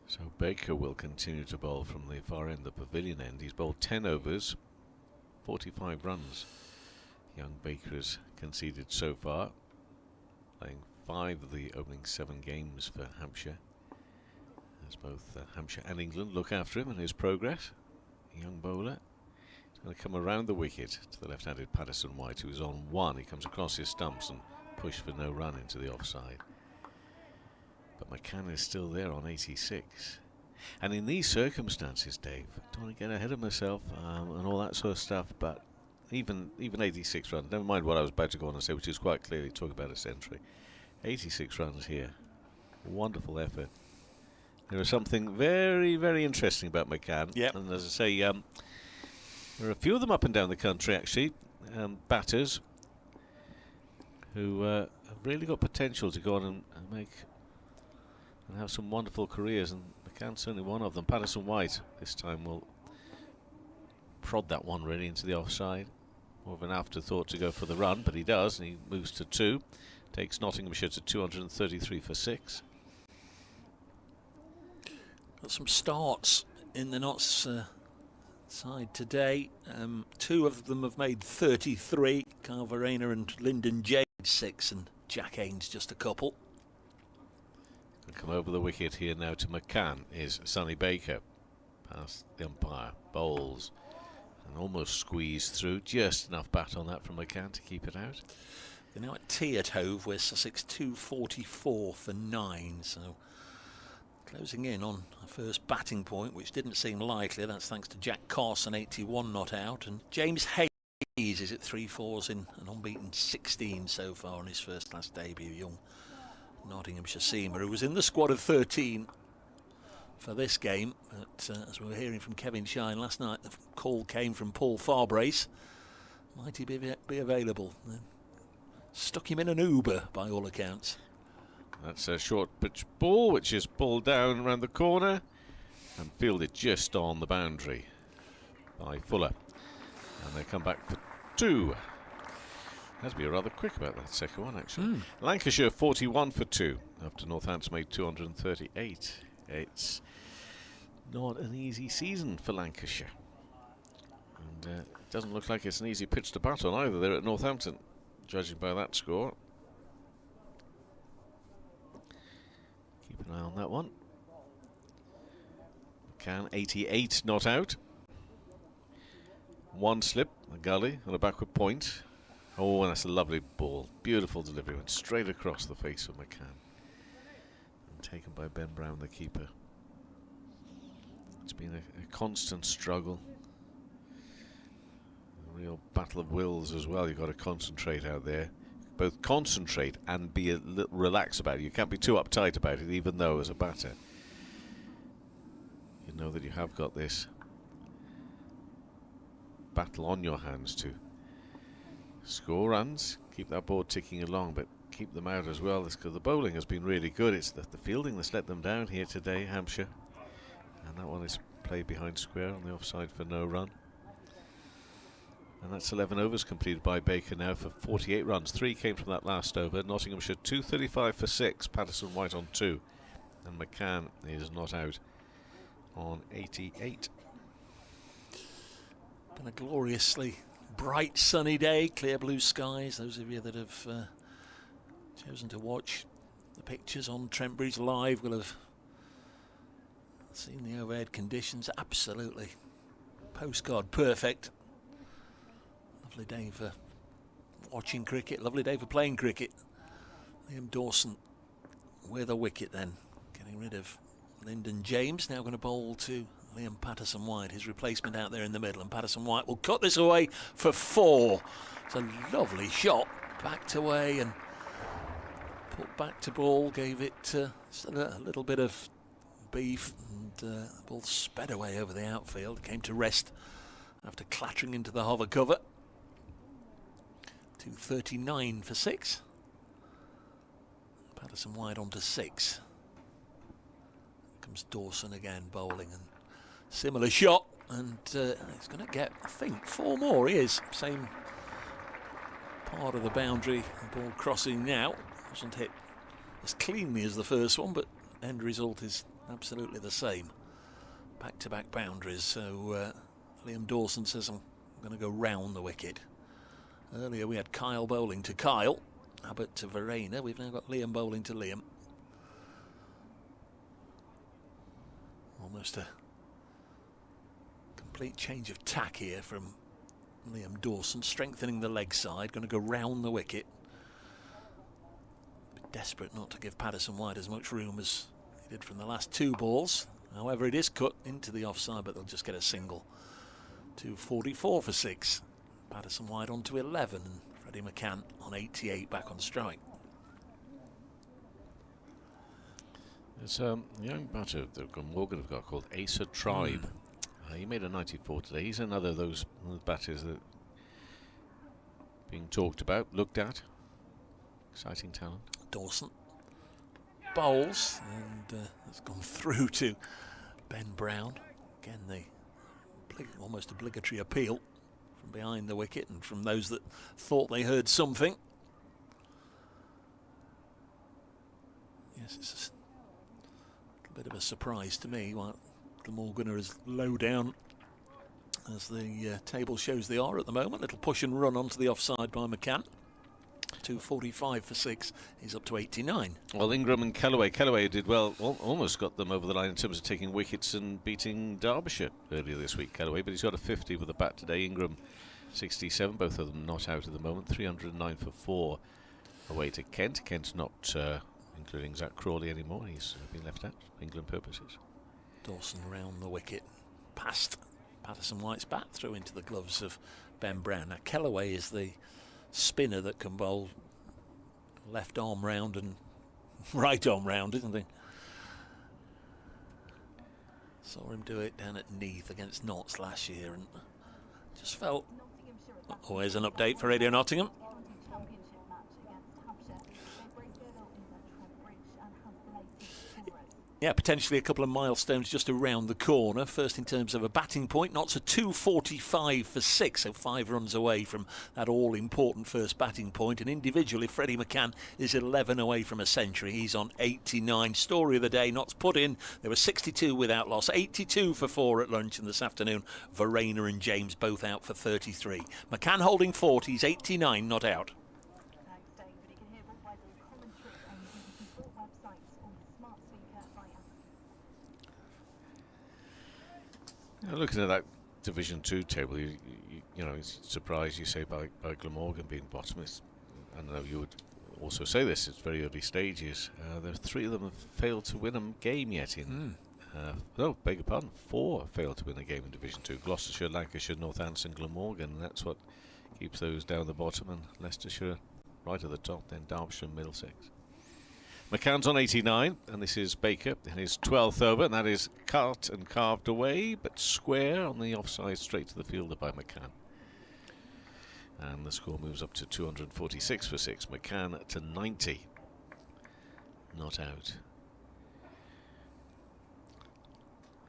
So Baker will continue to bowl from the far end, the pavilion end. He's bowled 10 overs, 45 runs. Young Baker has conceded so far, playing 5 of the opening 7 games for Hampshire, as both Hampshire and England look after him and his progress. A young bowler. He's going to come around the wicket to the left-handed Patterson-White, who is on 1. He comes across his stumps and push for no run into the offside. But Macan is still there on 86. And in these circumstances, Dave, I don't want to get ahead of myself and all that sort of stuff, but even 86 runs, never mind what I was about to go on and say, which is quite clearly talk about a century. 86 runs here. Wonderful effort. There is something very, very interesting about Macan. Yep. And as I say, there are a few of them up and down the country, actually, batters who have really got potential to go on and make and have some wonderful careers, and Macan's certainly one of them. Patterson-White this time will prod that one really into the offside. More of an afterthought to go for the run, but he does, and he moves to 2. Takes Nottinghamshire to 233 for 6. Got some starts in the Notts side today. 2 of them have made 33. Carl Verena and Lyndon James 6, and Jack Haynes just a couple. Come over the wicket here now to Macan is Sonny Baker. Past the umpire, bowls, and almost squeezed through. Just enough bat on that from Macan to keep it out. They're now at tea at Hove, where Sussex 244 for 9. So closing in on a first batting point, which didn't seem likely. That's thanks to Jack Carson, 81 not out, and James Hayes is at 3-4s in an unbeaten 16 so far on his first class debut. Young Nottinghamshire seamer who was in the squad of 13 for this game, but as we were hearing from Kevin Shine last night, the call came from Paul Farbrace. Might he be available? Stuck him in an Uber by all accounts. That's a short pitch ball which is pulled down around the corner and fielded just on the boundary by Fuller, and they come back for 2. Has to be rather quick about that second one, actually. Lancashire 41 for 2 after Northampton made 238. It's not an easy season for Lancashire, and it doesn't look like it's an easy pitch to bat on either. They're at Northampton, judging by that score. Keep an eye on that one. Macan 88 not out. one slip, a gully, and a backward point. Oh, and that's a lovely ball. Beautiful delivery. Went straight across the face of Macan. And taken by Ben Brown, the keeper. It's been a constant struggle. A real battle of wills as well. You've got to concentrate out there. Both concentrate and be a little relaxed about it. You can't be too uptight about it, even though as a batter you know that you have got this battle on your hands to score runs, keep that board ticking along, but keep them out as well. Because the bowling has been really good. It's the fielding that's let them down here today, Hampshire. And that one is played behind square on the offside for no run. And that's 11 overs completed by Baker now for 48 runs. 3 came from that last over. Nottinghamshire 235 for 6. Patterson White on 2. And Macan is not out on 88. Been a gloriously bright sunny day, clear blue skies. Those of you that have chosen to watch the pictures on Trent Bridge Live will have seen the overhead conditions. Absolutely postcard perfect. Lovely day for watching cricket, lovely day for playing cricket. Liam Dawson with a wicket then, getting rid of Lyndon James. Now going to bowl to Liam Patterson White, his replacement out there in the middle, and Patterson White will cut this away for 4. It's a lovely shot, backed away and put back to ball, gave it a little bit of beef, and the ball sped away over the outfield, came to rest after clattering into the hover cover. 239 for 6. Patterson White on to 6. Comes Dawson again bowling, and similar shot, and he's going to get, I think, 4 more. He is, same part of the boundary. The ball crossing now, wasn't hit as cleanly as the first one, but end result is absolutely the same. Back-to-back boundaries. So Liam Dawson says, I'm going to go round the wicket. Earlier we had Kyle bowling to Kyle, Abbott to Verena. We've now got Liam bowling to Liam. Almost a complete change of tack here from Liam Dawson, strengthening the leg side, going to go round the wicket. Desperate not to give Patterson White as much room as he did from the last 2 balls. However, it is cut into the offside, but they'll just get a single. 244 for 6. Patterson White on to 11, and Freddie Macan on 88 back on strike. There's a young batter that Morgan have got called Asa Tribe. He made a 94 today. He's another of those batters that being talked about, looked at. Exciting talent. Dawson bowls, and has gone through to Ben Brown. Again, the almost obligatory appeal from behind the wicket and from those that thought they heard something. Yes, it's a bit of a surprise to me. While Glamorgan are as low down as the table shows they are at the moment. Little push and run onto the offside by Macan. 245 for 6. He's up to 89. Well, Ingram and Callaway did well, almost got them over the line in terms of taking wickets and beating Derbyshire earlier this week, Callaway, but he's got a 50 with a bat today. Ingram 67, both of them not out at the moment. 309 for 4 away to Kent. Kent's not including Zach Crawley anymore. He's been left out for England purposes. Dawson round the wicket, past Patterson White's bat, through into the gloves of Ben Brown. Now Callaway is the spinner that can bowl left arm round and right arm round, isn't he? Saw him do it down at Neath against Notts last year, and just felt. Always an update for Radio Nottingham. Championship match against Hampshire. They break their lot in the Trent Bridge and have belated heroes. Yeah, potentially a couple of milestones just around the corner. First in terms of a batting point, Notts are 245 for 6, so 5 runs away from that all-important first batting point. And individually, Freddie Macan is 11 away from a century. He's on 89. Story of the day, Notts put in. There were 62 without loss, 82 for 4 at lunch, and this afternoon, Verena and James both out for 33. Macan holding 40, he's 89, not out. Thanks, David. You can hear all by the commentary on the BBC Sport website on the smart speaker via. Looking at that Division 2 table, you know, it's surprised, you say, by Glamorgan being bottom. I know you would also say this, it's very early stages. There are 3 of them have failed to win a game yet in... no, beg your pardon, 4 have failed to win a game in Division 2. Gloucestershire, Lancashire, Northampton, Glamorgan. And that's what keeps those down the bottom, and Leicestershire right at the top, then Derbyshire and Middlesex. Macan's on 89, and this is Baker in his 12th over, and that is cut and carved away, but square on the offside, straight to the fielder by Macan. And the score moves up to 246 for 6. Macan to 90. Not out.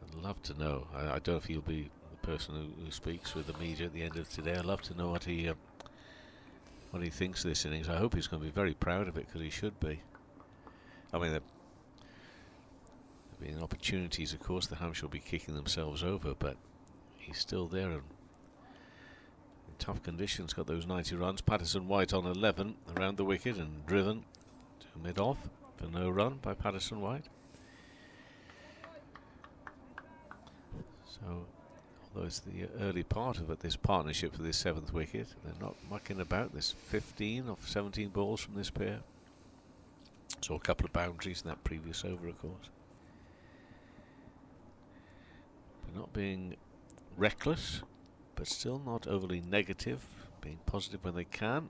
I'd love to know. I don't know if he'll be the person who speaks with the media at the end of today. I'd love to know what he thinks of this innings. I hope he's going to be very proud of it, because he should be. I mean, there have been opportunities, of course. The Hampshire will be kicking themselves over, but he's still there, and in tough conditions, got those 90 runs. Patterson White on 11 around the wicket and driven to mid-off for no run by Patterson White. So, although it's the early part of it, this partnership for this 7th wicket, they're not mucking about. There's 15 of 17 balls from this pair. Saw a couple of boundaries in that previous over, of course. But not being reckless, but still not overly negative, being positive when they can,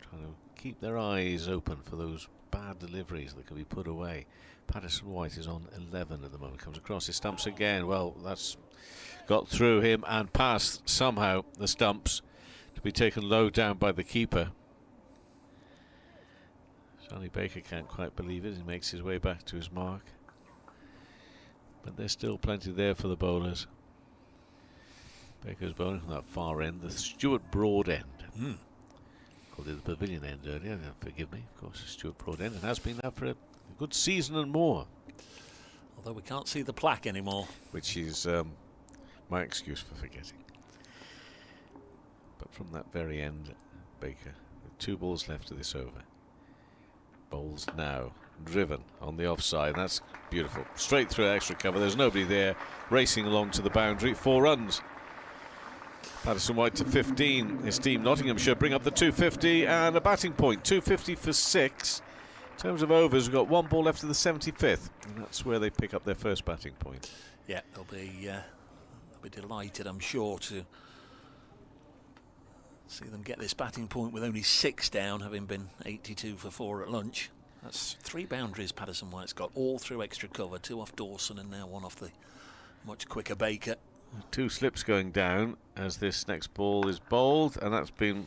trying to keep their eyes open for those bad deliveries that can be put away. Patterson White is on 11 at the moment, comes across his stumps again. Well, that's got through him and past somehow the stumps, to be taken low down by the keeper. Charlie Baker can't quite believe it. He makes his way back to his mark, but there's still plenty there for the bowlers. Baker's bowling from that far end, the Stuart Broad end. Called it the Pavilion end earlier, forgive me, of course, Stuart Broad end, and has been there for a good season and more. Although we can't see the plaque anymore. Which is my excuse for forgetting. But from that very end, Baker, with 2 balls left of this over. Bowls now, driven on the offside. That's beautiful. Straight through extra cover. There's nobody there. Racing along to the boundary. 4 runs. Patterson White to 15. His team Nottinghamshire bring up the 250 and a batting point. 250 for 6. In terms of overs, we've got 1 ball left of the 75th. And that's where they pick up their first batting point. Yeah, they'll be delighted, I'm sure, to see them get this batting point with only 6 down, having been 82 for 4 at lunch. That's 3 boundaries Patterson White's got, all through extra cover, 2 off Dawson and now 1 off the much quicker Baker. 2 slips going down as this next ball is bowled, and that's been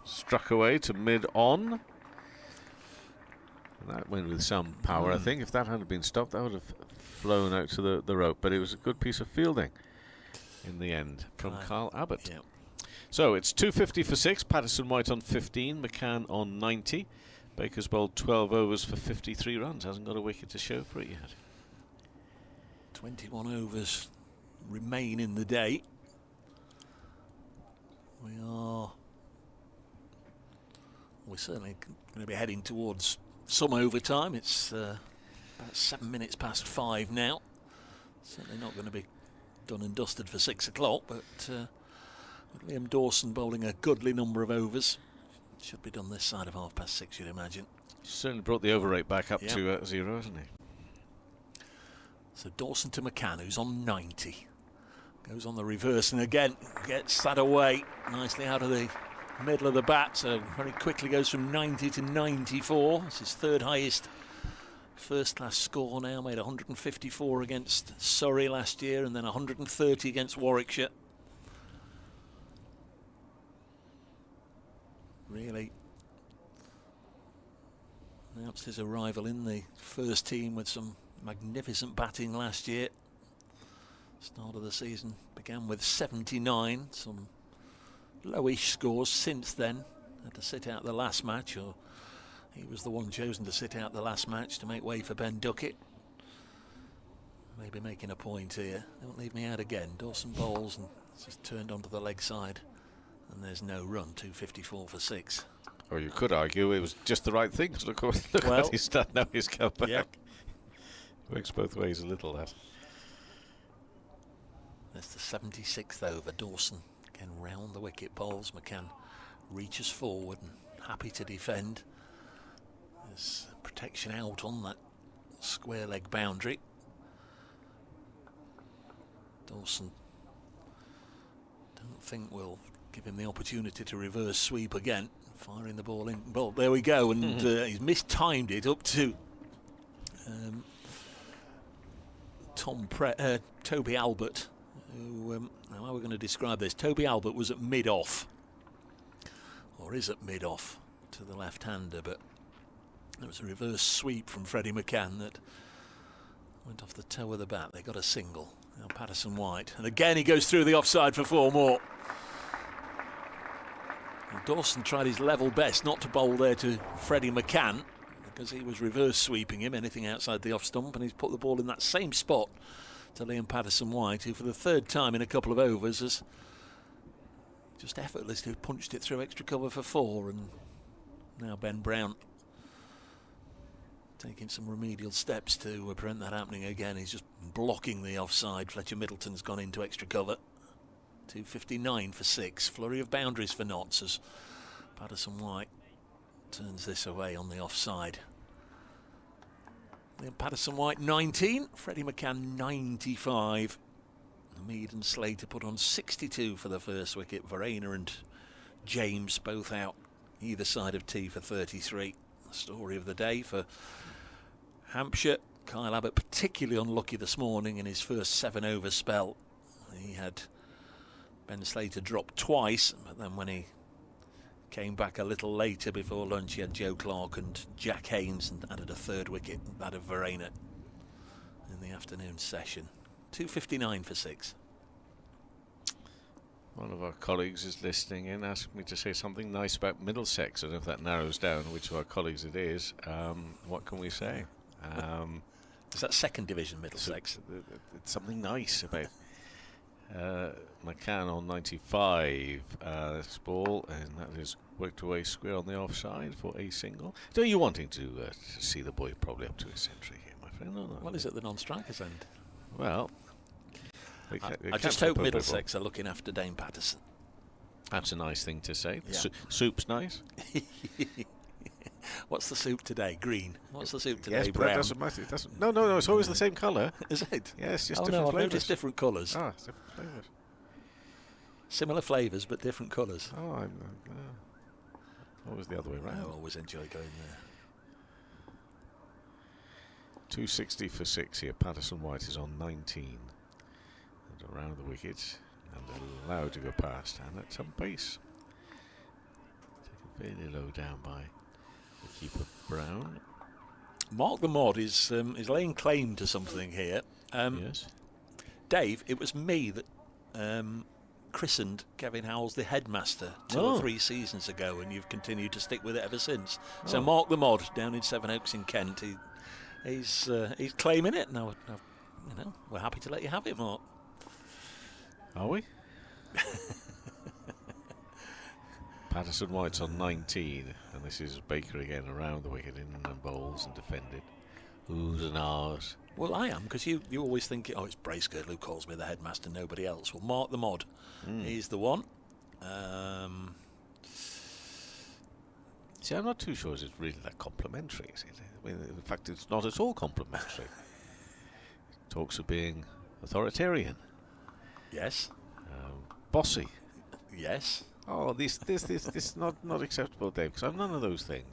struck away to mid-on. That went with some power, I think. If that hadn't been stopped, that would have flown out to the rope, but it was a good piece of fielding in the end from Carl Abbott. Yeah. So it's 250 for 6, Patterson White on 15, Macan on 90. Baker's bowled 12 overs for 53 runs, hasn't got a wicket to show for it yet. 21 overs remain in the day. We're certainly going to be heading towards some overtime. It's about 7 minutes past 5 now. Certainly not going to be done and dusted for 6 o'clock, but Liam Dawson bowling a goodly number of overs. Should be done this side of 6:30, you'd imagine. Certainly brought the over rate back up to 0, hasn't he? So Dawson to Macan, who's on 90. Goes on the reverse and again gets that away nicely out of the middle of the bat. So very quickly goes from 90 to 94. It's his 3rd highest first class score now. Made 154 against Surrey last year and then 130 against Warwickshire. Really announced his arrival in the first team with some magnificent batting last year. Start of the season began with 79, some lowish scores since then. Had to sit out the last match, or he was the one chosen to sit out the last match to make way for Ben Duckett. Maybe making a point here. Don't leave me out again. Dawson bowls and just turned onto the leg side, and there's no run. 254 for 6. Or you could argue it was just the right thing. Look what he's done now. He's come back. Yep. Works both ways a little, that. There's the 76th over. Dawson again round the wicket, bowls. Macan reaches forward and happy to defend. There's protection out on that square leg boundary. Dawson don't think we'll give him the opportunity to reverse sweep again. Firing the ball in. Well, there we go, and he's mistimed it up to Toby Albert. Who, how are we going to describe this? Toby Albert was at mid-off, or is at mid-off to the left-hander, but there was a reverse sweep from Freddie Macan that went off the toe of the bat. They got a single. Now Patterson White, and again he goes through the offside for 4 more. And Dawson tried his level best not to bowl there to Freddie Macan, because he was reverse sweeping him, anything outside the off stump, and he's put the ball in that same spot to Liam Patterson White, who for the 3rd time in a couple of overs has just effortlessly punched it through extra cover for 4. And now Ben Brown taking some remedial steps to prevent that happening again. He's just blocking the offside. Fletcher Middleton's gone into extra cover. 259 for 6. Flurry of boundaries for Notts as Patterson White turns this away on the offside. Then Patterson White 19, Freddie Macan 95. Mead and Slater put on 62 for the first wicket. Verena and James both out either side of tee for 33. The story of the day for Hampshire. Kyle Abbott particularly unlucky this morning in his first 7-over spell. He had Ben Slater drop twice, but then when he came back a little later before lunch, he had Joe Clark and Jack Haynes and added a 3rd wicket, that of Verena, in the afternoon session. 259 for 6. One of our colleagues is listening in, asked me to say something nice about Middlesex. I don't know if that narrows down which of our colleagues it is. What can we say? Is that 2nd division Middlesex? It's something nice about Macan on 95. This ball, and that is worked away square on the offside for a single. So you're wanting to see the boy probably up to his century here, my friend? No, well, is it the non-striker's end? Well, I just hope Middlesex are looking after Dane Patterson. That's a nice thing to say. Yeah. Soup's nice. What's the soup today? Green. What's the soup today? Yes, but brown. that doesn't matter. It doesn't. No. It's always the same colour. Is it? Yes, just oh different no, I've flavours. noticed different colours. Ah, different flavours. Similar flavours, but different colours. Oh, always the other way around. I always enjoy going there. 260 for 6 here. Patterson White is on 19. And around the wicket and allowed to go past, and at some pace. Taken fairly low down by the keeper Brown. Mark the Mod is laying claim to something here. Yes. Dave, it was me that christened Kevin Howells the headmaster 2 or 3 seasons ago, and you've continued to stick with it ever since. So Mark the Mod down in Sevenoaks in Kent, he's claiming it. Now, you know, we're happy to let you have it, Mark. Are we? Patterson White's on 19, and this is Baker again around the wicket, in and bowls and defended. Oohs and ahs. Well, I am, because you always think, oh, it's Bracegirdle who calls me the headmaster, nobody else. Well, Mark the Mod, he's the one. See, I'm not too sure it's really that complimentary, is it? I mean, in fact, it's not at all complimentary. Talks of being authoritarian. Yes. Bossy. Yes. Oh, this not acceptable, Dave, because I'm none of those things.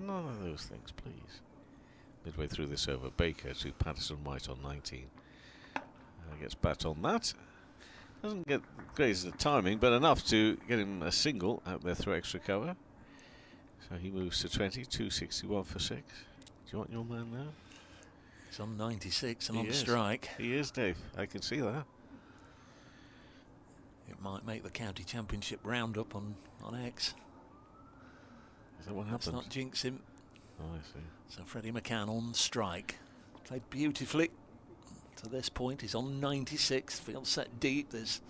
None of those things, please. Midway through this over, Baker to Patterson White on 19. Gets bat on that. Doesn't get great as the timing, but enough to get him a single out there through extra cover. So he moves to 20, 261 for 6. Do you want your man now? He's on 96 and He on is. strike. He is, Dave. I can see that. It might make the county championship roundup on X. Is that what Let's happened? not jinx him. Oh, I see. So Freddie Macan on strike. Played beautifully. To this point, he's on 96. Field set deep. There's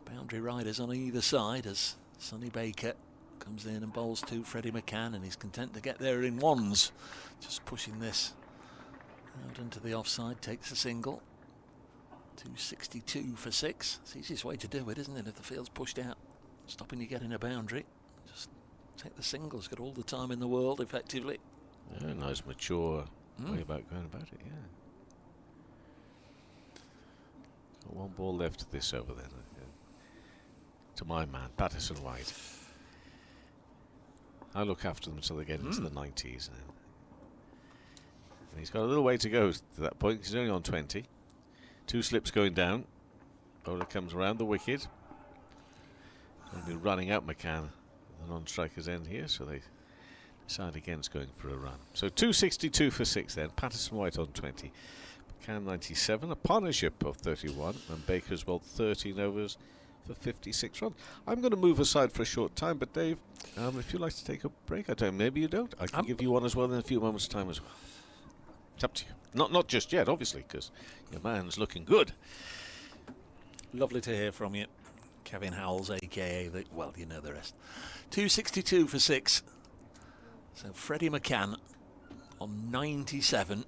boundary riders on either side as Sonny Baker comes in and bowls to Freddie Macan, and he's content to get there in ones. Just pushing this out into the offside, takes a single. 262 for 6. It's the easiest way to do it, isn't it? If the field's pushed out, stopping you getting a boundary. Just take the singles, got all the time in the world, effectively. Yeah, nice, mature way about going about it, yeah. Got one ball left of this over then. To my man, Patterson White. I look after them until they get into the 90s. And he's got a little way to go to that point. He's only on 20. 2 slips going down. Bowler comes around the wicket. Going to be running out Macan, the non-striker's end here, so they decide against going for a run. So 262 for 6 then. Patterson White on 20. Macan 97, a partnership of 31, and Bakerswell 13 overs for 56 runs. I'm going to move aside for a short time, but Dave, if you'd like to take a break, I don't. Maybe you don't. I can give you one as well in a few moments' time as well. It's up to you. Not just yet, obviously, because your man's looking good. Lovely to hear from you, Kevin Howells, a.k.a. well, you know the rest. 262 for 6. So Freddie Macan on 97.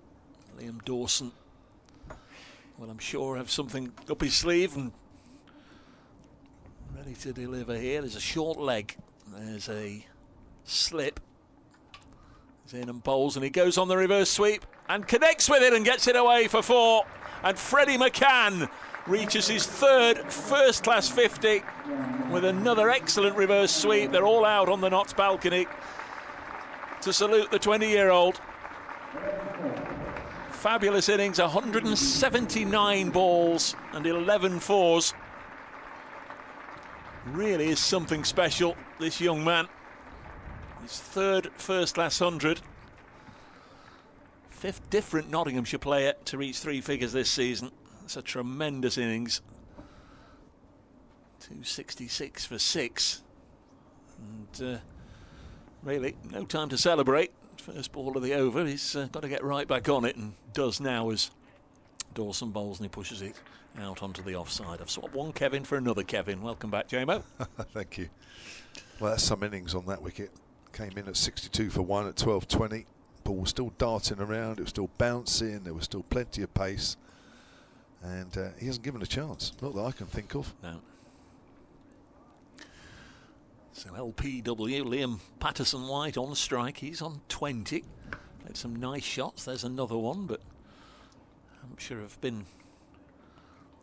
Liam Dawson, well, I'm sure have something up his sleeve and ready to deliver here. There's a short leg. There's a slip. He's in and bowls, and he goes on the reverse sweep and connects with it and gets it away for 4. And Freddie Macan reaches his 3rd first-class 50 with another excellent reverse sweep. They're all out on the Notts balcony to salute the 20-year-old. Fabulous innings, 179 balls and 11 fours. Really is something special, this young man. His 3rd first-class 100. 5th different Nottinghamshire player to reach 3 figures this season. That's a tremendous innings. 266 for 6. And really, no time to celebrate. First ball of the over. He's got to get right back on it, and does now as Dawson bowls and he pushes it out onto the offside. I've swapped one Kevin for another Kevin. Welcome back, JMO. Thank you. Well, that's some innings on that wicket. Came in at 62 for 1 at 12:20. Ball was still darting around. It was still bouncing. There was still plenty of pace. And he hasn't given a chance. Not that I can think of. No. So LPW, Liam Patterson White on strike. He's on 20. Played some nice shots. There's another one, but Hampshire have been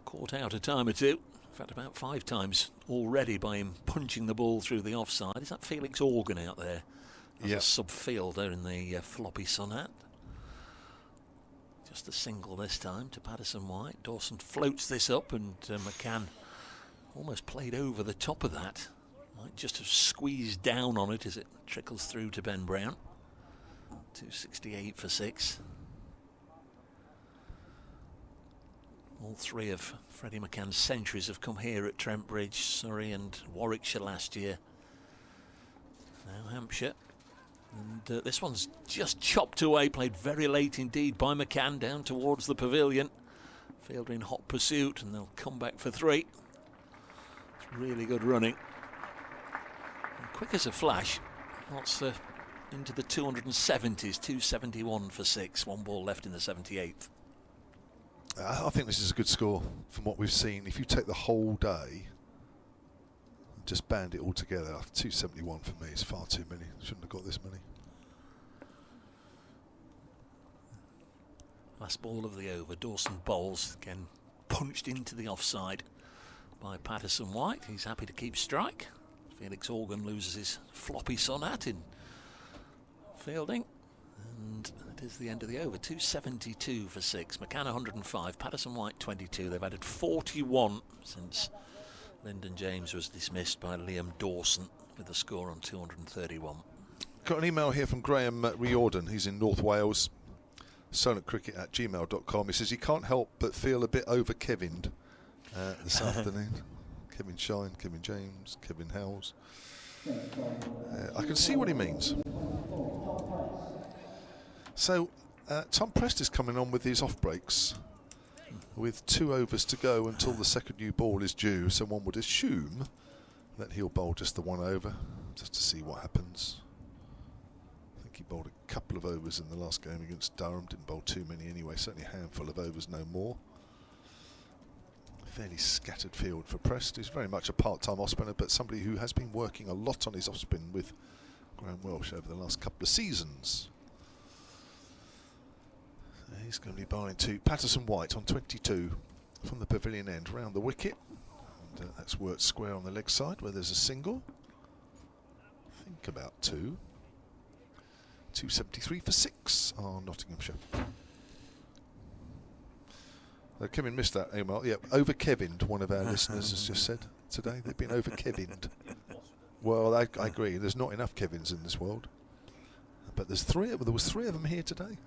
caught out a time or two. In fact, about 5 times already by him punching the ball through the offside. Is that Felix Organ out there as a sub-fielder in the floppy Sonat? Just a single this time to Patterson White. Dawson floats this up, and Macan almost played over the top of that. Might just have squeezed down on it as it trickles through to Ben Brown. 268 for 6. All 3 of Freddie Macan's centuries have come here at Trent Bridge, Surrey and Warwickshire last year. Now Hampshire. And this one's just chopped away, played very late indeed by Macan down towards the pavilion. Fielder in hot pursuit, and they'll come back for 3. It's really good running. And quick as a flash. What's into the 270s, 271 for 6. 1 ball left in the 78th. I think this is a good score from what we've seen. If you take the whole day, just band it all together, 271 for me is far too many. Shouldn't have got this many. Last ball of the over. Dawson bowls, again punched into the offside by Patterson White. He's happy to keep strike. Felix Organ loses his floppy Sonat in fielding. And it is the end of the over. 272 for 6. Macan 105. Patterson White 22. They've added 41 since Lyndon James was dismissed by Liam Dawson with the score on 231. Got an email here from Graham Riordan. He's in North Wales. sonatcricket@gmail.com. He says he can't help but feel a bit over Kevin'd this afternoon. Kevin Shine, Kevin James, Kevin Howells. I can see what he means. So Tom Prest is coming on with these off breaks with 2 overs to go until the second new ball is due, so one would assume that he'll bowl just the 1 over just to see what happens. I think he bowled a couple of overs in the last game against Durham, didn't bowl too many anyway, certainly a handful of overs, no more. fairly scattered field for Prest, who's very much a part-time off-spinner, but somebody who has been working a lot on his off-spin with Graham Welsh over the last couple of seasons. So he's going to be bowling to Patterson White on 22 from the pavilion end round the wicket. And that's worked square on the leg side where there's a single. I think about 273 for 6 on Nottinghamshire. Kevin missed that email. Yeah, over Kevined, one of our listeners has just said today. They've been over Kevined. Well, I agree. There's not enough Kevins in this world. But there was three of them here today.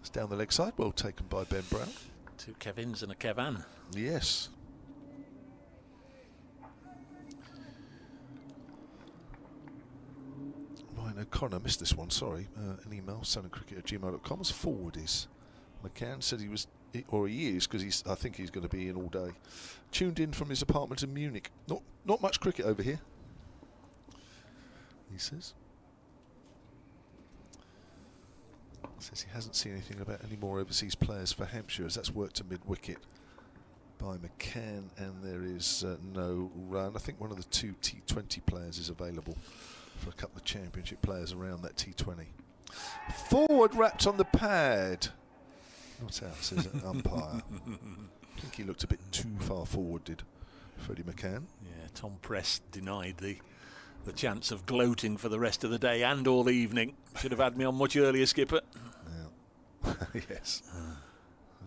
It's down the leg side, well taken by Ben Brown. 2 Kevins and a Kevan. Yes. Ryan O'Connor missed this one, sorry. An email, sunandcricket@gmail.com. As forward is Macan said he is, because I think he's going to be in all day. Tuned in from his apartment in Munich. Not much cricket over here, he says. Says he hasn't seen anything about any more overseas players for Hampshire, as that's worked to mid-wicket by Macan, and there is no run. I think one of the 2 T20 players is available for a couple of championship players around that T20. Forward wrapped on the pad. Not out, says an umpire. I think he looked a bit too far forward, did Freddie Macan. Yeah, Tom Prest denied the chance of gloating for the rest of the day and all evening. Should have had me on much earlier, skipper. Yeah. Yes.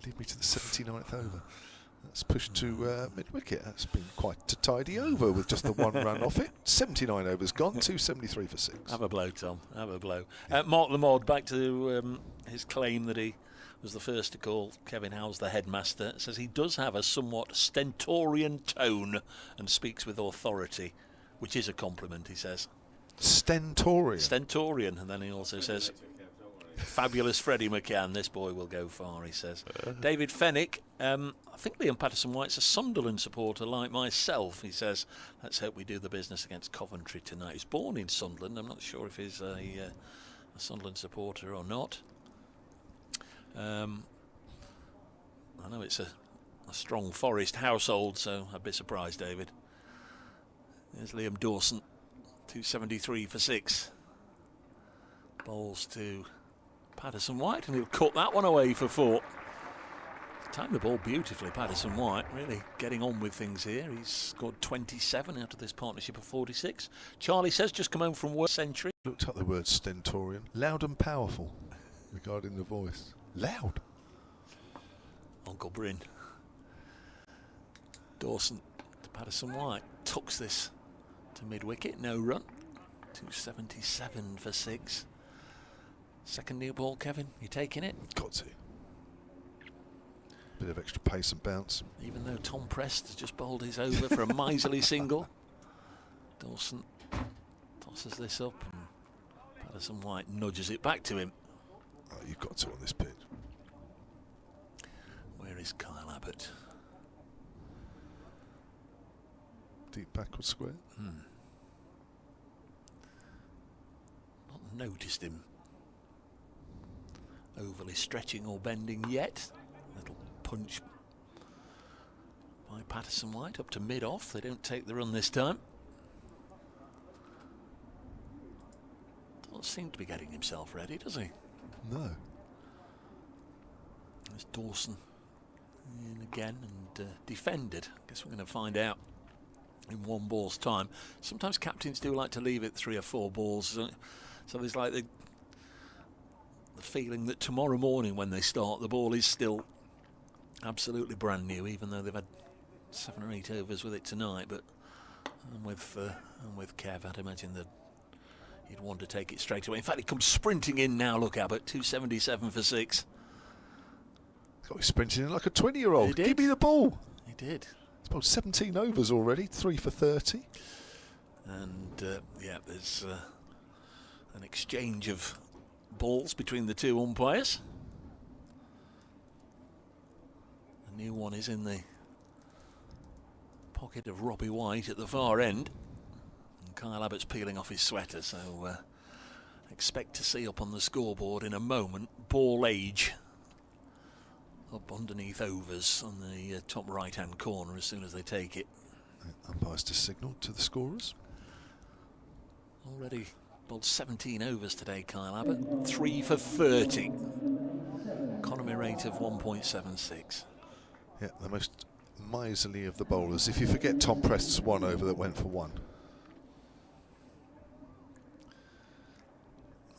Lead me to the 79th over. That's pushed to mid-wicket. That's been quite a tidy over with just the one run off it. 79 overs gone, 273 for 6. Have a blow, Tom. Have a blow. Mark Lamond, back to his claim that he was the first to call Kevin Howes the headmaster. Says he does have a somewhat stentorian tone and speaks with authority, which is a compliment, he says. Stentorian. Stentorian. And then he also says, fabulous Freddie Macan, this boy will go far, he says. David Fennick, I think Liam Patterson-White's a Sunderland supporter like myself, he says. Let's hope we do the business against Coventry tonight. He's born in Sunderland. I'm not sure if he's a Sunderland supporter or not. I know it's a strong Forest household, so I'd be surprised, David. There's Liam Dawson, 273 for 6. Bowls to Patterson White, and he'll cut that one away for 4. Timed the ball beautifully, Patterson White, really getting on with things here. He's scored 27 out of this partnership of 46. Charlie says, just come home from work century. Looked up the word stentorian. Loud and powerful regarding the voice. Loud. Uncle Bryn. Dawson to Patterson White. Tucks this to mid-wicket. No run. 277 for 6. Second new ball, Kevin. You taking it? Got to. Bit of extra pace and bounce. Even though Tom Prest has just bowled his over for a miserly single. Dawson tosses this up and Patterson White nudges it back to him. Oh, you've got to on this pitch. Where is Kyle Abbott? Deep backward square. Not noticed him overly stretching or bending yet. Little punch by Patterson White up to mid-off. They don't take the run this time. Doesn't seem to be getting himself ready, does he? No. There's Dawson in again and defended. Guess we're going to find out in 1 ball's time. Sometimes captains do like to leave it 3 or 4 balls. So there's like the feeling that tomorrow morning when they start, the ball is still absolutely brand new, even though they've had 7 or 8 overs with it tonight. But and with Kev, I'd imagine that he'd want to take it straight away. In fact, he comes sprinting in now. Look, Abbott, 277 for 6. Got me sprinting in like a 20-year-old. He did. Give me the ball. He did. It's about 17 overs already, 3 for 30. And yeah, there's an exchange of balls between the 2 umpires. The new one is in the pocket of Robbie White at the far end. And Kyle Abbott's peeling off his sweater, so expect to see up on the scoreboard in a moment ball age up underneath overs on the top right-hand corner as soon as they take it. Umpires to signal to the scorers. Already bowled 17 overs today, Kyle Abbott. 3 for 30. Economy rate of 1.76. Yeah, the most miserly of the bowlers. If you forget Tom Prest's 1 over that went for 1.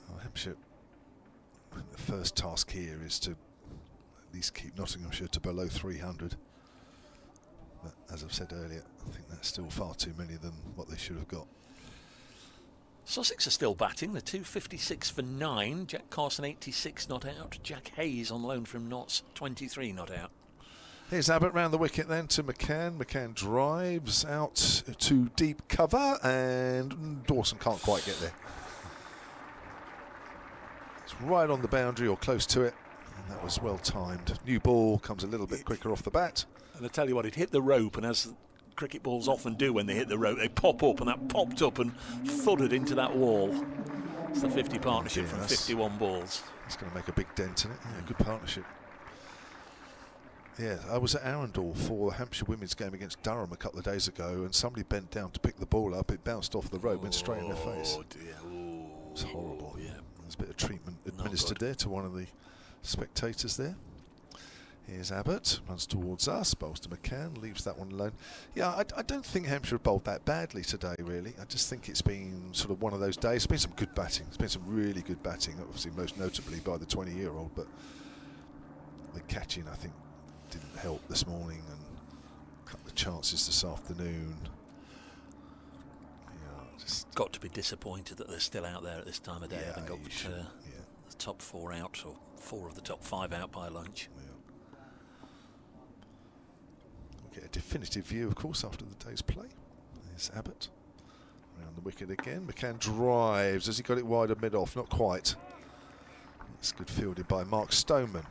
Well, Hampshire, the first task here is to at least keep Nottinghamshire to below 300. But as I've said earlier, I think that's still far too many than what they should have got. Sussex are still batting. They're 256 for 9. Jack Carson 86 not out. Jack Hayes on loan from Notts 23 not out. Here's Abbott round the wicket then to Macan. Macan drives out to deep cover and Dawson can't quite get there. It's right on the boundary or close to it, and that was well timed. New ball comes a little bit quicker off the bat. And I tell you what, it hit the rope, and as cricket balls often do when they hit the rope, they pop up, and that popped up and thudded into that wall. It's the 50 partnership from 51 balls. It's going to make a big dent in it. Yeah, good partnership. Yeah, I was at Arundel for the Hampshire women's game against Durham a couple of days ago, and somebody bent down to pick the ball up. It bounced off the rope, went straight in their face. Oh dear! Oh, it's horrible. Yeah, there's a bit of treatment administered there to one of the spectators there. Here's Abbott, runs towards us, bowls to Macan, leaves that one alone. Yeah, I don't think Hampshire have bowled that badly today, really. I just think it's been sort of one of those days. It's been some good batting. It's been some really good batting, obviously most notably by the 20-year-old, but the catching, I think, didn't help this morning, and a couple of chances this afternoon. Yeah, just got to be disappointed that they're still out there at this time of day. Yeah, Having got the top 4 out, or 4 of the top 5 out by lunch. Yeah. We'll get a definitive view, of course, after the day's play. There's Abbott around the wicket again. Macan drives. Has he got it wider mid-off? Not quite. It's good fielded by Mark Stoneman.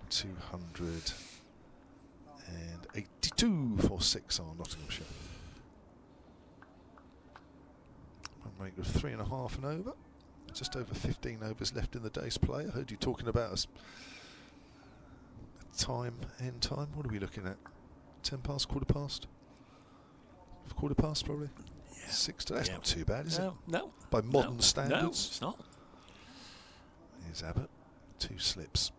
282 for 6 on Nottinghamshire. Run rate of 3.5 and over. Just over 15 overs left in the day's play. I heard you talking about end time. What are we looking at? 10 past, quarter past? Quarter past, probably? Yeah. 6 to, that's not too bad, is it? No. By modern standards? No, it's not. Here's Abbott. 2 slips.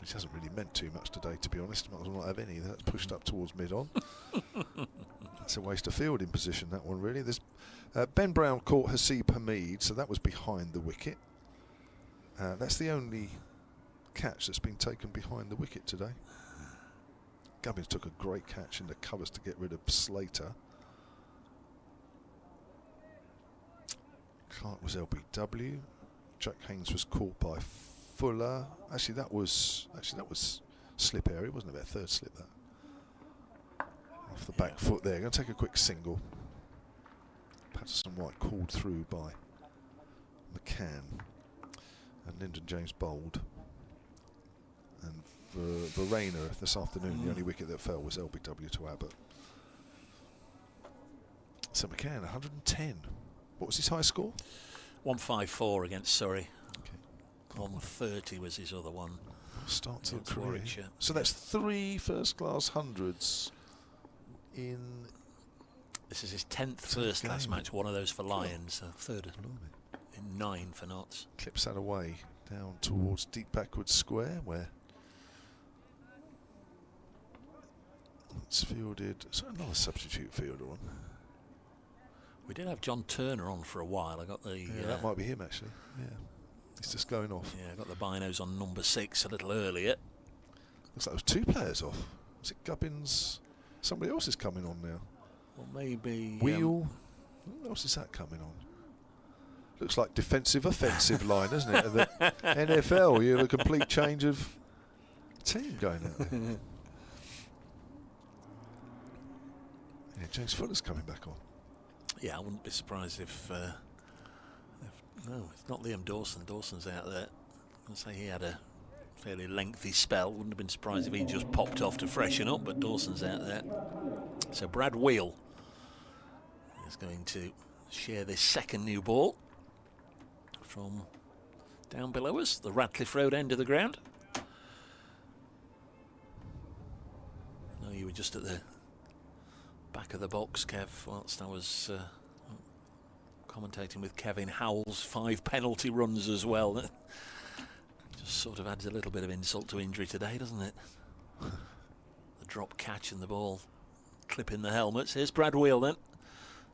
Which hasn't really meant too much today, to be honest. Might as well not have any. That's pushed up towards mid-on. That's a waste of fielding position, that one, really. There's Ben Brown caught Hasib Hamid, so that was behind the wicket. That's the only catch that's been taken behind the wicket today. Gubbins took a great catch in the covers to get rid of Slater. Clark was LBW. Jack Haynes was caught by Fuller. Actually, that was slip area, wasn't it? About 3rd slip that. Off the back foot there. Going to take a quick single. Patterson White called through by McCann. And Lyndon James bowled. And Verena this afternoon, the only wicket that fell was LBW to Abbott. So McCann, 110. What was his high score? 154 against Surrey. Okay. 130 was his other one. Start to against career. Warwickshire. So that's 3 first-class hundreds in. This is his 10th first-class match. One of those for Lions, 3rd in 9 for Notts. Clips that away down towards deep backwards square where it's fielded. So another substitute fielder on. We did have John Turner on for a while. I got the. Yeah, that might be him actually. Yeah, he's just going off. Yeah, I got the binos on number 6 a little earlier. Looks like there was 2 players off. Was it Gubbins? Somebody else is coming on now. Well, maybe Wheel. Who else is that coming on? Looks like defensive offensive line, doesn't it? The NFL, you have a complete change of team going out there. Yeah, James Fuller's coming back on. Yeah, I wouldn't be surprised if no, it's not Liam Dawson. Dawson's out there. I'd say he had a fairly lengthy spell. Wouldn't have been surprised if he just popped off to freshen up, but Dawson's out there. So Brad Wheel is going to share this second new ball from down below us, the Radcliffe Road end of the ground. know you were just at the back of the box, Kev, whilst I was commentating with Kevin Howell's 5 penalty runs as well. That just sort of adds a little bit of insult to injury today, doesn't it? The drop catch and the ball clipping the helmets. Here's Brad Wheel then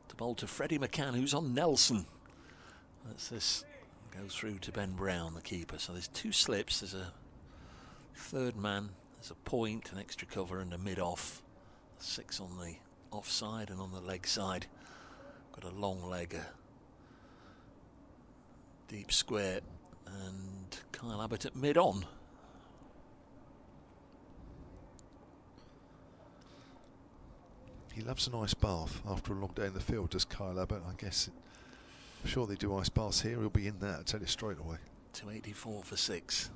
to bowl to Freddie Macan, who's on Nelson. That's this. Goes through to Ben Brown, the keeper. So there's 2 slips. There's a third man. There's a point, an extra cover, and a mid-off. 6 on the offside and on the leg side. Got a long leg, a deep square, and Kyle Abbott at mid-on. He loves an ice bath after a long day in the field, does Kyle Abbott. I guess, I'm sure they do ice baths here. He'll be in that, I'll tell you straight away. 284 for 6.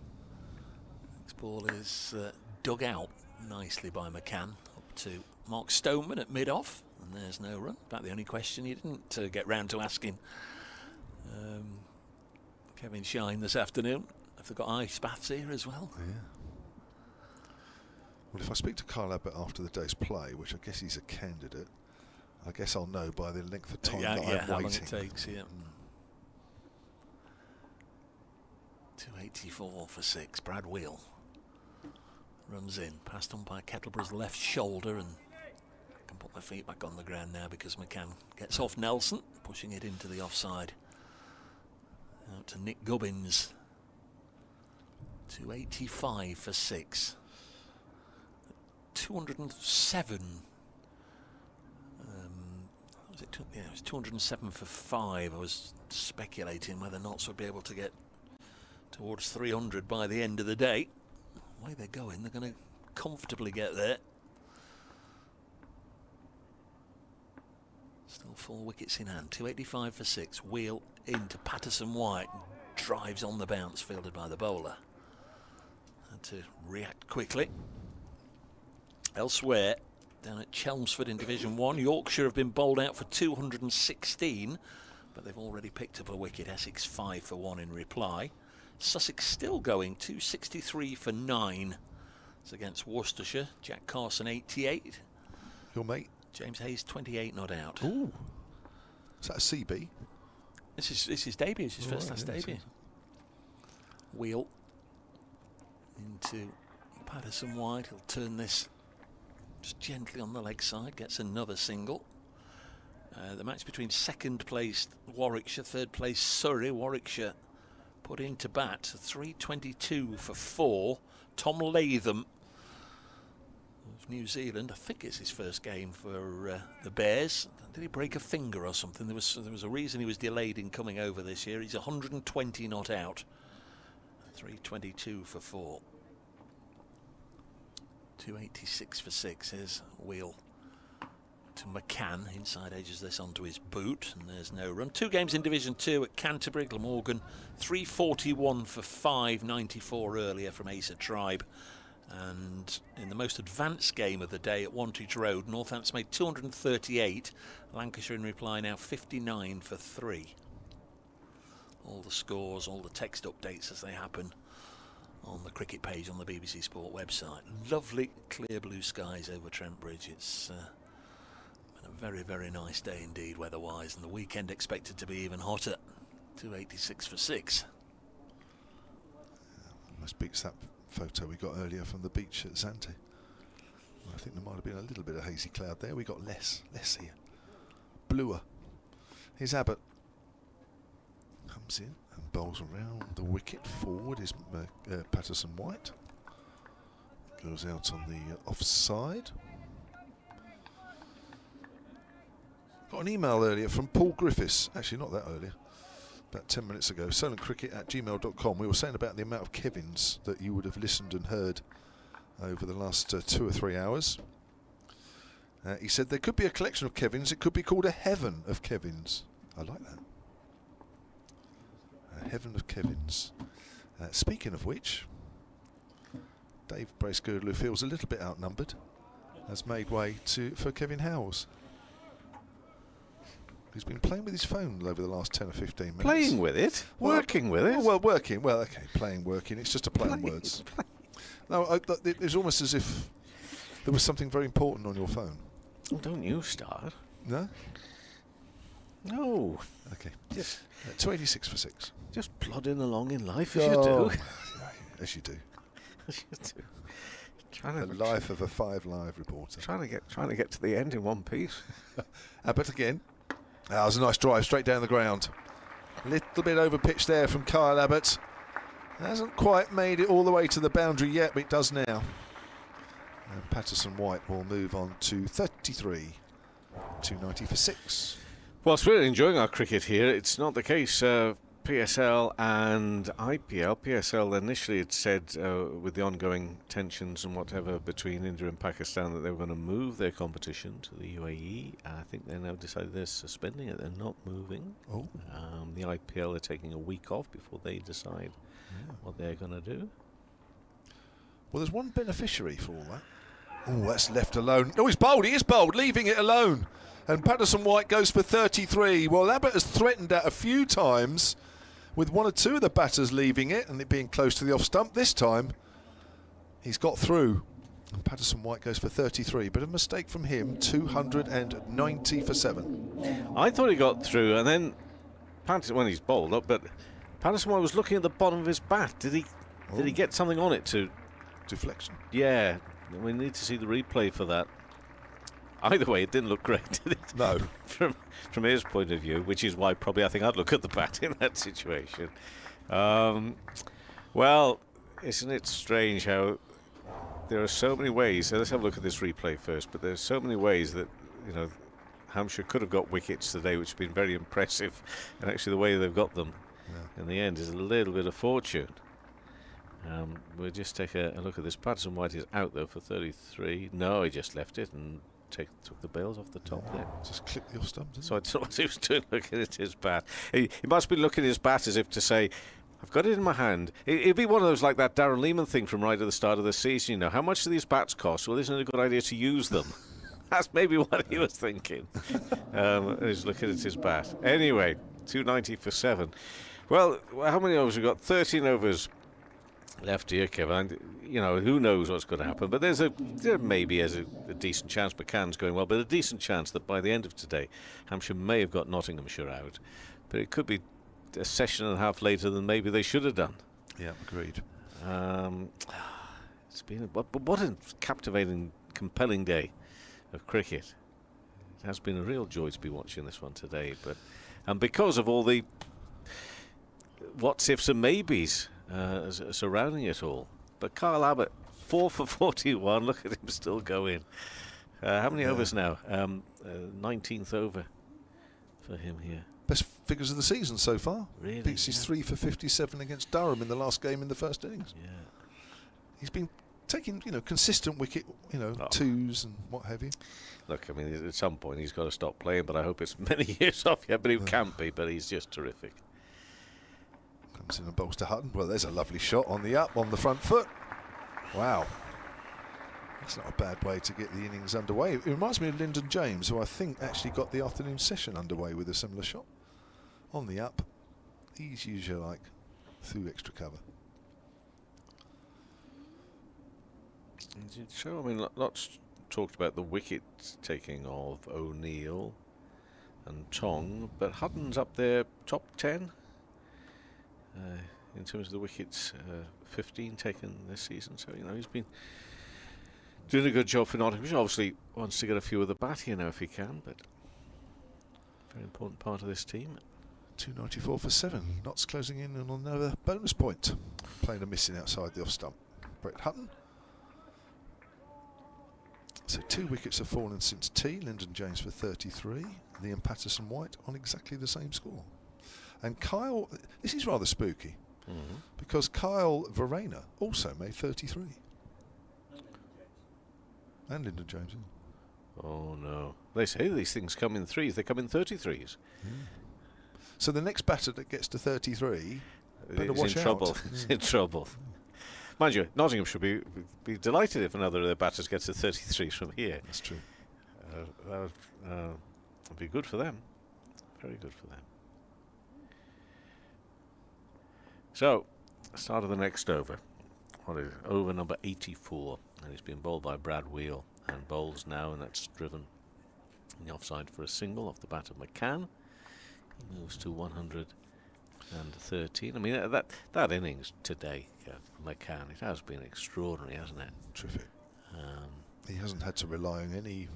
Next ball is dug out nicely by Macan. Up to Mark Stoneman at mid-off, and there's no run. In fact, the only question you didn't get round to asking Kevin Shine this afternoon, have they got ice baths here as well? Yeah. Well, if I speak to Kyle Abbott after the day's play, which I guess he's a candidate, I guess I'll know by the length of time that I'm how waiting. long it takes, yeah. 284 for 6. Brad Wheel runs in, passed on by Kettleborough's left shoulder, and I can put my feet back on the ground now because McCann gets off Nelson, pushing it into the offside. Out to Nick Gubbins. 285 for 6. 207. It was 207 for 5. I was speculating whether Notts would be able to get towards 300 by the end of the day. The way they're going, they're going to comfortably get there. Still 4 wickets in hand. 285 for 6. Wheel into Patterson White. Drives on the bounce, fielded by the bowler. Had to react quickly. Elsewhere, down at Chelmsford in Division 1, Yorkshire have been bowled out for 216, but they've already picked up a wicket. Essex 5 for 1 in reply. Sussex still going, 263 for 9. It's against Worcestershire. Jack Carson 88. Your mate? James Hayes 28 not out. Ooh. Is that a CB? This is his debut. It's his first class debut. Wheel into Patterson White. He'll turn this just gently on the leg side, gets another single. The match between second placed Warwickshire, third place Surrey. Warwickshire put into bat 322 for 4. Tom Latham of New Zealand, I think it's his first game for the Bears. Did he break a finger or something? There was a reason he was delayed in coming over this year. He's 120 not out. 322 for 4. 286 for 6. Here's Wheel to Macan. Inside edges this onto his boot, and there's no run. 2 games in Division 2 at Canterbury. Glamorgan 341 for 5. 94 earlier from Asa Tribe. And in the most advanced game of the day at Wantage Road, Northants made 238. Lancashire in reply now 59 for 3. All the scores, all the text updates as they happen on the cricket page on the BBC Sport website. Lovely clear blue skies over Trent Bridge. It's been a very, very nice day indeed weather-wise, and the weekend expected to be even hotter. 286 for 6. Almost beats that photo we got earlier from the beach at Zante. I think there might have been a little bit of hazy cloud there. We got less here. Bluer. Here's Abbott. Comes in and bowls around the wicket. Forward is Patterson White. Goes out on the offside. Got an email earlier from Paul Griffiths. Actually, not that earlier. About 10 minutes ago. solentcricket@gmail.com. We were saying about the amount of Kevins that you would have listened and heard over the last 2 or 3 hours. He said there could be a collection of Kevins. It could be called a heaven of Kevins. I like that. Heaven of Kevins. Speaking of which, Dave Bracegirdle, who feels a little bit outnumbered, has made way for Kevin Howells. He's been playing with his phone over the last 10 or 15 minutes. Playing with it? Working with it? Well, working. Well, okay, playing, working. It's just a play on words. No, it's almost as if There was something very important on your phone. Oh, don't you start? No? No. Okay. Yes. 286 for 6. Just plodding along in life as you do. As you do. As you do. The life of a 5 Live reporter. Trying to get to the end in one piece. But again, that was a nice drive straight down the ground. A little bit over pitch there from Kyle Abbott. Hasn't quite made it all the way to the boundary yet, but it does now. And Patterson White will move on to 33. 290 for 6. Whilst we're enjoying our cricket here, it's not the case. PSL and IPL. PSL initially had said, with the ongoing tensions and whatever between India and Pakistan, that they were going to move their competition to the UAE. I think they now decided they're suspending it. They're not moving. Oh. The IPL are taking a week off before they decide what they're going to do. Well, there's one beneficiary for all that. Oh, that's left alone. Oh, he's bowled. He is bowled, leaving it alone. And Patterson White goes for 33. Well, Abbott has threatened that a few times, with 1 or 2 of the batters leaving it and it being close to the off stump. This time, he's got through. And Patterson White goes for 33. But a mistake from him, 290 for 7. I thought he got through, and then Patterson, when he's bowled up, but Patterson White was looking at the bottom of his bat. Did he get something on it to... Deflection. Yeah, we need to see the replay for that. Either way, it didn't look great, did it? No. From his point of view, which is why probably I think I'd look at the bat in that situation. Well, isn't it strange how there are so many ways. So let's have a look at this replay first. But there's so many ways that, you know, Hampshire could have got wickets today, which have been very impressive. And actually the way they've got them in the end is a little bit of fortune. We'll just take a look at this. Patterson White is out though for 33. No, he just left it and took the bails off the top there. Just clip your stump. So I don't know what he was doing looking at his bat. He must be looking at his bat as if to say, I've got it in my hand. It'd be one of those like that Darren Lehman thing from right at the start of the season, you know. How much do these bats cost? Well, isn't it a good idea to use them? That's maybe what he was thinking. He's looking at his bat. Anyway, 290 for 7. Well, how many overs we got? 13 overs left here, Kevin. You know, who knows what's going to happen. But there maybe is a decent chance Macan's going well, but a decent chance that by the end of today, Hampshire may have got Nottinghamshire out. But it could be a session and a half later than maybe they should have done. Yeah, agreed. It's been what a captivating, compelling day of cricket. It has been a real joy to be watching this one today. And because of all the what's ifs and maybes surrounding it all. But Kyle Abbott, 4 for 41. Look at him still going. How many overs now? 19th over for him here. Best figures of the season so far. Really? Beats his 3 for 57 against Durham in the last game in the first innings. Yeah. He's been taking, consistent wicket, twos and what have you. Look, I mean, at some point he's got to stop playing, but I hope it's many years off yet. But he can't be. But he's just terrific. Comes in and bowls to Hutton. Well, there's a lovely shot on the up, on the front foot. Wow. That's not a bad way to get the innings underway. It reminds me of Lyndon James, who I think actually got the afternoon session underway with a similar shot. On the up. He's usually like through extra cover. So, I mean, lots talked about the wicket taking of O'Neill and Tong, but Hutton's up there top 10 in terms of the wickets, 15 taken this season. So, he's been doing a good job for Nottingham. Obviously wants to get a few of the bat here now if he can, but very important part of this team. 294 for 7. Notts closing in on another bonus point. Playing a missing outside the off stump. Brett Hutton. So 2 wickets have fallen since tea. Lyndon James for 33. Liam Patterson White on exactly the same score. And Kyle, this is rather spooky, because Kyle Verena also made 33. And Lyndon James. Oh no. They say these things come in threes, they come in 33s. So the next batter that gets to 33 better watch out. Trouble. He's in trouble. Mind you, Nottingham should be delighted if another of their batters gets to 33 from here. That's true. That would be good for them. Very good for them. So, start of the next over. What is it? Over number 84. And it's been bowled by Brad Wheel. and bowls now, and that's driven in the offside for a single off the bat of Macan. He moves to 113. I mean, that innings today for Macan, it has been extraordinary, hasn't it? Terrific. He hasn't had to rely on any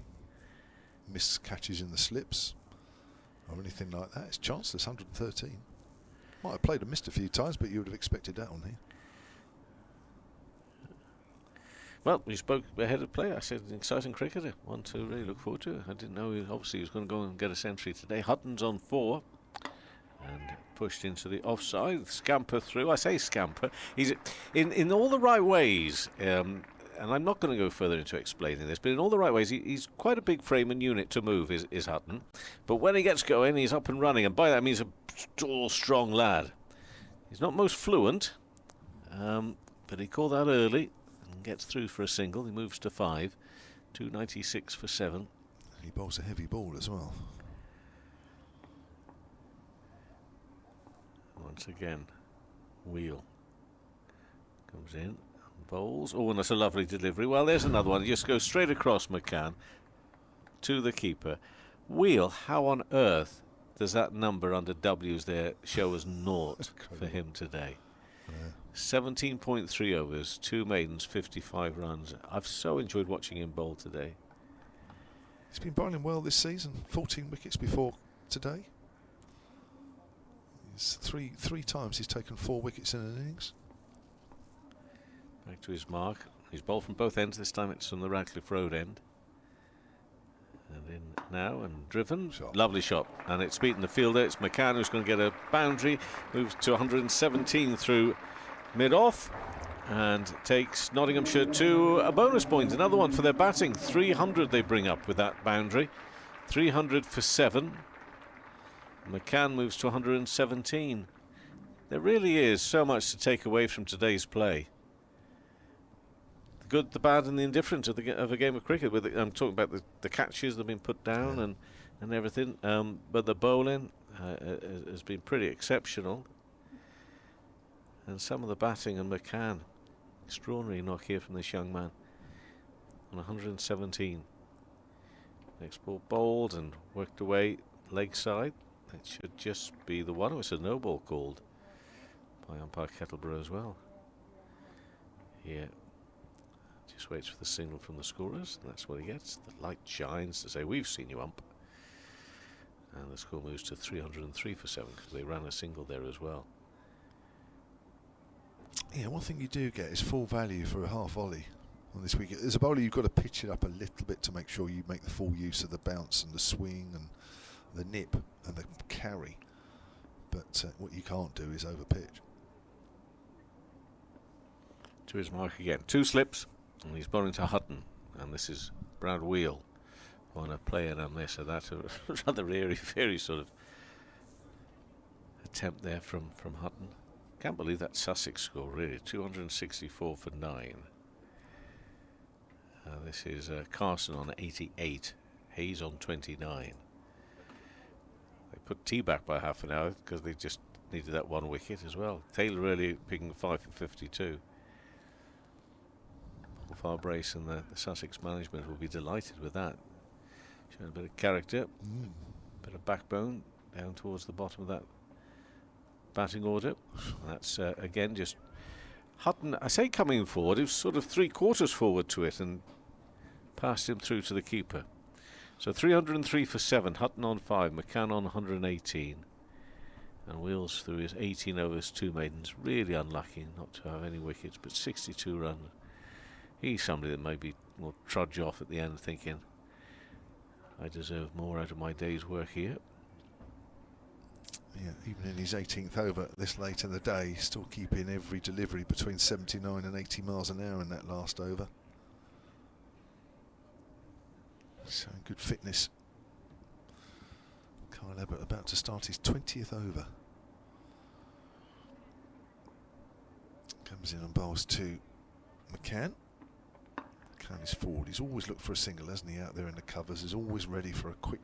missed catches in the slips or anything like that. It's chanceless, 113. Might have played and missed a few times, but you would have expected that on here. Well, we spoke ahead of play. I said an exciting cricketer, one to really look forward to. I didn't know obviously he was going to go and get a century today. Hutton's on 4 and pushed into the offside. Scamper through. I say scamper. He's in all the right ways. And I'm not going to go further into explaining this, but in all the right ways, he's quite a big frame and unit to move, is Hutton. But when he gets going, he's up and running, and by that means a tall, strong lad. He's not most fluent, but he called that early and gets through for a single. He moves to 5, 296 for 7. He bowls a heavy ball as well. Once again, Wheel comes in. Bowls. Oh, and that's a lovely delivery. Well, there's another one. He just goes straight across Macan to the keeper. Wheel, how on earth does that number under W's there show as naught for him today? Yeah. 17.3 overs, 2 maidens, 55 runs. I've so enjoyed watching him bowl today. He's been bowling well this season. 14 wickets before today. It's three times he's taken 4 wickets in an innings. Back to his mark. He's bowled from both ends. This time it's from the Radcliffe Road end. And in now and driven. Lovely shot. And it's beaten the fielder. It's Macan who's going to get a boundary. Moves to 117 through mid-off. And takes Nottinghamshire to a bonus point. Another one for their batting. 300 they bring up with that boundary. 300 for 7. Macan moves to 117. There really is so much to take away from today's play. The good, the bad, and the indifferent of a game of cricket. I'm talking about the catches that have been put down and everything. But the bowling has been pretty exceptional. And some of the batting, and Macan, extraordinary knock here from this young man on 117. Next ball bowled and worked away leg side. It should just be the one. It's a no ball called by umpire Kettleborough as well. Yeah. Just waits for the signal from the scorers, and that's what he gets. The light shines to say, "We've seen you, ump." And the score moves to 303 for 7 because they ran a single there as well. Yeah, one thing you do get is full value for a half volley on this week. As a bowler, you've got to pitch it up a little bit to make sure you make the full use of the bounce and the swing and the nip and the carry. But what you can't do is overpitch. To his mark again. 2 slips. And he's bowling to Hutton, and this is Brad Wheel on a play on this. So that's a rather very sort of attempt there from Hutton. Can't believe that Sussex score, really. 264 for 9. This is Carson on 88, Hayes on 29. They put T back by half an hour because they just needed that 1 wicket as well. Taylor really picking 5 for 52. Far Brace and the Sussex management will be delighted with that. Showing a bit of character, bit of backbone down towards the bottom of that batting order. And that's again just Hutton, I say coming forward, he was sort of 3/4 forward to it and passed him through to the keeper. So 303 for 7, Hutton on 5, Macan on 118. And Wheels through his 18 overs, 2 maidens. Really unlucky not to have any wickets, but 62 runs. He's somebody that maybe will trudge off at the end thinking, I deserve more out of my day's work here. Yeah, even in his 18th over this late in the day, he's still keeping every delivery between 79 and 80 miles an hour in that last over. Showing good fitness. Kyle Abbott about to start his 20th over. Comes in and bowls to Macan. Macan is forward. He's always looked for a single, hasn't he, out there in the covers. He's always ready for a quick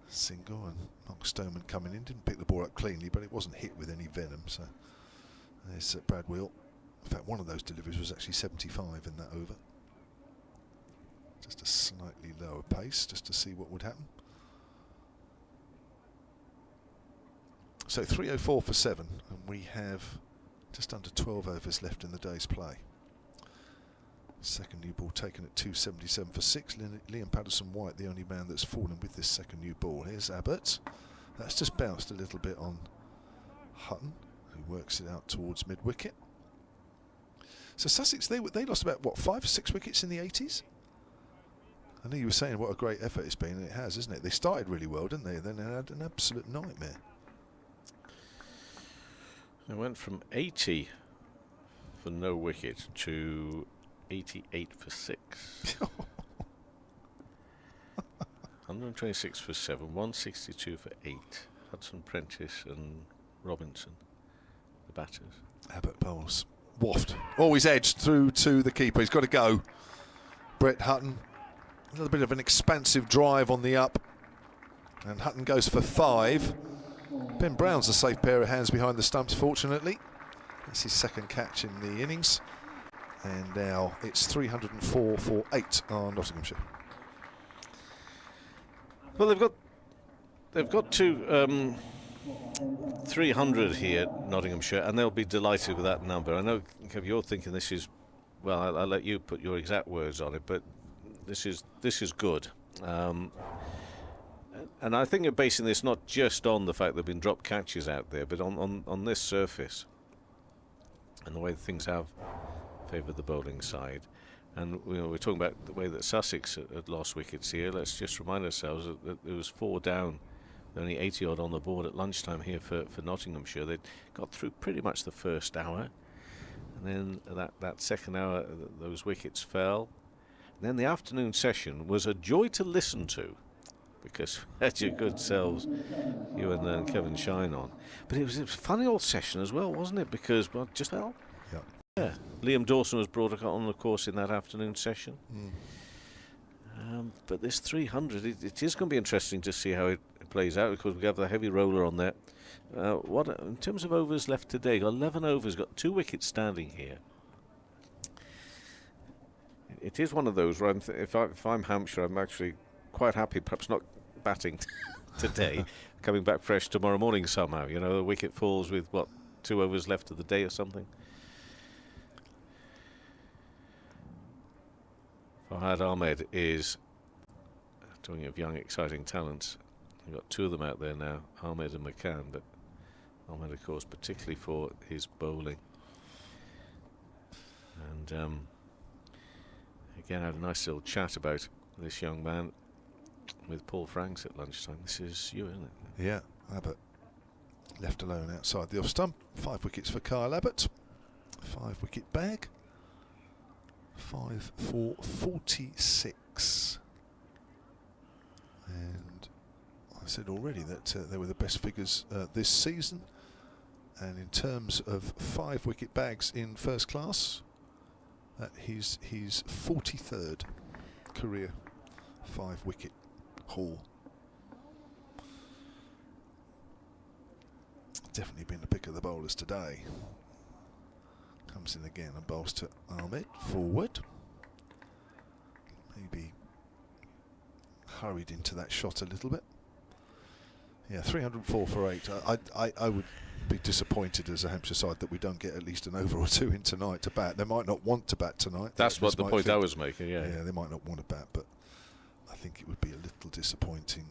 single. And Mark Stoneman coming in, didn't pick the ball up cleanly, but it wasn't hit with any venom. So there's Brad Wheel. In fact, one of those deliveries was actually 75 in that over. Just a slightly lower pace, just to see what would happen. So 3:04 for 7, and we have just under 12 overs left in the day's play. Second new ball taken at 2:77 for 6. Liam Patterson-White, the only man that's fallen with this second new ball. Here's Abbott. That's just bounced a little bit on Hutton, who works it out towards mid-wicket. So Sussex, they lost about, what, 5 or 6 wickets in the 80s? I know you were saying what a great effort it's been, and it has, isn't it? They started really well, didn't they? Then they had an absolute nightmare. They went from 80 for no wicket to 88 for 6. 126 for 7, 162 for 8. Hudson, Prentice and Robinson, the batters. Abbott bowls. Waft. Always edged through to the keeper. He's got to go. Brett Hutton. A little bit of an expansive drive on the up. And Hutton goes for 5. Ben Brown's a safe pair of hands behind the stumps, fortunately. That's his second catch in the innings. And now it's 304 for 8 on Nottinghamshire. Well, they've got to 300 here, Nottinghamshire, and they'll be delighted with that number. I know, Kev, you're thinking this is, well, I'll let you put your exact words on it, but this is good. And I think you're basing this not just on the fact there have been drop catches out there, but on this surface and the way things have favoured the bowling side. And we're talking about the way that Sussex had lost wickets here. Let's just remind ourselves that there was 4 down, only 80 odd on the board at lunchtime here for Nottinghamshire. They got through pretty much the first hour, and then that second hour those wickets fell. And then the afternoon session was a joy to listen to, because we had your good selves, you and Kevin Shine on. But it was a funny old session as well, wasn't it? Because, well, just well. Yeah. Liam Dawson was brought on, of course, in that afternoon session. But this 300, it is going to be interesting to see how it plays out, because we have the heavy roller on there. What in terms of overs left today? Got 11 overs, got 2 wickets standing here. It is one of those where if I'm Hampshire, I'm actually quite happy, perhaps not batting today, coming back fresh tomorrow morning somehow. You know, the wicket falls with, what, 2 overs left of the day or something. Fahad Ahmed is, talking of young, exciting talents, you've got 2 of them out there now, Ahmed and Macan, but Ahmed, of course, particularly for his bowling. And again, I had a nice little chat about this young man with Paul Franks at lunchtime. This is you, isn't it? Yeah, Abbott left alone outside the off stump. 5 wickets for Kyle Abbott. 5 wicket bag. 5 for 46. And I said already that they were the best figures this season. And in terms of 5 wicket bags in first class, he's his 43rd career 5 wicket haul. Definitely been the pick of the bowlers today. Comes in again and bowls to Ahmed forward. Maybe hurried into that shot a little bit. Yeah, 304 for 8. I would be disappointed as a Hampshire side that we don't get at least an over or 2 in tonight to bat. They might not want to bat tonight. That's what the point I was making, yeah. Yeah, they might not want to bat, but I think it would be a little disappointing.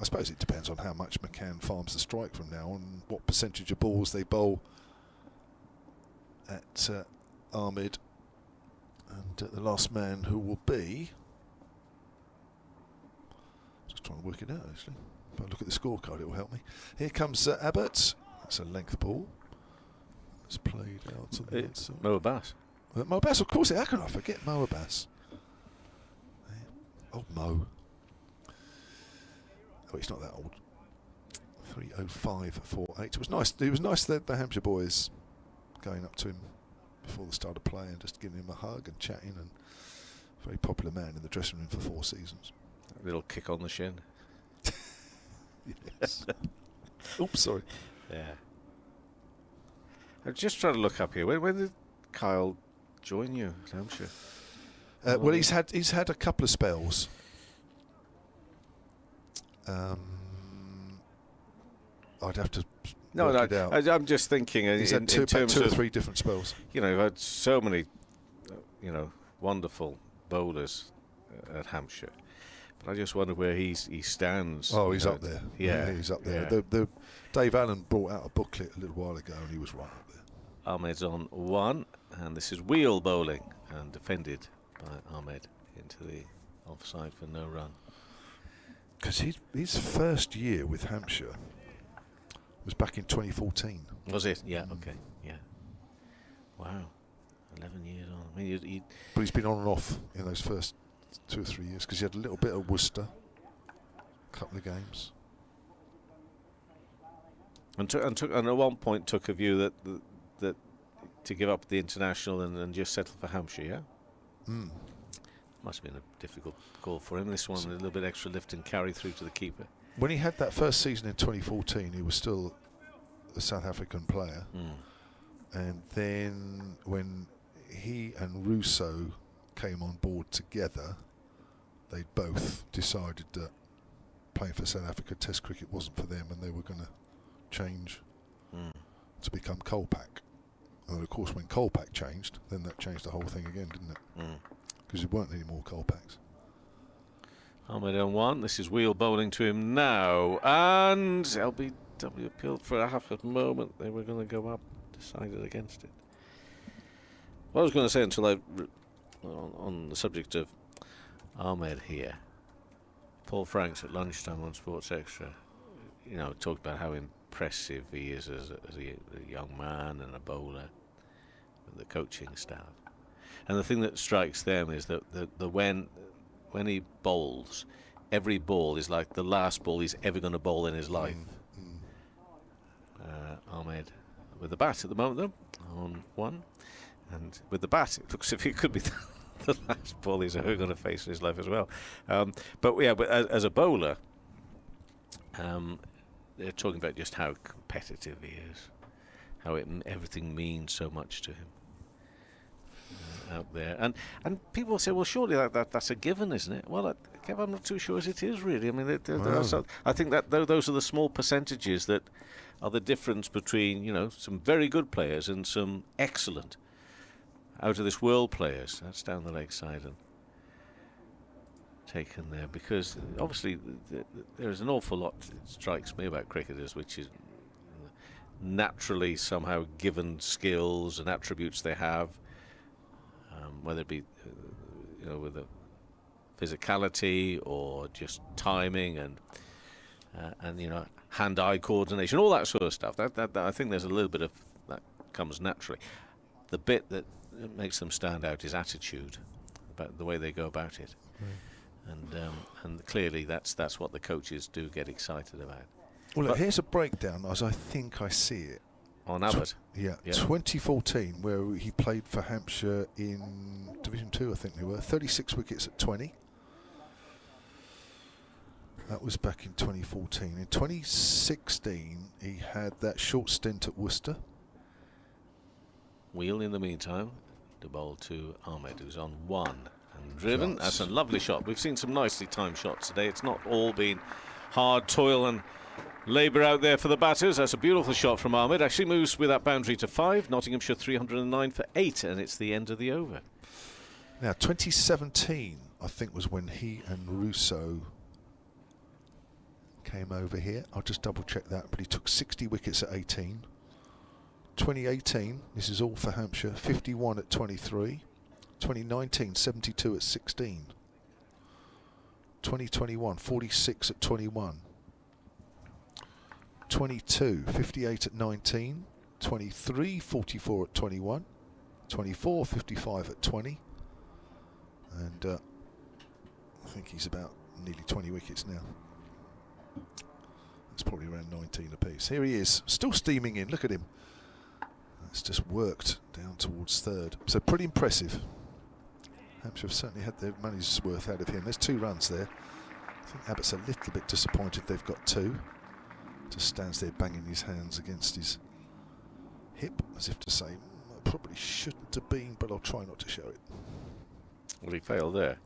I suppose it depends on how much Macan farms the strike from now on, what percentage of balls they bowl at Ahmed, and the last man who will be, just trying to work it out actually, if I look at the scorecard it will help me. Here comes Abbott. That's a length ball. It's played out to the outside. Mo Abbas. Mo Abbas, of course. How can I forget Mo Abbas? Oh, Mo. Oh, he's not that old. 305 for 8. It was nice. It was nice that the Hampshire boys going up to him before the start of play and just giving him a hug and chatting, and very popular man in the dressing room for 4 seasons. A little kick on the shin. Yes. Oops, sorry. Yeah. I'm just trying to look up here. When did Kyle join you at Hampshire? Well, he's had a couple of spells. I'd have to work it out. I'm just thinking He's in had two terms or of, three different spells. you've had so many, wonderful bowlers at Hampshire. But I just wonder where he stands. Oh, he's up there. Yeah, he's up there. Yeah. Dave Allen brought out a booklet a little while ago, and he was right up there. Ahmed's on 1, and this is wheel bowling, and defended by Ahmed into the offside for no run. Because his first year with Hampshire was back in 2014. Was it? Yeah, okay, yeah. Wow, 11 years on. I mean, But he's been on and off in those first 2 or 3 years because he had a little bit of Worcester, a couple of games. And at one point took a view that to give up the international and just settle for Hampshire, yeah? Mm. Must have been a difficult call for him. This one, a little bit extra lift and carry through to the keeper. When he had that first season in 2014, he was still a South African player. And then when he and Russo came on board together, they both decided that playing for South Africa Test cricket wasn't for them, and they were going to change to become Kolpak. And of course, when Kolpak changed, then that changed the whole thing again, didn't it? Because there weren't any more Kolpaks. Ahmed on 1. This is wheel bowling to him now, and LBW appealed for a half a moment. They were going to go up, decided against it. What I was going to say until on the subject of Ahmed here, Paul Franks at lunchtime on Sports Extra, talked about how impressive he is as a young man and a bowler with the coaching staff. And the thing that strikes them is that when he bowls, every ball is like the last ball he's ever going to bowl in his life. Ahmed with the bat at the moment, though, on 1. And with the bat, it looks as if it could be the last ball he's ever going to face in his life as well. But as a bowler, they're talking about just how competitive he is, how everything means so much to him out there. And people say, well, surely that's a given, isn't it? Well, I'm not too sure as it is, really. I mean, I think that those are the small percentages that are the difference between, some very good players and some excellent out of this world players. That's down the leg side and taken there, because obviously there's an awful lot, it strikes me, about cricketers which is naturally somehow given skills and attributes they have, whether it be with the physicality or just timing and hand-eye coordination, all that sort of stuff. That I think there's a little bit of that comes naturally. The bit that makes them stand out is attitude, about the way they go about it. And clearly that's what the coaches do get excited about. Well, look, here's a breakdown as I think I see it. On Abbott? Yeah, 2014, where he played for Hampshire in Division 2, I think they were. 36 wickets at 20. That was back in 2014. In 2016, he had that short stint at Worcester. Wheel in the meantime to bowl to Ahmed, who's on 1 and driven. That's a lovely shot. We've seen some nicely timed shots today. It's not all been hard toil and labour out there for the batters. That's a beautiful shot from Ahmed. Actually moves with that boundary to 5. Nottinghamshire 309 for 8, and it's the end of the over. Now, 2017, I think, was when he and Russo came over here. I'll just double check that, but he took 60 wickets at 18. 2018, this is all for Hampshire, 51 at 23. 2019, 72 at 16. 2021, 46 at 21. 22, 58 at 19. 23, 44 at 21. 24, 55 at 20. And I think he's about nearly 20 wickets now. It's probably around 19 apiece. Here he is, still steaming in. Look at him. It's just worked down towards 3rd. So pretty impressive. Hampshire have certainly had their money's worth out of him. There's 2 runs there. I think Abbott's a little bit disappointed they've got 2. Just stands there banging his hands against his hip as if to say, I probably shouldn't have been, but I'll try not to show it. Well, he failed there.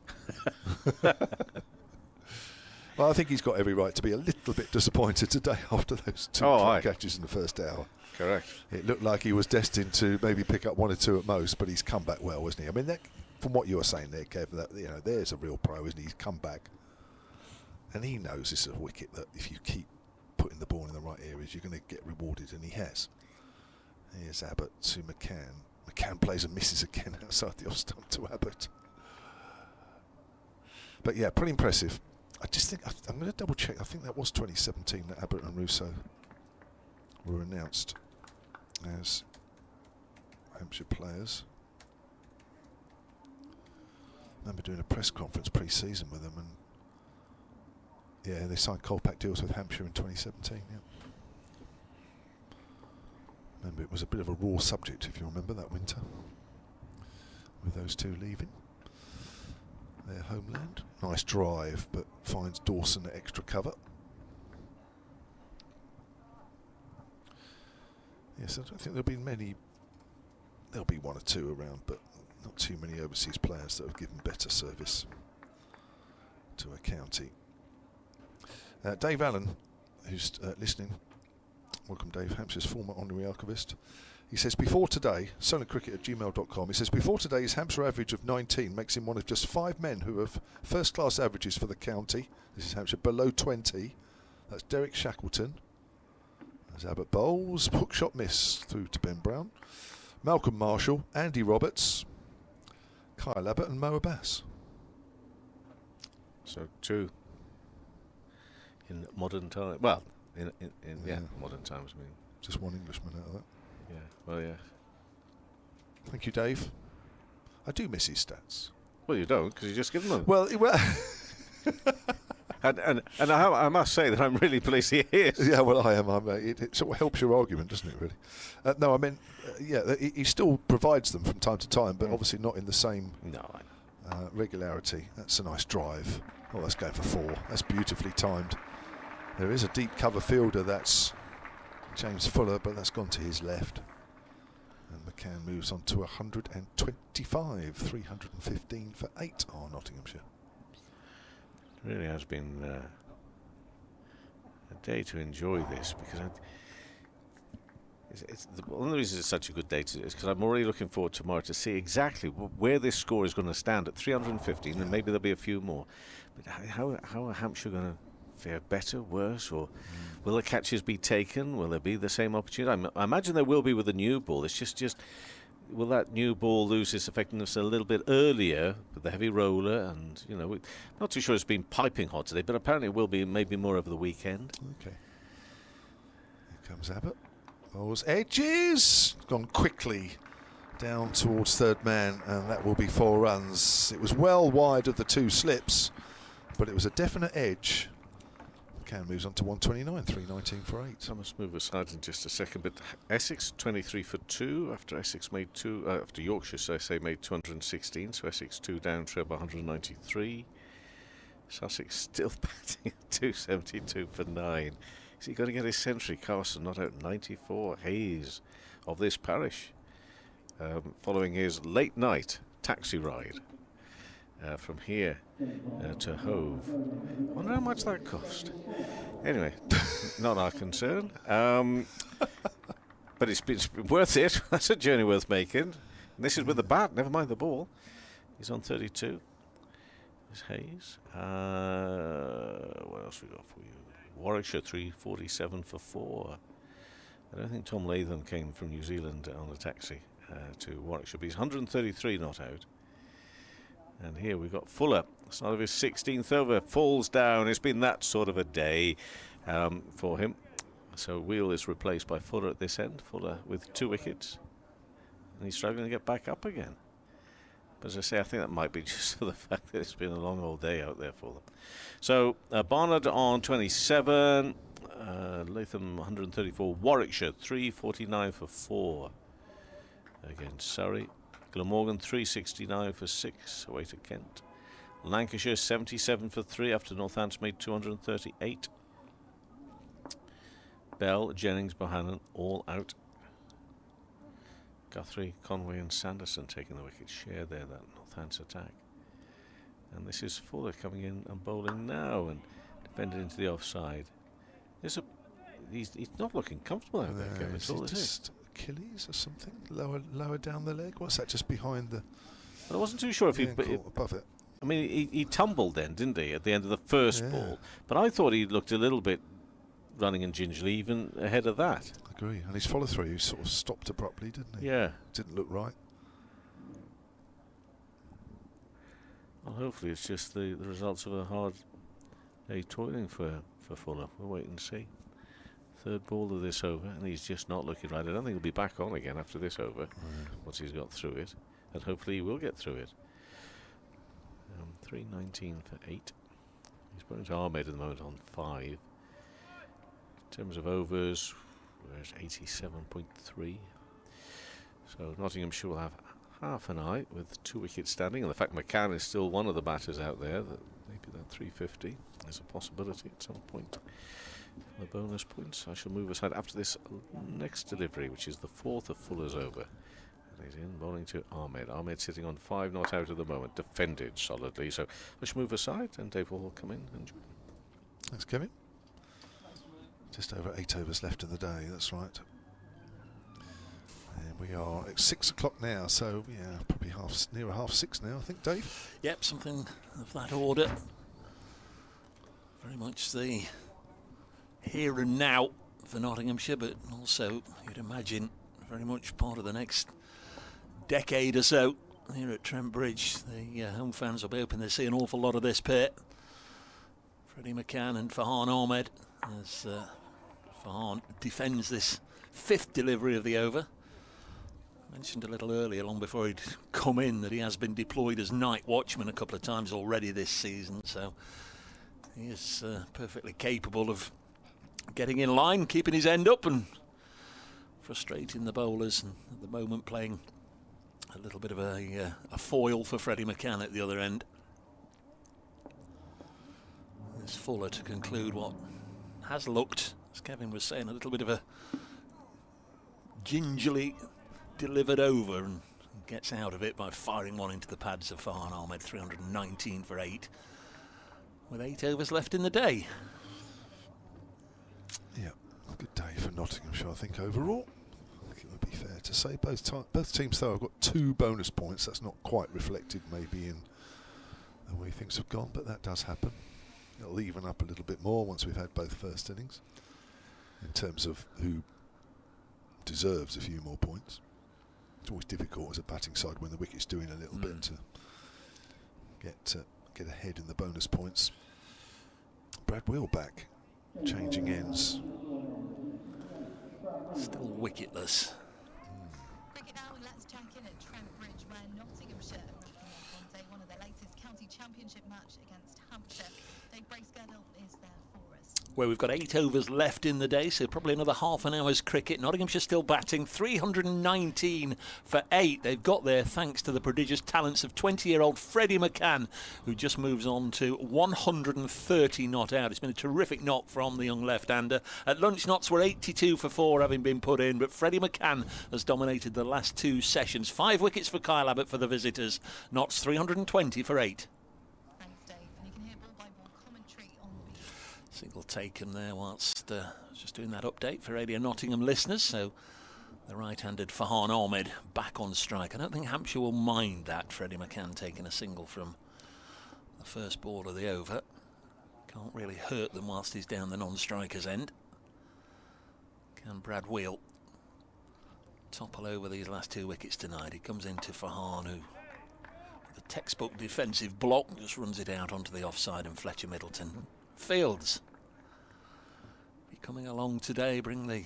Well, I think he's got every right to be a little bit disappointed today after those two catches in the first hour. Correct. It looked like he was destined to maybe pick up 1 or 2 at most, but he's come back well, wasn't he? I mean, from what you were saying there, Kev, that there's a real pro, isn't he? He's come back, and he knows this is a wicket that if you keep putting the ball in the right areas, you're going to get rewarded, and he has. Here's Abbott to Macan. Macan plays and misses again outside the off stump to Abbott. But yeah, pretty impressive. I just think I'm going to double check. I think that was 2017 that Abbott and Russo were announced as Hampshire players. I remember doing a press conference pre-season with them, and yeah, they signed Colpack deals with Hampshire in 2017. Yeah. Remember, it was a bit of a raw subject, if you remember, that winter, with those two leaving their homeland. Nice drive, but finds Dawson at extra cover. Yes, I don't think there'll be many. There'll be 1 or 2 around, but not too many overseas players that have given better service to a county. Dave Allen, who's listening. Welcome, Dave. Hampshire's former honorary archivist. He says, before today, solentcricket@gmail.com, he says, before today's Hampshire average of 19 makes him one of just 5 men who have first-class averages for the county. This is Hampshire below 20. That's Derek Shackleton. There's Abbott bowls, hookshot miss through to Ben Brown. Malcolm Marshall, Andy Roberts, Kyle Abbott and Mo Abbas. So 2 in modern times. Well, in modern times, I mean. Just 1 Englishman out of that. Yeah, well, yeah. Thank you, Dave. I do miss his stats. Well, you don't, because you just given them. Well, and I must say that I'm really pleased he is. Yeah, well, I am. It sort of helps your argument, doesn't it, really? No, I mean, he still provides them from time to time, but obviously not in the same regularity. That's a nice drive. Oh, that's going for 4. That's beautifully timed. There is a deep cover fielder, that's James Fuller, but that's gone to his left. And McCann moves on to 125, 315 for 8 on Nottinghamshire. It really has been a day to enjoy this, because one of the reasons it's such a good day is because I'm already looking forward tomorrow to see exactly where this score is going to stand at 315, and maybe there'll be a few more. But how are Hampshire going to fare better, worse, or will the catches be taken? Will there be the same opportunity? I imagine there will be with the new ball. It's just will that new ball lose its effectiveness a little bit earlier with the heavy roller? And we're not too sure it's been piping hot today, but apparently it will be maybe more over the weekend. Okay. Here comes Abbott. Bowls edges, gone quickly down towards third man, and that will be 4 runs. It was well wide of the 2 slips, but it was a definite edge. McCann moves on to 129, 319 for 8. I must move aside in just a second, but Essex 23 for 2 after Essex made 2, after Yorkshire, so I say, made 216, so Essex 2 down, Trevor 193. Sussex still batting at 272 for 9. Is he going to get his century? Carson not out 94. Hayes of this parish, following his late night taxi ride from here to Hove. I wonder how much that cost. Anyway, not our concern. But it's been worth it. That's a journey worth making. And this is with the bat, never mind the ball. He's on 32. There's Hayes. What else we got for you? Warwickshire 347 for 4. I don't think Tom Latham came from New Zealand on a taxi to Warwickshire, but he's 133 not out. And here we've got Fuller, start of his 16th over, falls down. It's been that sort of a day for him. So Wheel is replaced by Fuller at this end. Fuller with 2 wickets, and he's struggling to get back up again. But as I say, I think that might be just for the fact that it's been a long old day out there for them. So Barnard on 27, Latham 134, Warwickshire 349 for 4 against Surrey. Glamorgan 369 for 6 away to Kent. Lancashire 77 for 3 after Northants made 238. Bell, Jennings, Bohannon all out. Guthrie, Conway and Sanderson taking the wicket share there, that Northants attack. And this is Fuller coming in and bowling now and defended into the offside. He's not looking comfortable out there, Kevin, at all, is just Achilles or something? Lower down the leg? What's that, just behind the... I wasn't too sure if he... above it. I mean, he tumbled then, didn't he, at the end of the first ball? But I thought he looked a little bit running and gingerly even ahead of that. I agree. And his follow-through, he sort of stopped abruptly, didn't he? Yeah. Didn't look right. Well, hopefully it's just the results of a hard day toiling for Fuller. We'll wait and see. Third ball of this over, and he's just not looking right. I don't think he'll be back on again after this over, once he's got through it. And hopefully he will get through it. 3:19 for 8. He's putting to Ahmed at the moment on 5. In terms of overs, there's 87.3. So Nottinghamshire will have half an eye with 2 wickets standing, and the fact Macan is still one of the batters out there, that maybe that 350 is a possibility at some point. The bonus points. I shall move aside after this next delivery, which is the 4th of Fuller's over. And he's in bowling to Ahmed. Ahmed sitting on 5 not out at the moment, defended solidly. So I shall move aside and Dave will come in and join. Thanks, Kevin. Just over 8 overs left in the day, that's right. And we are at 6 o'clock now, so yeah, probably nearer half 6 now, I think, Dave. Yep, something of that order. Very much the here and now for Nottinghamshire, but also, you'd imagine, very much part of the next decade or so here at Trent Bridge. The home fans will be hoping to see an awful lot of this pair. Freddie Macan and Farhan Ahmed, as Farhan defends this 5th delivery of the over. I mentioned a little earlier, long before he'd come in, that he has been deployed as night watchman a couple of times already this season, so he is perfectly capable of getting in line, keeping his end up and frustrating the bowlers, and at the moment playing a little bit of a foil for Freddie Macan at the other end. There's Fuller to conclude what has looked, as Kevin was saying, a little bit of a gingerly delivered over, and gets out of it by firing one into the pads of Farhan Ahmed. 319 for 8 with 8 overs left in the day. Yeah, a good day for Nottinghamshire, I think, overall. I think it would be fair to say. Both teams, though, have got 2 bonus points. That's not quite reflected, maybe, in the way things have gone, but that does happen. It'll even up a little bit more once we've had both first innings, in terms of who deserves a few more points. It's always difficult as a batting side when the wicket's doing a little bit to get ahead in the bonus points. Brad Wheel back, changing ends. Still wicketless. Cricket now, and let's check in at Trent Bridge, where Nottinghamshire are wrapping up on day 1 of their latest county championship match against Hampshire. Dave Bracegirdle is there for us. Where we've got 8 overs left in the day, so probably another half an hour's cricket. Nottinghamshire still batting, 319 for 8. They've got there thanks to the prodigious talents of 20-year-old Freddie Macan, who just moves on to 130 not out. It's been a terrific knock from the young left-hander. At lunch, knots were 82 for 4 having been put in, but Freddie Macan has dominated the last 2 sessions. 5 wickets for Kyle Abbott for the visitors. Knots 320 for 8. Single taken there whilst just doing that update for Radio Nottingham listeners. So the right-handed Farhan Ahmed back on strike. I don't think Hampshire will mind that. Freddie Macan taking a single from the first ball of the over. Can't really hurt them whilst he's down the non-striker's end. Can Brad Wheel topple over these last 2 wickets tonight? He comes into Farhan, who, with a textbook defensive block, just runs it out onto the offside, and Fletcher Middleton fields. Be coming along today, bring the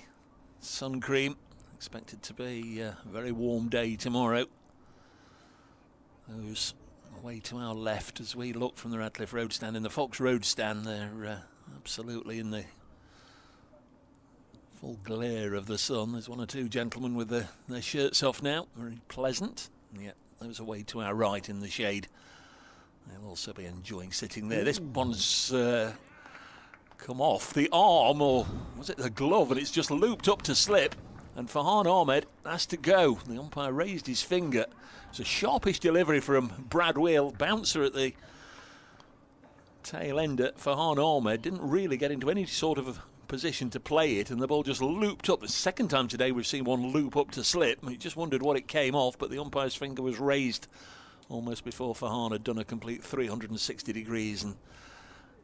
sun cream. Expected to be a very warm day tomorrow. Those away to our left as we look from the Radcliffe Road stand. In the Fox Road stand, they're absolutely in the full glare of the sun. There's 1 or 2 gentlemen with their shirts off now. Very pleasant. And yet those away to our right in the shade, they'll also be enjoying sitting there. This one's come off the arm, or was it the glove, and it's just looped up to slip. And Farhan Ahmed has to go. The umpire raised his finger. It's a sharpish delivery from Brad Wheel. Bouncer at the tail ender, Farhan Ahmed, didn't really get into any sort of position to play it, and the ball just looped up. The second time today we've seen one loop up to slip. He just wondered what it came off, but the umpire's finger was raised almost before Farhan had done a complete 360 degrees and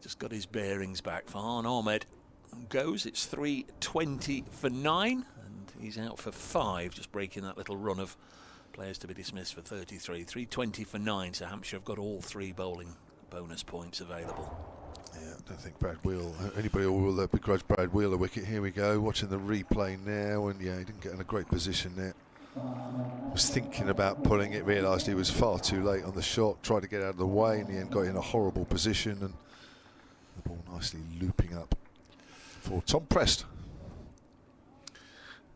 just got his bearings back. Farhan Ahmed goes. It's 3:20 for 9, and he's out for 5, just breaking that little run of players to be dismissed for 33. 3:20 for 9, so Hampshire have got all 3 bowling bonus points available. Yeah, I don't think anybody will begrudge Brad Wheel a wicket. Here we go, watching the replay now, and yeah, he didn't get in a great position there. Was thinking about pulling it, realised he was far too late on the shot, tried to get out of the way, in the end got in a horrible position, and the ball nicely looping up for Tom Prest.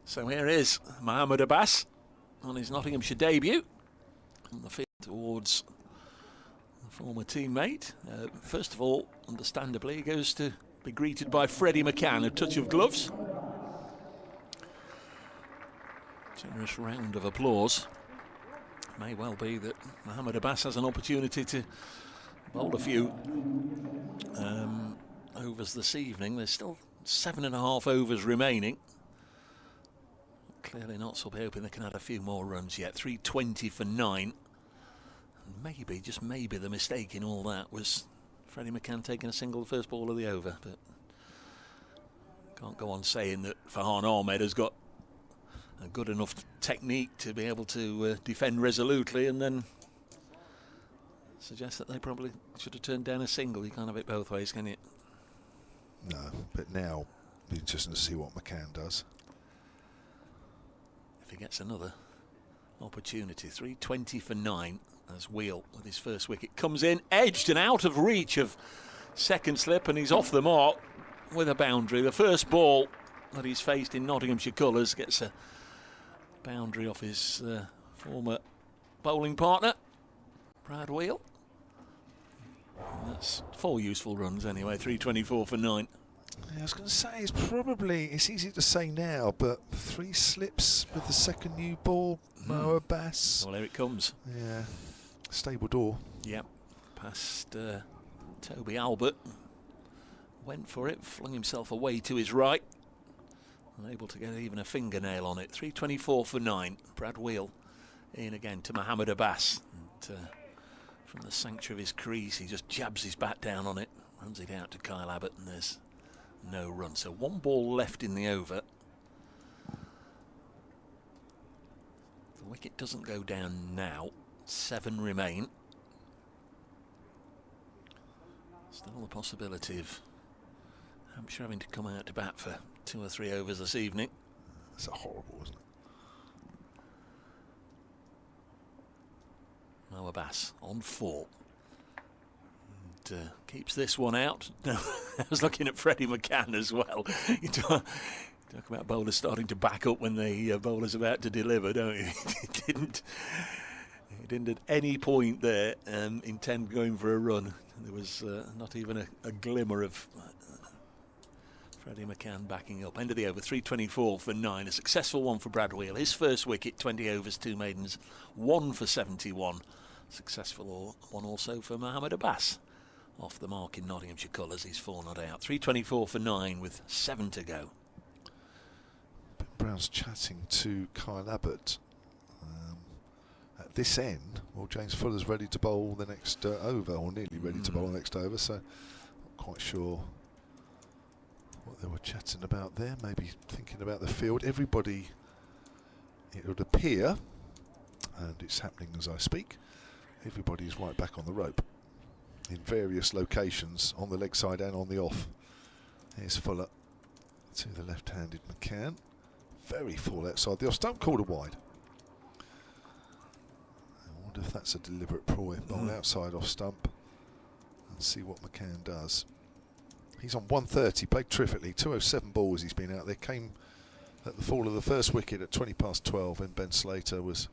So here is Mohammed Abbas on his Nottinghamshire debut on the field towards the former teammate. First of all, understandably, he goes to be greeted by Freddie Macan, a touch of gloves. Generous round of applause. May well be that Mohammed Abbas has an opportunity to bowl a few overs this evening. There's still 7.5 overs remaining. Clearly not, so we're hoping they can add a few more runs yet. 3:20 for 9. And maybe, just maybe, the mistake in all that was Freddie Macan taking a single the first ball of the over. But can't go on saying that Farhan Ahmed has got a good enough technique to be able to defend resolutely and then suggest that they probably should have turned down a single. You can't have it both ways, can you? No, but now be interesting to see what McCann does. If he gets another opportunity. 3:20 for 9 as Wheel with his first wicket comes in, edged and out of reach of second slip, and he's off the mark with a boundary. The first ball that he's faced in Nottinghamshire colours gets a boundary off his former bowling partner, Brad Wheel. And that's 4 useful runs anyway. 3:24 for 9. Yeah, I was going to say, it's easy to say now, but 3 slips with the second new ball, Mo Abbas. Well, here it comes. Yeah, stable door. Yep, past Toby Albert. Went for it, flung himself away to his right. Unable to get even a fingernail on it. 3:24 for 9. Brad Wheel in again to Mohammed Abbas. And, from the sanctuary of his crease, he just jabs his bat down on it, runs it out to Kyle Abbott, and there's no run. So 1 ball left in the over. The wicket doesn't go down now. 7 remain. Still the possibility of Hampshire having to come out to bat for 2 or 3 overs this evening. That's horrible, isn't it? Mo Abbas on 4. And keeps this one out. No, I was looking at Freddie Macan as well. You talk about bowlers starting to back up when the bowler's about to deliver, don't you? He didn't at any point there intend going for a run. There was not even a glimmer of Freddie Macan backing up. End of the over, 3:24 for 9. A successful one for Brad Wheel. His first wicket, 20 overs, 2 maidens, 1 for 71. Successful one also for Mohammed Abbas. Off the mark in Nottinghamshire colours. He's 4 not out. 3:24 for 9 with 7 to go. Ben Brown's chatting to Kyle Abbott. At this end, well, James Fuller's ready to bowl the next over, or nearly ready to bowl the next over, so not quite sure what they were chatting about there. Maybe thinking about the field. Everybody, it would appear, and it's happening as I speak, everybody's right back on the rope in various locations, on the leg side and on the off. Here's Fuller to the left-handed McCann. Very full outside the off stump, called a wide. I wonder if that's a deliberate ploy. Bowl outside off stump and see what McCann does. He's on 130, played terrifically. 207 balls he's been out there. Came at the fall of the first wicket at 20 past 12, and Ben Slater was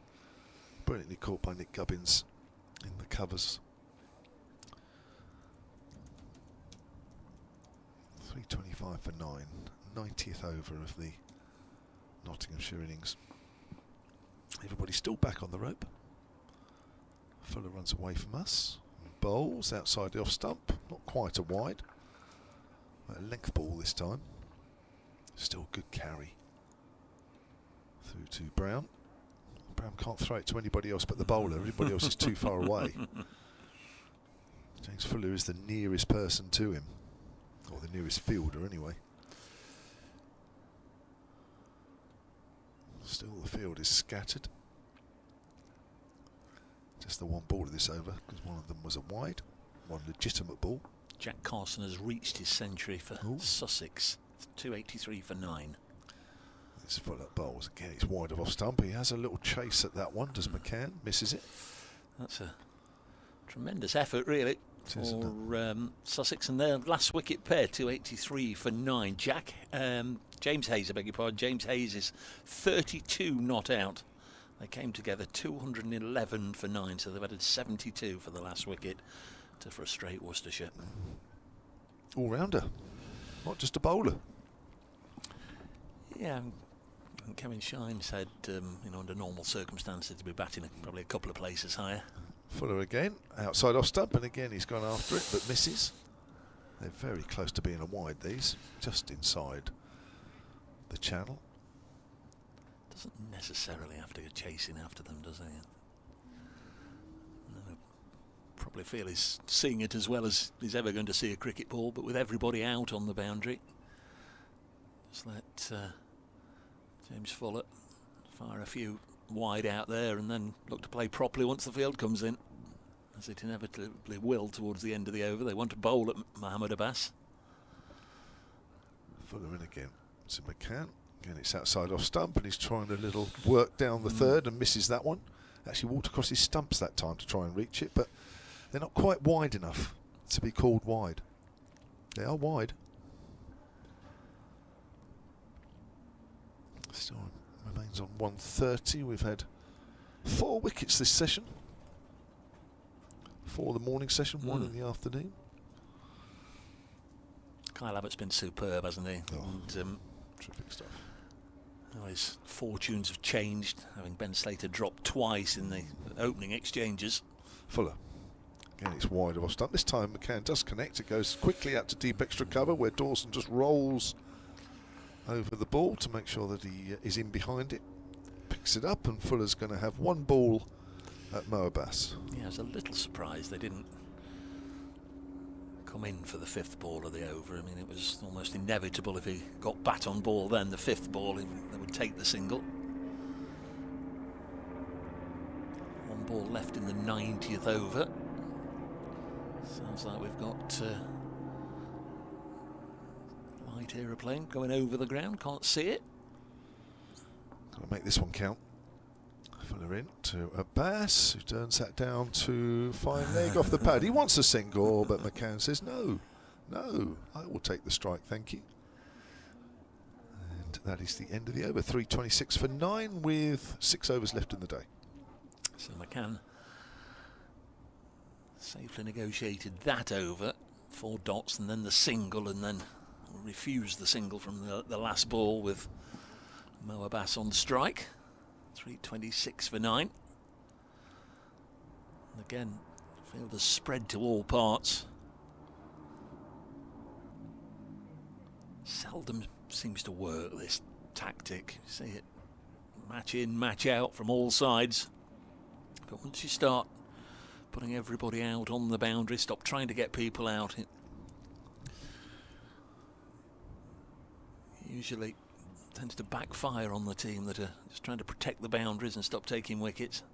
brilliantly caught by Nick Gubbins in the covers. 3:25 for 9, 90th over of the Nottinghamshire innings. Everybody's still back on the rope. Fuller runs away from us. bowls outside the off stump. Not quite a wide. A length ball this time. Still good carry. Through to Brown. Brown can't throw it to anybody else but the bowler. Everybody else is too far away. James Fuller is the nearest person to him. Or the nearest fielder anyway. Still the field is scattered. Just the one ball of this over, because one of them was a wide, one legitimate ball. Jack Carson has reached his century for Sussex. 283 for 9. This Fuller bowls again. It's wide of off stump. He has a little chase at that one. Does Macan? Misses it. That's a tremendous effort, really, for Sussex, and their last wicket pair. 283 for 9. James Hayes, I beg your pardon. James Hayes is 32 not out. They came together 211 for 9, so they've added 72 for the last wicket to frustrate Worcestershire. All-rounder, not just a bowler. Yeah, Kevin Shine said, under normal circumstances, to be batting probably a couple of places higher. Fuller again, outside off stump, and again he's gone after it, but misses. They're very close to being a wide, these, just inside the channel. Doesn't necessarily have to go chasing after them, does he? No, probably feel he's seeing it as well as he's ever going to see a cricket ball, but with everybody out on the boundary, just let James Fuller fire a few wide out there and then look to play properly once the field comes in, as it inevitably will towards the end of the over. They want to bowl at Mohammed Abbas. Fuller in again to Macan. Again, it's outside off stump, and he's trying a little work down the third and misses that one. Actually walked across his stumps that time to try and reach it, but they're not quite wide enough to be called wide. They are wide. Still remains on 130. We've had 4 wickets this session. 4 the morning session, 1 in the afternoon. Kyle Abbott's been superb, hasn't he? Oh, and, terrific stuff. His fortunes have changed, having Ben Slater dropped twice in the opening exchanges. Fuller. Again, it's wide of off stump. This time McCann does connect. It goes quickly out to deep extra cover, where Dawson just rolls over the ball to make sure that he is in behind it. Picks it up, and Fuller's going to have 1 ball at Mo Abbas. Yeah, I was a little surprised they didn't come in for the 5th ball of the over. I mean, it was almost inevitable if he got bat on ball then, the 5th ball, they would take the single. 1 ball left in the 90th over. Sounds like we've got light aeroplane going over the ground, can't see it. Got to make this one count. Fuller in to Abbas, who turns that down to fine leg off the pad. He wants a single, but McCann says no, I will take the strike, thank you. And that is the end of the over. 3:26 for 9 with 6 overs left in the day. So McCann safely negotiated that over, 4 dots, and then the single, and then refused the single from the last ball with Mo Abbas on strike. 3:26 for 9. And again, field has spread to all parts. Seldom seems to work, this tactic. You see it match in, match out from all sides. But once you start putting everybody out on the boundary, stop trying to get people out, it usually tends to backfire on the team that are just trying to protect the boundaries and stop taking wickets.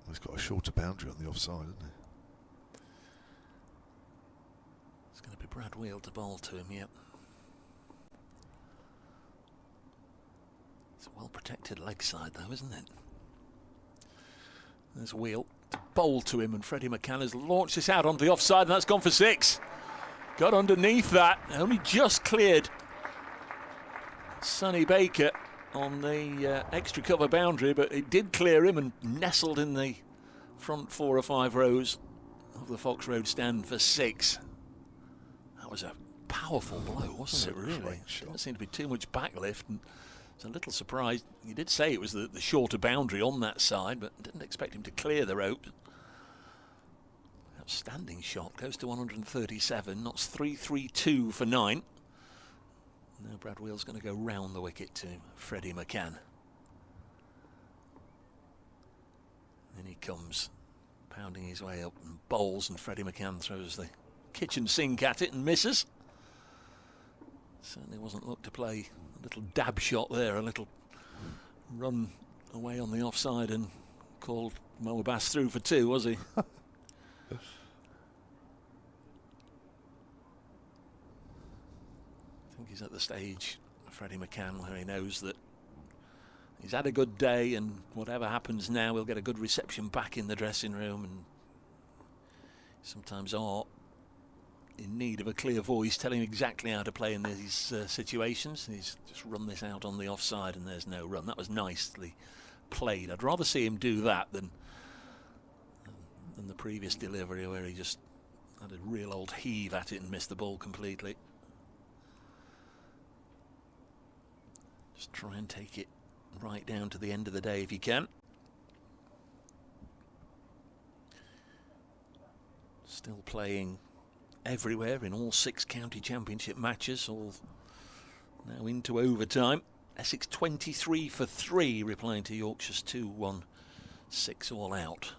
He's got a shorter boundary on the offside, hasn't he? It's going to be Brad Wheel to bowl to him, yep. It's a well-protected leg side though, isn't it? There's Wheel to bowl to him, and Freddie McCann has launched this out onto the offside, and that's gone for 6. Got underneath that, only just cleared Sonny Baker on the extra cover boundary, but it did clear him and nestled in the front 4 or 5 rows of the Fox Road stand for 6. That was a powerful blow, wasn't it, really? Didn't seem to be too much backlift, and I was a little surprised. You did say it was the shorter boundary on that side, but didn't expect him to clear the rope. Outstanding shot, goes to 137, knocks 3-3-2 for 9. Now Brad Wheel's going to go round the wicket to Freddie Macan. Then he comes pounding his way up and bowls, and Freddie Macan throws the kitchen sink at it and misses. Certainly wasn't looked to play a little dab shot there, a little run away on the offside and called Mo Abbas through for 2, was he? I think he's at the stage, Freddie Macan, where he knows that he's had a good day, and whatever happens now, he'll get a good reception back in the dressing room, and sometimes are in need of a clear voice telling him exactly how to play in these situations. He's just run this out on the offside and there's no run. That was nicely played. I'd rather see him do that than the previous delivery where he just had a real old heave at it and missed the ball completely. Just try and take it right down to the end of the day if you can. Still playing everywhere in all 6 county championship matches, all now into overtime. Essex 23 for 3, replying to Yorkshire's 2-1-6 all out.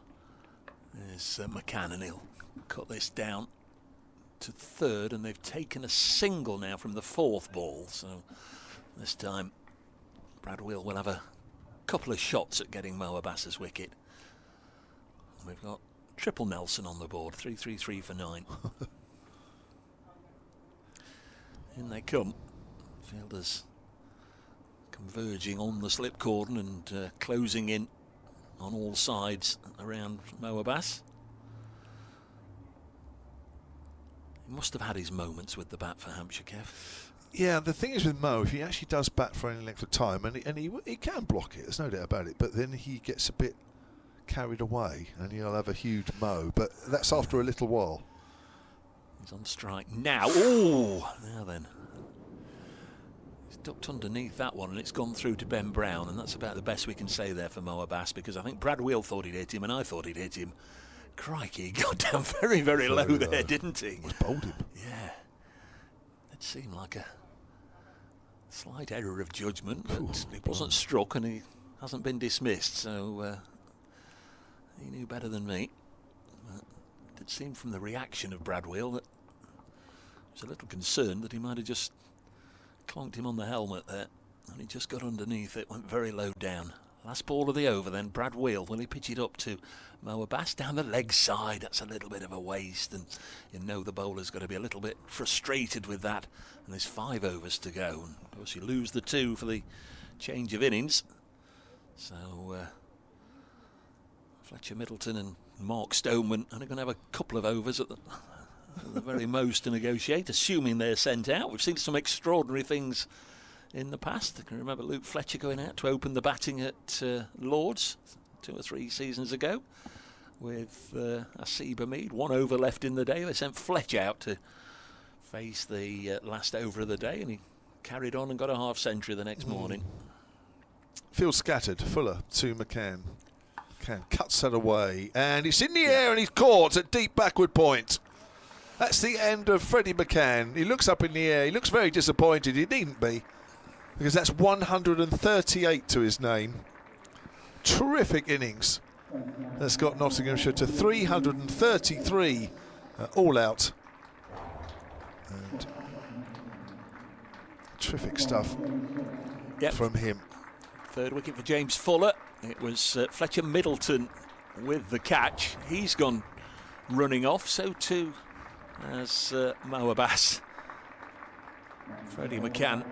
There's Macan, and he'll cut this down to 3rd, and they've taken a single now from the 4th ball, so this time Brad Wheel will have a couple of shots at getting Mo Abbas's wicket. And we've got triple Nelson on the board, 3-3-3 for 9. In they come. Fielders converging on the slip cordon and closing in on all sides around Mo Abbas. He must have had his moments with the bat for Hampshire, Kev. Yeah, the thing is with Mo, if he actually does bat for any length of time, and he can block it, there's no doubt about it, but then he gets a bit carried away and he'll have a huge Mo, but that's after a little while. He's on strike now. Oh, now then. He's ducked underneath that one and it's gone through to Ben Brown, and that's about the best we can say there for Mo Abbas, because I think Brad Wheel thought he'd hit him and I thought he'd hit him. Crikey, he got down very, very low there, didn't he? Was bowled him. Yeah. It seemed like a slight error of judgment, but he wasn't struck and he hasn't been dismissed, so he knew better than me. But it did seem from the reaction of Brad Wheel that he was a little concerned that he might have just clonked him on the helmet there, and he just got underneath it, went very low down. Last ball of the over then, Brad Wheel, will he pitch it up to Mo Abbas down the leg side? That's a little bit of a waste, and you know the bowler's got to be a little bit frustrated with that, and there's 5 overs to go, and of course you lose the 2 for the change of innings, so Fletcher Middleton and Mark Stoneman are going to have a couple of overs at the very most to negotiate, assuming they're sent out. We've seen some extraordinary things in the past. I can remember Luke Fletcher going out to open the batting at Lords 2 or 3 seasons ago with Asiba Mead. 1 over left in the day. They sent Fletcher out to face the last over of the day, and he carried on and got a half century the next morning. Field scattered. Fuller to Macan. Macan cuts that away, and it's in the air and he's caught at deep backward point. That's the end of Freddie Macan. He looks up in the air. He looks very disappointed. He needn't be, because that's 138 to his name. Terrific innings. That's got Nottinghamshire to 333 all out. And terrific stuff from him. 3rd wicket for James Fuller. It was Fletcher Middleton with the catch. He's gone running off, so too as Mo Abbas. Freddie Macan,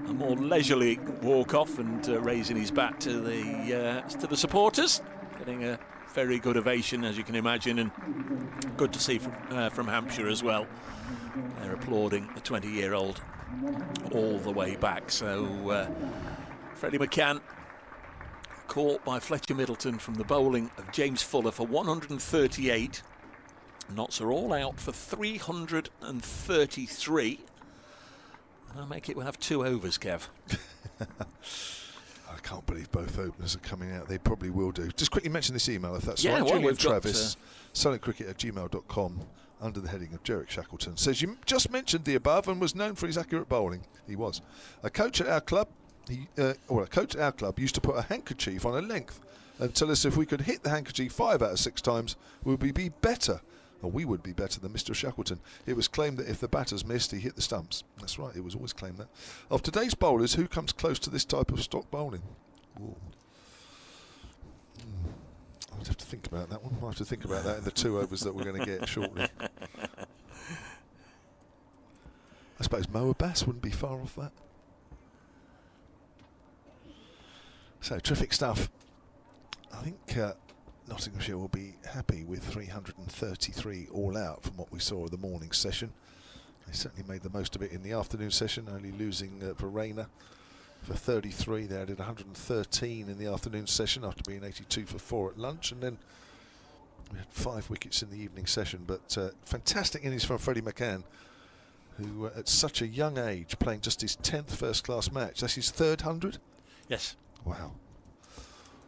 a more leisurely walk off and raising his bat to the supporters, getting a very good ovation, as you can imagine, and good to see from Hampshire as well. They're applauding the 20-year-old all the way back. So Freddie Macan caught by Fletcher Middleton from the bowling of James Fuller for 138. Knots are all out for 333. And I make it we'll have 2 overs, Kev. can't believe both openers are coming out. They probably will do. Just quickly mention this email if that's Yeah, right. well, Julian we've got, Travis, solidcricket@gmail.com, under the heading of Jerrick Shackleton, says, you just mentioned the above and was known for his accurate bowling. He was. A coach at our club used to put a handkerchief on a length and tell us if we could hit the handkerchief 5 out of 6 times, would we be better? Or we would be better than Mr. Shackleton. It was claimed that if the batters missed, he hit the stumps. That's right, it was always claimed that. Of today's bowlers, who comes close to this type of stock bowling? Ooh. I'd have to think about that one. I'll have to think about that in the 2 overs that we're going to get shortly. I suppose Mo Abbas wouldn't be far off that. So, terrific stuff. I think Nottinghamshire will be happy with 333 all out from what we saw of the morning session. They certainly made the most of it in the afternoon session, only losing Verena for 33. They added 113 in the afternoon session after being 82 for 4 at lunch, and then we had 5 wickets in the evening session. But fantastic innings from Freddie Macan, who at such a young age, playing just his 10th first-class match. That's his 3rd 100? Yes. Wow.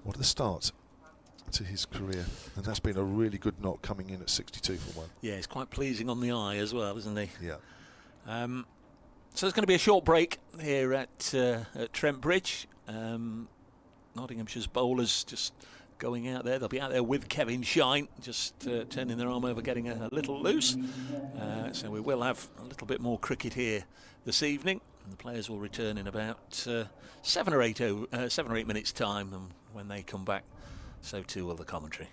What a start to his career. And that's been a really good knock, coming in at 62 for 1. Yeah, he's quite pleasing on the eye as well, isn't he? Yeah. So there's going to be a short break here at Trent Bridge. Nottinghamshire's bowlers just going out there. They'll be out there with Kevin Shine, just turning their arm over, getting a little loose. So we will have a little bit more cricket here this evening. And the players will return in about 7 or 8 minutes' time, and when they come back, so too will the commentary.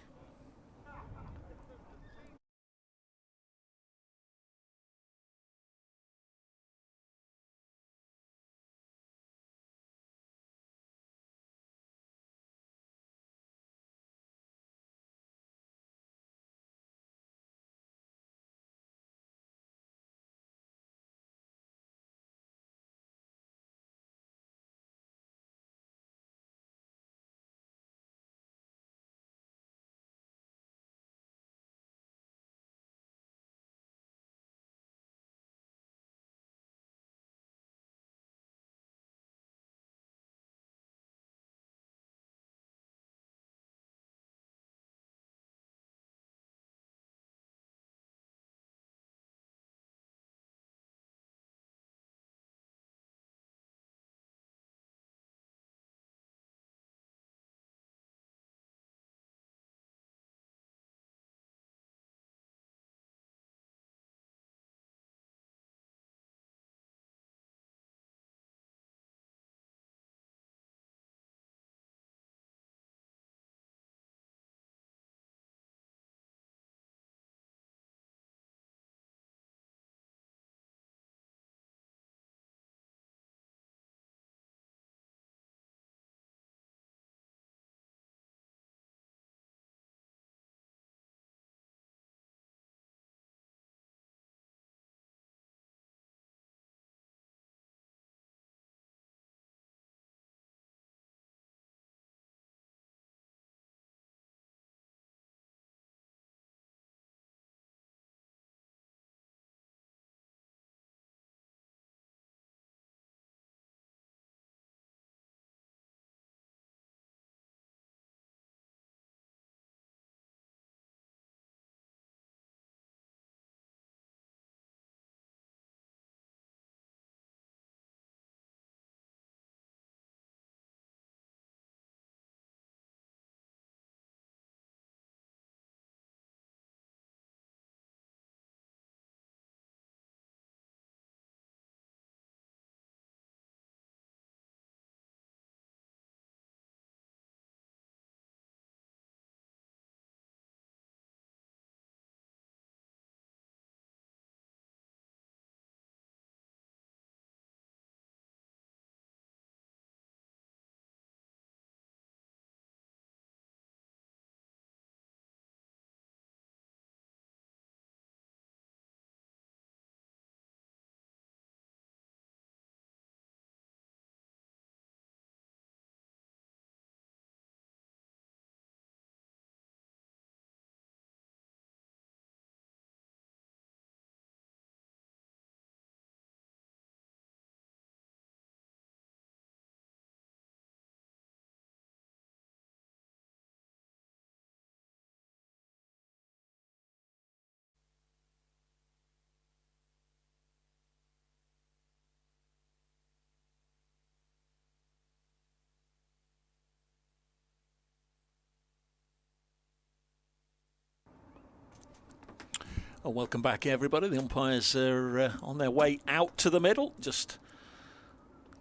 Well, welcome back, everybody. The umpires are on their way out to the middle. Just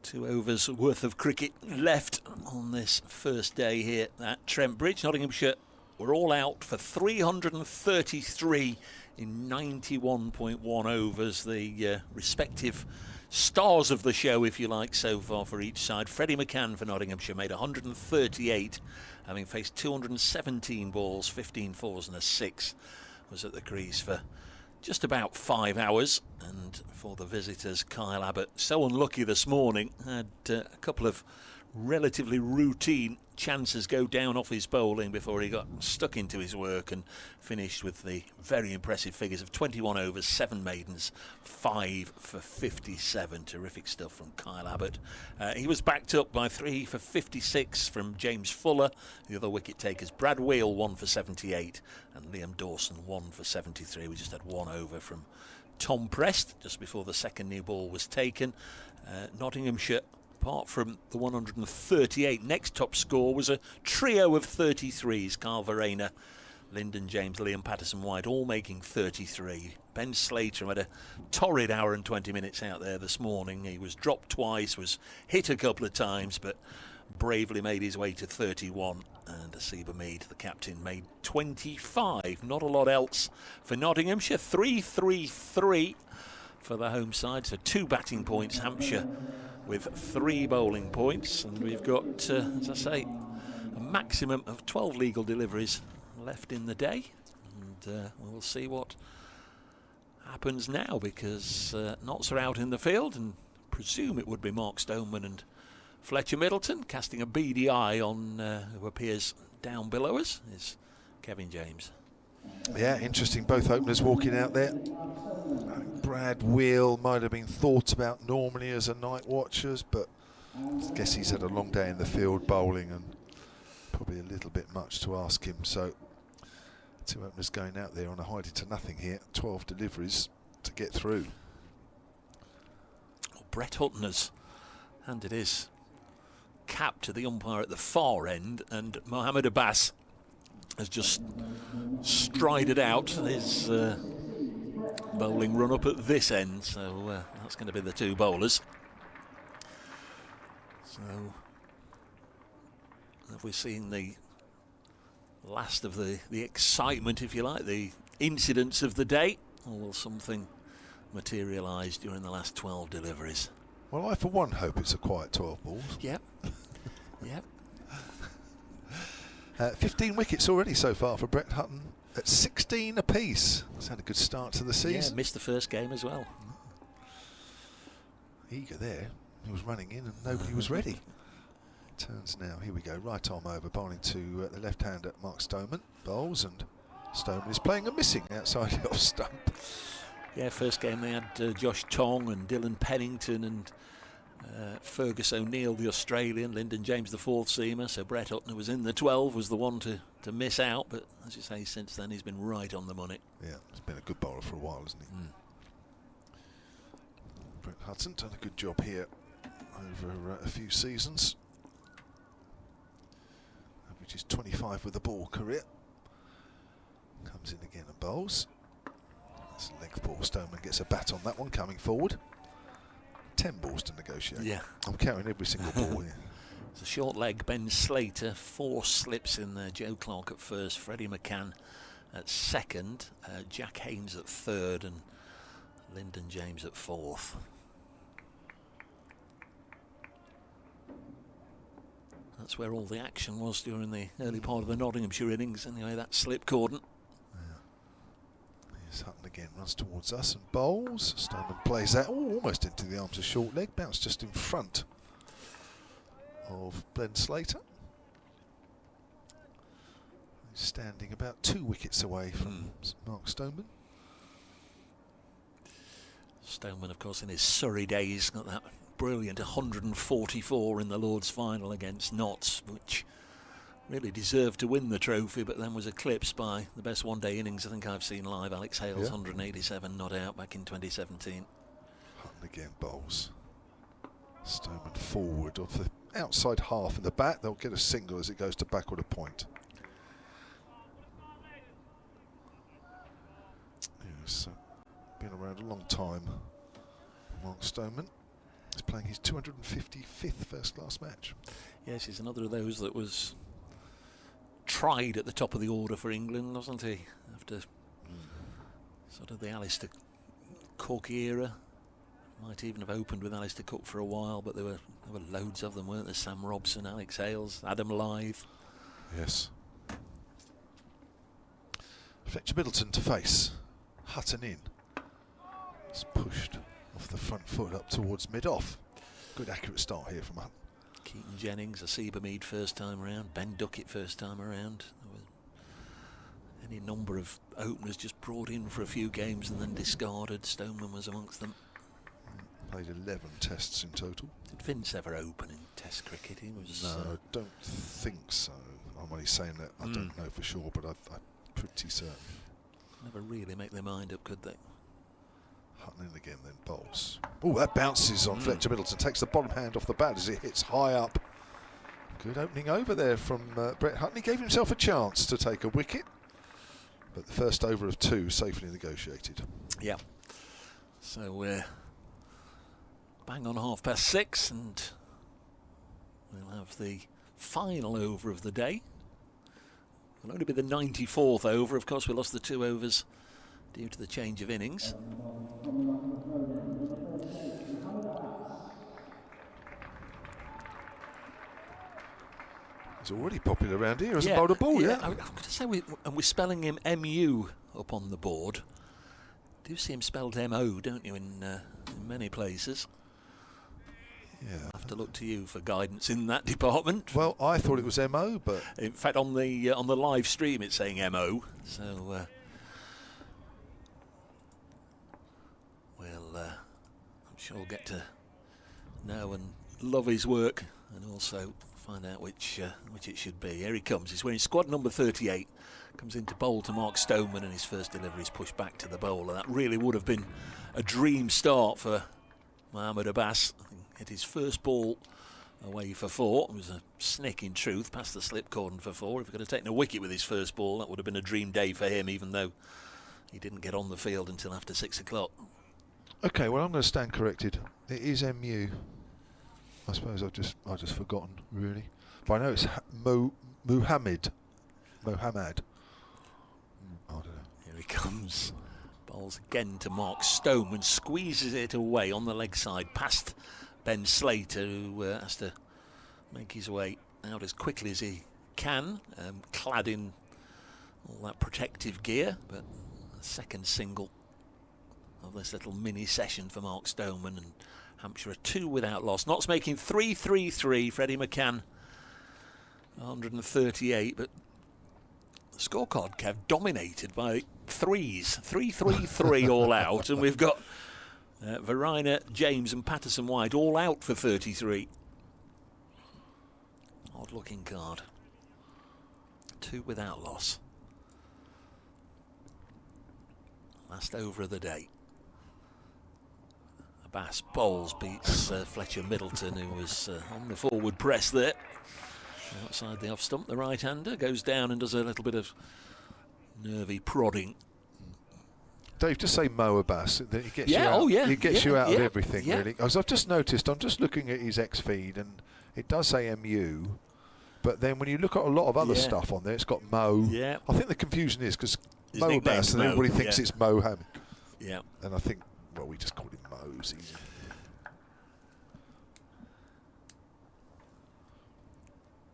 2 overs worth of cricket left on this first day here at Trent Bridge. Nottinghamshire were all out for 333 in 91.1 overs. The respective stars of the show, if you like, so far for each side. Freddie Macan for Nottinghamshire made 138, having faced 217 balls, 15 fours and a 6. Was at the crease for just about 5 hours. And for the visitors, Kyle Abbott, so unlucky this morning, had a couple of relatively routine chances go down off his bowling before he got stuck into his work and finished with the very impressive figures of 21 overs, 7 maidens, 5 for 57. Terrific stuff from Kyle Abbott. He was backed up by 3 for 56 from James Fuller. The other wicket takers, Brad Wheel, 1 for 78, and Liam Dawson, 1 for 73. We just had 1 over from Tom Prest just before the second new ball was taken. Nottinghamshire, apart from the 138, next top score was a trio of 33s. Carl Verena, Lyndon James, Liam Patterson-White, all making 33. Ben Slater had a torrid hour and 20 minutes out there this morning. He was dropped twice, was hit a couple of times, but bravely made his way to 31. And Asiba Mead, the captain, made 25. Not a lot else for Nottinghamshire. 3-3-3 for the home side, so 2 batting points. Hampshire with 3 bowling points, and we've got, as I say, a maximum of 12 legal deliveries left in the day, and we'll see what happens now, because Notts are out in the field, and presume it would be Mark Stoneman and Fletcher Middleton. Casting a beady eye on who appears down below us is Kevin James. Yeah, interesting, both openers walking out there. Brad Wheel might have been thought about normally as a night watchers, but I guess he's had a long day in the field bowling and probably a little bit much to ask him. So 2 openers going out there on a hiding to nothing here. 12 deliveries to get through. Well, Brett Hutton has handed his cap to the umpire at the far end, and Mohammed Abbas has just strided out his bowling run up at this end, so that's going to be the 2 bowlers. So have we seen the last of the excitement, if you like, the incidents of the day, or will something materialise during the last 12 deliveries? Well, I for one hope it's a quiet 12 balls. Yep. Yep. 15 wickets already so far for Brett Hutton at 16 apiece. He's had a good start to the season. Yeah, missed the first game as well. Eager there. He was running in and nobody was ready. Turns now. Here we go. Right arm over, bowling to the left hander Mark Stoneman. Bowls, and Stoneman is playing a missing outside the off stump. Yeah, first game they had Josh Tong and Dylan Pennington and Fergus O'Neill, the Australian, Lyndon James, the 4th seamer. So Brett Hutton, who was in the 12, was the one to miss out. But as you say, since then he's been right on the money. Yeah, he's been a good bowler for a while, hasn't he? Brett Hutton done a good job here over a few seasons. Which is 25 with the ball career. Comes in again and bowls. That's a leg ball. Stoneman gets a bat on that one coming forward. 10 balls to negotiate. Yeah. I'm carrying every single ball here. It's a short leg. Ben Slater, 4 slips in there. Joe Clark at first, Freddie McCann at second, Jack Haynes at third, and Lyndon James at 4th. That's where all the action was during the early part of the Nottinghamshire innings. Anyway, that slip cordon. Here's Hutton again, runs towards us and bowls. Stoneman plays that almost into the arms of short leg. Bounce just in front of Ben Slater. He's standing about 2 wickets away from Mark Stoneman. Stoneman, of course, in his Surrey days, got that brilliant 144 in the Lord's final against Notts, which really deserved to win the trophy, but then was eclipsed by the best one-day innings I think I've seen live, Alex Hale's 187 not out back in 2017. Hutton again bowls. Stoneman forward of the outside half of the bat. They'll get a single as it goes to backward a point. Here's long time. Mark Stoneman is playing his 255th first-class match. Yes, he's another of those that was tried at the top of the order for England, wasn't he? After sort of the Alistair Cook era. Might even have opened with Alistair Cook for a while, but there were loads of them, weren't there? Sam Robson, Alex Hales, Adam Lyth. Yes. Fletcher Middleton to face. Hutton in. It's pushed off the front foot up towards mid-off. Good accurate start here from Hutton. Keaton Jennings, Asiba Mead first time around, Ben Duckett first time around. There were any number of openers just brought in for a few games and then discarded. Stoneman was amongst them. Played 11 tests in total. Did Vince ever open in Test cricket? He was. No, I don't think so. I'm only saying that. I don't know for sure, but I'm pretty certain. Never really make their mind up, could they? Hutton in again, then bowls. Oh, that bounces on Fletcher Middleton. Takes the bottom hand off the bat as it hits high up. Good opening over there from Brett Hutton. He gave himself a chance to take a wicket, but the first over of 2 safely negotiated. Yeah. So we're bang on 6:30, and we'll have the final over of the day. It'll only be the 94th over. Of course, we lost the 2 overs due to the change of innings. He's already popular around here as a bowler ball, yeah. I'm going to say, we're spelling him M-U up on the board. Do see him spelled M-O, don't you, in many places? Yeah. I'll have to look to you for guidance in that department. Well, I thought it was M-O, but in fact, on the live stream, it's saying M-O. So I'm sure we'll get to know and love his work, and also find out which it should be. Here he comes. He's wearing squad number 38. Comes into bowl to Mark Stoneman, and his first delivery is pushed back to the bowler. That really would have been a dream start for Mohammad Abbas. I think hit his first ball away for 4. It was a snick in truth, past the slip cordon for 4. If he could have taken a wicket with his first ball, that would have been a dream day for him, even though he didn't get on the field until after 6 o'clock. okay. Well, I'm going to stand corrected. It is M-U. I suppose I've just forgotten really, but I know it's Muhammad. I don't know. Here he comes. Bowls again to Mark Stoneman, squeezes it away on the leg side past Ben Slater, who has to make his way out as quickly as he can, clad in all that protective gear. But a second single of this little mini session for Mark Stoneman, and Hampshire are 2 without loss. Notts making 3-3-3. Freddie Macan 138, but the scorecard, Kev, dominated by 3s. 3-3-3 all out, and we've got Verina, James and Patterson White all out for 33. Odd looking card. 2 without loss. Last over of the day. Abbas bowls, beats Fletcher Middleton, who was on the forward press there. Outside the off stump, the right-hander goes down and does a little bit of nervy prodding. Dave, just say Mo Abbas. He gets you out. Oh yeah, he gets you out of everything, yeah. really. As I've just noticed, I'm just looking at his X feed, and it does say MU. But then when you look at a lot of other stuff on there, it's got Mo. Yeah. I think the confusion is because His Mo nickname's Abbas, and Mo, everybody thinks it's Mohammed. Yeah. And I think, well, we just called him Mo. It was easy.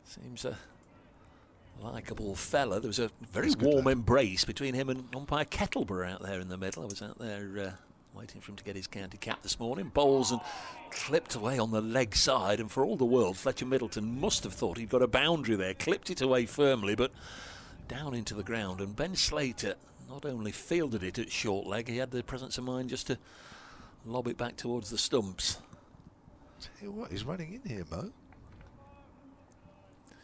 Seems a likeable fella. There was a very warm embrace between him and umpire Kettleborough out there in the middle. I was out there waiting for him to get his county cap this morning. Bowls and clipped away on the leg side, and for all the world, Fletcher Middleton must have thought he'd got a boundary there. Clipped it away firmly, but down into the ground. And Ben Slater not only fielded it at short leg, he had the presence of mind just to lob it back towards the stumps. Tell you what, he's running in here, Mo.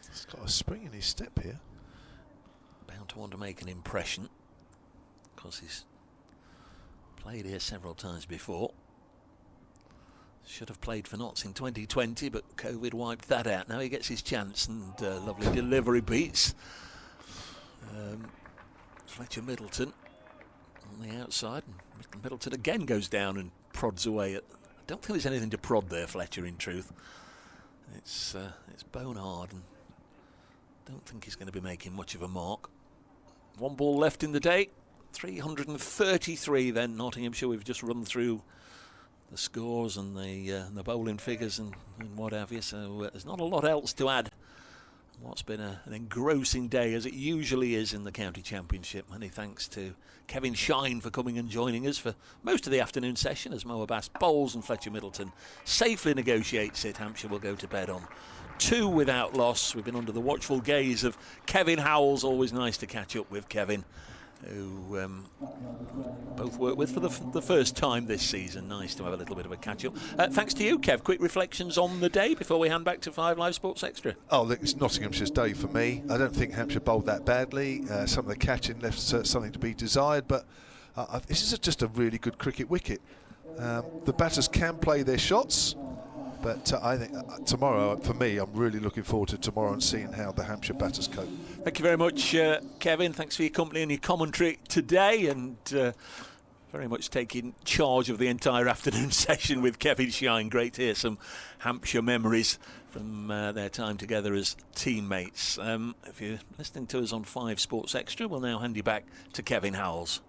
He's got a spring in his step here. Bound to want to make an impression, because he's played here several times before. Should have played for Notts in 2020, but COVID wiped that out. Now he gets his chance, and lovely delivery beats Fletcher Middleton. on the outside, and Middleton again goes down and prods away. I don't think there's anything to prod there, Fletcher, in truth. It's bone hard, and I don't think he's going to be making much of a mark. One ball left in the day, 333 then, Nottinghamshire. We've just run through the scores and the bowling figures and what have you, so there's not a lot else to add. What's been an engrossing day, as it usually is in the County Championship. Many thanks to Kevin Shine for coming and joining us for most of the afternoon session as Mo Abbas bowls and Fletcher Middleton safely negotiates it. Hampshire will go to bed on 2 without loss. We've been under the watchful gaze of Kevin Howells. Always nice to catch up with Kevin, who both worked with for the first time this season. Nice to have a little bit of a catch-up. Thanks to you, Kev. Quick reflections on the day before we hand back to 5 Live Sports Extra. Oh, look, it's Nottinghamshire's day for me. I don't think Hampshire bowled that badly. Some of the catching left something to be desired, but this is just a really good cricket wicket. The batters can play their shots, but I think tomorrow, for me, I'm really looking forward to tomorrow and seeing how the Hampshire batters cope. Thank you very much, Kevin. Thanks for your company and your commentary today, and very much taking charge of the entire afternoon session with Kevin Shine. Great to hear some Hampshire memories from their time together as teammates. If you're listening to us on 5 Sports Extra, we'll now hand you back to Kevin Howells.